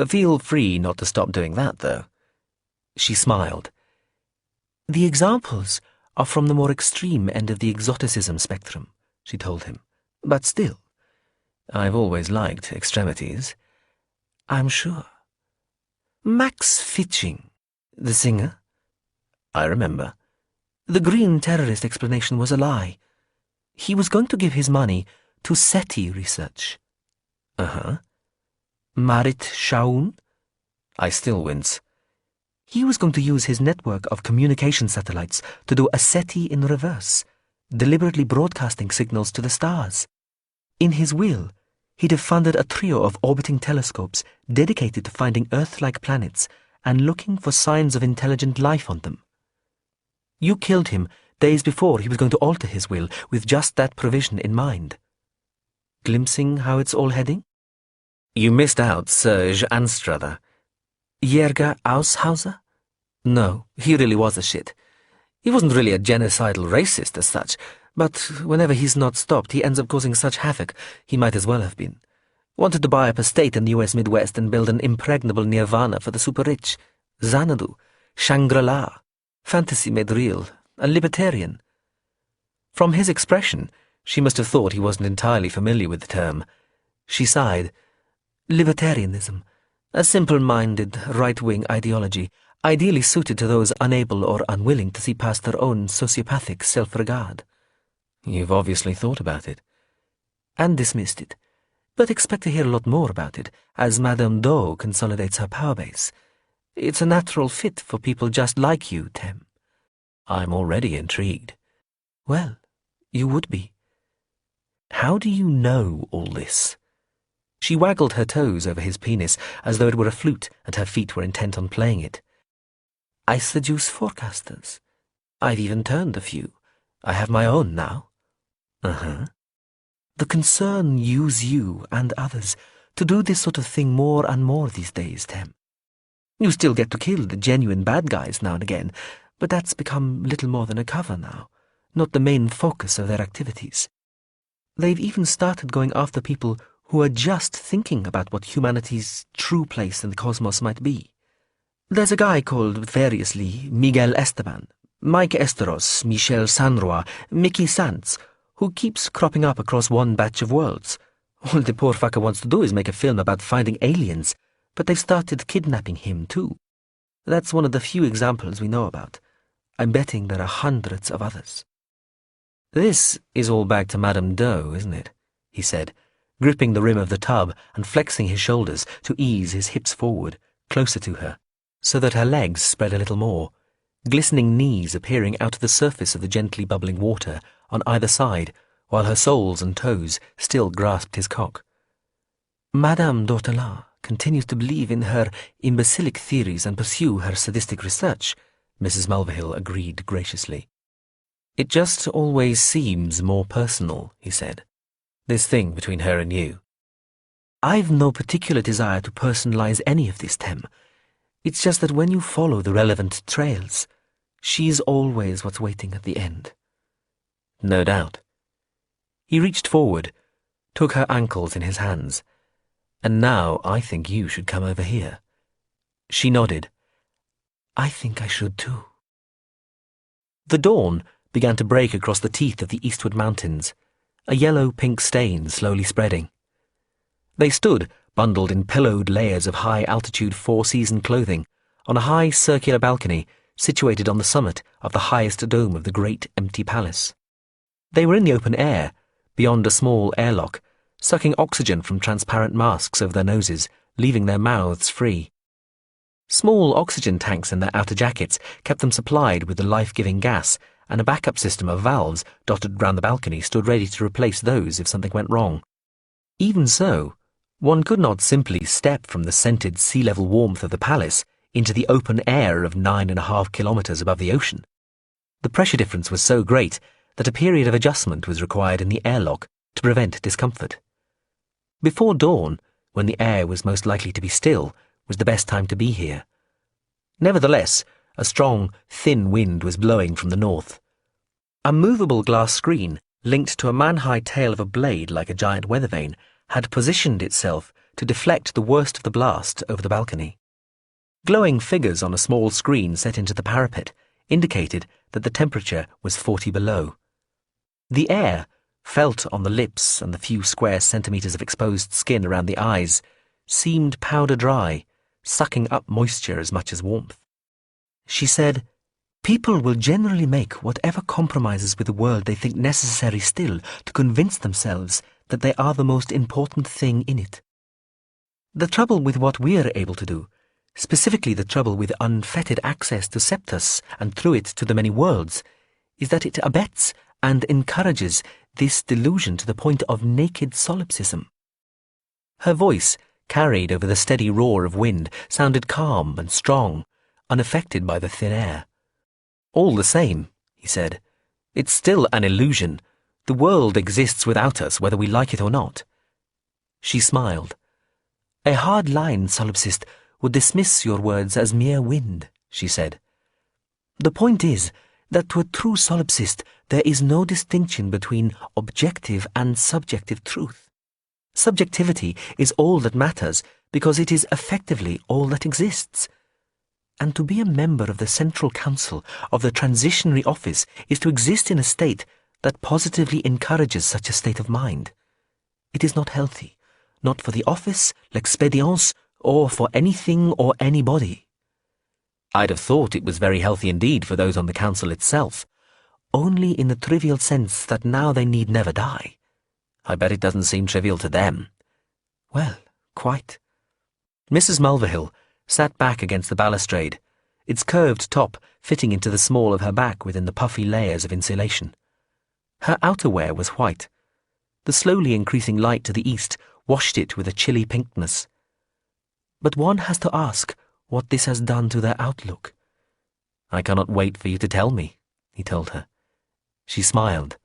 Speaker 1: Feel free not to stop doing that, though. She smiled. The examples are from the more extreme end of the exoticism spectrum, she told him. But still, I've always liked extremities. I'm sure. Max Fitching, the singer? I remember. The Green Terrorist explanation was a lie. He was going to give his money to SETI research. Uh-huh. Marit Shaun? I still wince. He was going to use his network of communication satellites to do a SETI in reverse, deliberately broadcasting signals to the stars. In his will, he'd have funded a trio of orbiting telescopes dedicated to finding Earth-like planets and looking for signs of intelligent life on them. You killed him days before he was going to alter his will with just that provision in mind. Glimpsing how it's all heading? You missed out Serge Anstruther. Jerger Aushauser? No, he really was a shit. He wasn't really a genocidal racist as such, but whenever he's not stopped, he ends up causing such havoc, he might as well have been. Wanted to buy up a state in the US Midwest and build an impregnable nirvana for the super-rich. Xanadu, Shangri-La, fantasy made real, a libertarian. From his expression, she must have thought he wasn't entirely familiar with the term. She sighed. Libertarianism, a simple-minded, right-wing ideology, ideally suited to those unable or unwilling to see past their own sociopathic self-regard. You've obviously thought about it. And dismissed it. But expect to hear a lot more about it as Madame Doe consolidates her power base. It's a natural fit for people just like you, Tem. I'm already intrigued. Well, you would be. How do you know all this? She waggled her toes over his penis as though it were a flute and her feet were intent on playing it. I seduce forecasters. I've even turned a few. I have my own now. Uh-huh. The concern use you and others to do this sort of thing more and more these days, Tem. You still get to kill the genuine bad guys now and again, but that's become little more than a cover now, not the main focus of their activities. They've even started going after people who are just thinking about what humanity's true place in the cosmos might be. There's a guy called, variously, Miguel Esteban, Mike Esteros, Michel Sanroy, Mickey Sands, who keeps cropping up across one batch of worlds. All the poor fucker wants to do is make a film about finding aliens, but they've started kidnapping him too. That's one of the few examples we know about. I'm betting there are hundreds of others. This is all back to Madame Doe, isn't it? He said, gripping the rim of the tub and flexing his shoulders to ease his hips forward, closer to her, so that her legs spread a little more, glistening knees appearing out of the surface of the gently bubbling water on either side, while her soles and toes still grasped his cock. Madame d'Ortolan continues to believe in her imbecilic theories and pursue her sadistic research, Mrs. Mulvihill agreed graciously. It just always seems more personal, he said, this thing between her and you. I've no particular desire to personalize any of this, Tem. It's just that when you follow the relevant trails, she's always what's waiting at the end. No doubt. He reached forward, took her ankles in his hands. And now I think you should come over here. She nodded. I think I should too. The dawn began to break across the teeth of the eastward mountains, a yellow-pink stain slowly spreading. They stood, bundled in pillowed layers of high-altitude four-season clothing, on a high circular balcony situated on the summit of the highest dome of the great empty palace. They were in the open air, beyond a small airlock, sucking oxygen from transparent masks over their noses, leaving their mouths free. Small oxygen tanks in their outer jackets kept them supplied with the life-giving gas, and a backup system of valves dotted round the balcony stood ready to replace those if something went wrong. Even so, one could not simply step from the scented sea-level warmth of the palace into the open air of 9.5 kilometres above the ocean. The pressure difference was so great that a period of adjustment was required in the airlock to prevent discomfort. Before dawn, when the air was most likely to be still, was the best time to be here. Nevertheless, a strong, thin wind was blowing from the north. A movable glass screen, linked to a man-high tail of a blade like a giant weather vane, had positioned itself to deflect the worst of the blast over the balcony. Glowing figures on a small screen set into the parapet indicated that the temperature was 40 below. The air, felt on the lips and the few square centimetres of exposed skin around the eyes, seemed powder dry, sucking up moisture as much as warmth. She said, People will generally make whatever compromises with the world they think necessary still to convince themselves that they are the most important thing in it. The trouble with what we're able to do, specifically the trouble with unfettered access to Septus and through it to the many worlds, is that it abets and encourages this delusion to the point of naked solipsism. Her voice, carried over the steady roar of wind, sounded calm and strong, unaffected by the thin air. All the same, he said, it's still an illusion. The world exists without us, whether we like it or not. She smiled. A hard-line solipsist would dismiss your words as mere wind, she said. The point is that to a true solipsist there is no distinction between objective and subjective truth. Subjectivity is all that matters because it is effectively all that exists. And to be a member of the Central Council of the Transitionary Office is to exist in a state that positively encourages such a state of mind. It is not healthy, not for the office, l'expérience, or for anything or anybody. I'd have thought it was very healthy indeed for those on the council itself, only in the trivial sense that now they need never die. I bet it doesn't seem trivial to them. Well, quite. Mrs. Mulvihill sat back against the balustrade, its curved top fitting into the small of her back within the puffy layers of insulation. Her outerwear was white. The slowly increasing light to the east washed it with a chilly pinkness. But one has to ask what this has done to their outlook. I cannot wait for you to tell me, he told her. She smiled.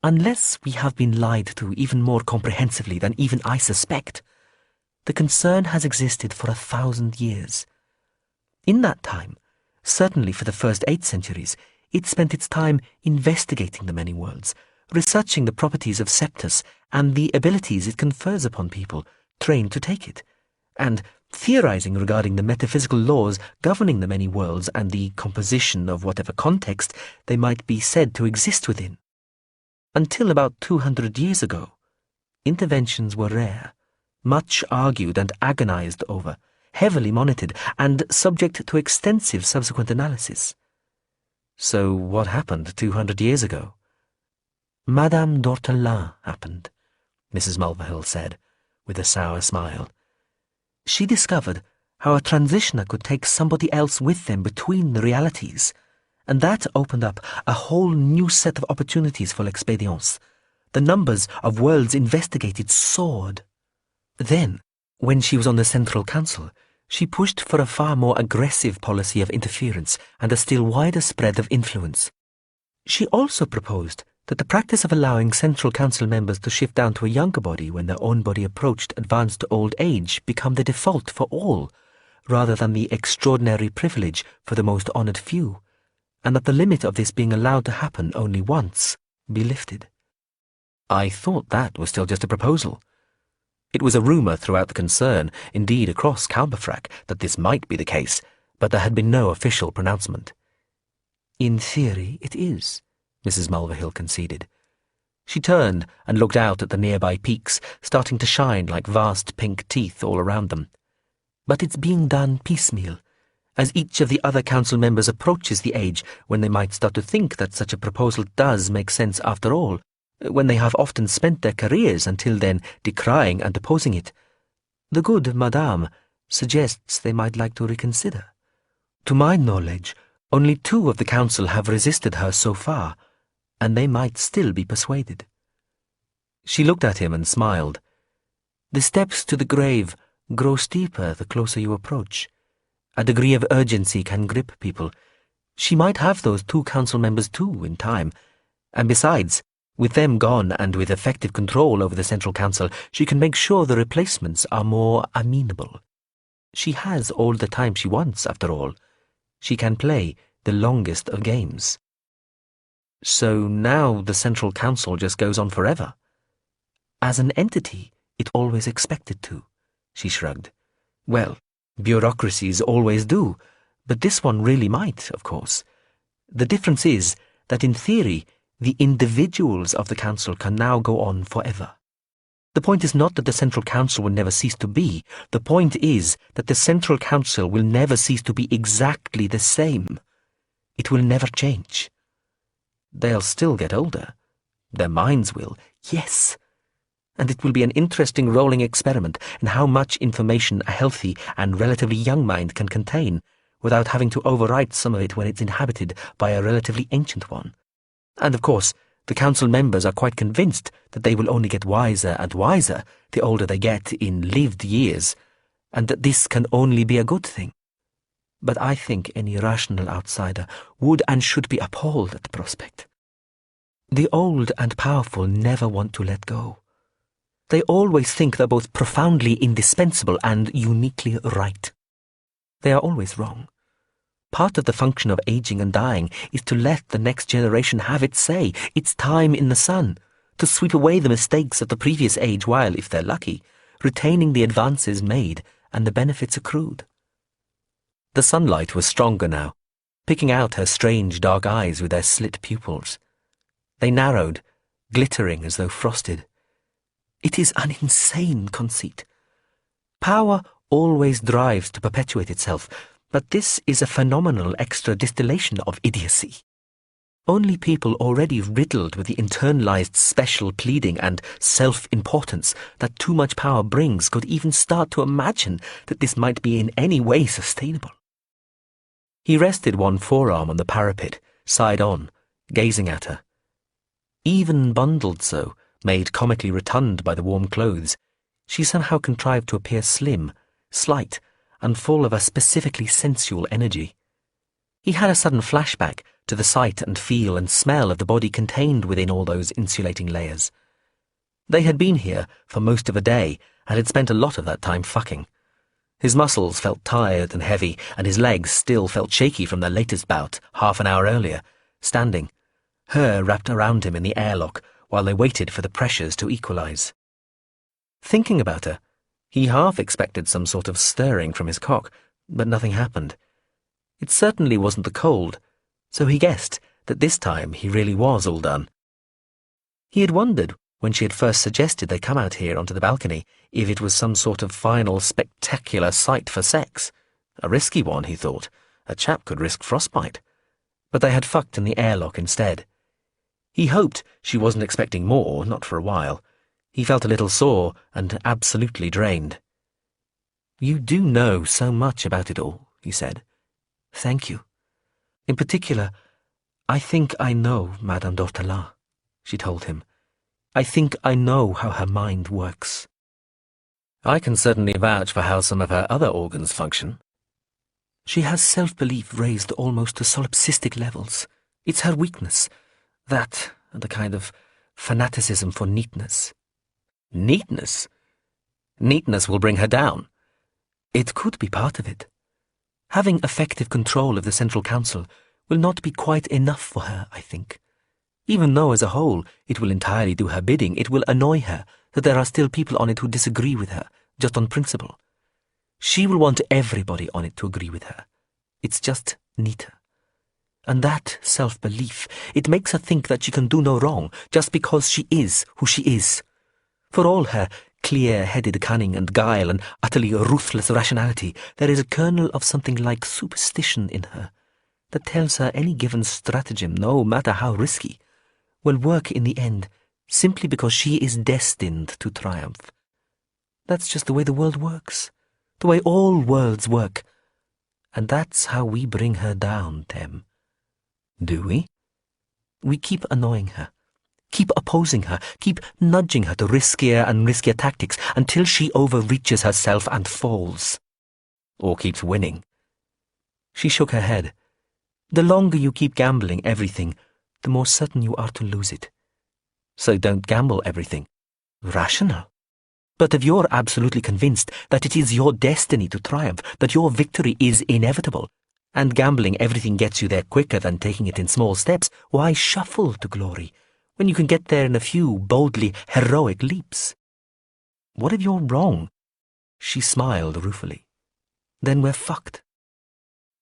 Speaker 1: Unless we have been lied to even more comprehensively than even I suspect, the concern has existed for 1,000 years. In that time, certainly for the first 8 centuries, it spent its time investigating the many worlds, researching the properties of Septus and the abilities it confers upon people trained to take it, and theorizing regarding the metaphysical laws governing the many worlds and the composition of whatever context they might be said to exist within. Until about 200 years ago, interventions were rare, much argued and agonized over, heavily monitored, and subject to extensive subsequent analysis. So what happened 200 years ago? Madame d'Ortolan happened, Mrs. Mulverhill said, with a sour smile. She discovered how a transitioner could take somebody else with them between the realities, and that opened up a whole new set of opportunities for l'expérience. The numbers of worlds investigated soared. Then, when she was on the Central Council, she pushed for a far more aggressive policy of interference and a still wider spread of influence. She also proposed that the practice of allowing Central Council members to shift down to a younger body when their own body approached advanced old age become the default for all, rather than the extraordinary privilege for the most honoured few, and that the limit of this being allowed to happen only once be lifted. I thought that was still just a proposal. It was a rumour throughout the concern, indeed across Calbafrac, that this might be the case, but there had been no official pronouncement. In theory, it is, Mrs. Mulverhill conceded. She turned and looked out at the nearby peaks, starting to shine like vast pink teeth all around them. But it's being done piecemeal, as each of the other council members approaches the age when they might start to think that such a proposal does make sense after all, when they have often spent their careers until then decrying and opposing it. The good Madame suggests they might like to reconsider. To my knowledge, only 2 of the council have resisted her so far, and they might still be persuaded. She looked at him and smiled. The steps to the grave grow steeper the closer you approach. A degree of urgency can grip people. She might have those 2 council members too in time, and besides, with them gone and with effective control over the Central Council, she can make sure the replacements are more amenable. She has all the time she wants, after all. She can play the longest of games. So now the Central Council just goes on forever. As an entity, it always expected to, she shrugged. Well, bureaucracies always do, but this one really might, of course. The difference is that in theory, the individuals of the council can now go on forever. The point is not that the Central Council will never cease to be. The point is that the Central Council will never cease to be exactly the same. It will never change. They'll still get older. Their minds will, yes. And it will be an interesting rolling experiment in how much information a healthy and relatively young mind can contain, without having to overwrite some of it when it's inhabited by a relatively ancient one. And of course, the council members are quite convinced that they will only get wiser and wiser the older they get in lived years, and that this can only be a good thing. But I think any rational outsider would and should be appalled at the prospect. The old and powerful never want to let go. They always think they're both profoundly indispensable and uniquely right. They are always wrong. Part of the function of aging and dying is to let the next generation have its say, its time in the sun, to sweep away the mistakes of the previous age while, if they're lucky, retaining the advances made and the benefits accrued. The sunlight was stronger now, picking out her strange dark eyes with their slit pupils. They narrowed, glittering as though frosted. It is an insane conceit. Power always drives to perpetuate itself, but this is a phenomenal extra distillation of idiocy. Only people already riddled with the internalized special pleading and self-importance that too much power brings could even start to imagine that this might be in any way sustainable. He rested one forearm on the parapet, side on, gazing at her. Even bundled so, made comically rotund by the warm clothes, she somehow contrived to appear slim, slight, and full of a specifically sensual energy. He had a sudden flashback to the sight and feel and smell of the body contained within all those insulating layers. They had been here for most of a day and had spent a lot of that time fucking. His muscles felt tired and heavy, and his legs still felt shaky from their latest bout, half an hour earlier, standing, her wrapped around him in the airlock while they waited for the pressures to equalize. Thinking about her, he half expected some sort of stirring from his cock, but nothing happened. It certainly wasn't the cold, so he guessed that this time he really was all done. He had wondered, when she had first suggested they come out here onto the balcony, if it was some sort of final spectacular sight for sex. A risky one, he thought. A chap could risk frostbite. But they had fucked in the airlock instead. He hoped she wasn't expecting more, not for a while. He felt a little sore and absolutely drained. "You do know so much about it all," he said. "Thank you. In particular, I think I know Madame d'Ortolan," she told him. "I think I know how her mind works." "I can certainly vouch for how some of her other organs function." "She has self-belief raised almost to solipsistic levels. It's her weakness. That, and a kind of fanaticism for neatness." "Neatness? Neatness will bring her down." "It could be part of it. Having effective control of the Central Council will not be quite enough for her, I think. Even though, as a whole, it will entirely do her bidding, it will annoy her that there are still people on it who disagree with her, just on principle. She will want everybody on it to agree with her. It's just neater. And that self-belief, it makes her think that she can do no wrong just because she is who she is. For all her clear-headed cunning and guile and utterly ruthless rationality, there is a kernel of something like superstition in her that tells her any given stratagem, no matter how risky, will work in the end simply because she is destined to triumph. That's just the way the world works, the way all worlds work. And that's how we bring her down, Tem." "Do we?" "We keep annoying her, keep opposing her, keep nudging her to riskier and riskier tactics until she overreaches herself and falls. Or keeps winning." She shook her head. "The longer you keep gambling everything, the more certain you are to lose it. So don't gamble everything. Rational. But if you're absolutely convinced that it is your destiny to triumph, that your victory is inevitable, and gambling everything gets you there quicker than taking it in small steps, why shuffle to glory when you can get there in a few boldly heroic leaps? What if you're wrong?" She smiled ruefully. "Then we're fucked."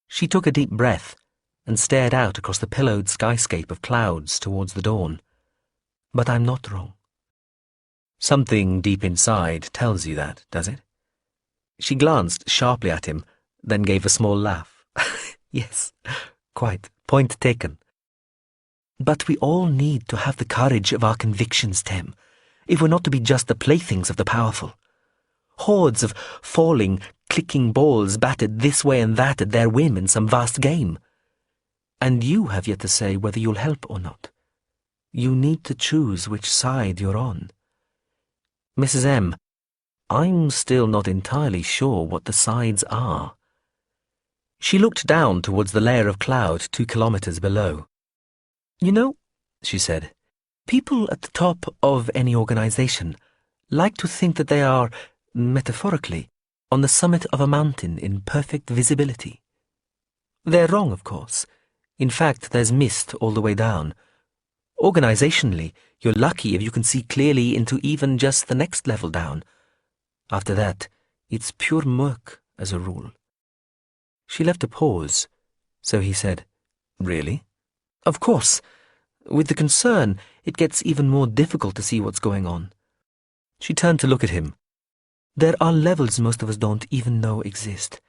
Speaker 1: She took a deep breath and stared out across the pillowed skyscape of clouds towards the dawn. "But I'm not wrong." "Something deep inside tells you that, does it?" She glanced sharply at him, then gave a small laugh. "Yes, quite. Point taken. But we all need to have the courage of our convictions, Tem, if we're not to be just the playthings of the powerful. Hordes of falling, clicking balls battered this way and that at their whim in some vast game. And you have yet to say whether you'll help or not. You need to choose which side you're on. Mrs. M, I'm still not entirely sure what the sides are." She looked down towards the layer of cloud 2 kilometers below. "You know," she said, "people at the top of any organization like to think that they are, metaphorically, on the summit of a mountain in perfect visibility. They're wrong, of course. In fact, there's mist all the way down. Organizationally, you're lucky if you can see clearly into even just the next level down. After that, it's pure murk, as a rule." She left a pause, so he said, "Really?" "Of course. With the concern, it gets even more difficult to see what's going on." She turned to look at him. "There are levels most of us don't even know exist.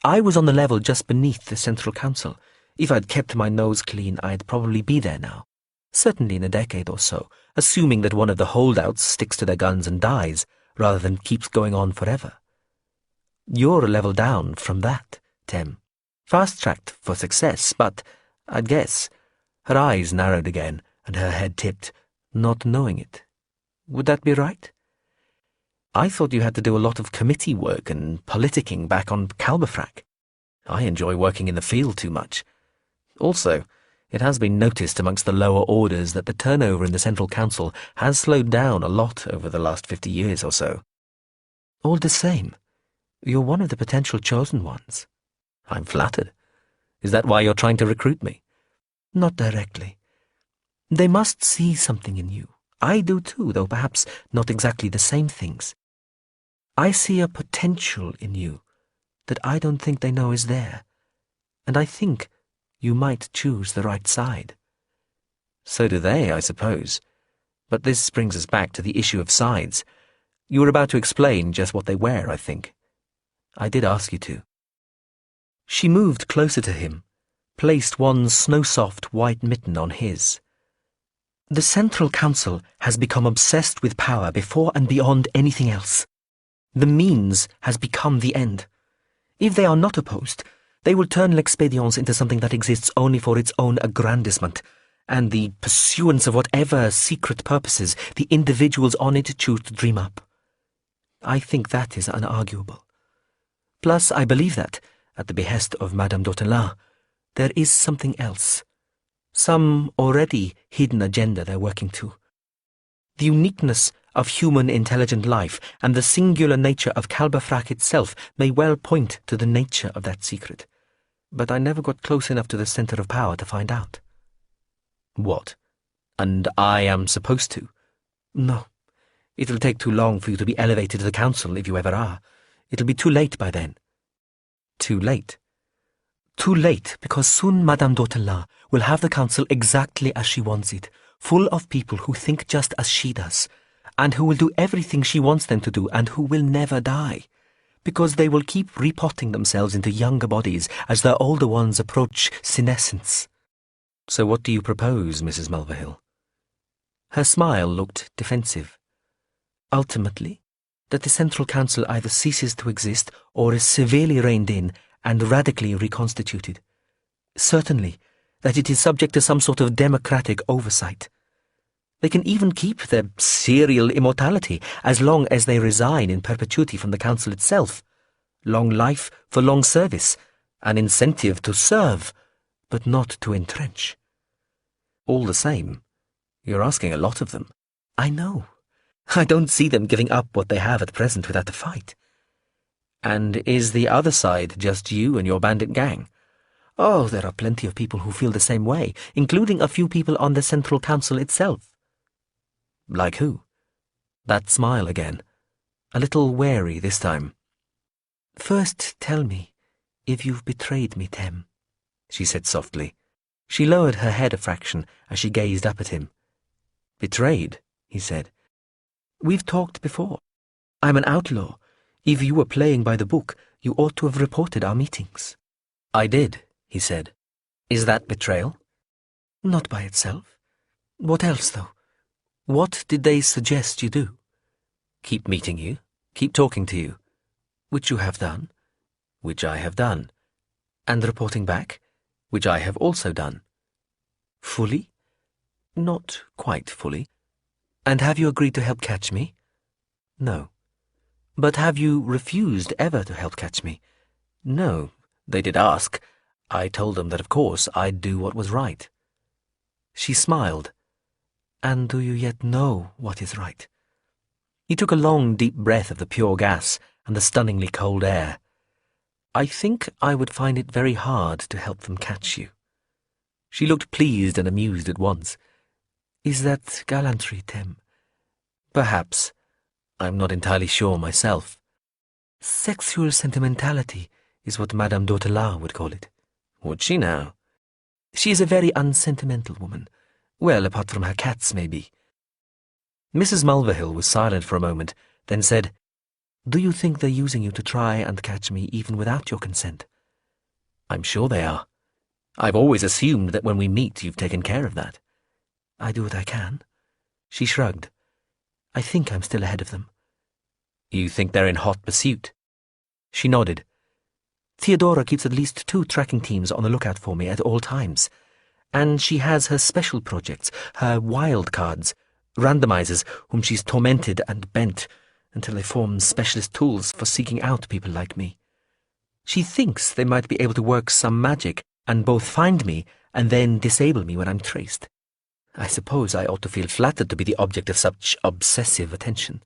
Speaker 1: I was on the level just beneath the Central Council. If I'd kept my nose clean, I'd probably be there now. Certainly in a decade or so, assuming that one of the holdouts sticks to their guns and dies, rather than keeps going on forever. You're a level down from that, Tem. Fast-tracked for success, but, I'd guess..." Her eyes narrowed again, and her head tipped, not knowing it. "Would that be right? I thought you had to do a lot of committee work and politicking back on Calbafrak. I enjoy working in the field too much. Also, it has been noticed amongst the lower orders that the turnover in the Central Council has slowed down a lot over the last 50 years or so." "All the same, you're one of the potential chosen ones." "I'm flattered. Is that why you're trying to recruit me?" "Not directly. They must see something in you. I do too, though perhaps not exactly the same things. I see a potential in you that I don't think they know is there, and I think you might choose the right side." "So do they, I suppose. But this brings us back to the issue of sides. You were about to explain just what they were, I think. I did ask you to." She moved closer to him, placed one snow-soft white mitten on his. The Central Council has become obsessed with power before and beyond anything else. The means has become the end. If they are not opposed, they will turn L'Expédience into something that exists only for its own aggrandizement, and the pursuance of whatever secret purposes the individuals on it choose to dream up. I think that is unarguable. Plus, I believe that, at the behest of Madame d'Autelin, there is something else. Some already hidden agenda they're working to. The uniqueness of human intelligent life and the singular nature of Kalbafrak itself may well point to the nature of that secret. But I never got close enough to the center of power to find out. What? And I am supposed to? No. It'll take too long for you to be elevated to the council, if you ever are. It'll be too late by then. Too late? Too late, because soon Madame d'Autelin will have the council exactly as she wants it, full of people who think just as she does, and who will do everything she wants them to do, and who will never die, because they will keep repotting themselves into younger bodies as their older ones approach senescence. So what do you propose, Mrs. Mulverhill? Her smile looked defensive. Ultimately, that the Central Council either ceases to exist or is severely reined in and radically reconstituted. Certainly, that it is subject to some sort of democratic oversight. They can even keep their serial immortality as long as they resign in perpetuity from the Council itself. Long life for long service, an incentive to serve, but not to entrench. All the same, you're asking a lot of them. I know. I don't see them giving up what they have at present without a fight. And is the other side just you and your bandit gang? Oh, there are plenty of people who feel the same way, including a few people on the Central Council itself. Like who? That smile again, a little wary this time. First tell me if you've betrayed me, Tem, she said softly. She lowered her head a fraction as she gazed up at him. Betrayed, he said. We've talked before. I'm an outlaw. If you were playing by the book, you ought to have reported our meetings. I did, he said. Is that betrayal? Not by itself. What else, though? What did they suggest you do? Keep meeting you, keep talking to you. Which you have done. Which I have done. And reporting back. Which I have also done. Fully? Not quite fully. And have you agreed to help catch me? No. But have you refused ever to help catch me? No. They did ask. I told them that of course I'd do what was right. She smiled. And do you yet know what is right? He took a long, deep breath of the pure gas and the stunningly cold air. I think I would find it very hard to help them catch you. She looked pleased and amused at once. Is that gallantry, Tem? Perhaps. I'm not entirely sure myself. Sexual sentimentality is what Madame d'Autelin would call it. Would she now? She is a very unsentimental woman. Well, apart from her cats, maybe. Mrs. Mulverhill was silent for a moment, then said, Do you think they're using you to try and catch me even without your consent? I'm sure they are. I've always assumed that when we meet you've taken care of that. I do what I can. She shrugged. I think I'm still ahead of them. You think they're in hot pursuit? She nodded. Theodora keeps at least 2 tracking teams on the lookout for me at all times. And she has her special projects, her wild cards, randomizers whom she's tormented and bent until they form specialist tools for seeking out people like me. She thinks they might be able to work some magic and both find me and then disable me when I'm traced. I suppose I ought to feel flattered to be the object of such obsessive attention.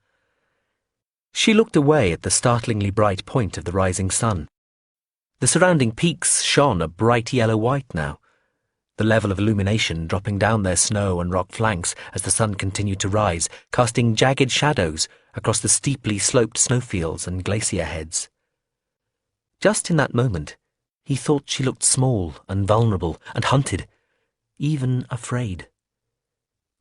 Speaker 1: She looked away at the startlingly bright point of the rising sun. The surrounding peaks shone a bright yellow-white now, the level of illumination dropping down their snow and rock flanks as the sun continued to rise, casting jagged shadows across the steeply sloped snowfields and glacier heads. Just in that moment, he thought she looked small and vulnerable and hunted, even afraid.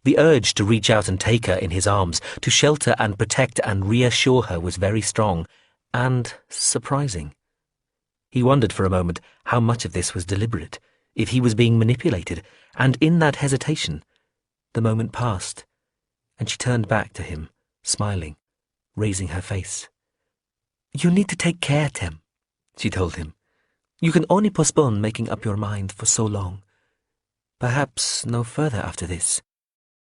Speaker 1: The urge to reach out and take her in his arms, to shelter and protect and reassure her was very strong and surprising. He wondered for a moment how much of this was deliberate, if he was being manipulated, and in that hesitation, The moment passed, and she turned back to him, smiling, raising her face. "You need to take care, Tem," she told him. "You can only postpone making up your mind for so long. Perhaps no further after this.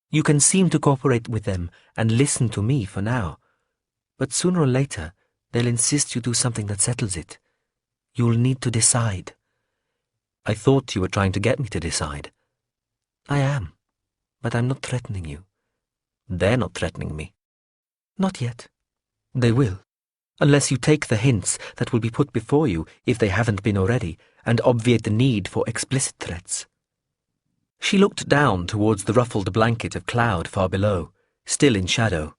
Speaker 1: You can seem to cooperate with them and listen to me for now, but sooner or later they'll insist you do something that settles it. You'll need to decide." "I thought you were trying to get me to decide." "I am, but I'm not threatening you." "They're not threatening me." "Not yet. They will, unless you take the hints that will be put before you, if they haven't been already, and obviate the need for explicit threats." She looked down towards the ruffled blanket of cloud far below, still in shadow.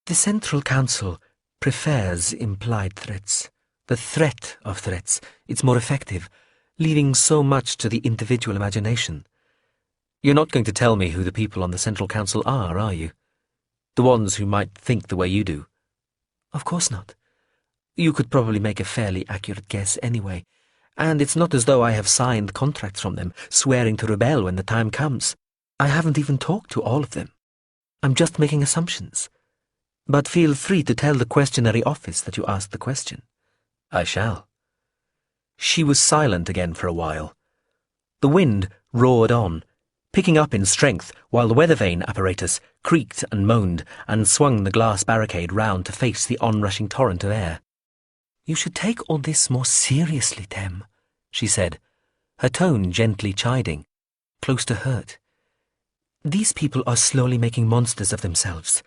Speaker 1: "The Central Council prefers implied threats. The threat of threats. It's more effective, leaving so much to the individual imagination. You're not going to tell me who the people on the Central Council are you? The ones who might think the way you do?" "Of course not. You could probably make a fairly accurate guess anyway, and it's not as though I have signed contracts from them, swearing to rebel when the time comes. I haven't even talked to all of them. I'm just making assumptions. But feel free to tell the questionary office that you asked the question." "I shall." She was silent again for a while. The wind roared on, picking up in strength while the weather-vane apparatus creaked and moaned and swung the glass barricade round to face the onrushing torrent of air. "You should take all this more seriously, Tem," she said, her tone gently chiding, close to hurt. "These people are slowly making monsters of themselves.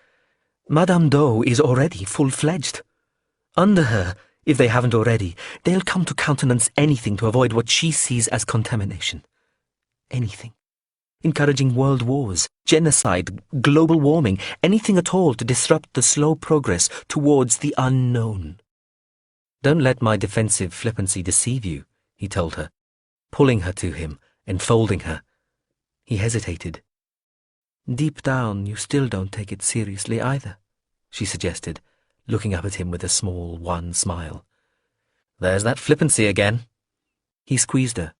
Speaker 1: Madame Doe is already full-fledged. Under her, if they haven't already, they'll come to countenance anything to avoid what she sees as contamination. Anything. Encouraging world wars, genocide, global warming, anything at all to disrupt the slow progress towards the unknown." "Don't let my defensive flippancy deceive you," he told her, pulling her to him, enfolding her. He hesitated. "Deep down, you still don't take it seriously either," she suggested, looking up at him with a small, wan smile. "There's that flippancy again." He squeezed her.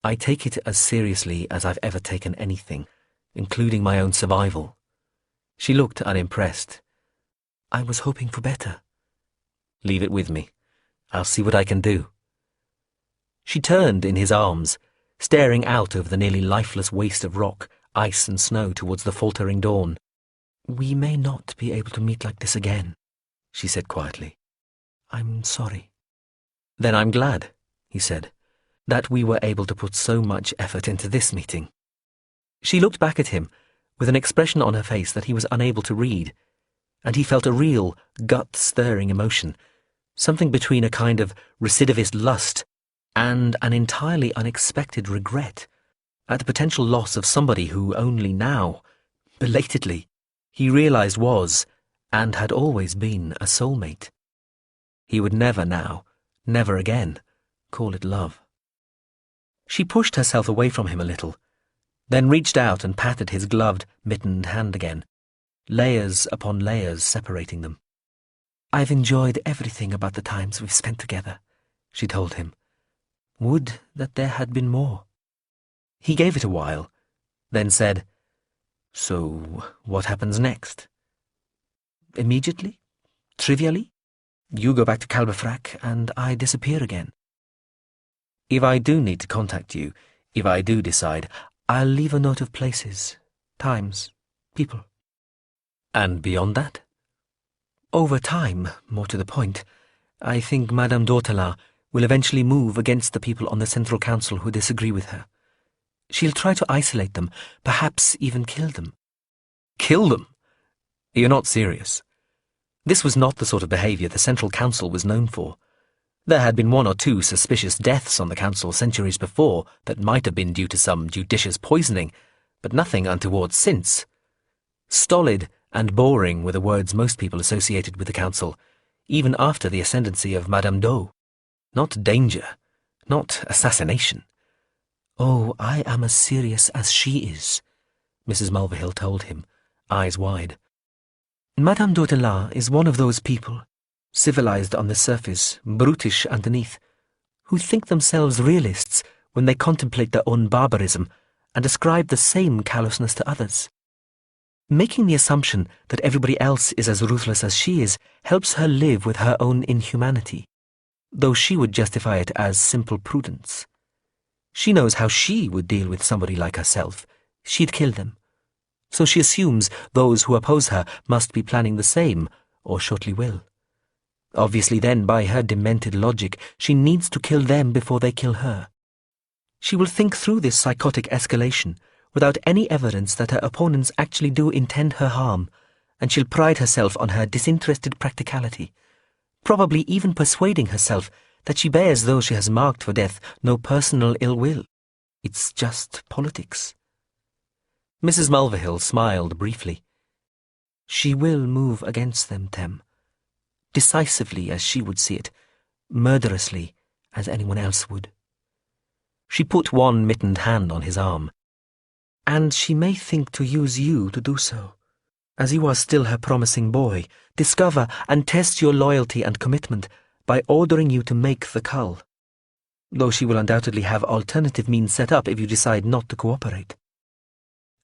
Speaker 1: "I take it as seriously as I've ever taken anything, including my own survival." She looked unimpressed. "I was hoping for better." "Leave it with me. I'll see what I can do." She turned in his arms, staring out over the nearly lifeless waste of rock, ice and snow towards the faltering dawn. "We may not be able to meet like this again," she said quietly. "I'm sorry." "Then I'm glad," he said, "that we were able to put so much effort into this meeting." She looked back at him, with an expression on her face that he was unable to read, and he felt a real, gut-stirring emotion, something between a kind of recidivist lust and an entirely unexpected regret at the potential loss of somebody who only now, belatedly, he realized was, and had always been, a soulmate. He would never now, never again, call it love. She pushed herself away from him a little, then reached out and patted his gloved, mittened hand again, layers upon layers separating them. "I've enjoyed everything about the times we've spent together," she told him. "Would that there had been more." He gave it a while, then said, "So, what happens next?" "Immediately? Trivially? You go back to Calbefrac, and I disappear again. If I do need to contact you, if I do decide, I'll leave a note of places, times, people." "And beyond that?" "Over time, more to the point, I think Madame d'Ortolin will eventually move against the people on the Central Council who disagree with her. She'll try to isolate them, perhaps even kill them." "Kill them? You're not serious." This was not the sort of behaviour the Central Council was known for. There had been 1 or 2 suspicious deaths on the Council centuries before that might have been due to some judicious poisoning, but nothing untoward since. Stolid and boring were the words most people associated with the Council, even after the ascendancy of Madame Doe. Not danger, not assassination. "Oh, I am as serious as she is," Mrs. Mulverhill told him, eyes wide. "Madame d'Ortolin is one of those people, civilized on the surface, brutish underneath, who think themselves realists when they contemplate their own barbarism and ascribe the same callousness to others. Making the assumption that everybody else is as ruthless as she is helps her live with her own inhumanity, though she would justify it as simple prudence. She knows how she would deal with somebody like herself. She'd kill them. So she assumes those who oppose her must be planning the same, or shortly will. Obviously then, by her demented logic, she needs to kill them before they kill her. She will think through this psychotic escalation without any evidence that her opponents actually do intend her harm, and she'll pride herself on her disinterested practicality, probably even persuading herself that she bears those she has marked for death no personal ill will. It's just politics. Mrs. Mulverhill smiled briefly. She will move against them, Tem. Decisively as she would see it, murderously as anyone else would. She put one mittened hand on his arm. And she may think to use you to do so. As you are still her promising boy, discover and test your loyalty and commitment by ordering you to make the cull. Though she will undoubtedly have alternative means set up if you decide not to cooperate.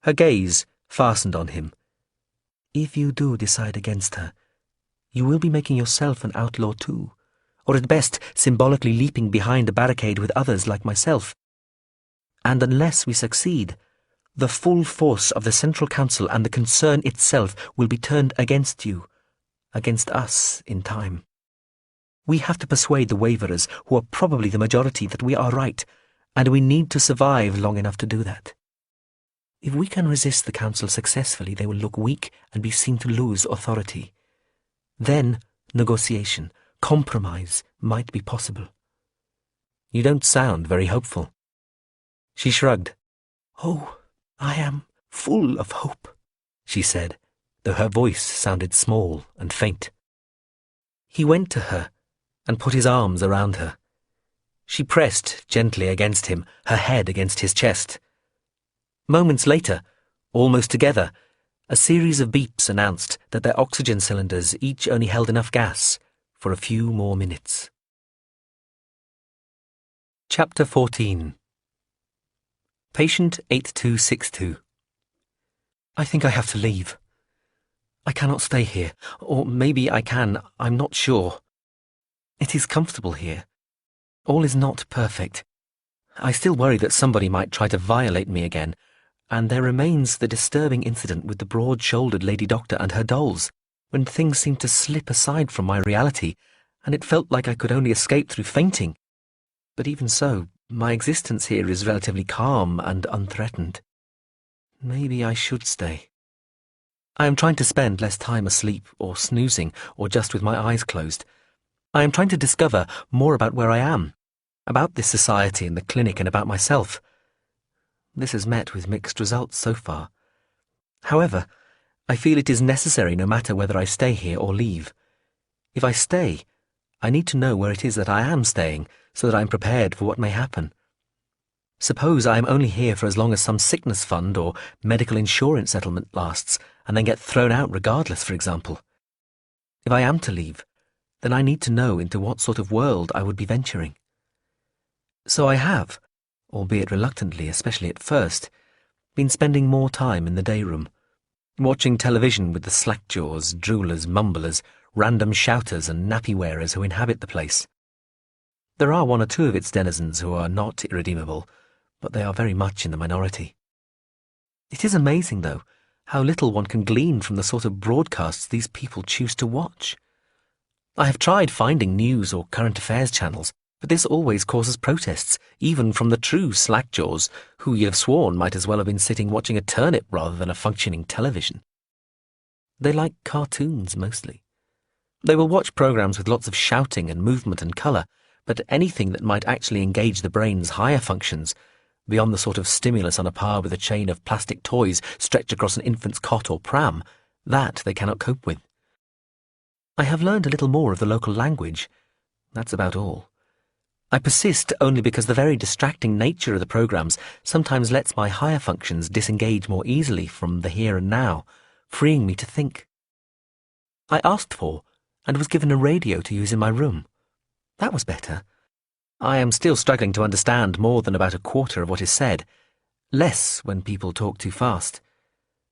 Speaker 1: Her gaze fastened on him. If you do decide against her, you will be making yourself an outlaw too, or at best symbolically leaping behind a barricade with others like myself. And unless we succeed, the full force of the Central Council and the concern itself will be turned against you, against us in time. We have to persuade the waverers, who are probably the majority, that we are right, and we need to survive long enough to do that. If we can resist the Council successfully, they will look weak and be seen to lose authority. Then negotiation, compromise might be possible. You don't sound very hopeful. She shrugged. Oh, I am full of hope, she said, though her voice sounded small and faint. He went to her and put his arms around her. She pressed gently against him, her head against his chest. Moments later, almost together, a series of beeps announced that their oxygen cylinders each only held enough gas for a few more minutes. Chapter 14. Patient 8262. I think I have to leave. I cannot stay here, or maybe I can, I'm not sure. It is comfortable here. All is not perfect. I still worry that somebody might try to violate me again, and there remains the disturbing incident with the broad-shouldered lady doctor and her dolls, when things seemed to slip aside from my reality, and it felt like I could only escape through fainting. But even so, my existence here is relatively calm and unthreatened. Maybe I should stay. I am trying to spend less time asleep or snoozing or just with my eyes closed. I am trying to discover more about where I am, about this society and the clinic and about myself. This has met with mixed results so far. However, I feel it is necessary no matter whether I stay here or leave. If I stay, I need to know where it is that I am staying, so that I am prepared for what may happen. Suppose I am only here for as long as some sickness fund or medical insurance settlement lasts, and then get thrown out regardless, for example. If I am to leave, then I need to know into what sort of world I would be venturing. So I have, albeit reluctantly, especially at first, been spending more time in the day room, watching television with the slackjaws, droolers, mumblers, random shouters and nappy wearers who inhabit the place. There are one or two of its denizens who are not irredeemable, but they are very much in the minority. It is amazing, though, how little one can glean from the sort of broadcasts these people choose to watch. I have tried finding news or current affairs channels, but this always causes protests, even from the true slackjaws, who you'd have sworn might as well have been sitting watching a turnip rather than a functioning television. They like cartoons, mostly. They will watch programs with lots of shouting and movement and colour, but anything that might actually engage the brain's higher functions, beyond the sort of stimulus on a par with a chain of plastic toys stretched across an infant's cot or pram, that they cannot cope with. I have learned a little more of the local language. That's about all. I persist only because the very distracting nature of the programs sometimes lets my higher functions disengage more easily from the here and now, freeing me to think. I asked for, and was given a radio to use in my room. That was better. I am still struggling to understand more than about a quarter of what is said. less when people talk too fast.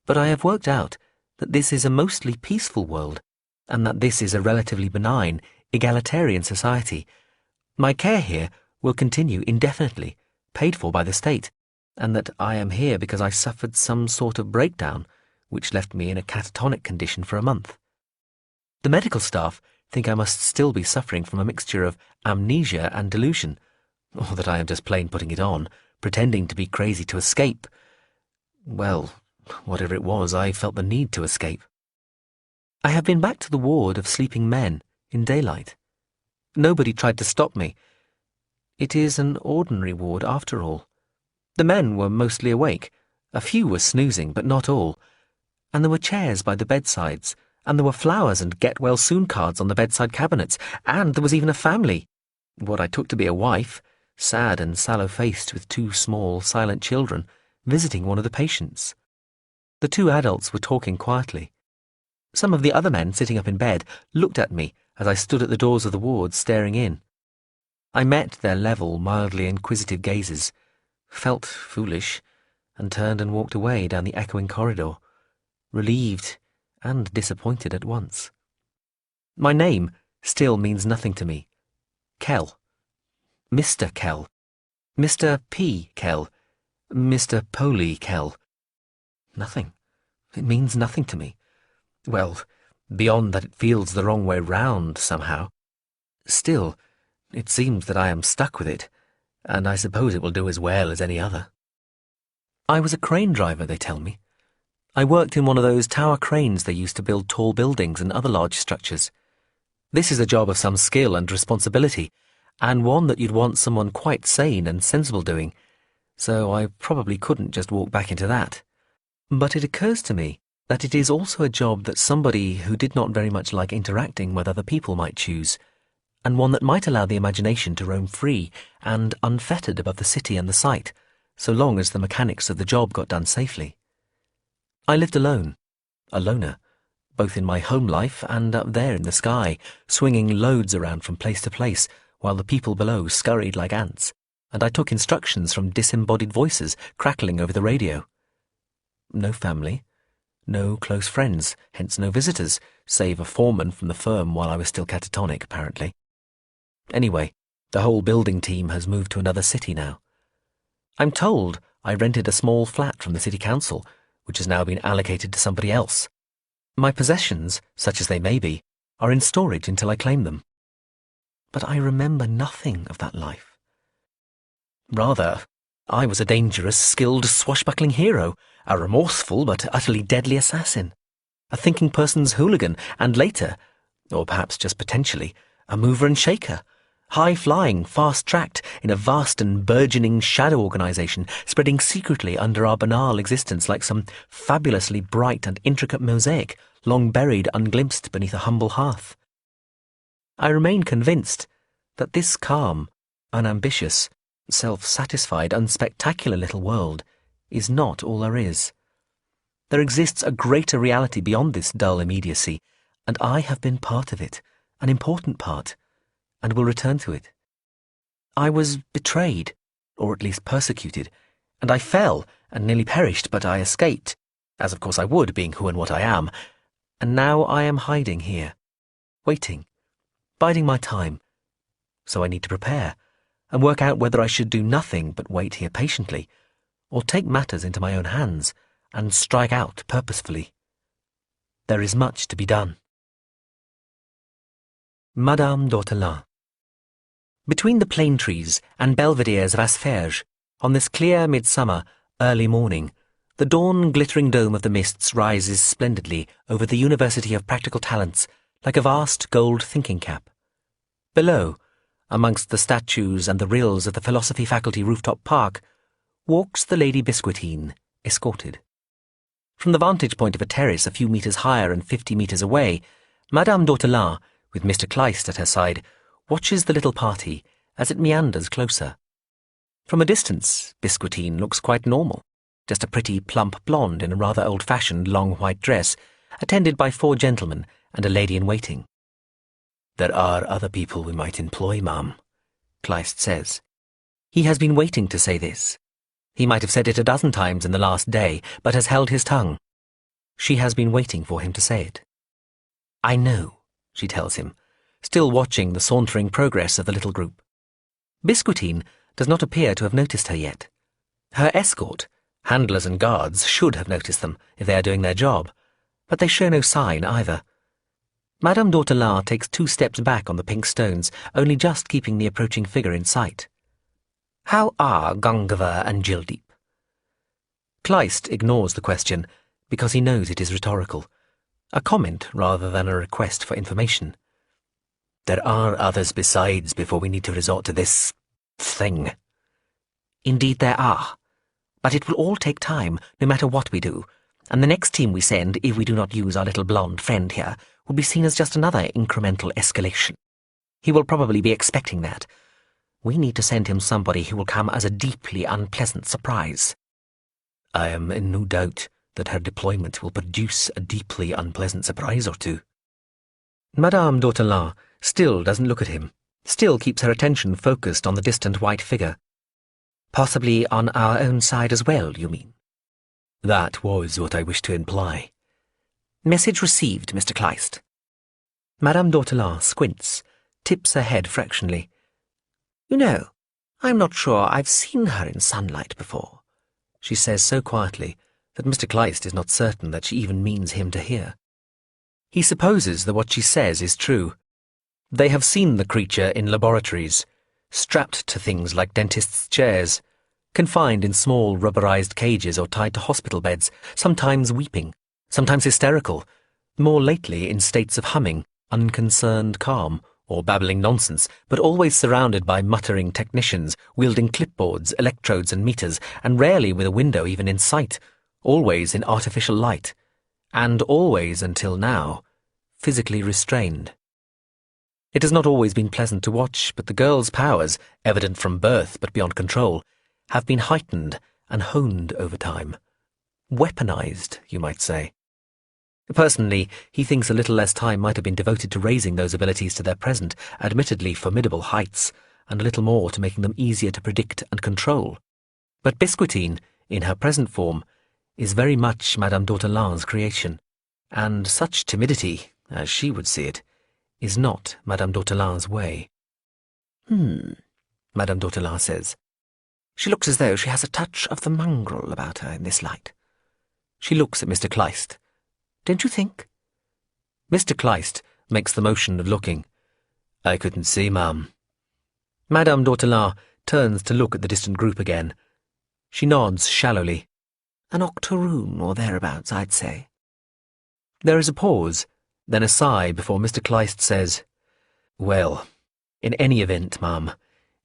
Speaker 1: But I have worked out that this is a mostly peaceful world, and that this is a relatively benign, egalitarian society. My care here will continue indefinitely, paid for by the state, and that I am here because I suffered some sort of breakdown, which left me in a catatonic condition for a month. The medical staff think I must still be suffering from a mixture of amnesia and delusion, or that I am just plain putting it on, pretending to be crazy to escape. Well, whatever it was, I felt the need to escape. I have been back to the ward of sleeping men in daylight. Nobody tried to stop me. It is an ordinary ward after all. The men were mostly awake. A few were snoozing, but not all. And there were chairs by the bedsides, and there were flowers and get-well-soon cards on the bedside cabinets, and there was even a family, what I took to be a wife, sad and sallow-faced with two small, silent children, visiting one of the patients. The two adults were talking quietly. Some of the other men sitting up in bed looked at me as I stood at the doors of the ward staring in. I met their level, mildly inquisitive gazes, felt foolish, and turned and walked away down the echoing corridor, relieved and disappointed at once. My name still means nothing to me. Kell. Mr. Kell. Mr. P. Kell. Mr. Polly Kell. Nothing. It means nothing to me. Well, beyond that it feels the wrong way round somehow. Still, it seems that I am stuck with it, and I suppose it will do as well as any other. I was a crane driver, they tell me. I worked in one of those tower cranes they used to build tall buildings and other large structures. This is a job of some skill and responsibility, and one that you'd want someone quite sane and sensible doing, so I probably couldn't just walk back into that. But it occurs to me that it is also a job that somebody who did not very much like interacting with other people might choose, and one that might allow the imagination to roam free and unfettered above the city and the site, so long as the mechanics of the job got done safely. I lived alone, a loner, both in my home life and up there in the sky, swinging loads around from place to place, while the people below scurried like ants, and I took instructions from disembodied voices crackling over the radio. No family, no close friends, hence no visitors, save a foreman from the firm while I was still catatonic, apparently. Anyway, the whole building team has moved to another city now. I'm told I rented a small flat from the city council, which has now been allocated to somebody else. My possessions, such as they may be, are in storage until I claim them. But I remember nothing of that life. Rather, I was a dangerous, skilled, swashbuckling hero, a remorseful but utterly deadly assassin, a thinking person's hooligan, and later, or perhaps just potentially, a mover and shaker, high-flying, fast-tracked in a vast and burgeoning shadow organisation spreading secretly under our banal existence like some fabulously bright and intricate mosaic long buried unglimpsed beneath a humble hearth. I remain convinced that this calm, unambitious, self-satisfied, unspectacular little world is not all there is. There exists a greater reality beyond this dull immediacy, and I have been part of it, an important part, and will return to it. I was betrayed, or at least persecuted, and I fell and nearly perished, but I escaped, as of course I would, being who and what I am, and now I am hiding here, waiting, biding my time. So I need to prepare, and work out whether I should do nothing but wait here patiently, or take matters into my own hands, and strike out purposefully. There is much to be done. Madame d'Ortolan. Between the plane trees and belvederes of Asperge, on this clear midsummer, early morning, the dawn-glittering dome of the mists rises splendidly over the University of Practical Talents like a vast gold thinking cap. Below, amongst the statues and the rills of the Philosophy Faculty rooftop park, walks the Lady Biscuitine, escorted. From the vantage point of a terrace a few metres higher and 50 metres away, Madame d'Ortolan, with Mr. Kleist at her side, watches the little party as it meanders closer. From a distance, Biscuitine looks quite normal, just a pretty plump blonde in a rather old-fashioned long white dress, attended by 4 gentlemen and a lady-in-waiting. "There are other people we might employ, ma'am," Kleist says. He has been waiting to say this. He might have said it a dozen times in the last day, but has held his tongue. She has been waiting for him to say it. I know, she tells him, still watching the sauntering progress of the little group. Biscuitine does not appear to have noticed her yet. Her escort, handlers and guards, should have noticed them if they are doing their job, but they show no sign either. Madame d'Ortolan takes 2 steps back on the pink stones, only just keeping the approaching figure in sight. How are Gangava and Jildeep? Kleist ignores the question because he knows it is rhetorical, a comment rather than a request for information. There are others besides before we need to resort to this thing. Indeed there are, but it will all take time no matter what we do, and the next team we send, if we do not use our little blonde friend here, will be seen as just another incremental escalation. He will probably be expecting that. We need to send him somebody who will come as a deeply unpleasant surprise. I am in no doubt that her deployment will produce a deeply unpleasant surprise or two. Madame d'Ortolan still doesn't look at him, still keeps her attention focused on the distant white figure. Possibly on our own side as well, you mean? That was what I wished to imply. Message received, Mr. Kleist. Madame d'Ortolan squints, tips her head fractionally. You know, I'm not sure I've seen her in sunlight before, she says so quietly that Mr. Kleist is not certain that she even means him to hear. He supposes that what she says is true. They have seen the creature in laboratories, strapped to things like dentists' chairs, confined in small rubberized cages or tied to hospital beds, sometimes weeping, sometimes hysterical, more lately in states of humming, unconcerned calm, or babbling nonsense, but always surrounded by muttering technicians, wielding clipboards, electrodes and meters, and rarely with a window even in sight, always in artificial light, and always, until now, physically restrained. It has not always been pleasant to watch, but the girl's powers, evident from birth but beyond control, have been heightened and honed over time. Weaponized, you might say. Personally, he thinks a little less time might have been devoted to raising those abilities to their present, admittedly formidable heights, and a little more to making them easier to predict and control. But Biscuitine, in her present form, is very much Madame d'Ortolan's creation, and such timidity, as she would see it, is not Madame d'Ortolan's way. Madame d'Ortolan says. She looks as though she has a touch of the mongrel about her in this light. She looks at Mr. Kleist. Don't you think? Mr. Kleist makes the motion of looking. I couldn't see, ma'am. Madame d'Ortolan turns to look at the distant group again. She nods shallowly. An octoroon or thereabouts, I'd say. There is a pause, then a sigh before Mr. Kleist says, Well, in any event, ma'am,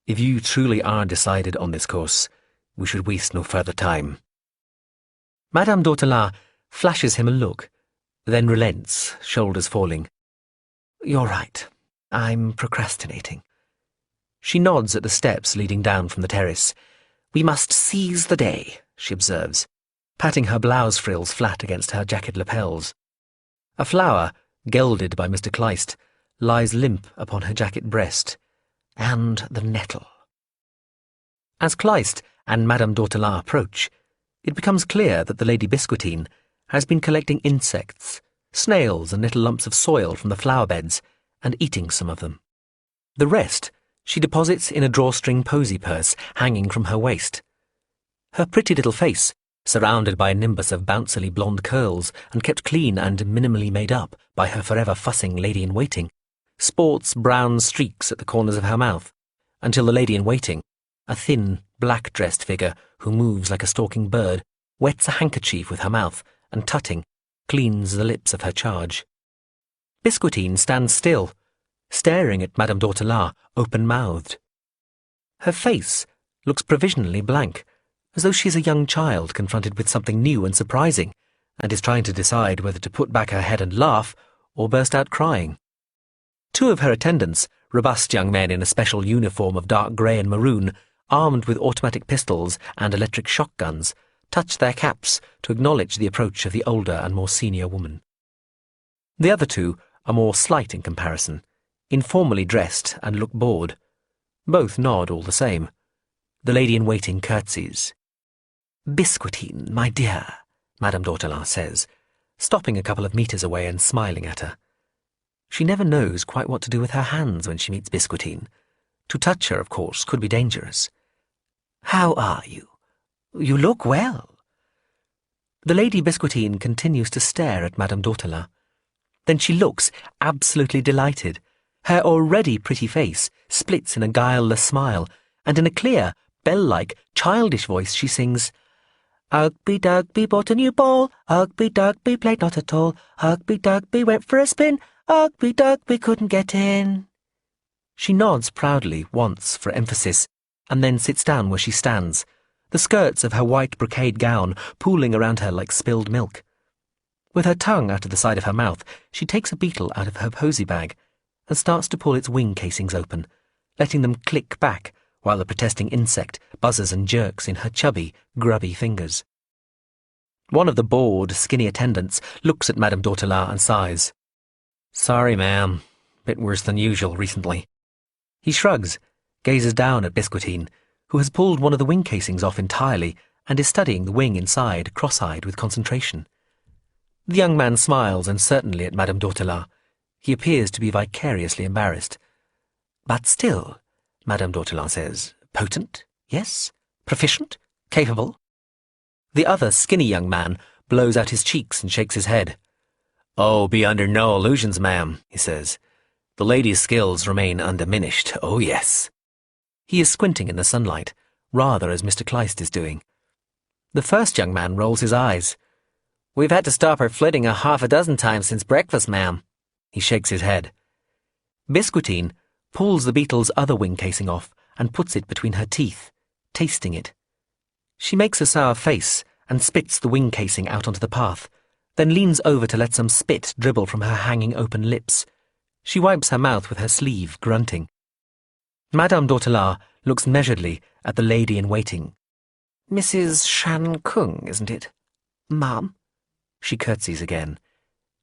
Speaker 1: if you truly are decided on this course, we should waste no further time. Madame d'Ortolan flashes him a look, then relents, shoulders falling. You're right. I'm procrastinating. She nods at the steps leading down from the terrace. We must seize the day, she observes, patting her blouse frills flat against her jacket lapels. A flower, gelded by Mr. Kleist, lies limp upon her jacket breast, and the nettle. As Kleist and Madame d'Ortolan approach, it becomes clear that the Lady Biscuitine has been collecting insects, snails and little lumps of soil from the flower beds, and eating some of them. The rest she deposits in a drawstring posy purse hanging from her waist. Her pretty little face, surrounded by a nimbus of bouncily blonde curls and kept clean and minimally made up by her forever fussing lady-in-waiting, sports brown streaks at the corners of her mouth, until the lady-in-waiting, a thin, black-dressed figure who moves like a stalking bird, wets a handkerchief with her mouth and, tutting, cleans the lips of her charge. Biscuitine stands still, staring at Madame d'Ortolan, open-mouthed. Her face looks provisionally blank, as though she is a young child confronted with something new and surprising, and is trying to decide whether to put back her head and laugh or burst out crying. 2 of her attendants, robust young men in a special uniform of dark grey and maroon, armed with automatic pistols and electric shotguns, touch their caps to acknowledge the approach of the older and more senior woman. The other 2 are more slight in comparison, informally dressed and look bored. Both nod all the same. The lady-in-waiting curtsies. Biscuitine, my dear, Madame Dautelin says, stopping a couple of meters away and smiling at her. She never knows quite what to do with her hands when she meets Biscuitine. To touch her, of course, could be dangerous. How are you? You look well. The Lady Biscuitine continues to stare at Madame Dautelin. Then she looks absolutely delighted. Her already pretty face splits in a guileless smile, and in a clear, bell-like, childish voice she sings, Ugby Dugby bought a new ball, Ugby Dugby played not at all, Ugby Dugby went for a spin, Ugby Dugby couldn't get in. She nods proudly once for emphasis, and then sits down where she stands, the skirts of her white brocade gown pooling around her like spilled milk. With her tongue out of the side of her mouth, she takes a beetle out of her posy bag and starts to pull its wing casings open, letting them click back while the protesting insect buzzes and jerks in her chubby, grubby fingers. One of the bored, skinny attendants looks at Madame Dautelin and sighs. Sorry, ma'am. Bit worse than usual recently. He shrugs, gazes down at Biscuitine, who has pulled one of the wing casings off entirely and is studying the wing inside, cross-eyed with concentration. The young man smiles uncertainly at Madame Dautelin. He appears to be vicariously embarrassed. But still, Madame Dautelin says, potent, yes? Proficient? Capable? The other skinny young man blows out his cheeks and shakes his head. Oh, be under no illusions, ma'am, he says. The lady's skills remain undiminished, oh yes. He is squinting in the sunlight, rather as Mr. Kleist is doing. The first young man rolls his eyes. We've had to stop her flitting a half a dozen times since breakfast, ma'am. He shakes his head. Biscuitine pulls the beetle's other wing casing off and puts it between her teeth, tasting it. She makes a sour face and spits the wing casing out onto the path, then leans over to let some spit dribble from her hanging open lips. She wipes her mouth with her sleeve, grunting. Madame Dautelin looks measuredly at the lady-in-waiting. Mrs. Shan Kung, isn't it? Ma'am? She curtsies again.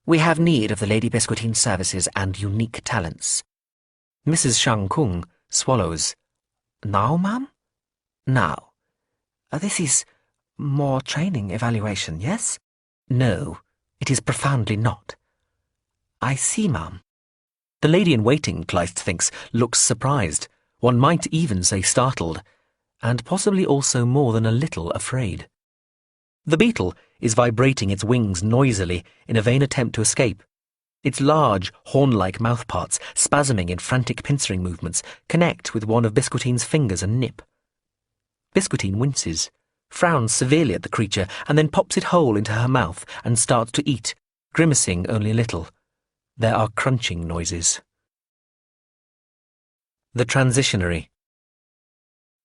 Speaker 1: We have need of the Lady Biscuitine's services and unique talents. Mrs. Shang Kung swallows. Now, ma'am? Now. This is more training evaluation, yes? No, it is profoundly not. I see, ma'am. The lady-in-waiting, Kleist thinks, looks surprised. One might even say startled, and possibly also more than a little afraid. The beetle is vibrating its wings noisily in a vain attempt to escape. Its large, horn-like mouthparts, spasming in frantic pincering movements, connect with one of Biscuitine's fingers and nip. Biscuitine winces, frowns severely at the creature, and then pops it whole into her mouth and starts to eat, grimacing only a little. There are crunching noises. The Transitionary.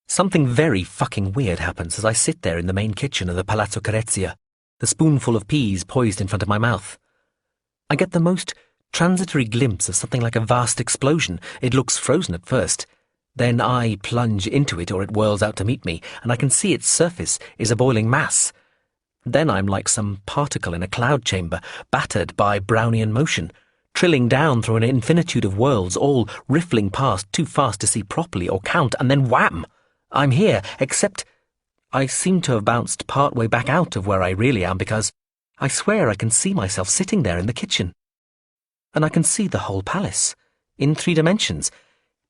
Speaker 1: Something very fucking weird happens as I sit there in the main kitchen of the Palazzo Carezia, the spoonful of peas poised in front of my mouth. I get the most transitory glimpse of something like a vast explosion. It looks frozen at first. Then I plunge into it or it whirls out to meet me, and I can see its surface is a boiling mass. Then I'm like some particle in a cloud chamber, battered by Brownian motion, trilling down through an infinitude of worlds, all riffling past too fast to see properly or count, and then wham! I'm here, except I seem to have bounced part way back out of where I really am, because I swear I can see myself sitting there in the kitchen. And I can see the whole palace, in 3 dimensions.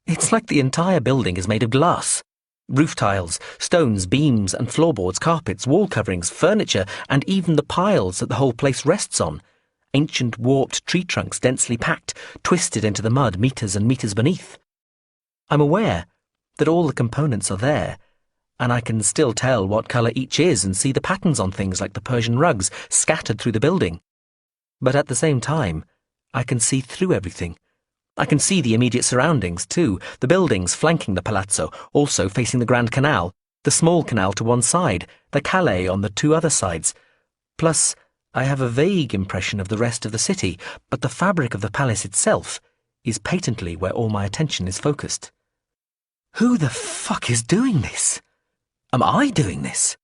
Speaker 1: It's like the entire building is made of glass. Roof tiles, stones, beams and floorboards, carpets, wall coverings, furniture, and even the piles that the whole place rests on. Ancient warped tree trunks densely packed, twisted into the mud meters and meters beneath. I'm aware that all the components are there, and I can still tell what colour each is and see the patterns on things like the Persian rugs scattered through the building. But at the same time, I can see through everything. I can see the immediate surroundings, too, the buildings flanking the palazzo, also facing the Grand Canal, the small canal to one side, the Calais on the 2 other sides. Plus, I have a vague impression of the rest of the city, but the fabric of the palace itself is patently where all my attention is focused. Who the fuck is doing this? Am I doing this?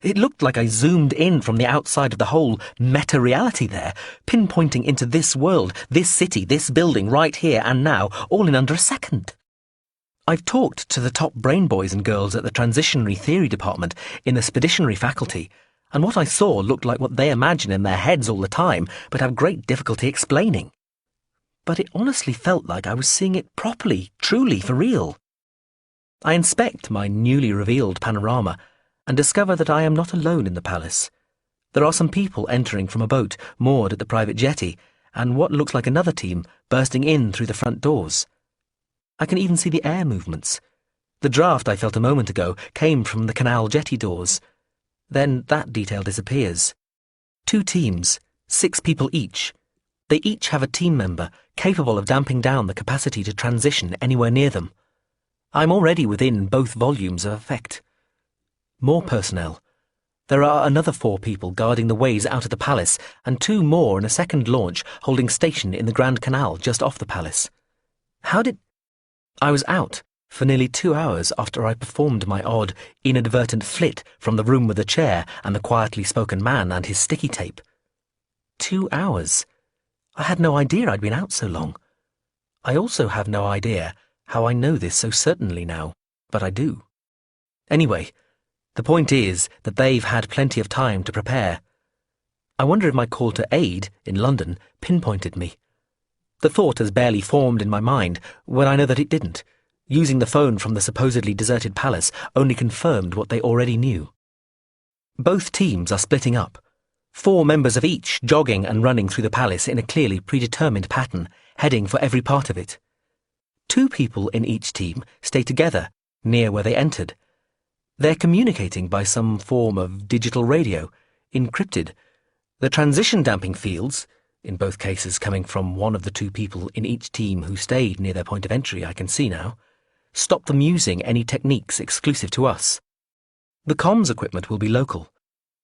Speaker 1: It looked like I zoomed in from the outside of the whole meta-reality there, pinpointing into this world, this city, this building right here and now, all in under a second. I've talked to the top brain boys and girls at the Transitionary Theory Department in the Speditionary faculty, and what I saw looked like what they imagine in their heads all the time, but have great difficulty explaining. But it honestly felt like I was seeing it properly, truly, for real. I inspect my newly revealed panorama and discover that I am not alone in the palace. There are some people entering from a boat moored at the private jetty, and what looks like another team bursting in through the front doors. I can even see the air movements. The draft I felt a moment ago came from the canal jetty doors. Then that detail disappears. 2 teams, 6 people each. They each have a team member capable of damping down the capacity to transition anywhere near them. I'm already within both volumes of effect. More personnel. There are another 4 people guarding the ways out of the palace, and 2 more in a second launch holding station in the Grand Canal just off the palace. How did... I was out for nearly 2 hours after I performed my odd, inadvertent flit from the room with the chair and the quietly spoken man and his sticky tape. 2 hours. I had no idea I'd been out so long. I also have no idea how I know this so certainly now, but I do. Anyway, the point is that they've had plenty of time to prepare. I wonder if my call to aid in London pinpointed me. The thought has barely formed in my mind when I know that it didn't. Using the phone from the supposedly deserted palace only confirmed what they already knew. Both teams are splitting up. 4 members of each jogging and running through the palace in a clearly predetermined pattern, heading for every part of it. 2 people in each team stay together, near where they entered. They're communicating by some form of digital radio, encrypted. The transition damping fields, in both cases coming from one of the 2 people in each team who stayed near their point of entry, I can see now, stop them using any techniques exclusive to us. The comms equipment will be local,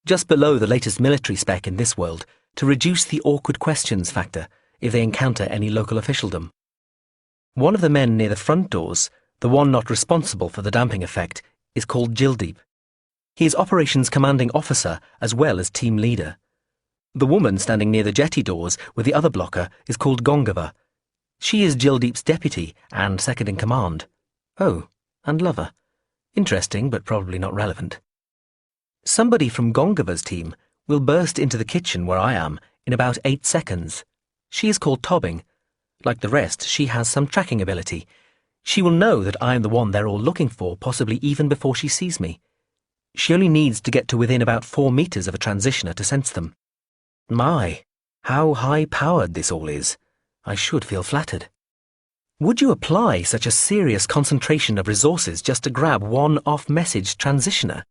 Speaker 1: just below the latest military spec in this world, to reduce the awkward questions factor if they encounter any local officialdom. One of the men near the front doors, the one not responsible for the damping effect, is called Jildeep. He is operations commanding officer as well as team leader. The woman standing near the jetty doors with the other blocker is called Gongava. She is Jildeep's deputy and second in command. Oh, and lover. Interesting, but probably not relevant. Somebody from Gongava's team will burst into the kitchen where I am in about 8 seconds. She is called Tobbing. Like the rest, she has some tracking ability. She will know that I am the one they're all looking for, possibly even before she sees me. She only needs to get to within about 4 meters of a transitioner to sense them. My, how high-powered this all is. I should feel flattered. Would you apply such a serious concentration of resources just to grab one off-message transitioner?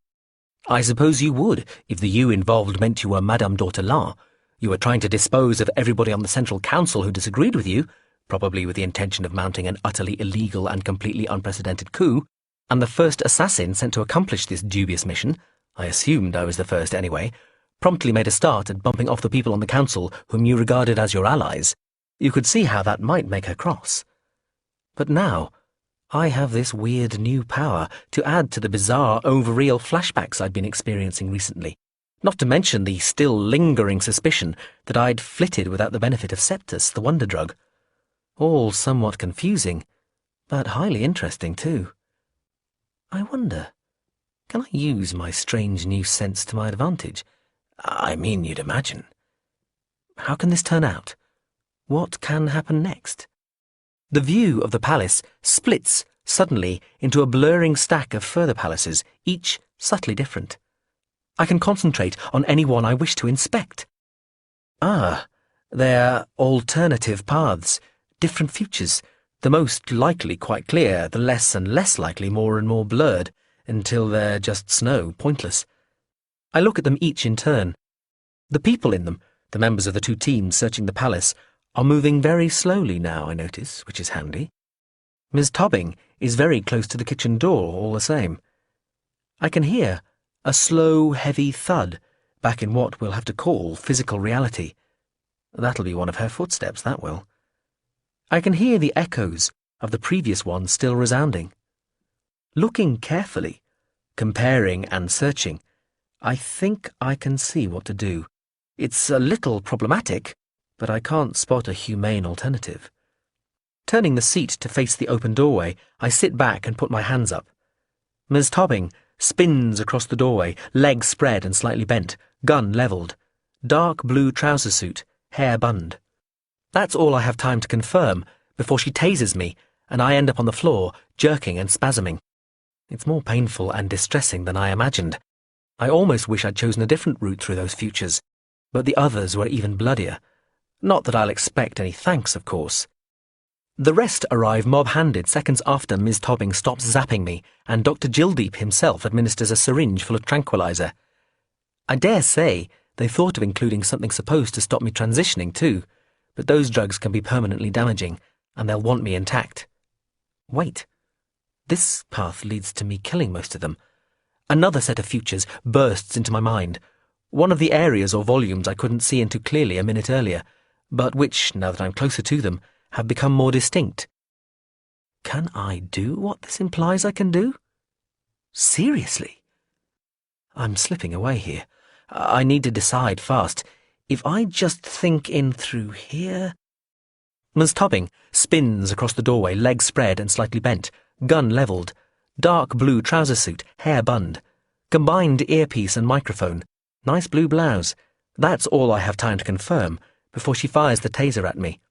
Speaker 1: I suppose you would, if the you involved meant you were Madame d'Ortolan. You were trying to dispose of everybody on the Central Council who disagreed with you, probably with the intention of mounting an utterly illegal and completely unprecedented coup, and the first assassin sent to accomplish this dubious mission, I assumed I was the first anyway, promptly made a start at bumping off the people on the council whom you regarded as your allies. You could see how that might make her cross. But now, I have this weird new power to add to the bizarre, over-real flashbacks I'd been experiencing recently, not to mention the still lingering suspicion that I'd flitted without the benefit of Septus, the wonder drug. All somewhat confusing, but highly interesting too. I wonder, can I use my strange new sense to my advantage? I mean, you'd imagine. How can this turn out? What can happen next? The view of the palace splits suddenly into a blurring stack of further palaces, each subtly different. I can concentrate on any one I wish to inspect. Ah, they're alternative paths, different futures, the most likely quite clear, the less and less likely more and more blurred, until they're just snow, pointless. I look at them each in turn. The people in them, the members of the 2 teams searching the palace, are moving very slowly now, I notice, which is handy. Ms. Tobbing is very close to the kitchen door, all the same. I can hear a slow, heavy thud back in what we'll have to call physical reality. That'll be one of her footsteps, that will. I can hear the echoes of the previous one still resounding. Looking carefully, comparing and searching, I think I can see what to do. It's a little problematic, but I can't spot a humane alternative. Turning the seat to face the open doorway, I sit back and put my hands up. Ms. Tobbing spins across the doorway, legs spread and slightly bent, gun levelled. Dark blue trouser suit, hair bunned. That's all I have time to confirm before she tases me, and I end up on the floor, jerking and spasming. It's more painful and distressing than I imagined. I almost wish I'd chosen a different route through those futures, but the others were even bloodier. Not that I'll expect any thanks, of course. The rest arrive mob-handed seconds after Ms. Tobbing stops zapping me and Dr. Jildeep himself administers a syringe full of tranquilizer. I dare say they thought of including something supposed to stop me transitioning too, but those drugs can be permanently damaging, and they'll want me intact. Wait. This path leads to me killing most of them. Another set of futures bursts into my mind, one of the areas or volumes I couldn't see into clearly a minute earlier, but which, now that I'm closer to them, have become more distinct. Can I do what this implies I can do? Seriously? I'm slipping away here. I need to decide fast. If I just think in through here... Ms. Tobbing spins across the doorway, legs spread and slightly bent, gun levelled, dark blue trouser suit, hair bunned, combined earpiece and microphone, nice blue blouse. That's all I have time to confirm before she fires the taser at me.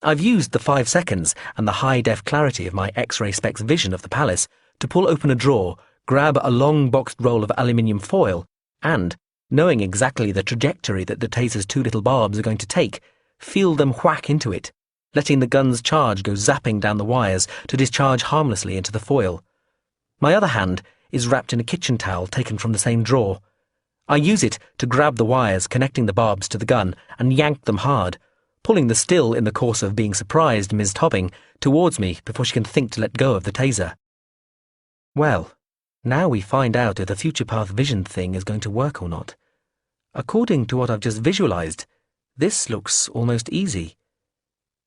Speaker 1: I've used the 5 seconds and the high-def clarity of my X-ray specs vision of the palace to pull open a drawer, grab a long boxed roll of aluminium foil, and, knowing exactly the trajectory that the taser's 2 little barbs are going to take, feel them whack into it, letting the gun's charge go zapping down the wires to discharge harmlessly into the foil. My other hand is wrapped in a kitchen towel taken from the same drawer. I use it to grab the wires connecting the barbs to the gun and yank them hard, pulling the still in the course of being surprised Ms. Tobbing towards me before she can think to let go of the taser. Well, now we find out if the future path vision thing is going to work or not. According to what I've just visualized, this looks almost easy.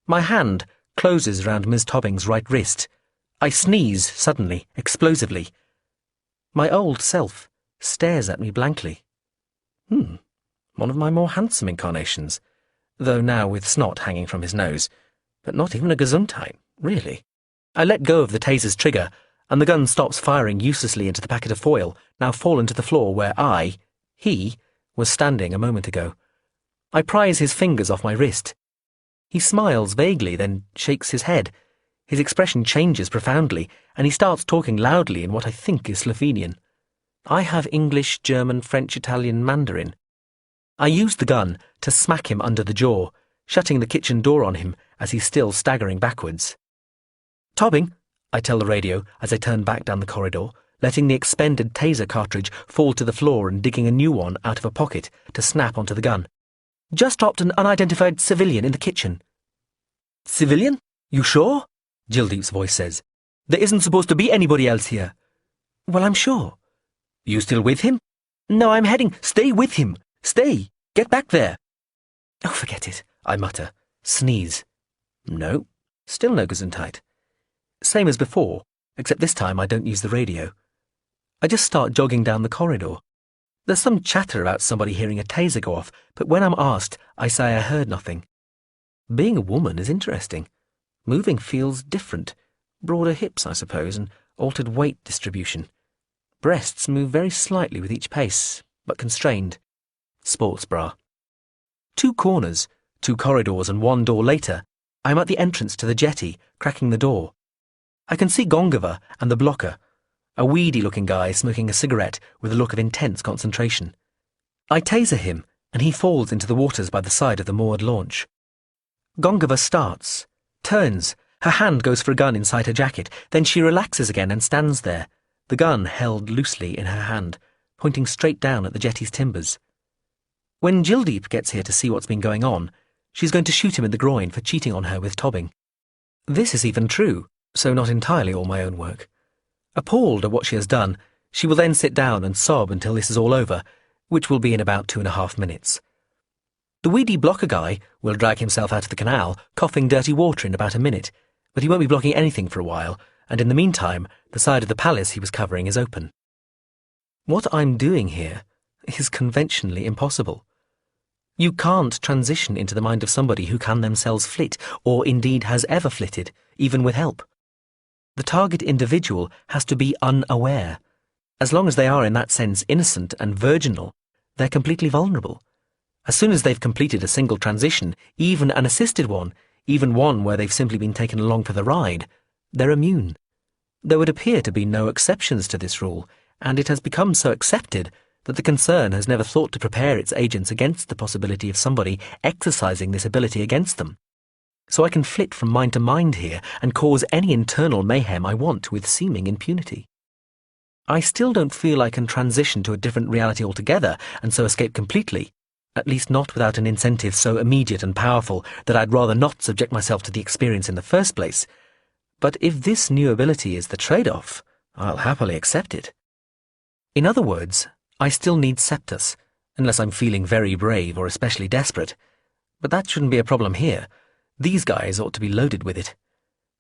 Speaker 1: My hand closes round Ms. Tobbing's right wrist. I sneeze suddenly, explosively. My old self stares at me blankly. One of my more handsome incarnations, though now with snot hanging from his nose, but not even a Gesundheit, really. I let go of the taser's trigger, and the gun stops firing uselessly into the packet of foil, now fallen to the floor where he, was standing a moment ago. I prise his fingers off my wrist. He smiles vaguely, then shakes his head. His expression changes profoundly, and he starts talking loudly in what I think is Slovenian. I have English, German, French, Italian, Mandarin. I use the gun to smack him under the jaw, shutting the kitchen door on him as he's still staggering backwards. Tobbing, I tell the radio as I turn back down the corridor, letting the expended taser cartridge fall to the floor and digging a new one out of a pocket to snap onto the gun. Just dropped an unidentified civilian in the kitchen. Civilian? You sure? Jildeep's voice says. There isn't supposed to be anybody else here. Well, I'm sure. You still with him? No, I'm heading. Stay with him. Stay. Get back there. Oh, forget it, I mutter. Sneeze. No. Still no Gesundheit. Same as before, except this time I don't use the radio. I just start jogging down the corridor. There's some chatter about somebody hearing a taser go off, but when I'm asked, I say I heard nothing. Being a woman is interesting. Moving feels different. Broader hips, I suppose, and altered weight distribution. Breasts move very slightly with each pace, but constrained. Sports bra. 2 corners, 2 corridors and 1 door later, I'm at the entrance to the jetty, cracking the door. I can see Gongava and the blocker, a weedy-looking guy smoking a cigarette with a look of intense concentration. I taser him, and he falls into the waters by the side of the moored launch. Gongava starts, turns, her hand goes for a gun inside her jacket, then she relaxes again and stands there, the gun held loosely in her hand, pointing straight down at the jetty's timbers. When Jildeep gets here to see what's been going on, she's going to shoot him in the groin for cheating on her with Tobbing. This is even true, so not entirely all my own work. Appalled at what she has done, she will then sit down and sob until this is all over, which will be in about 2.5 minutes. The weedy blocker guy will drag himself out of the canal, coughing dirty water in about a minute, but he won't be blocking anything for a while, and in the meantime, the side of the palace he was covering is open. What I'm doing here is conventionally impossible. You can't transition into the mind of somebody who can themselves flit, or indeed has ever flitted, even with help. The target individual has to be unaware. As long as they are in that sense innocent and virginal, they're completely vulnerable. As soon as they've completed a single transition, even an assisted one, even one where they've simply been taken along for the ride, they're immune. There would appear to be no exceptions to this rule, and it has become so accepted that the concern has never thought to prepare its agents against the possibility of somebody exercising this ability against them. So I can flit from mind to mind here and cause any internal mayhem I want with seeming impunity. I still don't feel I can transition to a different reality altogether and so escape completely, at least not without an incentive so immediate and powerful that I'd rather not subject myself to the experience in the first place. But if this new ability is the trade-off, I'll happily accept it. In other words, I still need Septus, unless I'm feeling very brave or especially desperate. But that shouldn't be a problem here. These guys ought to be loaded with it.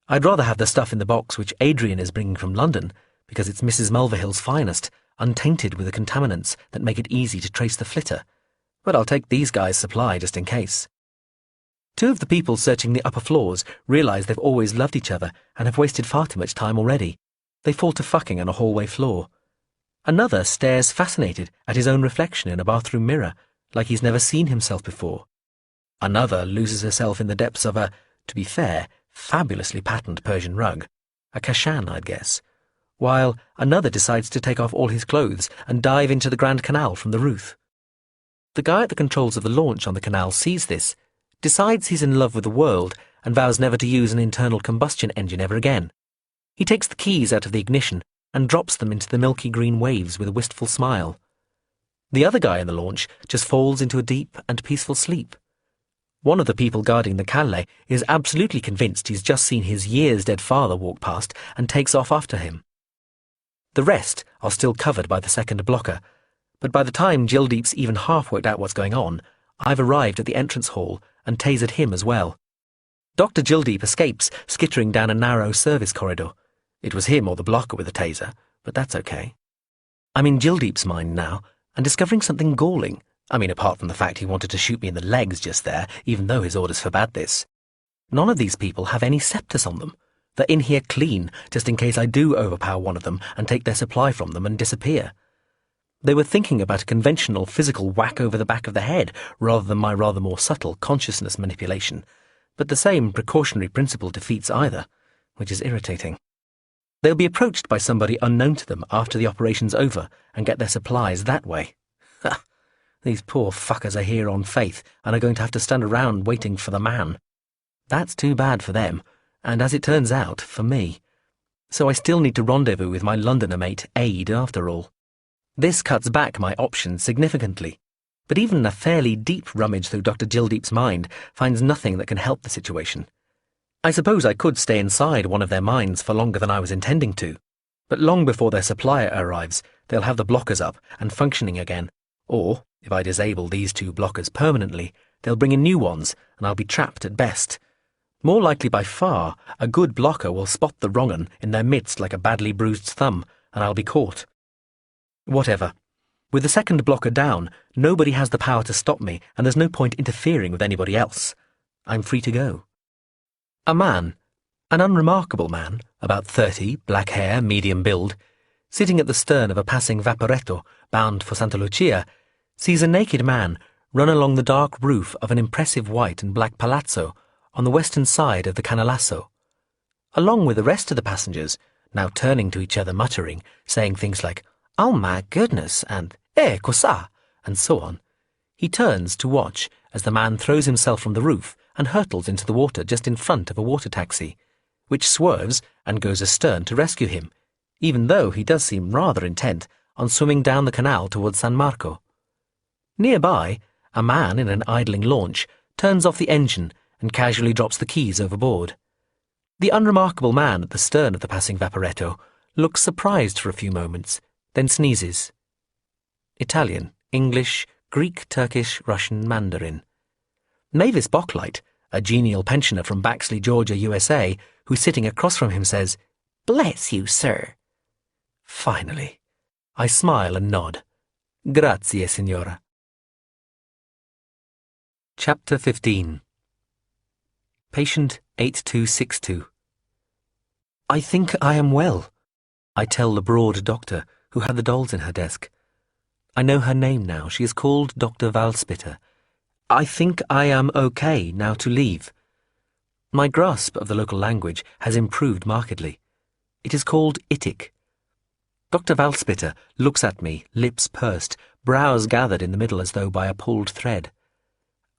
Speaker 1: I'd rather have the stuff in the box which Adrian is bringing from London, because it's Mrs. Mulverhill's finest, untainted with the contaminants that make it easy to trace the flitter. But I'll take these guys' supply just in case. Two of the people searching the upper floors realise they've always loved each other and have wasted far too much time already. They fall to fucking on a hallway floor. Another stares fascinated at his own reflection in a bathroom mirror, like he's never seen himself before. Another loses herself in the depths of a, to be fair, fabulously patterned Persian rug, a kashan, I'd guess, while another decides to take off all his clothes and dive into the Grand Canal from the roof. The guy at the controls of the launch on the canal sees this, decides he's in love with the world, and vows never to use an internal combustion engine ever again. He takes the keys out of the ignition and drops them into the milky green waves with a wistful smile. The other guy in the launch just falls into a deep and peaceful sleep. One of the people guarding the Calais is absolutely convinced he's just seen his years-dead father walk past and takes off after him. The rest are still covered by the second blocker, but by the time Jildeep's even half worked out what's going on, I've arrived at the entrance hall and tasered him as well. Dr. Jildeep escapes, skittering down a narrow service corridor. It was him or the blocker with the taser, but that's okay. I'm in Jildeep's mind now, and discovering something galling. Apart from the fact he wanted to shoot me in the legs just there, even though his orders forbade this. None of these people have any Septus on them. They're in here clean, just in case I do overpower one of them and take their supply from them and disappear. They were thinking about a conventional physical whack over the back of the head rather than my rather more subtle consciousness manipulation, but the same precautionary principle defeats either, which is irritating. They'll be approached by somebody unknown to them after the operation's over and get their supplies that way. Ha! These poor fuckers are here on faith and are going to have to stand around waiting for the man. That's too bad for them, and as it turns out, for me. So I still need to rendezvous with my Londoner mate, Aid, after all. This cuts back my options significantly, but even a fairly deep rummage through Dr. Jildeep's mind finds nothing that can help the situation. I suppose I could stay inside one of their minds for longer than I was intending to, but long before their supplier arrives, they'll have the blockers up and functioning again, or, if I disable these two blockers permanently, they'll bring in new ones and I'll be trapped at best. More likely by far, a good blocker will spot the wrong 'un in their midst like a badly bruised thumb, and I'll be caught. Whatever. With the second blocker down, nobody has the power to stop me, and there's no point interfering with anybody else. I'm free to go. A man, an unremarkable man, about 30, black hair, medium build, sitting at the stern of a passing vaporetto bound for Santa Lucia, sees a naked man run along the dark roof of an impressive white and black palazzo on the western side of the Canalasso. Along with the rest of the passengers, now turning to each other muttering, saying things like, "Oh my goodness," and cosa, and so on, he turns to watch as the man throws himself from the roof and hurtles into the water just in front of a water taxi, which swerves and goes astern to rescue him, even though he does seem rather intent on swimming down the canal towards San Marco. Nearby, a man in an idling launch turns off the engine and casually drops the keys overboard. The unremarkable man at the stern of the passing vaporetto looks surprised for a few moments, then sneezes. Italian, English, Greek, Turkish, Russian, Mandarin. Mavis Bocklight, a genial pensioner from Baxley, Georgia, USA, who's sitting across from him, says, "Bless you, sir." Finally. I smile and nod. Grazie, signora. Chapter 15. Patient 8262. I think I am well, I tell the broad doctor, who had the dolls in her desk. I know her name now. She is called Dr. Waldspytter. I think I am okay now to leave. My grasp of the local language has improved markedly. It is called Ittik. Dr. Waldspytter looks at me, lips pursed, brows gathered in the middle as though by a pulled thread.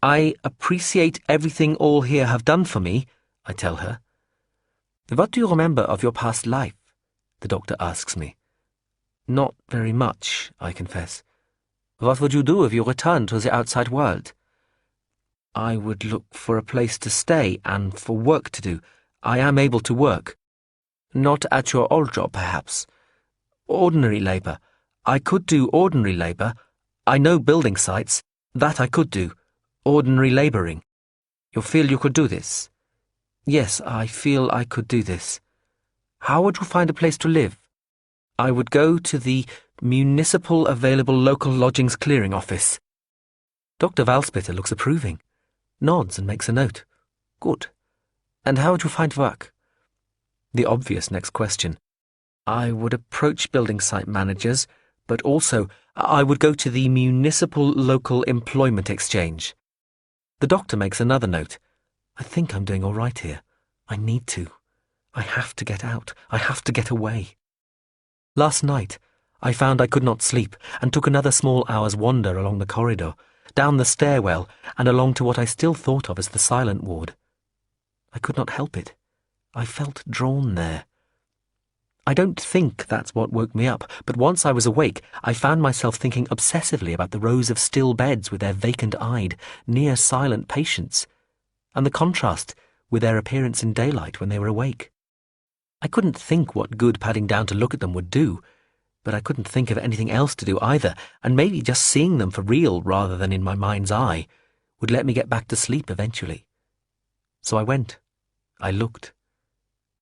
Speaker 1: I appreciate everything all here have done for me, I tell her. What do you remember of your past life? The doctor asks me. Not very much, I confess. What would you do if you returned to the outside world? I would look for a place to stay and for work to do. I am able to work. Not at your old job, perhaps. Ordinary labour. I could do ordinary labour. I know building sites. That I could do. Ordinary labouring. You feel you could do this? Yes, I feel I could do this. How would you find a place to live? I would go to the Municipal Available Local Lodgings Clearing Office. Dr. Waldspytter looks approving, nods and makes a note. Good. And how would you find work? The obvious next question. I would approach building site managers, but also I would go to the Municipal Local Employment Exchange. The doctor makes another note. I think I'm doing all right here. I need to. I have to get out. I have to get away. Last night, I found I could not sleep and took another small hour's wander along the corridor, down the stairwell and along to what I still thought of as the silent ward. I could not help it. I felt drawn there. I don't think that's what woke me up, but once I was awake, I found myself thinking obsessively about the rows of still beds with their vacant-eyed, near-silent patients, and the contrast with their appearance in daylight when they were awake. I couldn't think what good padding down to look at them would do, but I couldn't think of anything else to do either, and maybe just seeing them for real rather than in my mind's eye would let me get back to sleep eventually. So I went. I looked.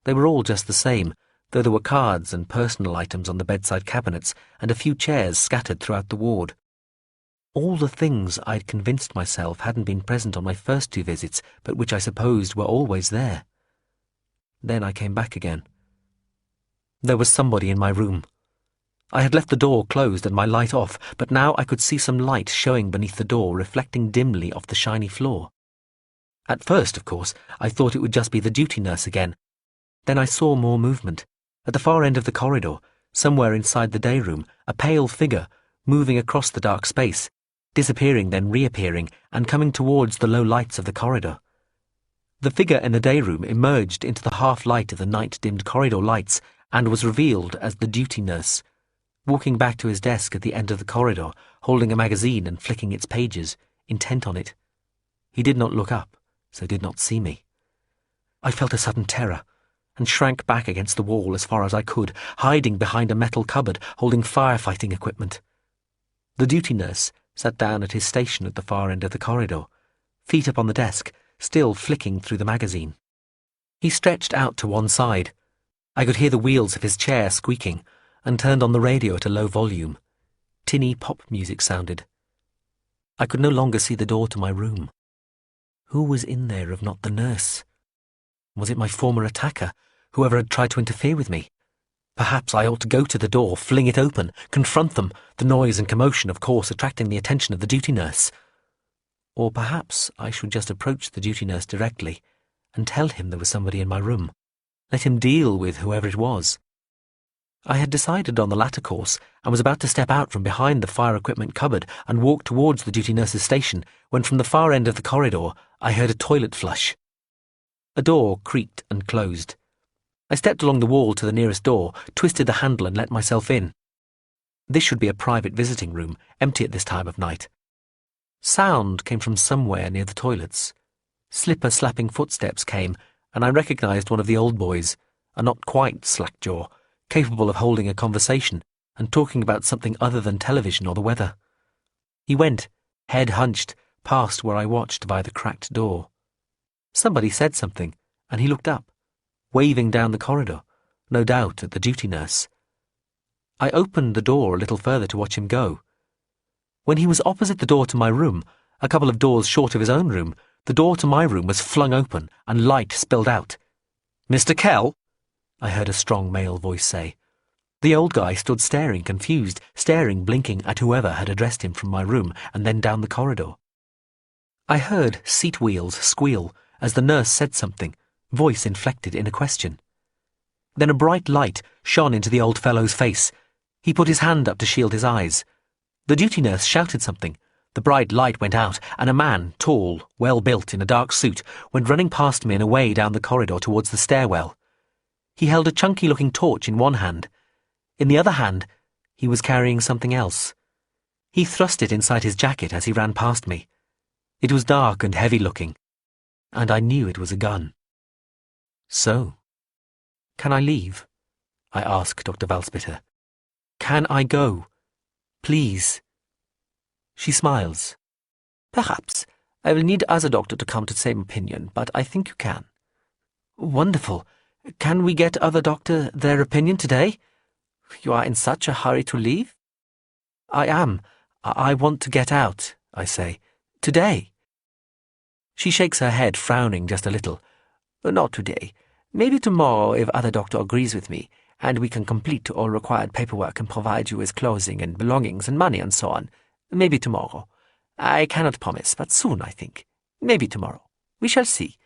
Speaker 1: They were all just the same, though there were cards and personal items on the bedside cabinets and a few chairs scattered throughout the ward. All the things I'd convinced myself hadn't been present on my first 2 visits, but which I supposed were always there. Then I came back again. There was somebody in my room. I had left the door closed and my light off, but now I could see some light showing beneath the door, reflecting dimly off the shiny floor. At first, of course, I thought it would just be the duty nurse again. Then I saw more movement. At the far end of the corridor, somewhere inside the day room, a pale figure moving across the dark space, disappearing then reappearing and coming towards the low lights of the corridor. The figure in the day room emerged into the half-light of the night-dimmed corridor lights and was revealed as the duty nurse, walking back to his desk at the end of the corridor, holding a magazine and flicking its pages, intent on it. He did not look up, so did not see me. I felt a sudden terror, and shrank back against the wall as far as I could, hiding behind a metal cupboard holding firefighting equipment. The duty nurse sat down at his station at the far end of the corridor, feet up on the desk, still flicking through the magazine. He stretched out to one side. I could hear the wheels of his chair squeaking, and turned on the radio at a low volume. Tinny pop music sounded. I could no longer see the door to my room. Who was in there if not the nurse? Was it my former attacker, whoever had tried to interfere with me? Perhaps I ought to go to the door, fling it open, confront them, the noise and commotion, of course, attracting the attention of the duty nurse. Or perhaps I should just approach the duty nurse directly and tell him there was somebody in my room. Let him deal with whoever it was. I had decided on the latter course and was about to step out from behind the fire equipment cupboard and walk towards the duty nurse's station when from the far end of the corridor I heard a toilet flush. A door creaked and closed. I stepped along the wall to the nearest door, twisted the handle and let myself in. This should be a private visiting room, empty at this time of night. Sound came from somewhere near the toilets. Slipper-slapping footsteps came, and I recognized one of the old boys, a not quite slack-jaw, capable of holding a conversation and talking about something other than television or the weather. He went, head hunched, past where I watched via the cracked door. Somebody said something, and he looked up, waving down the corridor, no doubt at the duty nurse. I opened the door a little further to watch him go. When he was opposite the door to my room, a couple of doors short of his own room, the door to my room was flung open and light spilled out. "Mr. Kell?" I heard a strong male voice say. The old guy stood staring, confused, staring, blinking at whoever had addressed him from my room and then down the corridor. I heard seat wheels squeal as the nurse said something, voice inflected in a question. Then a bright light shone into the old fellow's face. He put his hand up to shield his eyes. The duty nurse shouted something. The bright light went out, and a man, tall, well-built, in a dark suit, went running past me and away down the corridor towards the stairwell. He held a chunky-looking torch in one hand. In the other hand, he was carrying something else. He thrust it inside his jacket as he ran past me. It was dark and heavy-looking, and I knew it was a gun. So, can I leave? I asked Dr. Valspitter. Can I go? Please. She smiles. Perhaps. I will need other doctor to come to the same opinion, but I think you can. Wonderful. Can we get other doctor their opinion today? You are in such a hurry to leave? I am. I want to get out, I say. Today. She shakes her head, frowning just a little. Not today. Maybe tomorrow if other doctor agrees with me, and we can complete all required paperwork and provide you with clothing and belongings and money and so on. Maybe tomorrow. I cannot promise, but soon, I think. Maybe tomorrow. We shall see.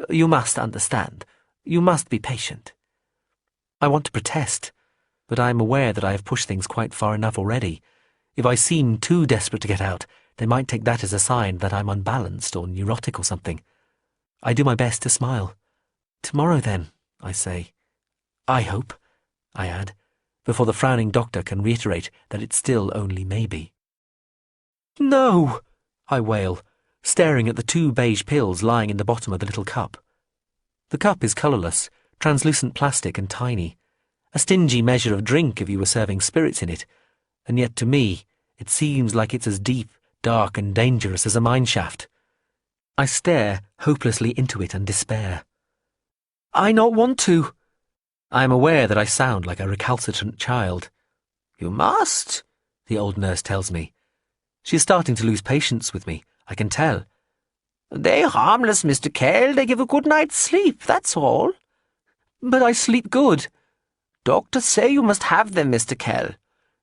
Speaker 1: You must understand. You must be patient. I want to protest, but I am aware that I have pushed things quite far enough already. If I seem too desperate to get out, they might take that as a sign that I'm unbalanced or neurotic or something. I do my best to smile. Tomorrow then, I say. I hope, I add, before the frowning doctor can reiterate that it's still only maybe. No, I wail, staring at the 2 beige pills lying in the bottom of the little cup. The cup is colourless, translucent plastic and tiny, a stingy measure of drink if you were serving spirits in it, and yet to me it seems like it's as deep, dark and dangerous as a mine shaft. I stare hopelessly into it and despair. I not want to. I am aware that I sound like a recalcitrant child. You must, the old nurse tells me. She is starting to lose patience with me, I can tell. They harmless, Mr. Kell. They give a good night's sleep, that's all. But I sleep good. Doctors say you must have them, Mr. Kell,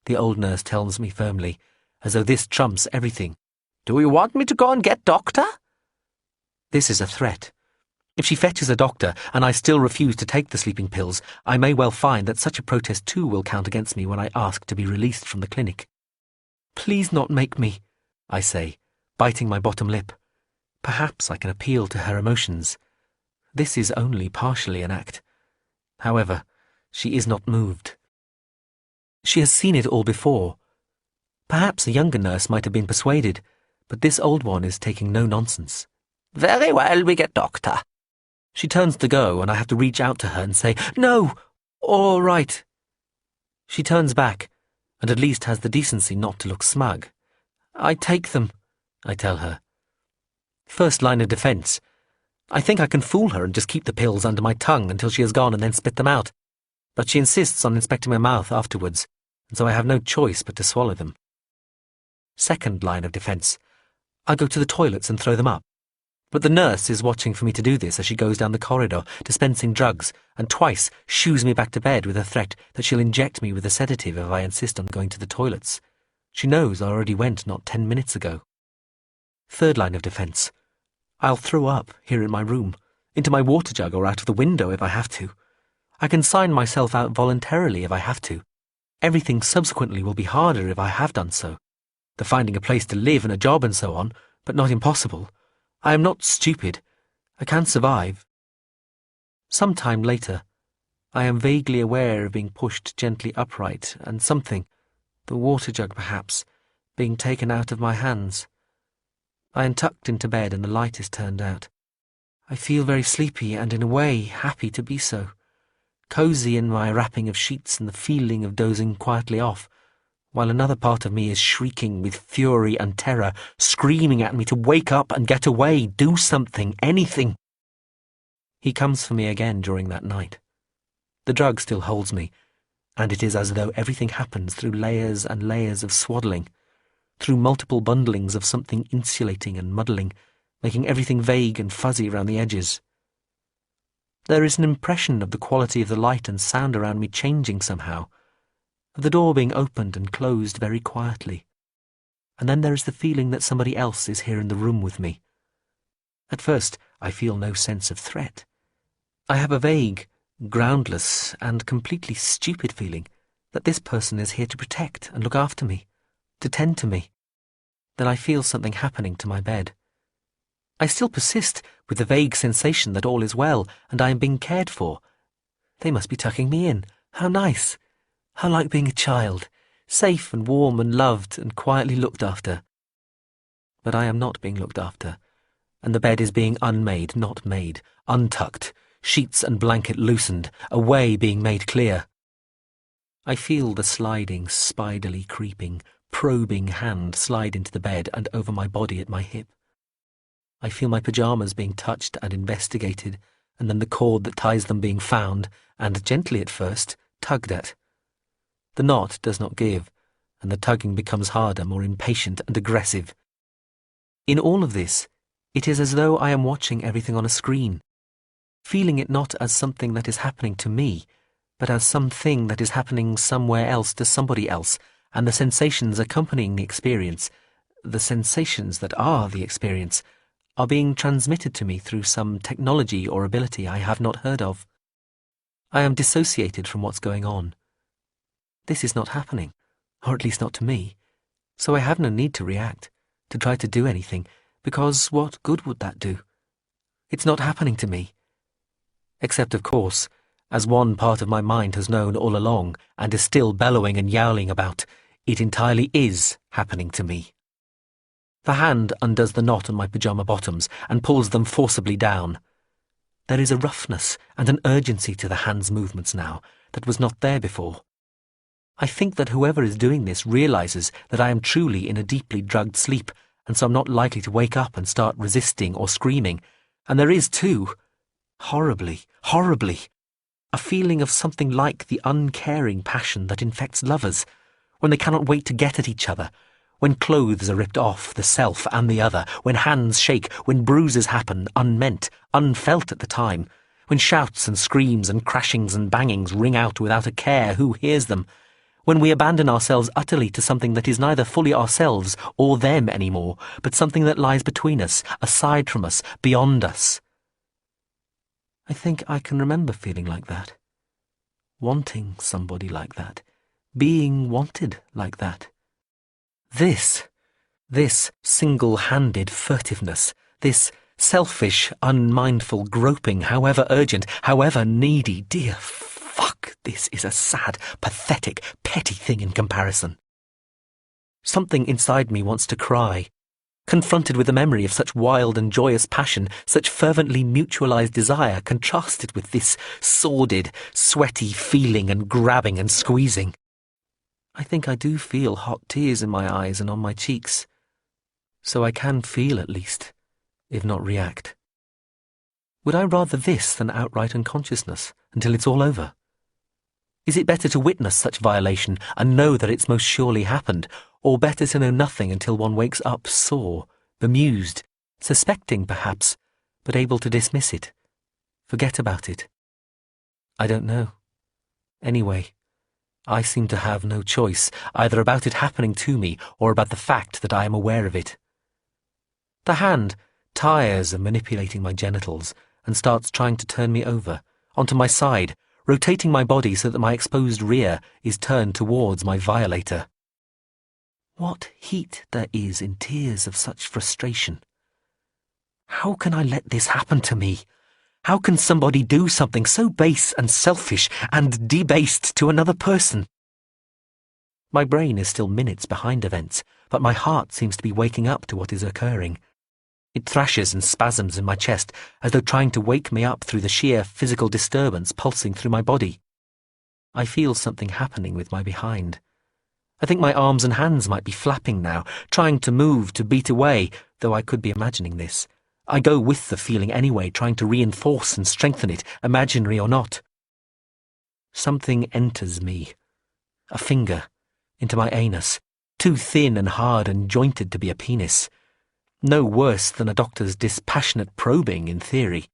Speaker 1: the old nurse tells me firmly, as though this trumps everything. Do you want me to go and get doctor? This is a threat. If she fetches a doctor and I still refuse to take the sleeping pills, I may well find that such a protest too will count against me when I ask to be released from the clinic. Please not make me, I say, biting my bottom lip. Perhaps I can appeal to her emotions. This is only partially an act. However, she is not moved. She has seen it all before. Perhaps a younger nurse might have been persuaded, but this old one is taking no nonsense. Very well, we get doctor. She turns to go, and I have to reach out to her and say, No, all right. She turns back, and at least has the decency not to look smug. I take them, I tell her. First line of defence. I think I can fool her and just keep the pills under my tongue until she has gone and then spit them out. But she insists on inspecting my mouth afterwards, and so I have no choice but to swallow them. Second line of defence. I go to the toilets and throw them up. But the nurse is watching for me to do this as she goes down the corridor, dispensing drugs, and twice shoos me back to bed with a threat that she'll inject me with a sedative if I insist on going to the toilets. She knows I already went not 10 minutes ago. Third line of defence. I'll throw up here in my room, into my water jug or out of the window if I have to. I can sign myself out voluntarily if I have to. Everything subsequently will be harder if I have done so. The finding a place to live and a job and so on, but not impossible. I am not stupid. I can survive. Some time later, I am vaguely aware of being pushed gently upright and something, the water jug perhaps, being taken out of my hands. I am tucked into bed and the light is turned out. I feel very sleepy and in a way happy to be so. Cosy in my wrapping of sheets and the feeling of dozing quietly off, while another part of me is shrieking with fury and terror, screaming at me to wake up and get away, do something, anything. He comes for me again during that night. The drug still holds me, and it is as though everything happens through layers and layers of swaddling, through multiple bundlings of something insulating and muddling, making everything vague and fuzzy around the edges. There is an impression of the quality of the light and sound around me changing somehow, of the door being opened and closed very quietly. And then there is the feeling that somebody else is here in the room with me. At first, I feel no sense of threat. I have a vague, groundless, and completely stupid feeling that this person is here to protect and look after me, to tend to me. Then I feel something happening to my bed. I still persist with the vague sensation that all is well and I am being cared for. They must be tucking me in. How nice. How like being a child, safe and warm and loved and quietly looked after. But I am not being looked after, and the bed is being unmade, not made, untucked, sheets and blanket loosened, a way being made clear. I feel the sliding, spiderly creeping, probing hand slide into the bed and over my body at my hip. I feel my pyjamas being touched and investigated, and then the cord that ties them being found, and gently at first, tugged at. The knot does not give, and the tugging becomes harder, more impatient and aggressive. In all of this, it is as though I am watching everything on a screen, feeling it not as something that is happening to me, but as something that is happening somewhere else to somebody else, and the sensations accompanying the experience, the sensations that are the experience, are being transmitted to me through some technology or ability I have not heard of. I am dissociated from what's going on. This is not happening, or at least not to me, so I have no need to react, to try to do anything, because what good would that do? It's not happening to me. Except, of course, as one part of my mind has known all along and is still bellowing and yowling about, it entirely is happening to me. The hand undoes the knot on my pyjama bottoms and pulls them forcibly down. There is a roughness and an urgency to the hand's movements now that was not there before. I think that whoever is doing this realizes that I am truly in a deeply drugged sleep, and so I'm not likely to wake up and start resisting or screaming. And there is, too, horribly, a feeling of something like the uncaring passion that infects lovers, when they cannot wait to get at each other, when clothes are ripped off, the self and the other, when hands shake, when bruises happen, unmeant, unfelt at the time, when shouts and screams and crashings and bangings ring out without a care who hears them, when we abandon ourselves utterly to something that is neither fully ourselves or them anymore, but something that lies between us, aside from us, beyond us. I think I can remember feeling like that, wanting somebody like that, being wanted like that. This single-handed furtiveness, this selfish, unmindful groping, however urgent, however needy, dear fuck, this is a sad, pathetic, petty thing in comparison. Something inside me wants to cry, confronted with the memory of such wild and joyous passion, such fervently mutualized desire contrasted with this sordid, sweaty feeling and grabbing and squeezing. I think I do feel hot tears in my eyes and on my cheeks, so I can feel at least, if not react. Would I rather this than outright unconsciousness until it's all over? Is it better to witness such violation and know that it's most surely happened, or better to know nothing until one wakes up sore, bemused, suspecting perhaps, but able to dismiss it, forget about it? I don't know. Anyway, I seem to have no choice, either about it happening to me or about the fact that I am aware of it. The hand tires of manipulating my genitals and starts trying to turn me over, onto my side, rotating my body so that my exposed rear is turned towards my violator. What heat there is in tears of such frustration. How can I let this happen to me? How can somebody do something so base and selfish and debased to another person? My brain is still minutes behind events, but my heart seems to be waking up to what is occurring. It thrashes and spasms in my chest as though trying to wake me up through the sheer physical disturbance pulsing through my body. I feel something happening with my behind. I think my arms and hands might be flapping now, trying to move, to beat away, though I could be imagining this. I go with the feeling anyway, trying to reinforce and strengthen it, imaginary or not. Something enters me, a finger, into my anus, too thin and hard and jointed to be a penis. No worse than a doctor's dispassionate probing in theory.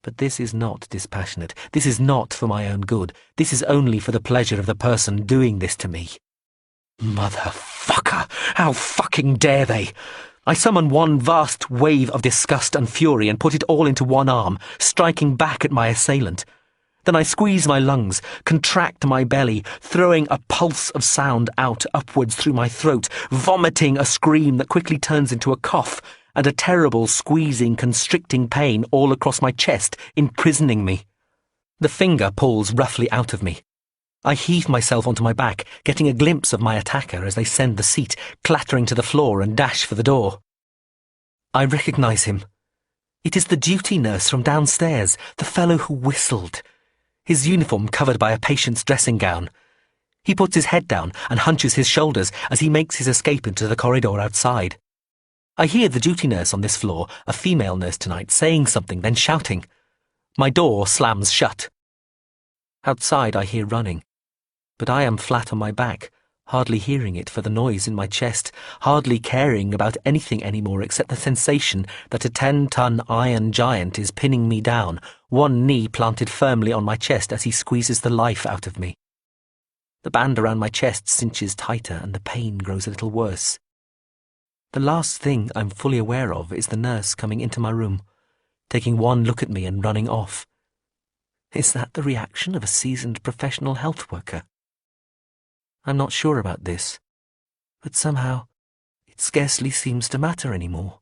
Speaker 1: But this is not dispassionate. This is not for my own good. This is only for the pleasure of the person doing this to me. Motherfucker! How fucking dare they! I summon one vast wave of disgust and fury and put it all into one arm, striking back at my assailant. Then I squeeze my lungs, contract my belly, throwing a pulse of sound out upwards through my throat, vomiting a scream that quickly turns into a cough, and a terrible squeezing, constricting pain all across my chest, imprisoning me. The finger pulls roughly out of me. I heave myself onto my back, getting a glimpse of my attacker as they send the seat clattering to the floor and dash for the door. I recognise him. It is the duty nurse from downstairs, the fellow who whistled. His uniform covered by a patient's dressing gown. He puts his head down and hunches his shoulders as he makes his escape into the corridor outside. I hear the duty nurse on this floor, a female nurse tonight, saying something, then shouting. My door slams shut. Outside I hear running, but I am flat on my back, hardly hearing it for the noise in my chest, hardly caring about anything anymore except the sensation that a 10-ton iron giant is pinning me down, one knee planted firmly on my chest as he squeezes the life out of me. The band around my chest cinches tighter and the pain grows a little worse. The last thing I'm fully aware of is the nurse coming into my room, taking one look at me and running off. Is that the reaction of a seasoned professional health worker? I'm not sure about this, but somehow it scarcely seems to matter anymore.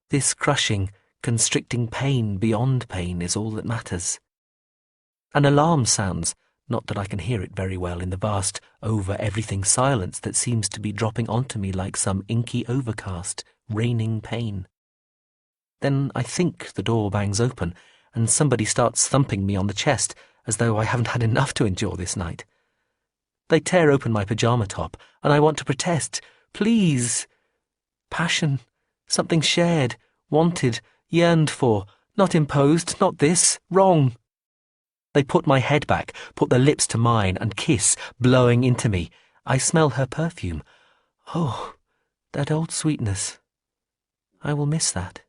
Speaker 1: This crushing, constricting pain beyond pain is all that matters. An alarm sounds, not that I can hear it very well in the vast, over-everything silence that seems to be dropping onto me like some inky overcast, raining pain. Then I think the door bangs open, and somebody starts thumping me on the chest, as though I haven't had enough to endure this night. They tear open my pyjama top, and I want to protest. Please! Passion. Something shared, wanted, yearned for. Not imposed, not this. Wrong. They put my head back, put their lips to mine, and kiss, blowing into me. I smell her perfume. Oh, that old sweetness. I will miss that.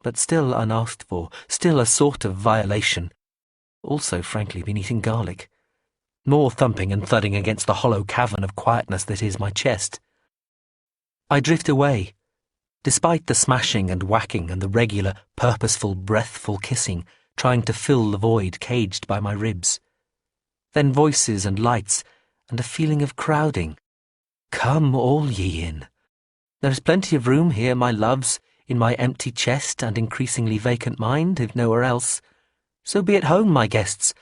Speaker 1: But still unasked for, still a sort of violation. Also, frankly, been eating garlic. More thumping and thudding against the hollow cavern of quietness that is my chest. I drift away. Despite the smashing and whacking and the regular, purposeful, breathful kissing, trying to fill the void caged by my ribs. Then voices and lights, and a feeling of crowding. Come all ye in. There is plenty of room here, my loves, in my empty chest and increasingly vacant mind, if nowhere else. So be at home, my guests.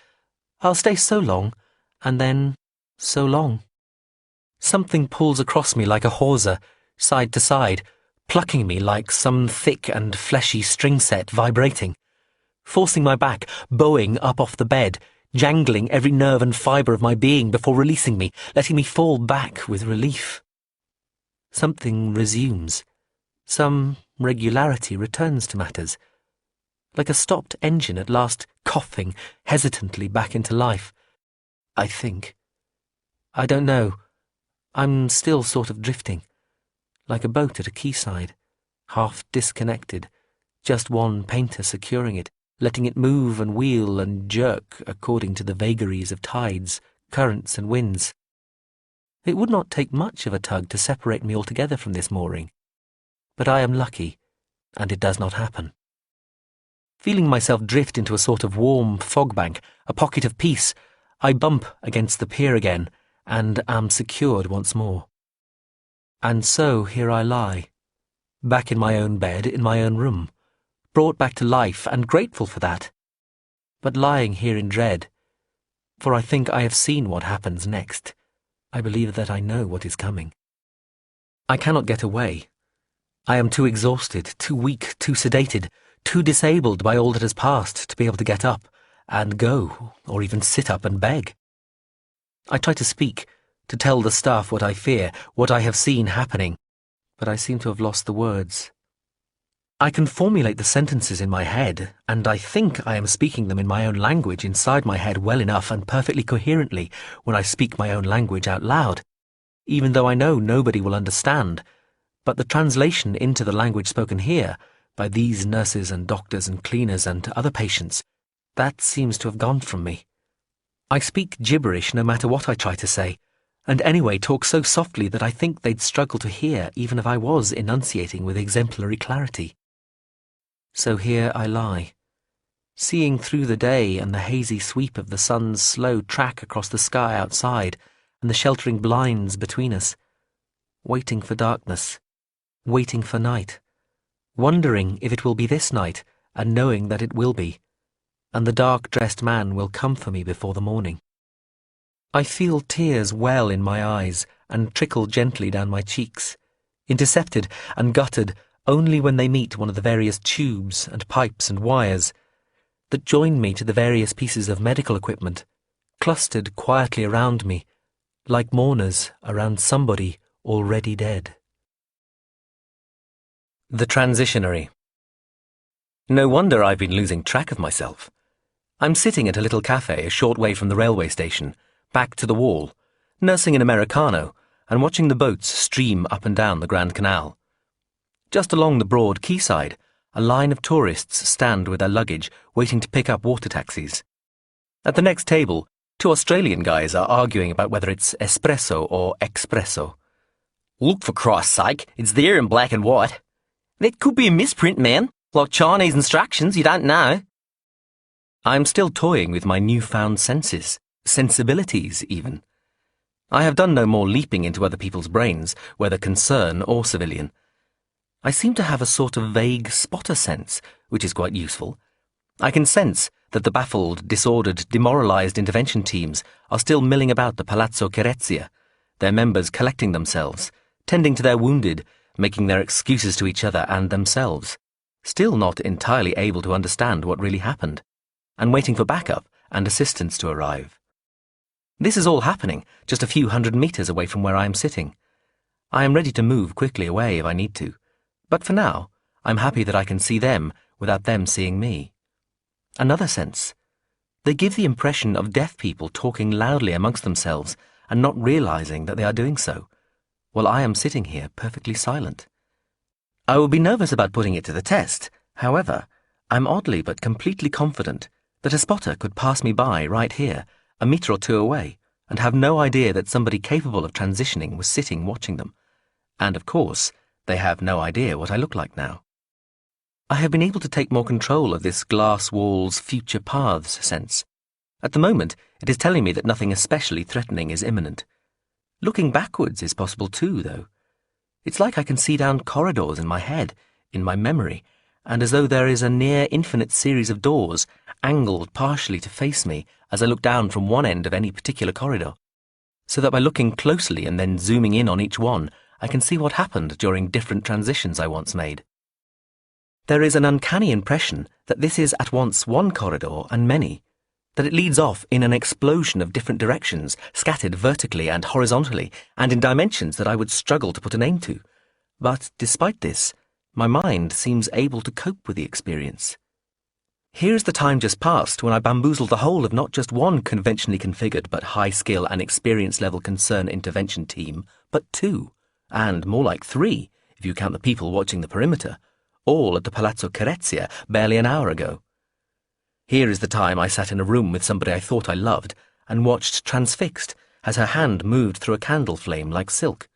Speaker 1: I'll stay so long, and then so long. Something pulls across me like a hawser, side to side, plucking me like some thick and fleshy string set vibrating, forcing my back, bowing up off the bed, jangling every nerve and fibre of my being before releasing me, letting me fall back with relief. Something resumes. Some regularity returns to matters, like a stopped engine at last coughing hesitantly back into life. I think. I don't know. I'm still sort of drifting, like a boat at a quayside, half disconnected, just one painter securing it, letting it move and wheel and jerk according to the vagaries of tides, currents and winds. It would not take much of a tug to separate me altogether from this mooring, but I am lucky, and it does not happen. Feeling myself drift into a sort of warm fog bank, a pocket of peace, I bump against the pier again, and am secured once more. And so here I lie, back in my own bed, in my own room, brought back to life and grateful for that, but lying here in dread, for I think I have seen what happens next. I believe that I know what is coming. I cannot get away. I am too exhausted, too weak, too sedated, too disabled by all that has passed to be able to get up and go, or even sit up and beg. I try to speak, to tell the staff what I fear, what I have seen happening, but I seem to have lost the words. I can formulate the sentences in my head, and I think I am speaking them in my own language inside my head well enough and perfectly coherently when I speak my own language out loud, even though I know nobody will understand, but the translation into the language spoken here by these nurses and doctors and cleaners and other patients, that seems to have gone from me. I speak gibberish no matter what I try to say, and anyway talk so softly that I think they'd struggle to hear even if I was enunciating with exemplary clarity. So here I lie, seeing through the day and the hazy sweep of the sun's slow track across the sky outside and the sheltering blinds between us, waiting for darkness, waiting for night, wondering if it will be this night and knowing that it will be, and the dark-dressed man will come for me before the morning. I feel tears well in my eyes and trickle gently down my cheeks, intercepted and guttered only when they meet one of the various tubes and pipes and wires that join me to the various pieces of medical equipment, clustered quietly around me, like mourners around somebody already dead. The Transitionary. No wonder I've been losing track of myself. I'm sitting at a little cafe a short way from the railway station, back to the wall, nursing an Americano and watching the boats stream up and down the Grand Canal. Just along the broad quayside, a line of tourists stand with their luggage waiting to pick up water taxis. At the next table, two Australian guys are arguing about whether it's espresso or expresso.
Speaker 7: Look, for Christ's sake, it's there in black and white. That could be a misprint, man, like Chinese instructions, you don't know.
Speaker 1: I'm still toying with my newfound senses. Sensibilities, even. I have done no more leaping into other people's brains, whether concern or civilian. I seem to have a sort of vague spotter sense, which is quite useful. I can sense that the baffled, disordered, demoralized intervention teams are still milling about the Palazzo Chiarezia, their members collecting themselves, tending to their wounded, making their excuses to each other and themselves, still not entirely able to understand what really happened, and waiting for backup and assistance to arrive. This is all happening just a few hundred meters away from where I am sitting. I am ready to move quickly away if I need to, but for now, I'm happy that I can see them without them seeing me. Another sense. They give the impression of deaf people talking loudly amongst themselves and not realizing that they are doing so, while I am sitting here perfectly silent. I would be nervous about putting it to the test. However, I'm oddly but completely confident that a spotter could pass me by right here, a metre or two away, and have no idea that somebody capable of transitioning was sitting watching them. And of course, they have no idea what I look like now. I have been able to take more control of this glass walls future paths sense. At the moment, it is telling me that nothing especially threatening is imminent. Looking backwards is possible too, though. It's like I can see down corridors in my head, in my memory, and as though there is a near infinite series of doors, angled partially to face me as I look down from one end of any particular corridor, so that by looking closely and then zooming in on each one, I can see what happened during different transitions I once made. There is an uncanny impression that this is at once one corridor and many, that it leads off in an explosion of different directions, scattered vertically and horizontally, and in dimensions that I would struggle to put a name to. But despite this, my mind seems able to cope with the experience. Here's the time just past when I bamboozled the whole of not just one conventionally configured but high skill and experience level concern intervention team, but two, and more like three, if you count the people watching the perimeter, all at the Palazzo Chiarezia barely an hour ago. Here is the time I sat in a room with somebody I thought I loved and watched transfixed as her hand moved through a candle flame like silk.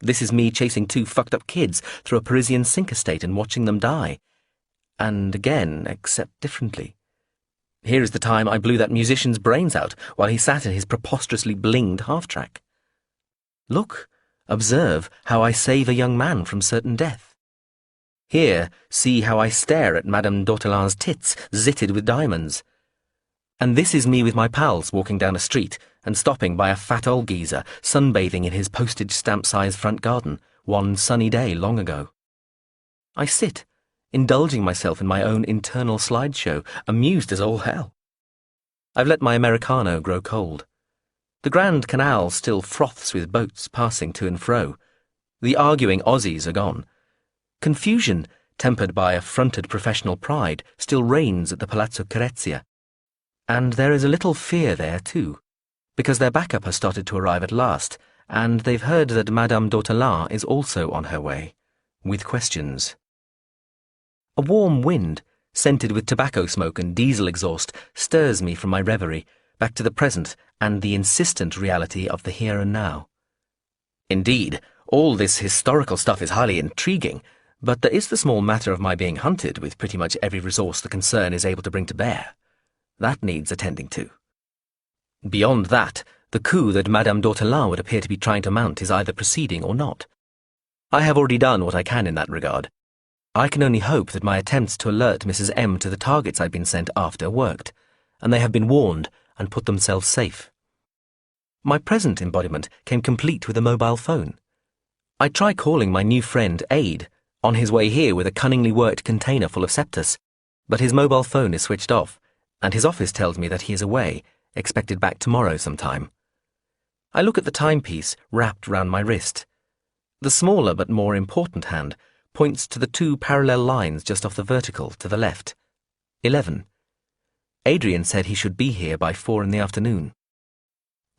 Speaker 1: This is me chasing two fucked up kids through a Parisian sink estate and watching them die. And again, except differently. Here is the time I blew that musician's brains out while he sat in his preposterously blinged half-track. Look, observe how I save a young man from certain death. Here, see how I stare at Madame d'Ortolan's tits zitted with diamonds. And this is me with my pals walking down a street and stopping by a fat old geezer sunbathing in his postage stamp-sized front garden one sunny day long ago. I sit, indulging myself in my own internal slideshow, amused as all hell. I've let my Americano grow cold. The Grand Canal still froths with boats passing to and fro. The arguing Aussies are gone. Confusion, tempered by affronted professional pride, still reigns at the Palazzo Chiarezia. And there is a little fear there, too, because their backup has started to arrive at last, and they've heard that Madame d'Ortolan is also on her way, with questions.
Speaker 7: A warm wind, scented with tobacco smoke and diesel exhaust, stirs me from my reverie back to the present and the insistent reality of the here and now. Indeed, all this historical stuff is highly intriguing, but there is the small matter of my being hunted with pretty much every resource the concern is able to bring to bear. That needs attending to. Beyond that, the coup that Madame d'Ortolan would appear to be trying to mount is either proceeding or not. I have already done what I can in that regard. I can only hope that my attempts to alert Mrs. M to the targets I've been sent after worked, and they have been warned and put themselves safe. My present embodiment came complete with a mobile phone. I try calling my new friend Aid, on his way here with a cunningly worked container full of septus, but his mobile phone is switched off, and his office tells me that he is away, expected back tomorrow sometime. I look at the timepiece wrapped round my wrist. The smaller but more important hand points to the 2 parallel lines just off the vertical to the left. 11. Adrian said he should be here by 4 in the afternoon.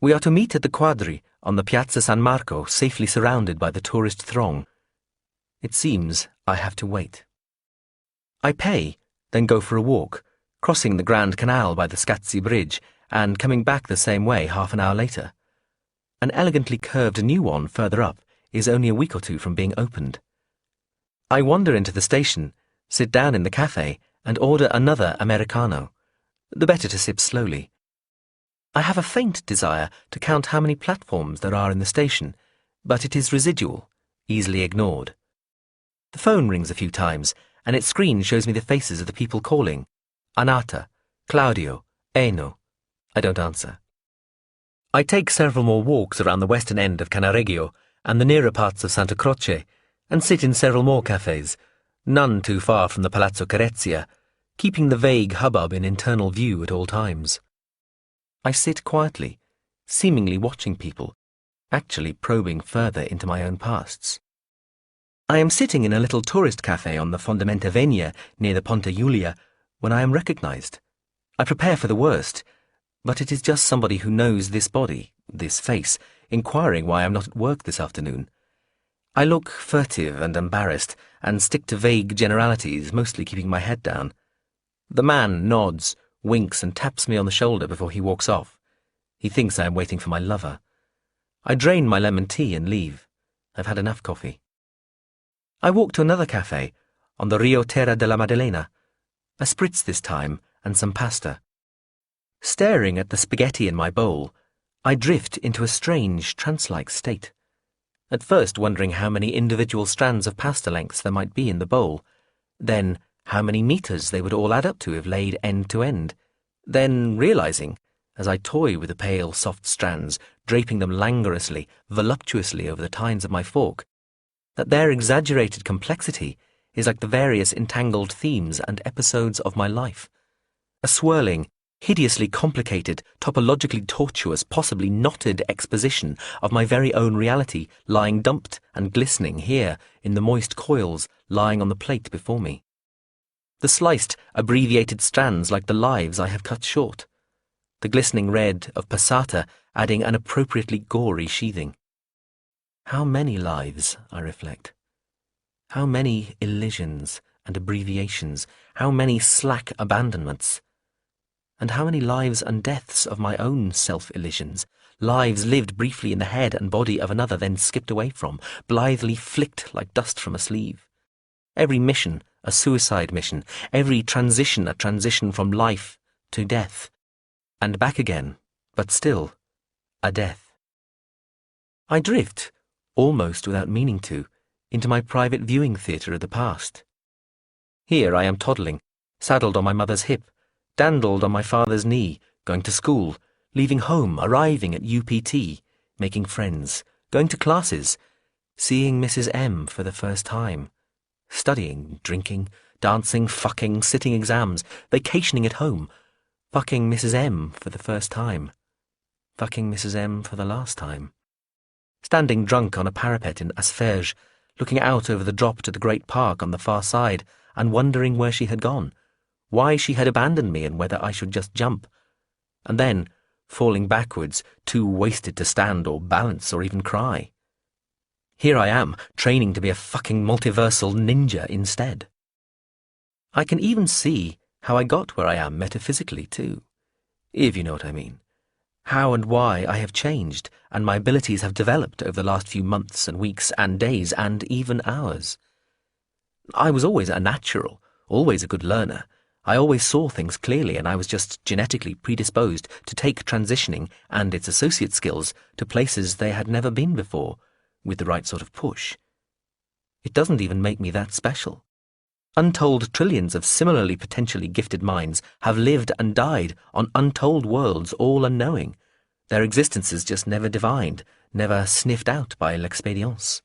Speaker 7: We are to meet at the Quadri on the Piazza San Marco, safely surrounded by the tourist throng. It seems I have to wait. I pay, then go for a walk, crossing the Grand Canal by the Scazzi Bridge and coming back the same way half an hour later. An elegantly curved new one further up is only a week or 2 from being opened. I wander into the station, sit down in the cafe, and order another Americano, the better to sip slowly. I have a faint desire to count how many platforms there are in the station, but it is residual, easily ignored. The phone rings a few times, and its screen shows me the faces of the people calling. Anata, Claudio, Eno. I don't answer. I take several more walks around the western end of Cannaregio and the nearer parts of Santa Croce, and sit in several more cafes, none too far from the Palazzo Carezia, keeping the vague hubbub in internal view at all times. I sit quietly, seemingly watching people, actually probing further into my own pasts. I am sitting in a little tourist cafe on the Fondamenta Venia near the Ponte Giulia when I am recognized. I prepare for the worst, but it is just somebody who knows this body, this face, inquiring why I am not at work this afternoon. I look furtive and embarrassed and stick to vague generalities, mostly keeping my head down. The man nods, winks and taps me on the shoulder before he walks off. He thinks I am waiting for my lover. I drain my lemon tea and leave. I've had enough coffee. I walk to another cafe on the Rio Terra della Maddalena, a spritz this time and some pasta. Staring at the spaghetti in my bowl, I drift into a strange trance-like state. At first wondering how many individual strands of pasta lengths there might be in the bowl, then how many meters they would all add up to if laid end to end, then realizing, as I toy with the pale, soft strands, draping them languorously, voluptuously over the tines of my fork, that their exaggerated complexity is like the various entangled themes and episodes of my life. A swirling, hideously complicated, topologically tortuous, possibly knotted exposition of my very own reality lying dumped and glistening here in the moist coils lying on the plate before me. The sliced, abbreviated strands like the lives I have cut short. The glistening red of passata adding an appropriately gory sheathing. How many lives, I reflect. How many elisions and abbreviations, how many slack abandonments. And how many lives and deaths of my own self-elisions, lives lived briefly in the head and body of another, then skipped away from, blithely flicked like dust from a sleeve. Every mission a suicide mission, every transition a transition from life to death, and back again, but still a death. I drift, almost without meaning to, into my private viewing theatre of the past. Here I am toddling, saddled on my mother's hip, dandled on my father's knee, going to school, leaving home, arriving at UPT, making friends, going to classes, seeing Mrs. M for the first time, studying, drinking, dancing, fucking, sitting exams, vacationing at home, fucking Mrs. M for the first time, fucking Mrs. M for the last time, standing drunk on a parapet in Asferge, looking out over the drop to the great park on the far side and wondering where she had gone, why she had abandoned me and whether I should just jump, and then falling backwards, too wasted to stand or balance or even cry. Here I am, training to be a fucking multiversal ninja instead. I can even see how I got where I am metaphysically, too, if you know what I mean. How and why I have changed, and my abilities have developed over the last few months and weeks and days and even hours. I was always a natural, always a good learner. I always saw things clearly, and I was just genetically predisposed to take transitioning and its associate skills to places they had never been before, with the right sort of push. It doesn't even make me that special. Untold trillions of similarly potentially gifted minds have lived and died on untold worlds, all unknowing, their existences just never divined, never sniffed out by l'expérience.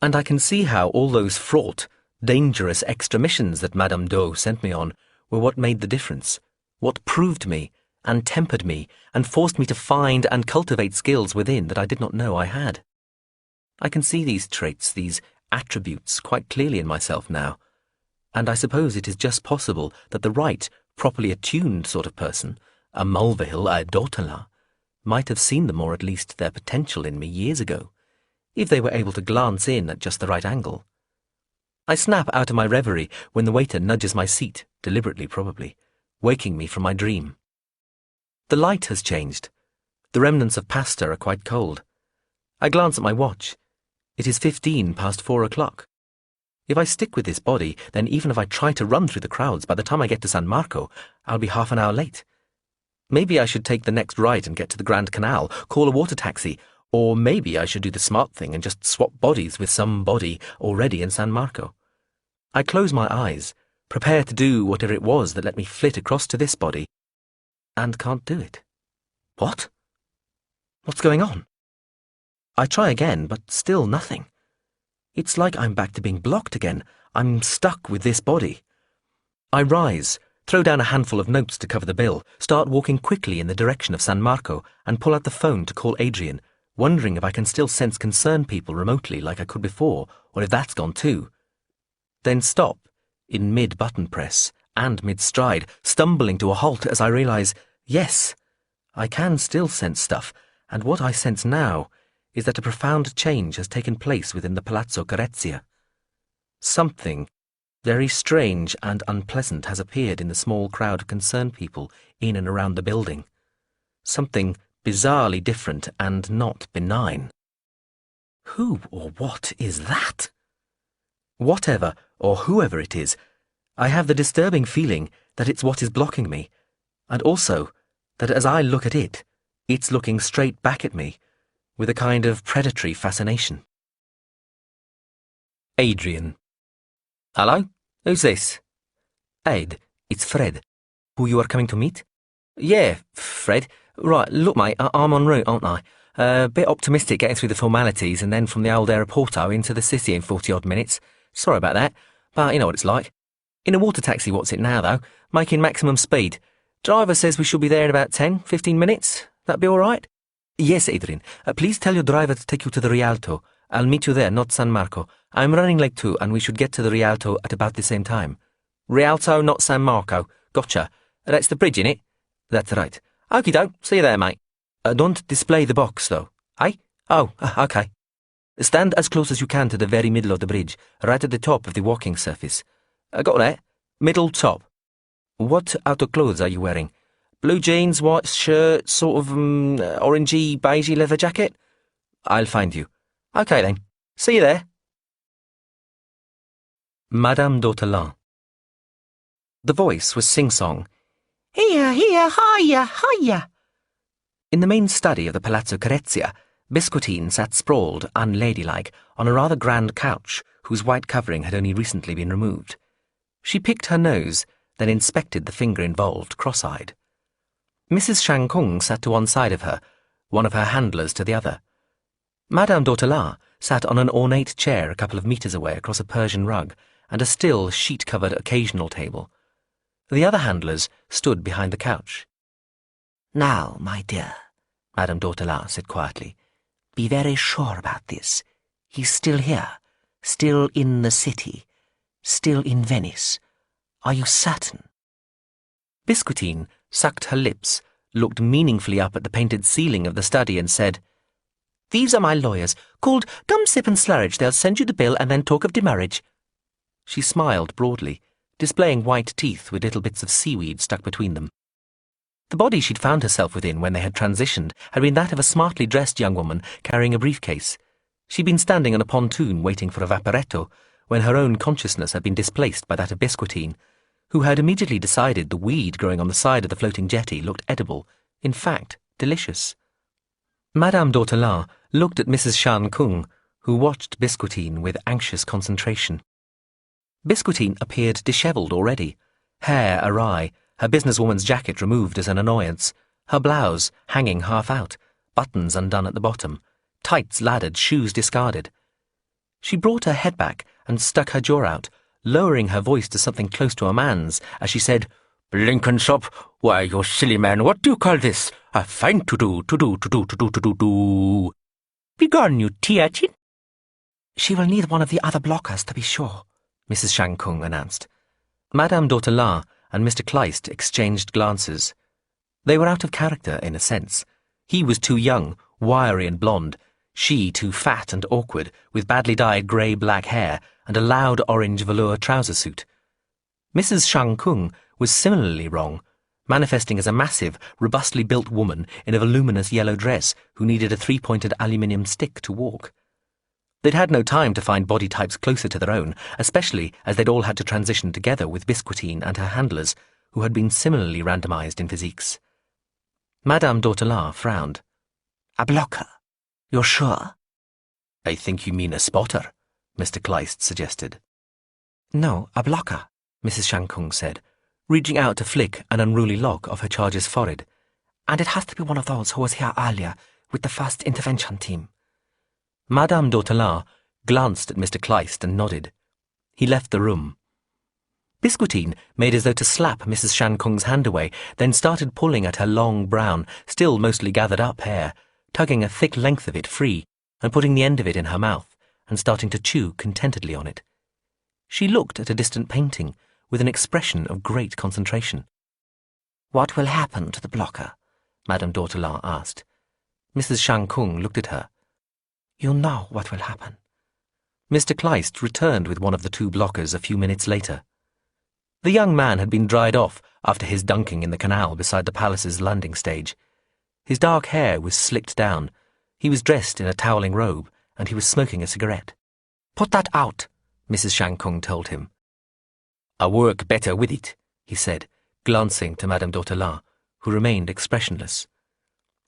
Speaker 7: And I can see how all those fraught, dangerous extra missions that Madame Doe sent me on were what made the difference, what proved me, and tempered me, and forced me to find and cultivate skills within that I did not know I had. I can see these traits, these attributes, quite clearly in myself now, and I suppose it is just possible that the right, properly attuned sort of person, a Mulvihill, a Dautelin, might have seen them, or at least their potential in me years ago, if they were able to glance in at just the right angle. I snap out of my reverie when the waiter nudges my seat, deliberately probably, waking me from my dream. The light has changed. The remnants of pasta are quite cold. I glance at my watch. It is 15 past 4 o'clock. If I stick with this body, then even if I try to run through the crowds, by the time I get to San Marco, I'll be half an hour late. Maybe I should take the next right and get to the Grand Canal, call a water taxi, or maybe I should do the smart thing and just swap bodies with some body already in San Marco. I close my eyes, prepare to do whatever it was that let me flit across to this body, and can't do it. What? What's going on? I try again, but still nothing. It's like I'm back to being blocked again. I'm stuck with this body. I rise, throw down a handful of notes to cover the bill, start walking quickly in the direction of San Marco, and pull out the phone to call Adrian, wondering if I can still sense concerned people remotely like I could before, or if that's gone too. Then stop, in mid-button press, and mid-stride, stumbling to a halt as I realise, yes, I can still sense stuff, and what I sense now is that a profound change has taken place within the Palazzo Carezia. Something very strange and unpleasant has appeared in the small crowd of concerned people in and around the building. Something bizarrely different and not benign. Who or what is that? Whatever or whoever it is, I have the disturbing feeling that it's what is blocking me, and also that as I look at it, it's looking straight back at me, with a kind of predatory fascination. Adrian. Hello? Who's this? Ed, it's Fred. Who you are coming to meet? Yeah, Fred. Right, look mate, I'm en route, aren't I? A bit optimistic getting through the formalities and then from the old aeroporto into the city in 40-odd minutes. Sorry about that, but you know what it's like. In a water taxi, what's it now though? Making maximum speed. Driver says we should be there in about 10-15 minutes. That be all right? Yes, Adrian. Please tell your driver to take you to the Rialto. I'll meet you there, not San Marco. I'm running late too, and we should get to the Rialto at about the same time. Rialto, not San Marco. Gotcha. That's the bridge, innit? That's right. Okie doke. See you there, mate. Don't display the box, though. Eh? Oh, okay. Stand as close as you can to the very middle of the bridge, right at the top of the walking surface. Got that? Middle top. What outer clothes are you wearing? Blue jeans, white shirt, sort of orangey, beigey leather jacket? I'll find you. Okay then. See you there. Madame Dautelin. The voice was sing-song. Here, hiya, hiya. In the main study of the Palazzo Carezia, Biscottine sat sprawled, unladylike, on a rather grand couch whose white covering had only recently been removed. She picked her nose, then inspected the finger involved, cross-eyed. Mrs. Shang Kung sat to one side of her, one of her handlers to the other. Madame Dautelin sat on an ornate chair a couple of metres away across a Persian rug and a still sheet-covered occasional table. The other handlers stood behind the couch.
Speaker 6: Now, my dear, Madame Dautelin said quietly, be very sure about this. He's still here, still in the city, still in Venice. Are you certain?
Speaker 7: Biscottine sucked her lips, looked meaningfully up at the painted ceiling of the study and said, These are my lawyers, called Come Sip and Slurridge. They'll send you the bill and then talk of demurrage. She smiled broadly, displaying white teeth with little bits of seaweed stuck between them. The body she'd found herself within when they had transitioned had been that of a smartly dressed young woman carrying a briefcase. She'd been standing on a pontoon waiting for a vaporetto when her own consciousness had been displaced by that of Biscuitine, who had immediately decided the weed growing on the side of the floating jetty looked edible, in fact, delicious. Madame d'Ortolan looked at Mrs. Shan Kung, who watched Biscuitine with anxious concentration. Biscuitine appeared dishevelled already, hair awry, her businesswoman's jacket removed as an annoyance, her blouse hanging half out, buttons undone at the bottom, tights laddered, shoes discarded. She brought her head back and stuck her jaw out, lowering her voice to something close to a man's as she said, "Blenkinsop, why, you silly man, what do you call this? A fine to-do. Begone, you tea-urchin."
Speaker 6: She will need one of the other blockers, to be sure,
Speaker 7: Mrs. Shan Kung announced. Madame d'Ortolan and Mr. Kleist exchanged glances. They were out of character, in a sense. He was too young, wiry and blonde, she too fat and awkward, with badly dyed grey-black hair and a loud orange velour trouser suit. Mrs. Shan Kung was similarly wrong, manifesting as a massive, robustly built woman in a voluminous yellow dress who needed a three-pointed aluminium stick to walk. They'd had no time to find body types closer to their own, especially as they'd all had to transition together with Biscuitine and her handlers, who had been similarly randomized in physiques. Madame d'Ortolan frowned.
Speaker 6: "A blocker? You're sure?"
Speaker 7: "I think you mean a spotter," Mr. Kleist suggested.
Speaker 6: "No, a blocker," Mrs. Shan Kung said, reaching out to flick an unruly lock off her charge's forehead. "And it has to be one of those who was here earlier with the first intervention team."
Speaker 7: Madame d'Ortolan glanced at Mr. Kleist and nodded. He left the room. Biscuitine made as though to slap Mrs. Shan Kung's hand away, then started pulling at her long brown, still mostly gathered up hair, tugging a thick length of it free and putting the end of it in her mouth and starting to chew contentedly on it. She looked at a distant painting with an expression of great concentration.
Speaker 6: "What will happen to the blocker?" Madame d'Ortolan asked.
Speaker 7: Mrs. Shan Kung looked at her.
Speaker 6: "You know what will happen."
Speaker 7: Mr. Kleist returned with one of the two blockers a few minutes later. The young man had been dried off after his dunking in the canal beside the palace's landing stage. His dark hair was slicked down, he was dressed in a toweling robe, and he was smoking a cigarette.
Speaker 6: "Put that out,"
Speaker 7: Mrs. Shan Kung told him. "I work better with it," he said, glancing to Madame d'Ortolan, who remained expressionless.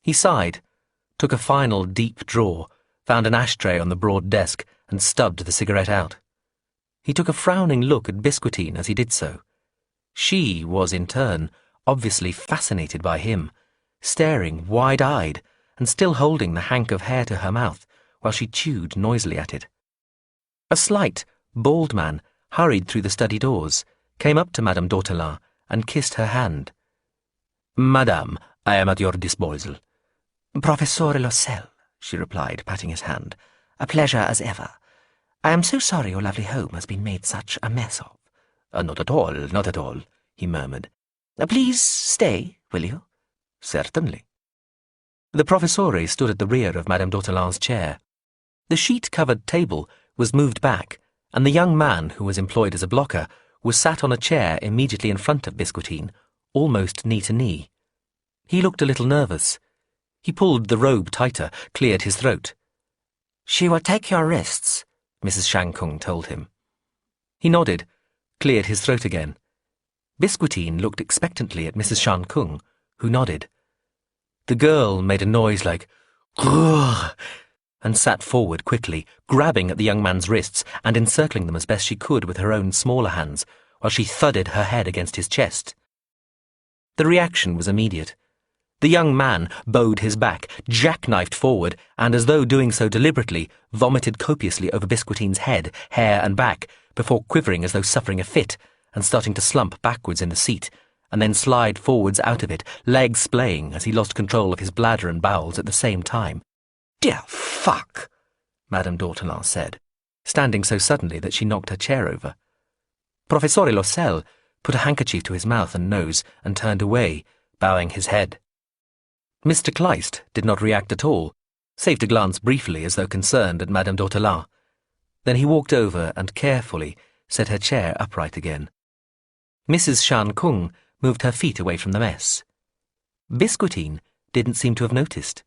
Speaker 7: He sighed, took a final deep draw, found an ashtray on the broad desk, and stubbed the cigarette out. He took a frowning look at Biscuitine as he did so. She was, in turn, obviously fascinated by him, staring wide-eyed and still holding the hank of hair to her mouth while she chewed noisily at it. A slight, bald man hurried through the study doors, came up to Madame d'Ortolan and kissed her hand. "Madame, I am at your disposal."
Speaker 6: "Professore Loisel," she replied, patting his hand. "A pleasure as ever. I am so sorry your lovely home has been made such a mess of."
Speaker 7: Not at all, not at all," he murmured.
Speaker 6: "Please stay, will you?"
Speaker 7: "Certainly." The professore stood at the rear of Madame d'Ortolan's chair. The sheet-covered table was moved back, and the young man who was employed as a blocker was sat on a chair immediately in front of Biscuitine, almost knee to knee. He looked a little nervous. He pulled the robe tighter, cleared his throat.
Speaker 6: "She will take your wrists,"
Speaker 7: Mrs. Shan Kung told him. He nodded, cleared his throat again. Biscuitine looked expectantly at Mrs. Shan Kung, who nodded. The girl made a noise like "grrr" and sat forward quickly, grabbing at the young man's wrists and encircling them as best she could with her own smaller hands, while she thudded her head against his chest. The reaction was immediate. The young man bowed his back, jackknifed forward, and as though doing so deliberately, vomited copiously over Biscuitine's head, hair and back, before quivering as though suffering a fit, and starting to slump backwards in the seat, and then slide forwards out of it, legs splaying as he lost control of his bladder and bowels at the same time. "Dear fuck," Madame d'Ortolan said, standing so suddenly that she knocked her chair over. Professore Loisel put a handkerchief to his mouth and nose and turned away, bowing his head. Mr. Kleist did not react at all, save to glance briefly as though concerned at Madame d'Ortolan. Then he walked over and carefully set her chair upright again. Mrs. Shan Kung moved her feet away from the mess. Biscuitine didn't seem to have noticed,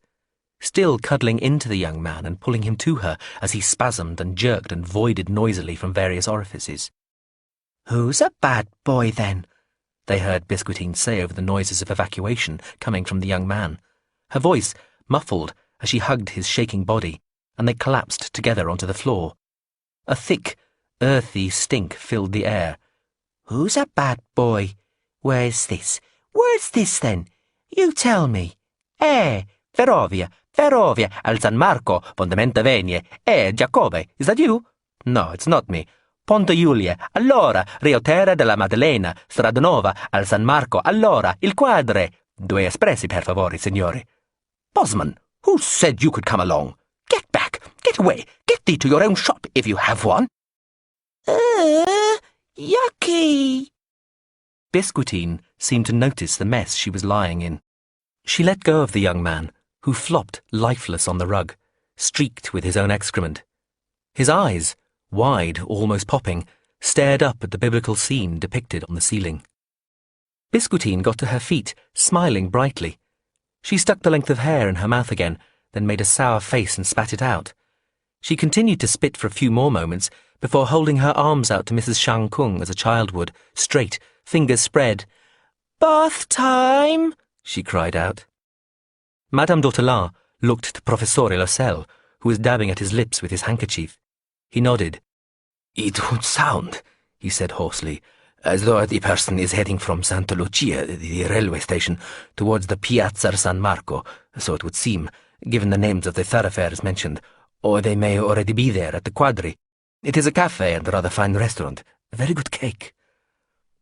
Speaker 7: still cuddling into the young man and pulling him to her as he spasmed and jerked and voided noisily from various orifices.
Speaker 6: "Who's a bad boy, then?"
Speaker 7: they heard Biscuitine say over the noises of evacuation coming from the young man, her voice muffled as she hugged his shaking body, and they collapsed together onto the floor. A thick, earthy stink filled the air.
Speaker 6: "Who's a bad boy? Where's this? Where's this, then? You tell me."
Speaker 7: Ferrovia, al San Marco, Fondamenta Venie. Giacobbe, is that you? No, it's not me. Ponte Giulia, allora, Rio Terra della Maddalena, Strada Nova, al San Marco, allora, il quadre. 2 espressi, per favore, signore. Bosman, who said you could come along? Get back, get away, get thee to your own shop, if you have one.
Speaker 6: Yucky!
Speaker 7: Biscuitine seemed to notice the mess she was lying in. She let go of the young man, who flopped lifeless on the rug, streaked with his own excrement. His eyes, wide, almost popping, stared up at the biblical scene depicted on the ceiling. Biscuitine got to her feet, smiling brightly. She stuck the length of hair in her mouth again, then made a sour face and spat it out. She continued to spit for a few more moments before holding her arms out to Mrs. Shang Kung as a child would, straight, fingers spread.
Speaker 6: "Bath time!"
Speaker 7: she cried out. Madame d'Hautelin looked to Professore Loisel, who was dabbing at his lips with his handkerchief. He nodded. "It would sound," he said hoarsely, "as though the person is heading from Santa Lucia, the railway station, towards the Piazza San Marco, so it would seem, given the names of the thoroughfares mentioned, or they may already be there at the Quadri. It is a cafe and a rather fine restaurant. Very good cake."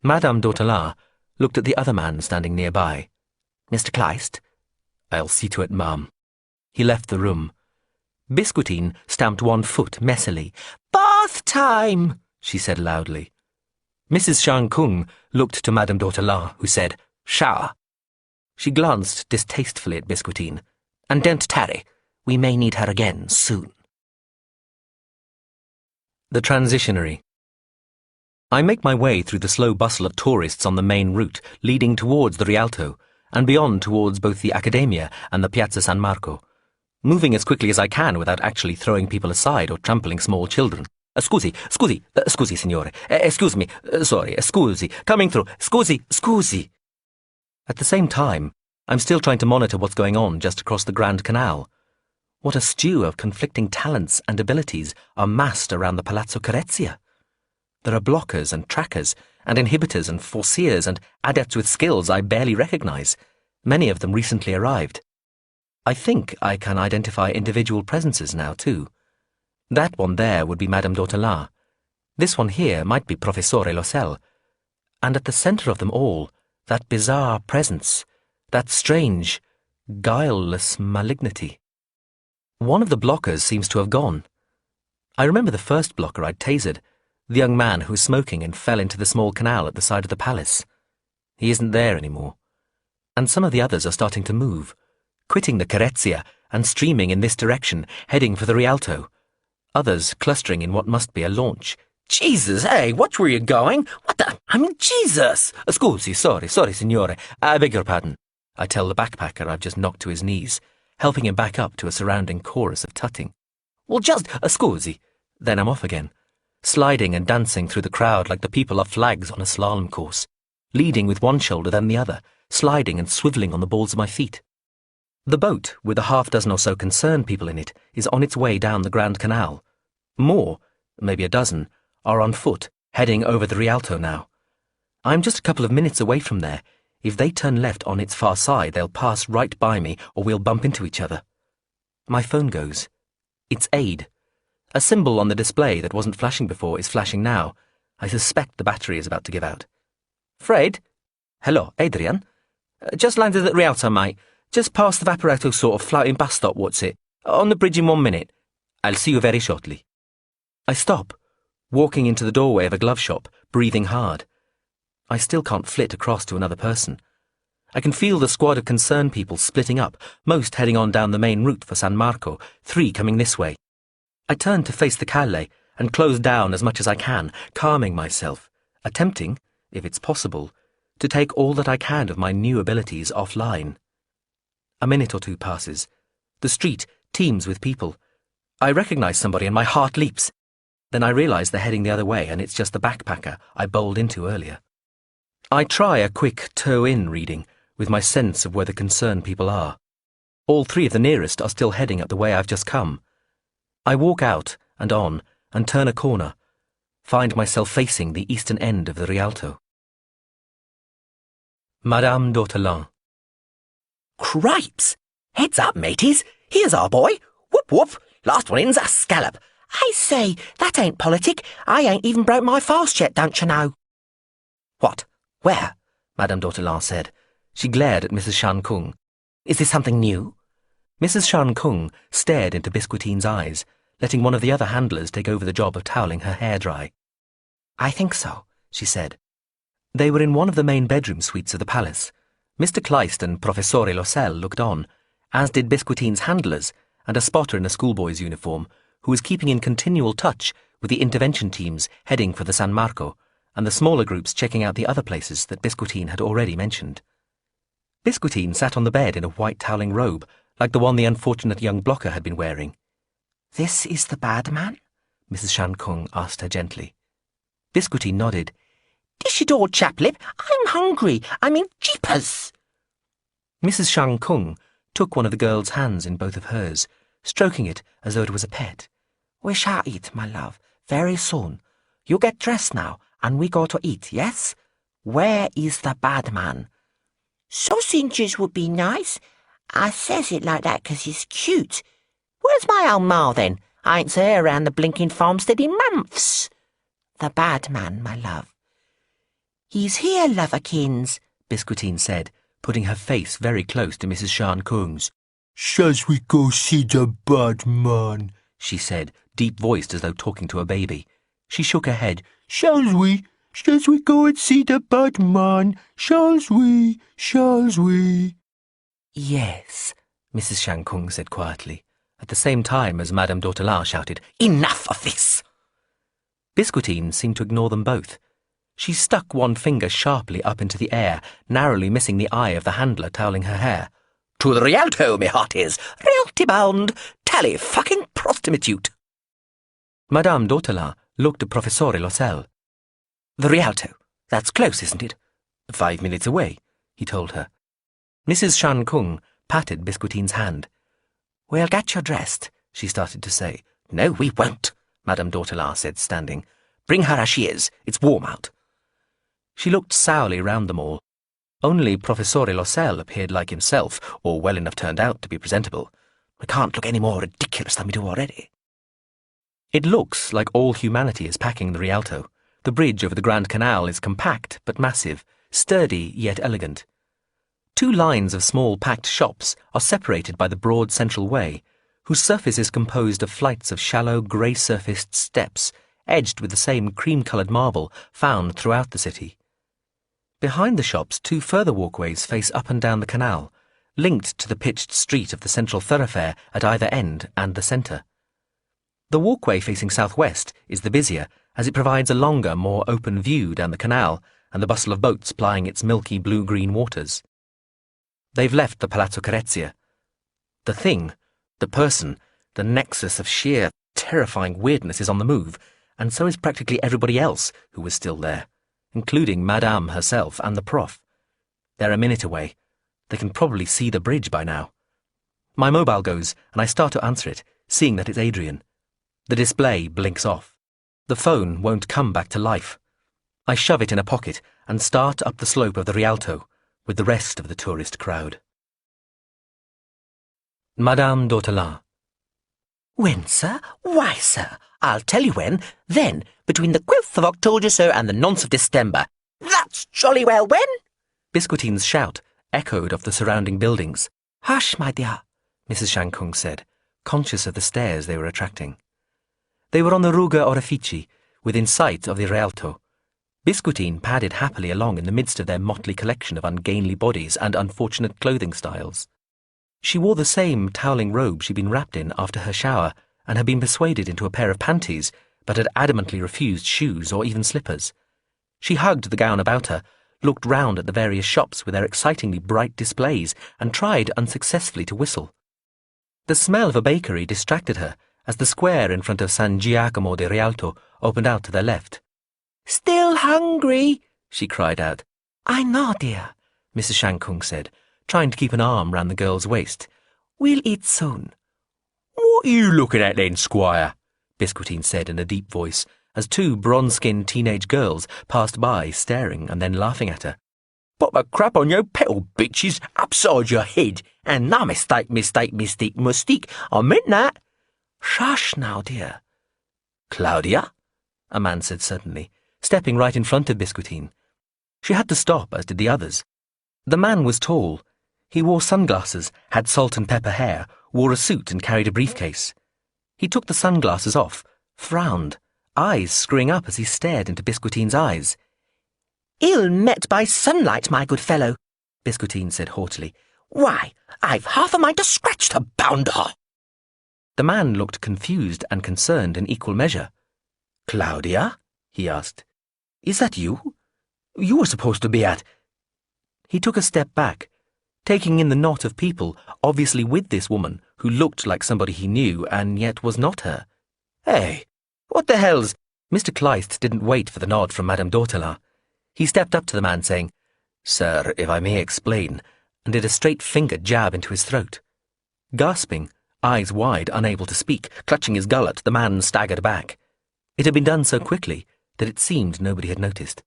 Speaker 7: Madame d'Hautelin looked at the other man standing nearby.
Speaker 6: "Mr. Kleist?"
Speaker 7: "I'll see to it, ma'am." He left the room. Biscuitine stamped one foot messily.
Speaker 6: "Bath time!"
Speaker 7: she said loudly. Mrs. Shang Kung looked to Madame d'Hautelin, who said, "Shower." She glanced distastefully at Biscuitine.
Speaker 6: "And don't tarry. We may need her again soon."
Speaker 7: The Transitionary. I make my way through the slow bustle of tourists on the main route leading towards the Rialto, and beyond towards both the Accademia and the Piazza San Marco, moving as quickly as I can without actually throwing people aside or trampling small children. Scusi, signore. Excuse me. Sorry, scusi. Coming through. Scusi. At the same time, I'm still trying to monitor what's going on just across the Grand Canal. What a stew of conflicting talents and abilities are massed around the Palazzo Carezia. There are blockers and trackers, and inhibitors and forciers and adepts with skills I barely recognize, many of them recently arrived. I think I can identify individual presences now, too. That one there would be Madame d'Hautelin. This one here might be Professore Loisel. And at the centre of them all, that bizarre presence, that strange, guileless malignity. One of the blockers seems to have gone. I remember the first blocker I'd tasered, the young man who was smoking and fell into the small canal at the side of the palace. He isn't there anymore. And some of the others are starting to move, quitting the Carezia and streaming in this direction, heading for the Rialto. Others clustering in what must be a launch.
Speaker 6: "Jesus, hey, watch where you're going. What the? I mean, Jesus!"
Speaker 7: "Scusi, sorry, signore. I beg your pardon." I tell the backpacker I've just knocked to his knees, helping him back up to a surrounding chorus of tutting.
Speaker 6: "Well, just
Speaker 7: scusi." Then I'm off again, sliding and dancing through the crowd like the people are flags on a slalom course, leading with one shoulder then the other, sliding and swivelling on the balls of my feet. The boat, with a half-dozen or so concerned people in it, is on its way down the Grand Canal. More, maybe a dozen, are on foot, heading over the Rialto now. I'm just a couple of minutes away from there. If they turn left on its far side, they'll pass right by me, or we'll bump into each other. My phone goes. It's Aid. A symbol on the display that wasn't flashing before is flashing now. I suspect the battery is about to give out. "Fred?" "Hello, Adrian?" "Just landed at Rialto, mate. Just past the Vaporetto sort of floating bus stop, what's it? On the bridge in 1 minute. I'll see you very shortly." I stop, walking into the doorway of a glove shop, breathing hard. I still can't flit across to another person. I can feel the squad of concerned people splitting up, most heading on down the main route for San Marco, 3 coming this way. I turn to face the calle and close down as much as I can, calming myself, attempting, if it's possible, to take all that I can of my new abilities offline. A minute or two passes. The street teems with people. I recognize somebody and my heart leaps. Then I realize they're heading the other way and it's just the backpacker I bowled into earlier. I try a quick toe-in reading with my sense of where the concerned people are. All three of the nearest are still heading up the way I've just come. I walk out and on and turn a corner, find myself facing the eastern end of the Rialto. Madame d'Ortolan.
Speaker 6: Cripes! Heads up, mateys. Here's our boy. Whoop whoop. Last one in's a scallop. I say, that ain't politic. I ain't even broke my fast yet, don't you know? What? Where? Madame d'Ortolan said. She glared at Mrs. Shan Kung. Is this something new? Mrs. Shan Kung stared into Biscuitine's eyes, letting one of the other handlers take over the job of toweling her hair dry. I think so, she said. They were in one of the main bedroom suites of the palace. Mr. Kleist and Professore Lossell looked on, as did Biscuitine's handlers and a spotter in a schoolboy's uniform who was keeping in continual touch with the intervention teams heading for the San Marco and the smaller groups checking out the other places that Biscuitine had already mentioned. Biscuitine sat on the bed in a white toweling robe like the one the unfortunate young blocker had been wearing. This is the bad man? Mrs. Shan Kung asked her gently. Biscuitine nodded. Dish it all, Chaplip. I'm hungry. I mean, jeepers. Mrs. Shan Kung took one of the girl's hands in both of hers, stroking it as though it was a pet. We shall eat, my love, very soon. You get dressed now, and we go to eat, yes? Where is the bad man? Sausages would be nice. I says it like that 'cause he's cute. Where's my old ma, then? I ain't seen her around the blinking farmstead in months. The bad man, my love. He's here, loverkins, Biscuitine said, putting her face very close to Mrs. Shan Kung's. Shall we go see the bad man? She said, deep-voiced as though talking to a baby. She shook her head. Shall we? Shall we go and see the bad man? Shall we? Shall we? Yes, Mrs. Shan Kung said quietly, at the same time as Madame d'Ortolan shouted, Enough of this! Biscuitine seemed to ignore them both. She stuck one finger sharply up into the air, narrowly missing the eye of the handler toweling her hair. To the Rialto, me hearties! Realty bound! Tally fucking prostitute! Madame d'Ortolan looked at Professore Lossell. The Rialto. That's close, isn't it? 5 minutes away, he told her. Mrs. Shan Kung patted Biscuitine's hand. We'll get you dressed, she started to say. No, we won't, Madame d'Ortolan said, standing. Bring her as she is. It's warm out. She looked sourly round them all. Only Professore Lossell appeared like himself, or well enough turned out to be presentable. We can't look any more ridiculous than we do already. It looks like all humanity is packing the Rialto. The bridge over the Grand Canal is compact but massive, sturdy yet elegant. 2 lines of small packed shops are separated by the broad central way, whose surface is composed of flights of shallow grey-surfaced steps, edged with the same cream-coloured marble found throughout the city. Behind the shops, 2 further walkways face up and down the canal, linked to the pitched street of the central thoroughfare at either end and the centre. The walkway facing southwest is the busier, as it provides a longer, more open view down the canal and the bustle of boats plying its milky blue-green waters. They've left the Palazzo Carezia. The thing, the person, the nexus of sheer, terrifying weirdness is on the move, and so is practically everybody else who was still there, including Madame herself and the prof. They're a minute away. They can probably see the bridge by now. My mobile goes, and I start to answer it, seeing that it's Adrian. The display blinks off. The phone won't come back to life. I shove it in a pocket and start up the slope of the Rialto with the rest of the tourist crowd. Madame d'Ortolan. When, sir? Why, sir? I'll tell you when. Then, between the 12th of October, sir, and the nonce of December. That's jolly well when? Biscuitine's shout echoed off the surrounding buildings. Hush, my dear, Mrs. Shan Kung said, conscious of the stares they were attracting. They were on the Ruga Orefici, within sight of the Rialto. Biscuitine padded happily along in the midst of their motley collection of ungainly bodies and unfortunate clothing styles. She wore the same toweling robe she'd been wrapped in after her shower and had been persuaded into a pair of panties, but had adamantly refused shoes or even slippers.
Speaker 7: She hugged the gown about her, looked round at the various shops with their excitingly bright displays, and tried unsuccessfully to whistle. The smell of a bakery distracted her as the square in front of San Giacomo de Rialto opened out to their left.
Speaker 6: "Still hungry?"
Speaker 7: she cried out.
Speaker 6: "I know, dear,"
Speaker 7: Mrs. Shankung said, trying to keep an arm round the girl's waist.
Speaker 6: "We'll eat soon."
Speaker 7: "What are you looking at then, Squire?" Biscuitine said in a deep voice, as two bronze-skinned teenage girls passed by, staring and then laughing at her.
Speaker 6: "Put the crap on your petal, bitches, upside your head. And no mistake, mistake. I meant that." "Shush now, dear."
Speaker 7: "Claudia?" a man said suddenly, stepping right in front of Biscuitine. She had to stop, as did the others. The man was tall. He wore sunglasses, had salt and pepper hair, wore a suit and carried a briefcase. He took the sunglasses off, frowned, eyes screwing up as he stared into Biscuitine's eyes.
Speaker 6: "Ill met by sunlight, my good fellow," Biscuitine said haughtily. "Why, I've half a mind to scratch the bounder."
Speaker 7: The man looked confused and concerned in equal measure. "Claudia?" he asked. "Is that you? You were supposed to be at—" He took a step back, taking in the knot of people, obviously with this woman, who looked like somebody he knew and yet was not her. "Hey, what the hell's—" Mr. Kleist didn't wait for the nod from Madame Dautelard. He stepped up to the man, saying, "Sir, if I may explain," and did a straight finger jab into his throat. Gasping, eyes wide, unable to speak, clutching his gullet, the man staggered back. It had been done so quickly that it seemed nobody had noticed.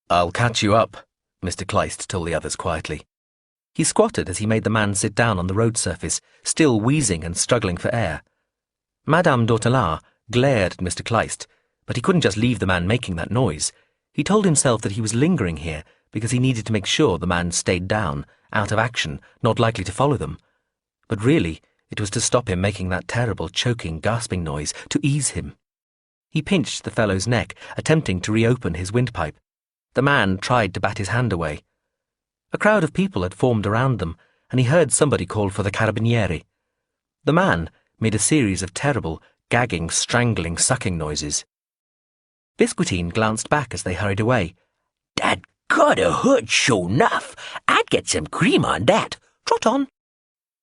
Speaker 7: "I'll catch you up," Mr. Kleist told the others quietly. He squatted as he made the man sit down on the road surface, still wheezing and struggling for air. Madame Dautelard glared at Mr. Kleist, but he couldn't just leave the man making that noise. He told himself that he was lingering here because he needed to make sure the man stayed down, out of action, not likely to follow them. But really, it was to stop him making that terrible, choking, gasping noise, to ease him. He pinched the fellow's neck, attempting to reopen his windpipe. The man tried to bat his hand away. A crowd of people had formed around them, and he heard somebody call for the carabinieri. The man made a series of terrible, gagging, strangling, sucking noises. Biscuitine glanced back as they hurried away.
Speaker 6: "Dad got a hood, sure enough. I'd get some cream on that. Trot on."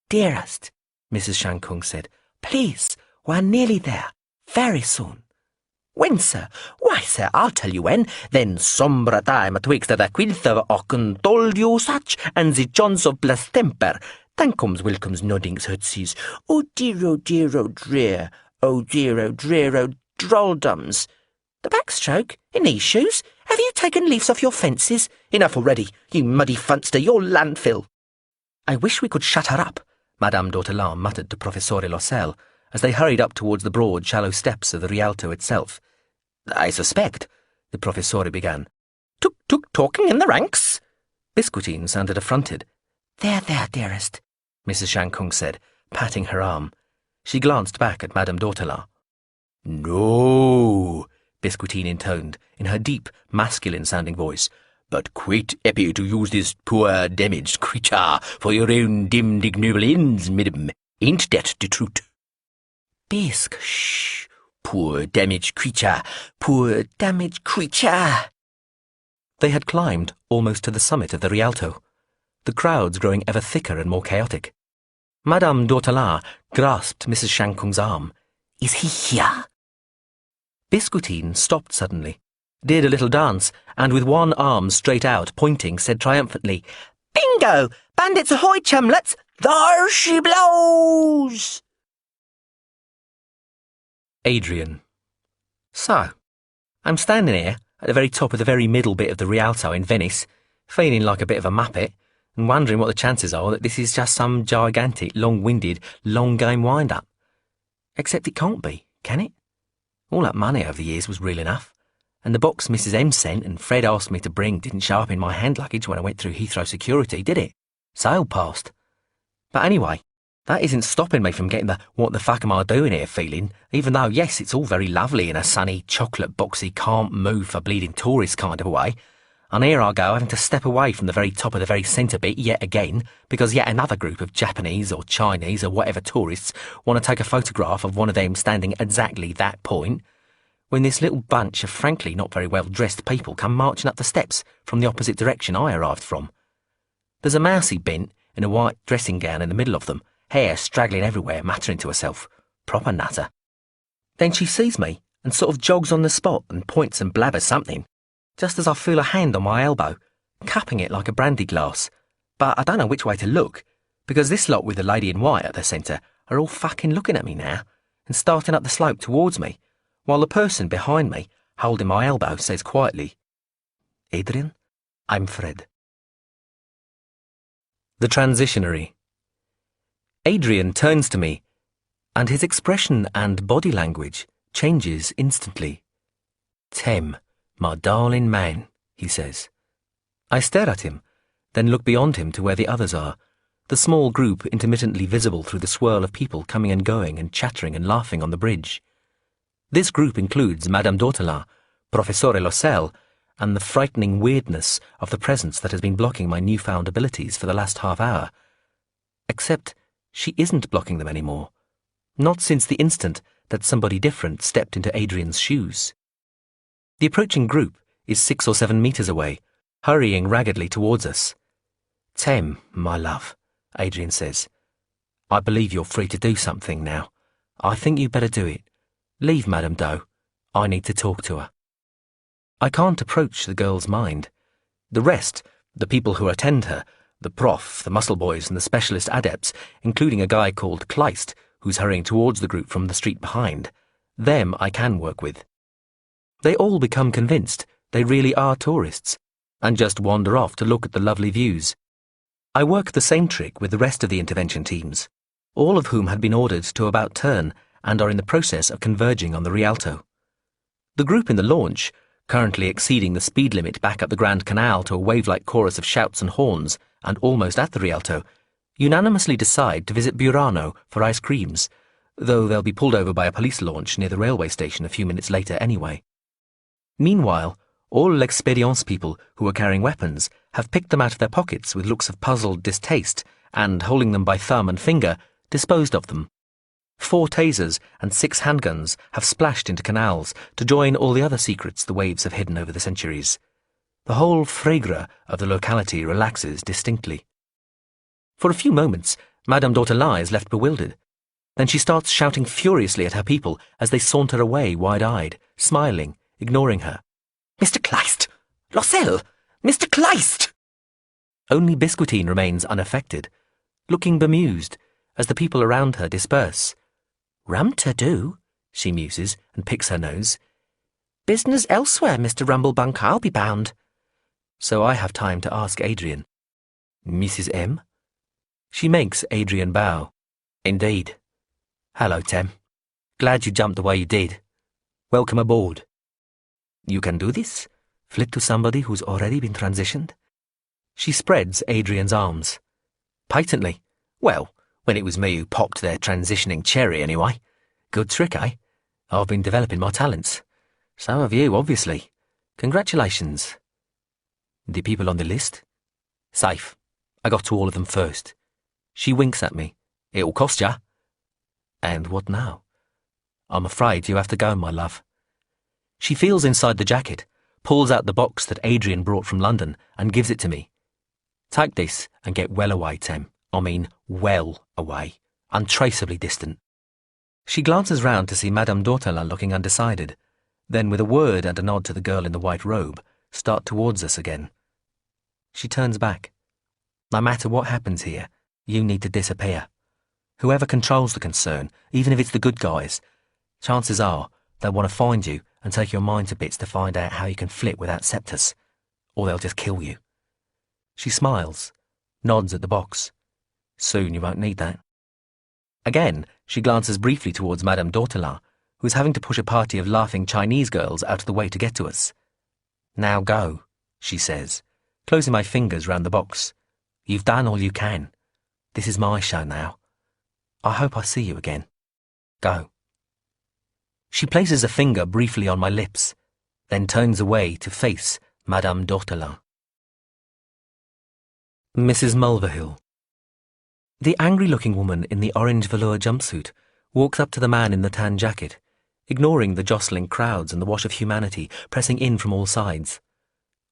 Speaker 6: "Dearest," Mrs. Shankung said, "please, we're nearly there. Very soon." "When, sir? Why, sir, I'll tell you when. Then sombra time atwixt the quilth of ocken told you such, and the Johns of blessed temper. Then comes Wilcome's noddings hootsies. Oh dear, oh dear, oh drear. Oh dear, oh drear, oh drolldums. The backstroke? In these shoes? Have you taken leaves off your fences? Enough already, you muddy funster, your landfill."
Speaker 7: "I wish we could shut her up," Madame Dautelard muttered to Professore Loisel, as they hurried up towards the broad, shallow steps of the Rialto itself.
Speaker 6: "I suspect," the Professore began. "Tuk talking in the ranks?"
Speaker 7: Biscuitine sounded affronted.
Speaker 6: There, dearest,"
Speaker 7: Mrs. Shankung said, patting her arm. She glanced back at Madame Dautelard.
Speaker 6: "No,"
Speaker 7: Biscuitine intoned, in her deep, masculine-sounding voice,
Speaker 6: "but quite happy to use this poor damaged creature for your own dim ignoble ends, madam. Ain't that the truth?" "Bisque, shh. Poor damaged creature. Poor damaged creature."
Speaker 7: They had climbed almost to the summit of the Rialto, the crowds growing ever thicker and more chaotic. Madame Dautelard grasped Mrs. Shankung's arm.
Speaker 6: "Is he here?"
Speaker 7: Biscuitine stopped suddenly, did a little dance, and with one arm straight out, pointing, said triumphantly,
Speaker 6: "Bingo! Bandits ahoy, chumlets! There she blows!"
Speaker 7: Adrian. So, I'm standing here at the very top of the very middle bit of the Rialto in Venice, feeling like a bit of a muppet, and wondering what the chances are that this is just some gigantic, long-winded, long-game wind-up. Except it can't be, can it? All that money over the years was real enough, and the box Mrs. M sent and Fred asked me to bring didn't show up in my hand luggage when I went through Heathrow security, did it? Sailed past. But anyway, that isn't stopping me from getting the what the fuck am I doing here feeling, even though, yes, it's all very lovely in a sunny, chocolate boxy, can't move for bleeding tourist kind of a way. And here I go having to step away from the very top of the very centre bit yet again, because yet another group of Japanese or Chinese or whatever tourists want to take a photograph of one of them standing at exactly that point,
Speaker 1: when this little bunch of frankly not very well-dressed people come marching up the steps from the opposite direction I arrived from. There's a mousy bint in a white dressing gown in the middle of them, hair straggling everywhere, muttering to herself. Proper nutter. Then she sees me and sort of jogs on the spot and points and blabbers something, just as I feel a hand on my elbow, cupping it like a brandy glass. But I don't know which way to look, because this lot with the lady in white at the centre are all fucking looking at me now and starting up the slope towards me, while the person behind me, holding my elbow, says quietly, "Adrian, I'm Fred." The Transitionary. Adrian turns to me, and his expression and body language changes instantly. "Tem, my darling man," he says. I stare at him, then look beyond him to where the others are, the small group intermittently visible through the swirl of people coming and going and chattering and laughing on the bridge. This group includes Madame d'Ortolan, Professore Loisel, and the frightening weirdness of the presence that has been blocking my newfound abilities for the last half hour. Except she isn't blocking them anymore. Not since the instant that somebody different stepped into Adrian's shoes. The approaching group is 6 or 7 meters away, hurrying raggedly towards us. "Tem, my love," Adrian says. "I believe you're free to do something now. I think you better do it. Leave Madame Doe. I need to talk to her." I can't approach the girl's mind. The rest, the people who attend her, the prof, the muscle boys and the specialist adepts, including a guy called Kleist, who's hurrying towards the group from the street behind, them I can work with. They all become convinced they really are tourists, and just wander off to look at the lovely views. I work the same trick with the rest of the intervention teams, all of whom had been ordered to about turn and are in the process of converging on the Rialto. The group in the launch, currently exceeding the speed limit back up the Grand Canal to a wave-like chorus of shouts and horns, and almost at the Rialto, unanimously decide to visit Burano for ice creams, though they'll be pulled over by a police launch near the railway station a few minutes later anyway. Meanwhile, all L'Expérience people who are carrying weapons have picked them out of their pockets with looks of puzzled distaste and, holding them by thumb and finger, disposed of them. 4 tasers and 6 handguns have splashed into canals to join all the other secrets the waves have hidden over the centuries. The whole frégre of the locality relaxes distinctly. For a few moments, Madame d'Ortolan is left bewildered. Then she starts shouting furiously at her people as they saunter away wide-eyed, smiling, ignoring her. "Mr. Kleist! Loisel! Mr. Kleist!" Only Biscuitine remains unaffected, looking bemused as the people around her disperse. "Rum to do," she muses and picks her nose. "Business elsewhere, Mr. Rumblebunk, I'll be bound." So I have time to ask Adrian. "Mrs. M?" She makes Adrian bow. "Indeed. Hello, Tem. Glad you jumped the way you did. Welcome aboard. You can do this? Flip to somebody who's already been transitioned?" She spreads Adrian's arms. "Patently. Well, when it was me who popped their transitioning cherry anyway. Good trick, eh? I've been developing my talents. So have you, obviously. Congratulations." "The people on the list?" "Safe. I got to all of them first." She winks at me. "It'll cost ya." "And what now?" "I'm afraid you have to go, my love." She feels inside the jacket, pulls out the box that Adrian brought from London, and gives it to me. "Take this and get well away, Tem. I mean, well away. Untraceably distant." She glances round to see Madame d'Ortolan looking undecided, then with a word and a nod to the girl in the white robe, start towards us again. She turns back. "No matter what happens here, you need to disappear. Whoever controls the concern, even if it's the good guys, chances are they'll want to find you and take your mind to bits to find out how you can flit without Septus, or they'll just kill you." She smiles, nods at the box. "Soon you won't need that." Again, she glances briefly towards Madame d'Ortolan, who's having to push a party of laughing Chinese girls out of the way to get to us. "Now go," she says, closing my fingers round the box. "You've done all you can. This is my show now. I hope I see you again. Go." She places a finger briefly on my lips, then turns away to face Madame d'Ortolan. Mrs. Mulverhill. The angry-looking woman in the orange velour jumpsuit walks up to the man in the tan jacket,
Speaker 7: ignoring the jostling crowds and the wash of humanity pressing in from all sides.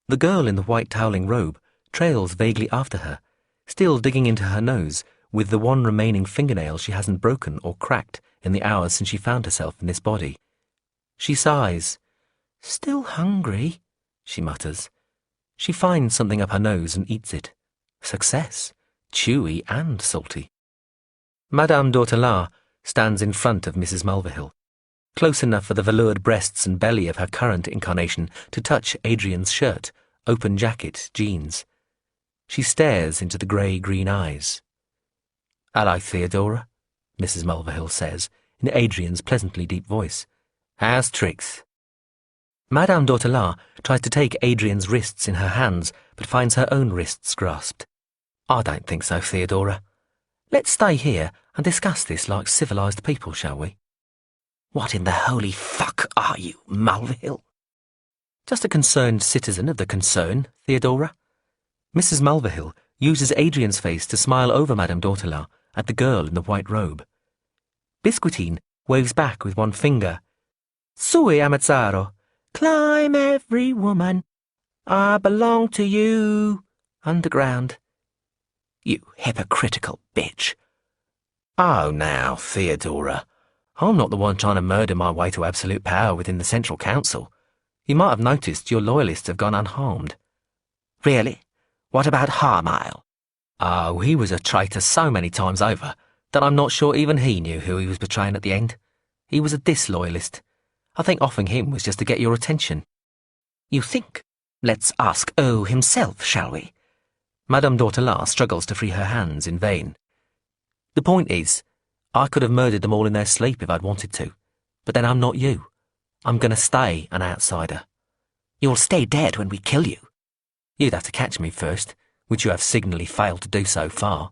Speaker 7: The girl in the white toweling robe trails vaguely after her, still digging into her nose with the one remaining fingernail she hasn't broken or cracked in the hours since she found herself in this body. She sighs. "Still hungry," she mutters. She finds something up her nose and eats it. Success, chewy and salty. Madame d'Hautelas stands in front of Mrs. Mulverhill, close enough for the veloured breasts and belly of her current incarnation to touch Adrian's shirt, open jacket, jeans. She stares into the grey-green eyes. "Hello, Theodora," Mrs. Mulverhill says, in Adrian's pleasantly deep voice. "How's tricks?" Madame d'Hautelas tries to take Adrian's wrists in her hands, but finds her own wrists grasped. "I don't think so, Theodora. Let's stay here and discuss this like civilised people, shall we?"
Speaker 6: "What in the holy fuck are you, Mulverhill?"
Speaker 7: "Just a concerned citizen of the concern, Theodora." Mrs. Mulverhill uses Adrian's face to smile over Madame d'Hautelas at the girl in the white robe. Biscuitine waves back with one finger. "Sui Amazzaro, climb every woman. I belong to you, underground."
Speaker 6: "You hypocritical bitch."
Speaker 7: "Oh, now, Theodora, I'm not the one trying to murder my way to absolute power within the Central Council. You might have noticed your loyalists have gone unharmed."
Speaker 6: "Really? What about Harmile?"
Speaker 7: "Oh, he was a traitor so many times over that I'm not sure even he knew who he was betraying at the end. He was a disloyalist. I think offering him was just to get your attention."
Speaker 6: "You think? Let's ask O himself, shall we?"
Speaker 7: Madame d'Hautelas struggles to free her hands in vain. "The point is, I could have murdered them all in their sleep if I'd wanted to. But then I'm not you. I'm going to stay an outsider."
Speaker 6: "You'll stay dead when we kill you."
Speaker 7: "You'd have to catch me first, which you have signally failed to do so far."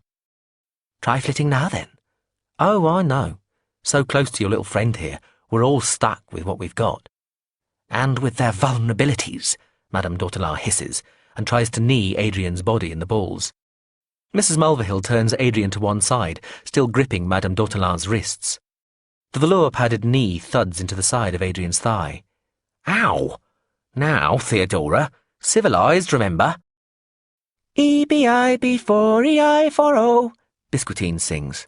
Speaker 6: "Try flitting now, then."
Speaker 7: "Oh, I know. So close to your little friend here, we're all stuck with what we've got."
Speaker 6: "And with their vulnerabilities,"
Speaker 7: Madame d'Hautelas hisses, and tries to knee Adrian's body in the balls. Mrs. Mulverhill turns Adrian to one side, still gripping Madame d'Hautelas' wrists. The velour-padded knee thuds into the side of Adrian's thigh. "Ow! Now, Theodora, civilised, remember?"
Speaker 6: "EBI before EI for O,"
Speaker 7: Biscuitine sings.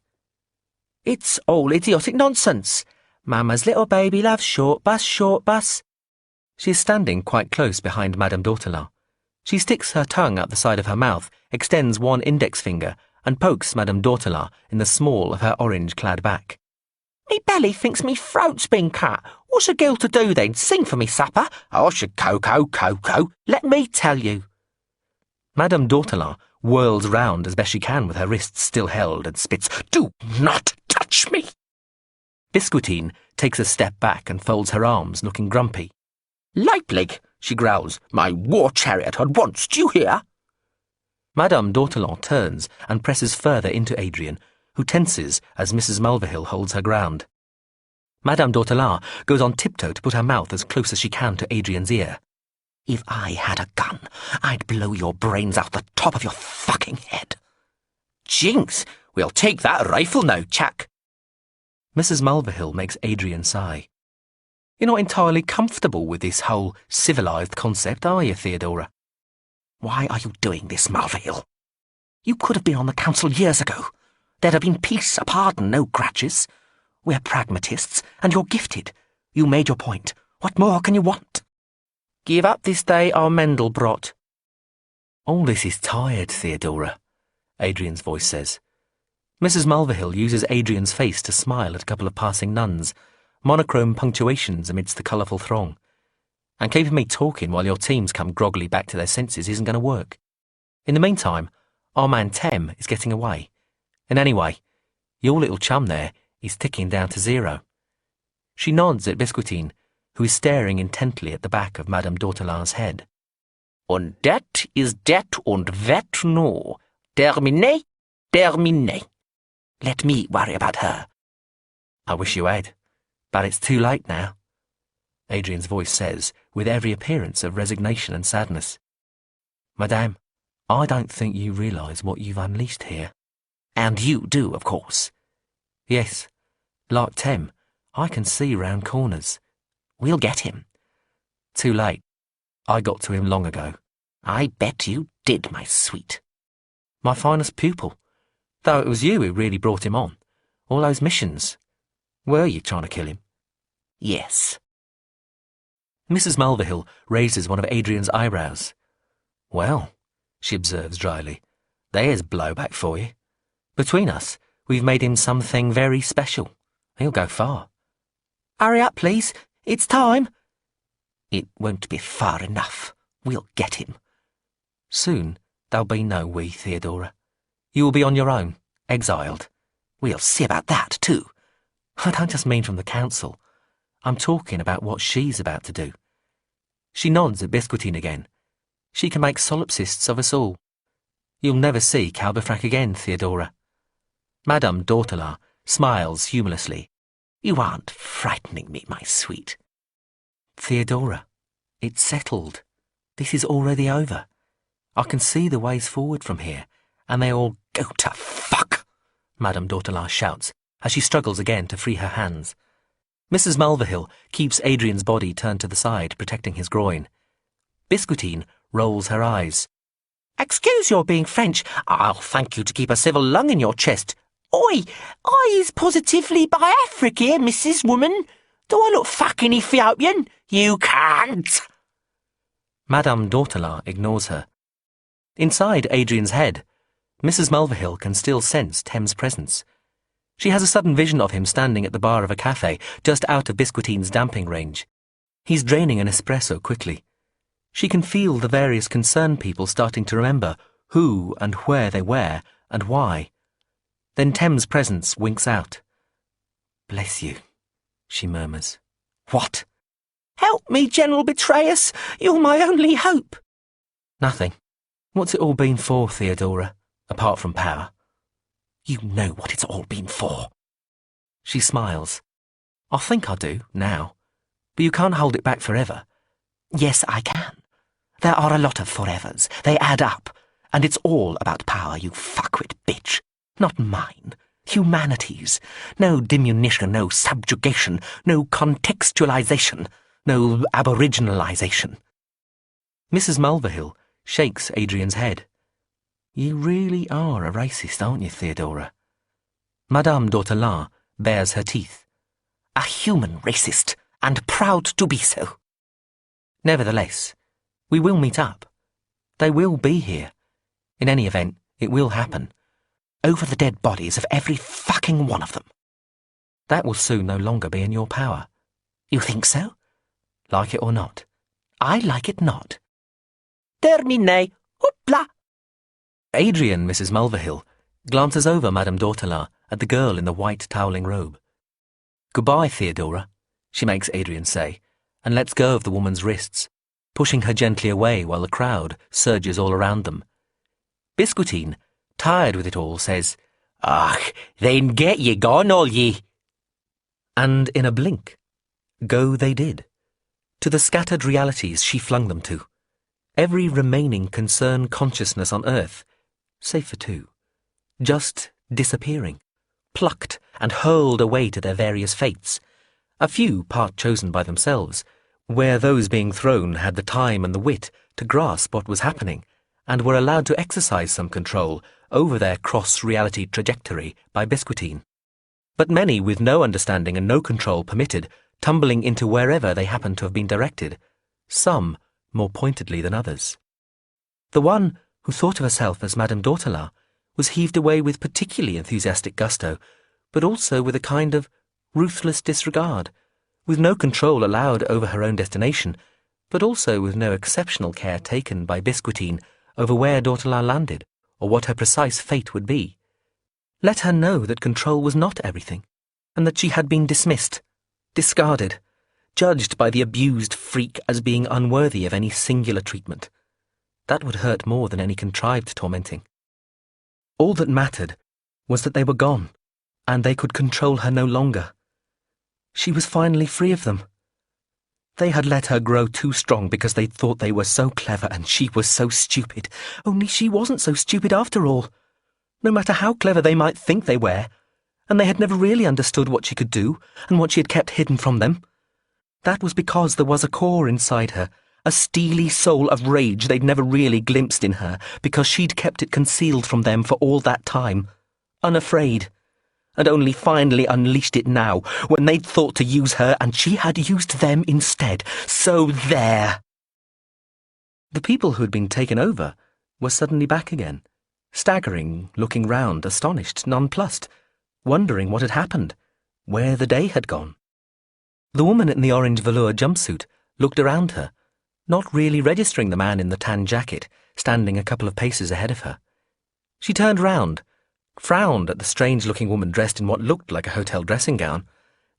Speaker 6: "It's all idiotic nonsense. Mamma's little baby loves short bus, short bus."
Speaker 7: She is standing quite close behind Madame d'Hautelas. She sticks her tongue out the side of her mouth, extends one index finger, and pokes Madame d'Hautelas in the small of her orange-clad back.
Speaker 6: "Me belly thinks me throat's been cut. What's a girl to do then? Sing for me supper? I should cocoa. Let me tell you."
Speaker 7: Madame d'Hautelas whirls round as best she can with her wrists still held and spits, "Do not touch me!" Biscuitine takes a step back and folds her arms, looking grumpy.
Speaker 6: "Leipzig," she growls. "My war chariot at once, do you hear?"
Speaker 7: Madame d'Hautelas turns and presses further into Adrian, who tenses as Mrs. Mulverhill holds her ground. Madame d'Hautelas goes on tiptoe to put her mouth as close as she can to Adrian's ear.
Speaker 6: "If I had a gun, I'd blow your brains out the top of your fucking head." "Jinx, we'll take that rifle now, Chuck."
Speaker 7: Mrs. Mulverhill makes Adrian sigh. "You're not entirely comfortable with this whole civilised concept, are you, Theodora?"
Speaker 6: "Why are you doing this, Mulverhill? You could have been on the council years ago. There'd have been peace, a pardon, no grudges. We're pragmatists, and you're gifted. You made your point. What more can you want?"
Speaker 7: "Give up this day our Mendelbrot." "All this is tired, Theodora," Adrian's voice says. Mrs. Mulverhill uses Adrian's face to smile at a couple of passing nuns, monochrome punctuations amidst the colourful throng. "And keeping me talking while your teams come groggily back to their senses isn't going to work. In the meantime, our man Tem is getting away. And anyway, your little chum there is ticking down to 0. She nods at Biscuitine, who is staring intently at the back of Madame d'Hautelas' head.
Speaker 6: "Und dat is dat und vet no. Terminé. Let me worry about her."
Speaker 7: "I wish you had, but it's too late now," Adrian's voice says, with every appearance of resignation and sadness. "Madame, I don't think you realise what you've unleashed here."
Speaker 6: "And you do, of course."
Speaker 7: "Yes, like Tem,
Speaker 1: I can see round corners.
Speaker 6: We'll get him.
Speaker 1: Too late. I got to him long ago.
Speaker 6: I bet you did, my sweet.
Speaker 1: My finest pupil. Though it was you who really brought him on. All those missions. Were you trying to kill him?
Speaker 6: Yes.
Speaker 1: Mrs. Mulverhill raises one of Adrian's eyebrows. Well, she observes dryly, there's blowback for you. Between us, we've made him something very special. He'll go far.
Speaker 6: Hurry up, please. It's time.
Speaker 1: It won't be far enough. We'll get him. Soon, there'll be no we, Theodora. You will be on your own, exiled.
Speaker 6: We'll see about that, too.
Speaker 1: I don't just mean from the council. I'm talking about what she's about to do. She nods at Biscuitine again. She can make solipsists of us all. You'll never see Calbifrac again, Theodora. Madame Dautelar smiles humorlessly.
Speaker 6: You aren't frightening me, my sweet.
Speaker 1: Theodora, it's settled. This is already over. I can see the ways forward from here, and they all
Speaker 6: go to fuck,
Speaker 1: Madame Dautelar shouts as she struggles again to free her hands. Mrs. Mulverhill keeps Adrian's body turned to the side, protecting his groin. Biscuitine rolls her eyes.
Speaker 6: Excuse your being French. I'll thank you to keep a civil lung in your chest. Oi, I is positively by Africa, Mrs. Woman. Do I look fucking Ethiopian? You can't.
Speaker 1: Madame Dautelar ignores her. Inside Adrian's head, Mrs. Mulverhill can still sense Thames' presence. She has a sudden vision of him standing at the bar of a cafe just out of Biscuitine's damping range. He's draining an espresso quickly. She can feel the various concerned people starting to remember who and where they were and why. Then Thames' presence winks out. Bless you, she murmurs.
Speaker 6: What? Help me, General Betrayus. You're my only hope.
Speaker 1: Nothing. What's it all been for, Theodora, apart from power?
Speaker 6: You know what it's all been for.
Speaker 1: She smiles. I think I do, now. But you can't hold it back forever.
Speaker 6: Yes, I can. There are a lot of forevers. They add up. And it's all about power, you fuckwit bitch. Not mine. Humanity's. No diminution, no subjugation, no contextualization, no aboriginalization.
Speaker 1: Mrs. Mulverhill shakes Adrian's head. You really are a racist, aren't you, Theodora? Madame Dautelar bares her teeth.
Speaker 6: A human racist, and proud to be so.
Speaker 1: Nevertheless, we will meet up. They will be here. In any event, it will happen.
Speaker 6: Over the dead bodies of every fucking one of them.
Speaker 1: That will soon no longer be in your power.
Speaker 6: You think so?
Speaker 1: Like it or not.
Speaker 6: I like it not. Termine. Hoopla!
Speaker 1: Adrian, Mrs. Mulverhill, glances over Madame Dautelar at the girl in the white toweling robe. Goodbye, Theodora, she makes Adrian say, and lets go of the woman's wrists, pushing her gently away while the crowd surges all around them. Biscuitine, tired with it all, says,
Speaker 6: "Ach, then get ye gone, all ye."
Speaker 1: And in a blink, go they did, to the scattered realities she flung them to. Every remaining concern consciousness on earth, save for two, just disappearing, plucked and hurled away to their various fates, a few part chosen by themselves, where those being thrown had the time and the wit to grasp what was happening, and were allowed to exercise some control over their cross-reality trajectory by Biscuitine. But many with no understanding and no control permitted, tumbling into wherever they happened to have been directed, some more pointedly than others. The one who thought of herself as Madame Dautelar was heaved away with particularly enthusiastic gusto, but also with a kind of ruthless disregard, with no control allowed over her own destination, but also with no exceptional care taken by Biscuitine over where Dautelar landed, or what her precise fate would be. Let her know that control was not everything, and that she had been dismissed, discarded, judged by the abused freak as being unworthy of any singular treatment. That would hurt more than any contrived tormenting. All that mattered was that they were gone, and they could control her no longer. She was finally free of them. They had let her grow too strong because they thought they were so clever and she was so stupid. Only she wasn't so stupid after all. No matter how clever they might think they were,
Speaker 7: and they had never really understood what she could do and what she had kept hidden from them. That was because there was a core inside her, a steely soul of rage they'd never really glimpsed in her, because she'd kept it concealed from them for all that time, unafraid, and only finally unleashed it now, when they'd thought to use her and she had used them instead. So there! The people who had been taken over were suddenly back again, staggering, looking round, astonished, nonplussed, wondering what had happened, where the day had gone. The woman in the orange velour jumpsuit looked around her, not really registering the man in the tan jacket, standing a couple of paces ahead of her. She turned round, frowned at the strange-looking woman dressed in what looked like a hotel dressing gown,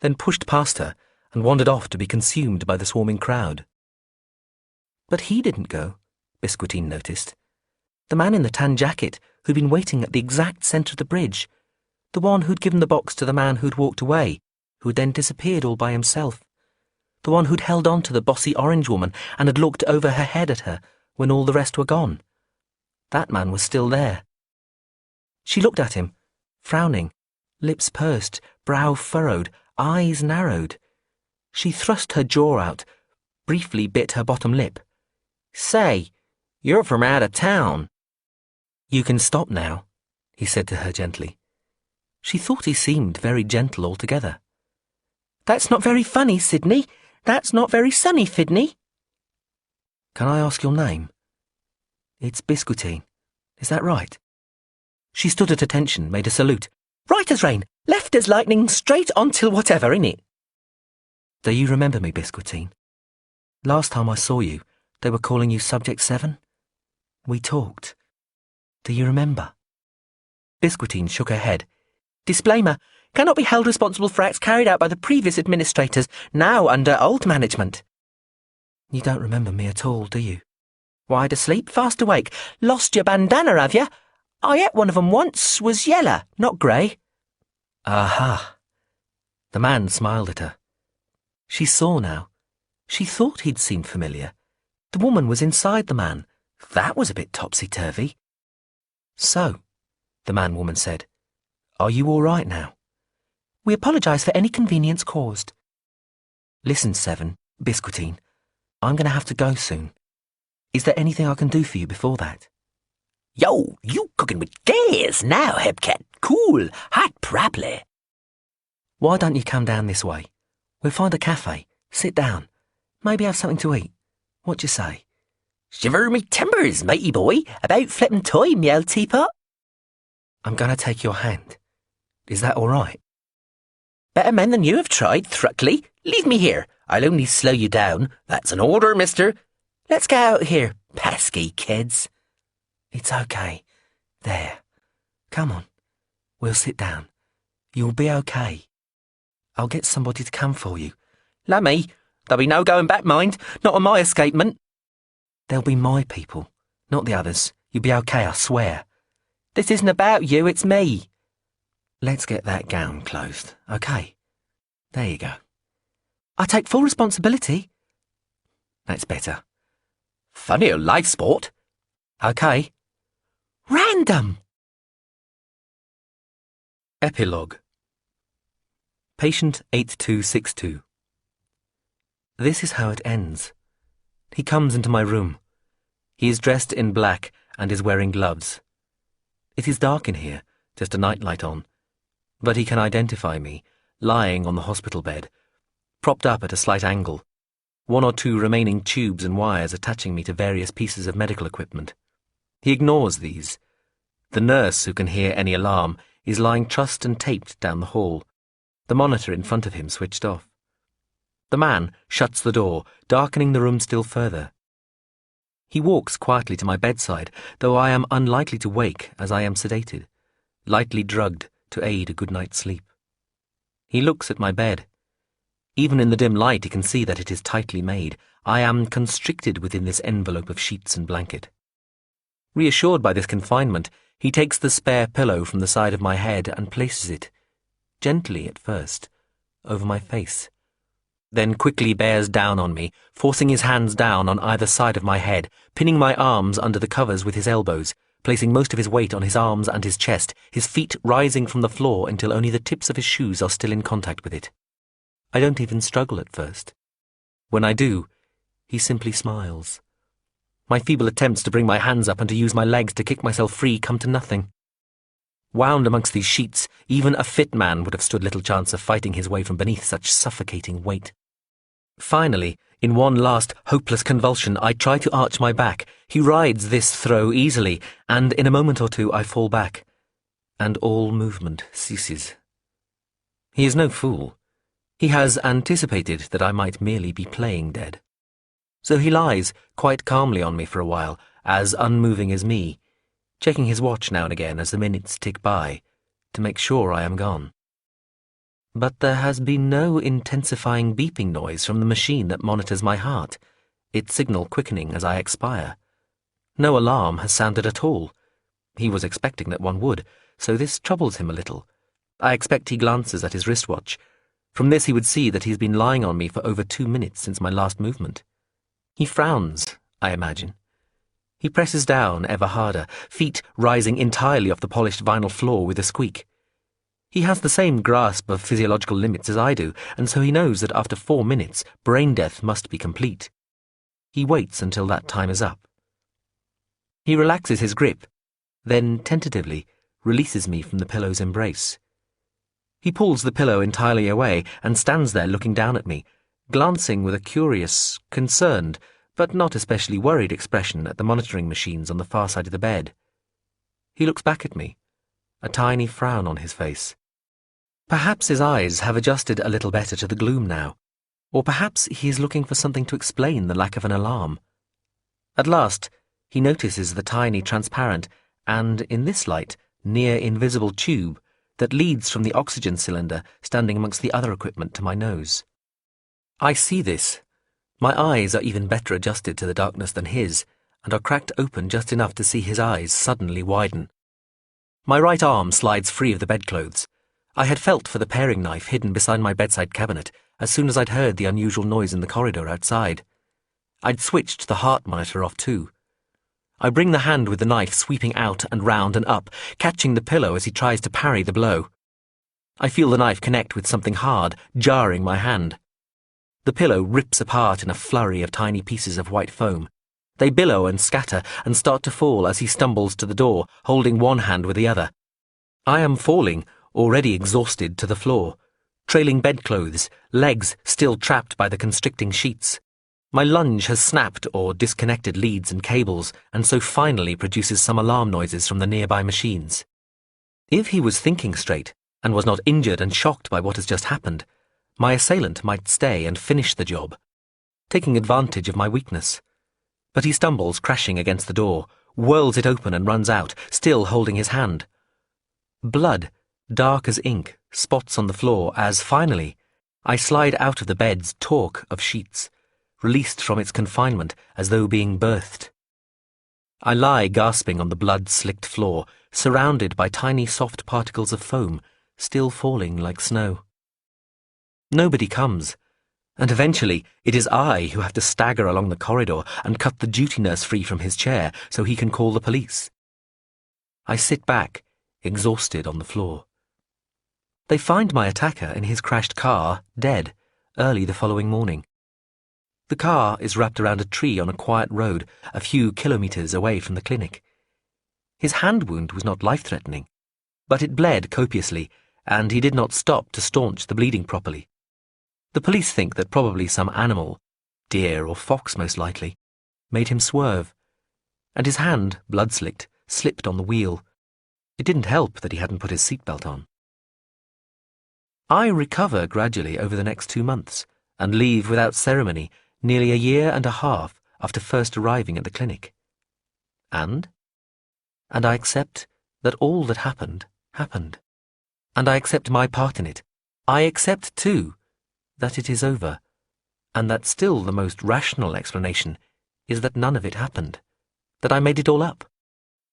Speaker 7: then pushed past her and wandered off to be consumed by the swarming crowd. But he didn't go, Biscuitine noticed. The man in the tan jacket who'd been waiting at the exact centre of the bridge, the one who'd given the box to the man who'd walked away, who'd then disappeared all by himself, the one who'd held on to the bossy orange woman and had looked over her head at her when all the rest were gone. That man was still there. She looked at him, frowning, lips pursed, brow furrowed, eyes narrowed. She thrust her jaw out, briefly bit her bottom lip. "Say, you're from out of town." "You can stop now," he said to her gently. She thought he seemed very gentle altogether. "That's not very funny, Sydney. That's not very sunny, Fidney." "Can I ask your name?" "It's Biscuitine. Is that right?" She stood at attention, made a salute. "Right as rain, left as lightning, straight on till whatever, innit?" "Do you remember me, Biscuitine? Last time I saw you, they were calling you Subject 7. We talked. Do you remember?" Biscuitine shook her head. "Disclaimer, cannot be held responsible for acts carried out by the previous administrators, now under old management." "You don't remember me at all, do you?" "Wide asleep, fast awake. Lost your bandana, have you? I ate one of 'em once, was yeller, not grey." "Aha." The man smiled at her. She saw now. She thought he'd seemed familiar. The woman was inside the man. That was a bit topsy-turvy. "So," the man-woman said, "are you all right now?" "We apologise for any inconvenience caused." "Listen, Seven, Biscuitine, I'm going to have to go soon. Is there anything I can do for you before that?"
Speaker 6: "Yo, you cooking with gas now, Hepcat. Cool, hot properly."
Speaker 7: "Why don't you come down this way? We'll find a cafe, sit down, maybe have something to eat. What do you say?"
Speaker 6: "Shiver me timbers, matey boy. About flipping time, you old teapot."
Speaker 7: "I'm going to take your hand. Is that all right?"
Speaker 6: "Better men than you have tried, Thruckley. Leave me here. I'll only slow you down. That's an order, mister. Let's get out here, pesky kids."
Speaker 7: "It's okay. There. Come on. We'll sit down. You'll be okay. I'll get somebody to come for you."
Speaker 6: "Lummy, there'll be no going back, mind. Not on my escapement."
Speaker 7: "They'll be my people, not the others. You'll be okay, I swear."
Speaker 6: "This isn't about you, it's me."
Speaker 7: "Let's get that gown closed, okay? There you go."
Speaker 6: "I take full responsibility."
Speaker 7: "That's better."
Speaker 6: "Funny old life sport."
Speaker 7: "Okay."
Speaker 6: "Random."
Speaker 7: Epilogue. Patient 8262. This is how it ends. He comes into my room. He is dressed in black and is wearing gloves. It is dark in here, just a nightlight on, but he can identify me, lying on the hospital bed, propped up at a slight angle, one or two remaining tubes and wires attaching me to various pieces of medical equipment. He ignores these. The nurse, who can hear any alarm, is lying trussed and taped down the hall, the monitor in front of him switched off. The man shuts the door, darkening the room still further. He walks quietly to my bedside, though I am unlikely to wake as I am sedated, lightly drugged to aid a good night's sleep. He looks at my bed. Even in the dim light he can see that it is tightly made. I am constricted within this envelope of sheets and blanket. Reassured by this confinement, he takes the spare pillow from the side of my head and places it, gently at first, over my face, then quickly bears down on me, forcing his hands down on either side of my head, pinning my arms under the covers with his elbows, placing most of his weight on his arms and his chest, his feet rising from the floor until only the tips of his shoes are still in contact with it. I don't even struggle at first. When I do, he simply smiles. My feeble attempts to bring my hands up and to use my legs to kick myself free come to nothing. Wound amongst these sheets, even a fit man would have stood little chance of fighting his way from beneath such suffocating weight. Finally, in one last hopeless convulsion, I try to arch my back. He rides this throw easily, and in a moment or two I fall back, and all movement ceases. He is no fool. He has anticipated that I might merely be playing dead. So he lies quite calmly on me for a while, as unmoving as me, checking his watch now and again as the minutes tick by, to make sure I am gone. But there has been no intensifying beeping noise from the machine that monitors my heart, its signal quickening as I expire. No alarm has sounded at all. He was expecting that one would, so this troubles him a little. I expect he glances at his wristwatch. From this he would see that he's been lying on me for over 2 minutes since my last movement. He frowns, I imagine. He presses down ever harder, feet rising entirely off the polished vinyl floor with a squeak. He has the same grasp of physiological limits as I do, and so he knows that after 4 minutes, brain death must be complete. He waits until that time is up. He relaxes his grip, then tentatively releases me from the pillow's embrace. He pulls the pillow entirely away and stands there looking down at me, glancing with a curious, concerned, but not especially worried expression at the monitoring machines on the far side of the bed. He looks back at me, a tiny frown on his face. Perhaps his eyes have adjusted a little better to the gloom now, or perhaps he is looking for something to explain the lack of an alarm. At last, he notices the tiny, transparent, and, in this light, near-invisible tube that leads from the oxygen cylinder standing amongst the other equipment to my nose. I see this. My eyes are even better adjusted to the darkness than his, and are cracked open just enough to see his eyes suddenly widen. My right arm slides free of the bedclothes. I had felt for the paring knife hidden beside my bedside cabinet as soon as I'd heard the unusual noise in the corridor outside. I'd switched the heart monitor off too. I bring the hand with the knife sweeping out and round and up, catching the pillow as he tries to parry the blow. I feel the knife connect with something hard, jarring my hand. The pillow rips apart in a flurry of tiny pieces of white foam. They billow and scatter and start to fall as he stumbles to the door, holding one hand with the other. I am falling, already exhausted, to the floor, trailing bedclothes, legs still trapped by the constricting sheets. My lunge has snapped or disconnected leads and cables, and so finally produces some alarm noises from the nearby machines. If he was thinking straight, and was not injured and shocked by what has just happened, my assailant might stay and finish the job, taking advantage of my weakness. But he stumbles, crashing against the door, whirls it open and runs out, still holding his hand. Blood, dark as ink, spots on the floor as, finally, I slide out of the bed's talk of sheets, released from its confinement as though being birthed. I lie gasping on the blood-slicked floor, surrounded by tiny soft particles of foam, still falling like snow. Nobody comes, and eventually it is I who have to stagger along the corridor and cut the duty nurse free from his chair so he can call the police. I sit back, exhausted, on the floor. They find my attacker in his crashed car, dead, early the following morning. The car is wrapped around a tree on a quiet road a few kilometres away from the clinic. His hand wound was not life-threatening, but it bled copiously, and he did not stop to staunch the bleeding properly. The police think that probably some animal, deer or fox most likely, made him swerve, and his hand, blood-slicked, slipped on the wheel. It didn't help that he hadn't put his seatbelt on. I recover gradually over the next 2 months, and leave without ceremony nearly a year and a half after first arriving at the clinic. And I accept that all that happened, happened. And I accept my part in it. I accept, too, that it is over, and that still the most rational explanation is that none of it happened, that I made it all up.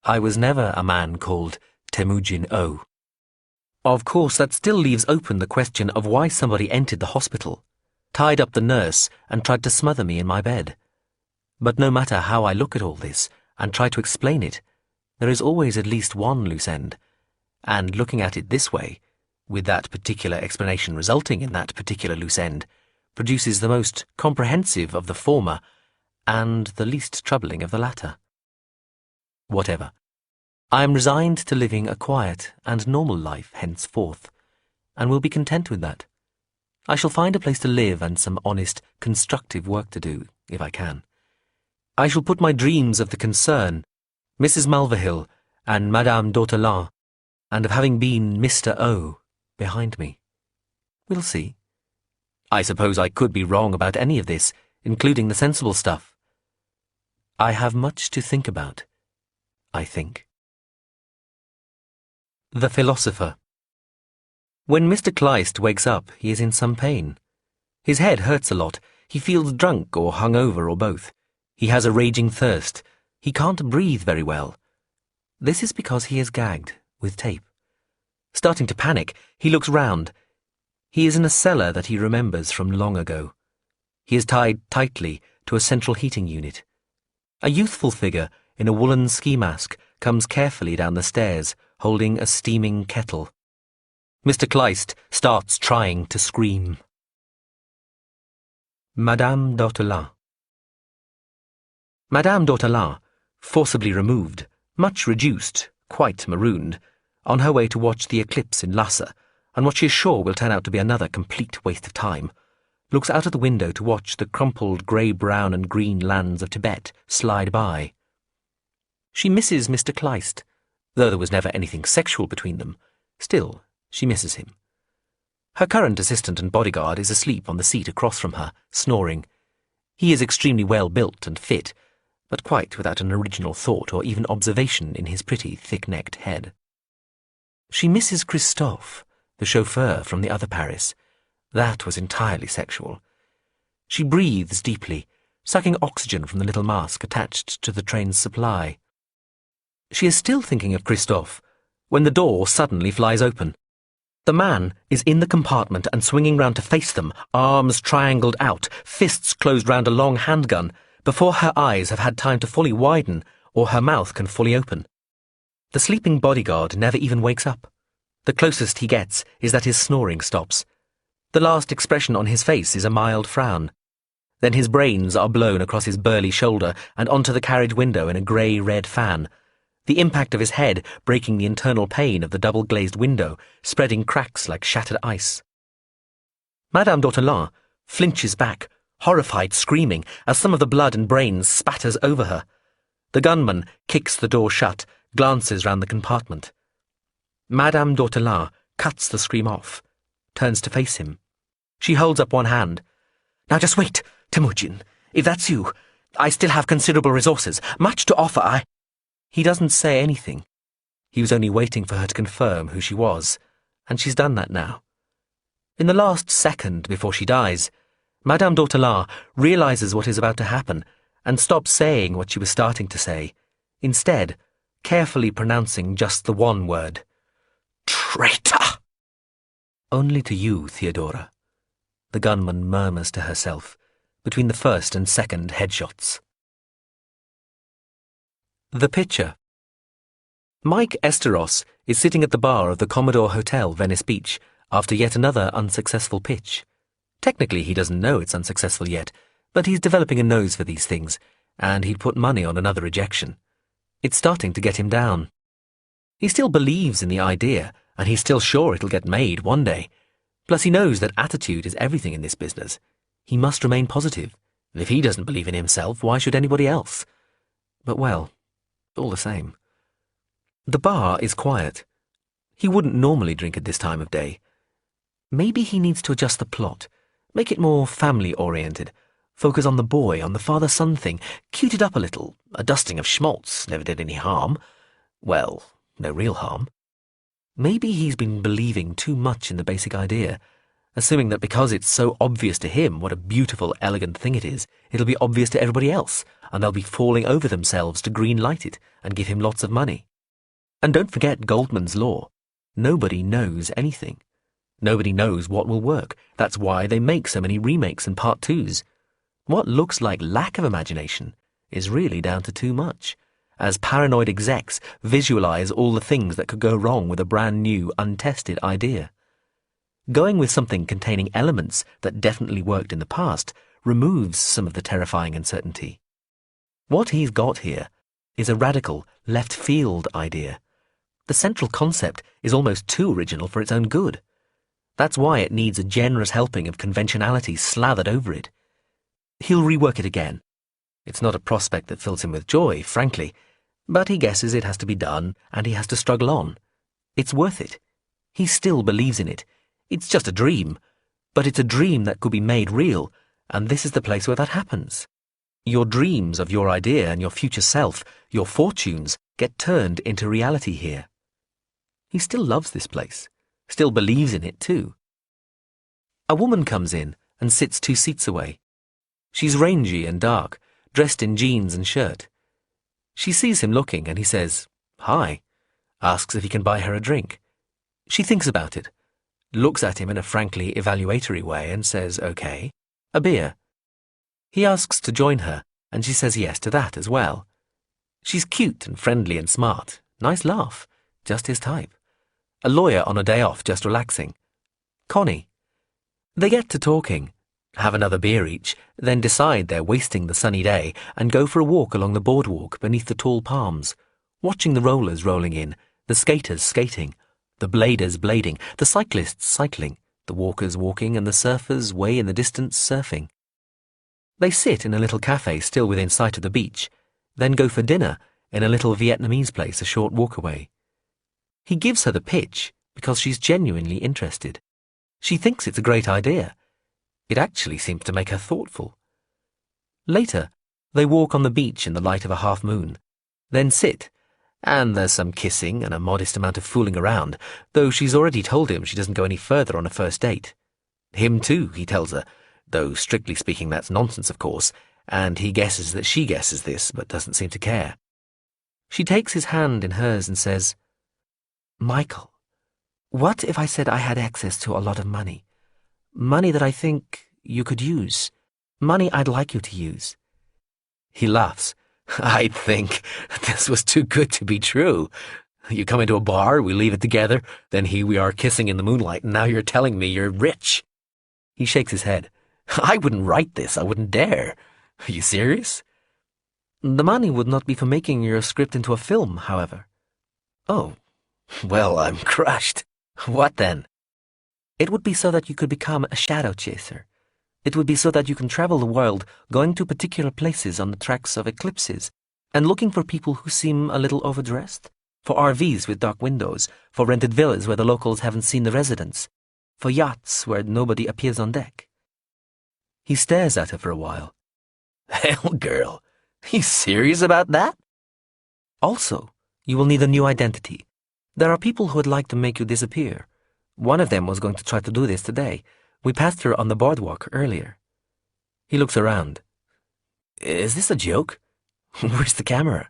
Speaker 7: I was never a man called Temujin O. Of course, that still leaves open the question of why somebody entered the hospital, tied up the nurse, and tried to smother me in my bed. But no matter how I look at all this and try to explain it,
Speaker 1: there is always at least one loose end, and looking at it this way, with that particular explanation resulting in that particular loose end, produces the most comprehensive of the former and the least troubling of the latter. Whatever. I am resigned to living a quiet and normal life henceforth, and will be content with that. I shall find a place to live and some honest, constructive work to do, if I can. I shall put my dreams of the concern, Mrs. Mulverhill and Madame d'Ortolan, and of having been Mr. O, behind me. We'll see. I suppose I could be wrong about any of this, including the sensible stuff. I have much to think about, I think. The Philosopher. When Mr. Kleist wakes up, he is in some pain. His head hurts a lot, he feels drunk or hungover or both. He has a raging thirst. He can't breathe very well. This is because he is gagged with tape. Starting to panic, he looks round. He is in a cellar that he remembers from long ago. He is tied tightly to a central heating unit. A youthful figure in a woolen ski mask comes carefully down the stairs, holding a steaming kettle. Mr. Kleist starts trying to scream. Madame d'Ortolan. Madame d'Ortolan, forcibly removed, much reduced, quite marooned, on her way to watch the eclipse in Lhasa, and what she is sure will turn out to be another complete waste of time, looks out of the window to watch the crumpled grey-brown and green lands of Tibet slide by. She misses Mr. Kleist, though there was never anything sexual between them. Still, she misses him. Her current assistant and bodyguard is asleep on the seat across from her, snoring. He is extremely well built and fit, but quite without an original thought or even observation in his pretty thick-necked head. She misses Christophe, the chauffeur from the other Paris. That was entirely sexual. She breathes deeply, sucking oxygen from the little mask attached to the train's supply. She is still thinking of Christophe when the door suddenly flies open. The man is in the compartment and swinging round to face them, arms triangled out, fists closed round a long handgun, before her eyes have had time to fully widen or her mouth can fully open. The sleeping bodyguard never even wakes up. The closest he gets is that his snoring stops. The last expression on his face is a mild frown. Then his brains are blown across his burly shoulder and onto the carriage window in a grey-red fan, the impact of his head breaking the internal pane of the double-glazed window, spreading cracks like shattered ice. Madame d'Ortolan flinches back, horrified, screaming, as some of the blood and brains spatters over her. The gunman kicks the door shut, glances round the compartment. Madame d'Ortolan cuts the scream off, turns to face him. She holds up one hand. "Now just wait, Temujin. If that's you, I still have considerable resources, much to offer. He doesn't say anything. He was only waiting for her to confirm who she was, and she's done that now. In the last second before she dies, Madame d'Ortolan realizes what is about to happen and stops saying what she was starting to say, instead carefully pronouncing just the one word. "Traitor!" "Only to you, Theodora," the gunman murmurs to herself between the first and second headshots. The Pitcher. Mike Esteros is sitting at the bar of the Commodore Hotel, Venice Beach, after yet another unsuccessful pitch. Technically, he doesn't know it's unsuccessful yet, but he's developing a nose for these things, and he'd put money on another rejection. It's starting to get him down. He still believes in the idea, and he's still sure it'll get made one day. Plus he knows that attitude is everything in this business. He must remain positive. If he doesn't believe in himself, why should anybody else? But well, all the same. The bar is quiet. He wouldn't normally drink at this time of day. Maybe he needs to adjust the plot, make it more family-oriented, focus on the boy, on the father-son thing, cute it up a little. A dusting of schmaltz never did any harm. Well, no real harm. Maybe he's been believing too much in the basic idea, assuming that because it's so obvious to him what a beautiful, elegant thing it is, it'll be obvious to everybody else, and they'll be falling over themselves to green-light it and give him lots of money. And don't forget Goldman's law. Nobody knows anything. Nobody knows what will work. That's why they make so many remakes and part twos. What looks like lack of imagination is really down to too much,
Speaker 7: as paranoid execs visualize all the things that could go wrong with a brand new, untested idea. Going with something containing elements that definitely worked in the past removes some of the terrifying uncertainty. What he's got here is a radical, left-field idea. The central concept is almost too original for its own good. That's why it needs a generous helping of conventionality slathered over it. He'll rework it again. It's not a prospect that fills him with joy, frankly, but he guesses it has to be done and he has to struggle on. It's worth it. He still believes in it. It's just a dream, but it's a dream that could be made real, and this is the place where that happens. Your dreams of your idea and your future self, your fortunes, get turned into reality here. He still loves this place, still believes in it too. A woman comes in and sits 2 seats away. She's rangy and dark, dressed in jeans and shirt. She sees him looking and he says, "Hi," asks if he can buy her a drink. She thinks about it, looks at him in a frankly evaluatory way and says, "Okay, a beer." He asks to join her and she says yes to that as well. She's cute and friendly and smart, nice laugh, just his type. A lawyer on a day off, just relaxing. Connie. They get to talking, have another beer each, then decide they're wasting the sunny day and go for a walk along the boardwalk beneath the tall palms, watching the rollers rolling in, the skaters skating, the bladers blading, the cyclists cycling, the walkers walking, and the surfers way in the distance surfing. They sit in a little cafe still within sight of the beach, then go for dinner in a little Vietnamese place a short walk away. He gives her the pitch because she's genuinely interested. She thinks it's a great idea. It actually seems to make her thoughtful. Later, they walk on the beach in the light of a half moon, then sit, and there's some kissing and a modest amount of fooling around, though she's already told him she doesn't go any further on a first date. Him too, he tells her, though strictly speaking that's nonsense, of course, and he guesses that she guesses this but doesn't seem to care. She takes his hand in hers and says, "Michael, what if I said I had access to a lot of money? Money that I think you could use. Money I'd like you to use." He laughs. "I'd think this was too good to be true. You come into a bar, we leave it together, then here we are kissing in the moonlight, and now you're telling me you're rich." He shakes his head. "I wouldn't write this. I wouldn't dare. Are you serious?" "The money would not be for making your script into a film, however." "Oh, well, I'm crushed. What then?" "It would be so that you could become a shadow chaser. It would be so that you can travel the world, going to particular places on the tracks of eclipses, and looking for people who seem a little overdressed, for RVs with dark windows, for rented villas where the locals haven't seen the residents, for yachts where nobody appears on deck." He stares at her for a while. "Hell, girl, are you serious about that?" "Also, you will need a new identity. There are people who would like to make you disappear. One of them was going to try to do this today. We passed her on the boardwalk earlier." He looks around. "Is this a joke? Where's the camera?"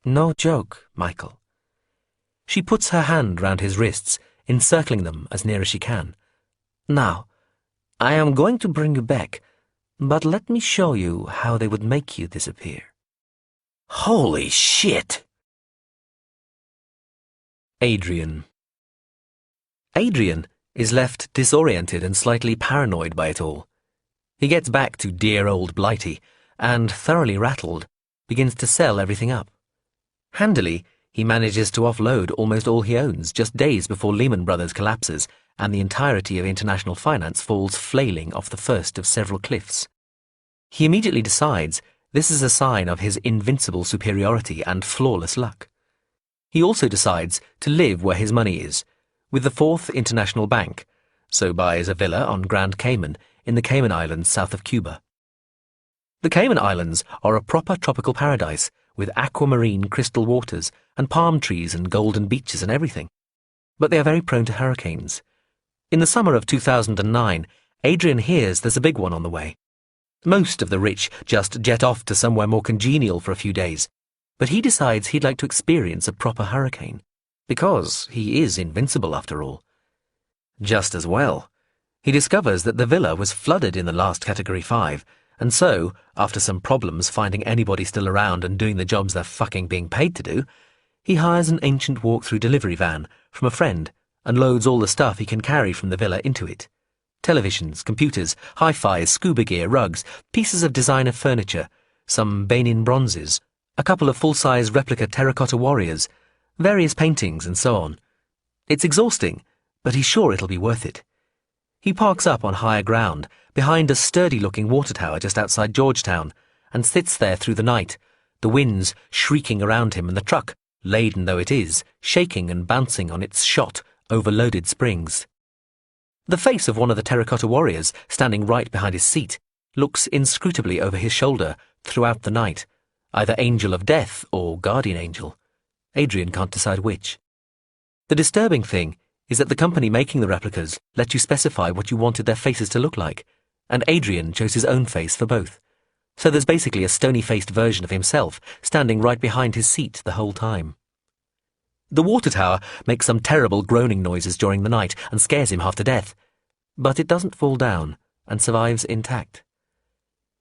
Speaker 7: "No joke, Michael." She puts her hand round his wrists, encircling them as near as she can. "Now, I am going to bring you back, but let me show you how they would make you disappear." Holy shit! Adrian is left disoriented and slightly paranoid by it all. He gets back to dear old Blighty and, thoroughly rattled, begins to sell everything up. Handily, he manages to offload almost all he owns just days before Lehman Brothers collapses and the entirety of international finance falls flailing off the first of several cliffs. He immediately decides this is a sign of his invincible superiority and flawless luck. He also decides to live where his money is, with the Fourth International Bank, so buys a villa on Grand Cayman in the Cayman Islands south of Cuba. The Cayman Islands are a proper tropical paradise with aquamarine crystal waters and palm trees and golden beaches and everything. But they are very prone to hurricanes. In the summer of 2009, Adrian hears there's a big one on the way. Most of the rich just jet off to somewhere more congenial for a few days, but he decides he'd like to experience a proper hurricane, because he is invincible after all. Just as well. He discovers that the villa was flooded in the last Category 5, and so, after some problems finding anybody still around and doing the jobs they're fucking being paid to do, he hires an ancient walk-through delivery van from a friend and loads all the stuff he can carry from the villa into it. Televisions, computers, hi-fi, scuba gear, rugs, pieces of designer furniture, some Benin bronzes, a couple of full-size replica terracotta warriors, various paintings and so on. It's exhausting, but he's sure it'll be worth it. He parks up on higher ground, behind a sturdy-looking water tower just outside Georgetown, and sits there through the night, the winds shrieking around him and the truck, laden though it is, shaking and bouncing on its shot, overloaded springs. The face of one of the terracotta warriors, standing right behind his seat, looks inscrutably over his shoulder throughout the night, either angel of death or guardian angel. Adrian can't decide which. The disturbing thing is that the company making the replicas let you specify what you wanted their faces to look like, and Adrian chose his own face for both. So there's basically a stony-faced version of himself standing right behind his seat the whole time. The water tower makes some terrible groaning noises during the night and scares him half to death, but it doesn't fall down and survives intact.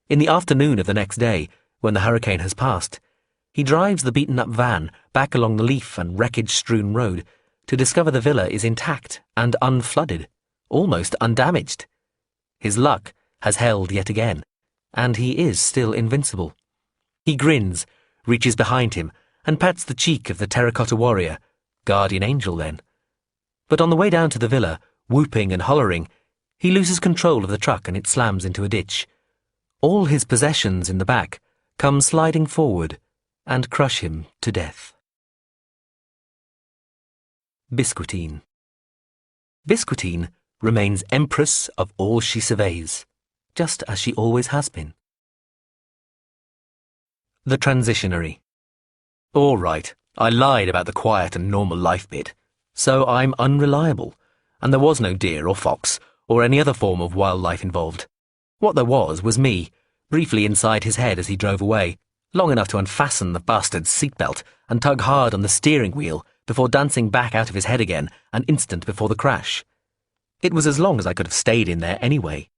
Speaker 7: In the afternoon of the next day, when the hurricane has passed, he drives the beaten-up van back along the leaf and wreckage-strewn road to discover the villa is intact and unflooded, almost undamaged. His luck has held yet again, and he is still invincible. He grins, reaches behind him, and pats the cheek of the terracotta warrior, guardian angel then. But on the way down to the villa, whooping and hollering, he loses control of the truck and it slams into a ditch. All his possessions in the back come sliding forward and crush him to death. Biscuitine. Biscuitine remains empress of all she surveys, just as she always has been. The Transitionary. All right, I lied about the quiet and normal life bit, so I'm unreliable, and there was no deer or fox or any other form of wildlife involved. What there was me, briefly inside his head as he drove away, long enough to unfasten the bastard's seatbelt and tug hard on the steering wheel before dancing back out of his head again an instant before the crash. It was as long as I could have stayed in there anyway,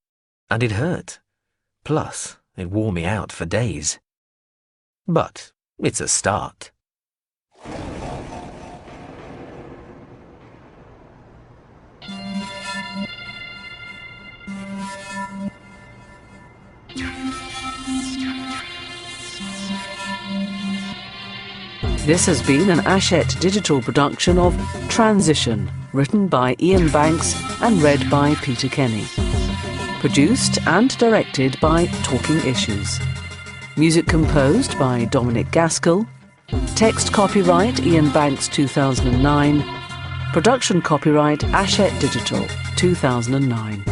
Speaker 7: and it hurt. Plus, it wore me out for days. But it's a start.
Speaker 5: This has been an Hachette Digital production of Transition, written by Ian Banks and read by Peter Kenny. Produced and directed by Talking Issues. Music composed by Dominic Gaskell. Text copyright Ian Banks 2009. Production copyright Hachette Digital 2009.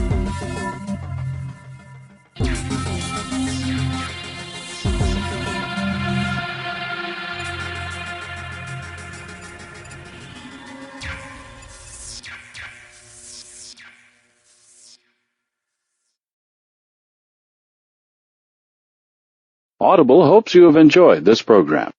Speaker 3: Audible hopes you have enjoyed this program.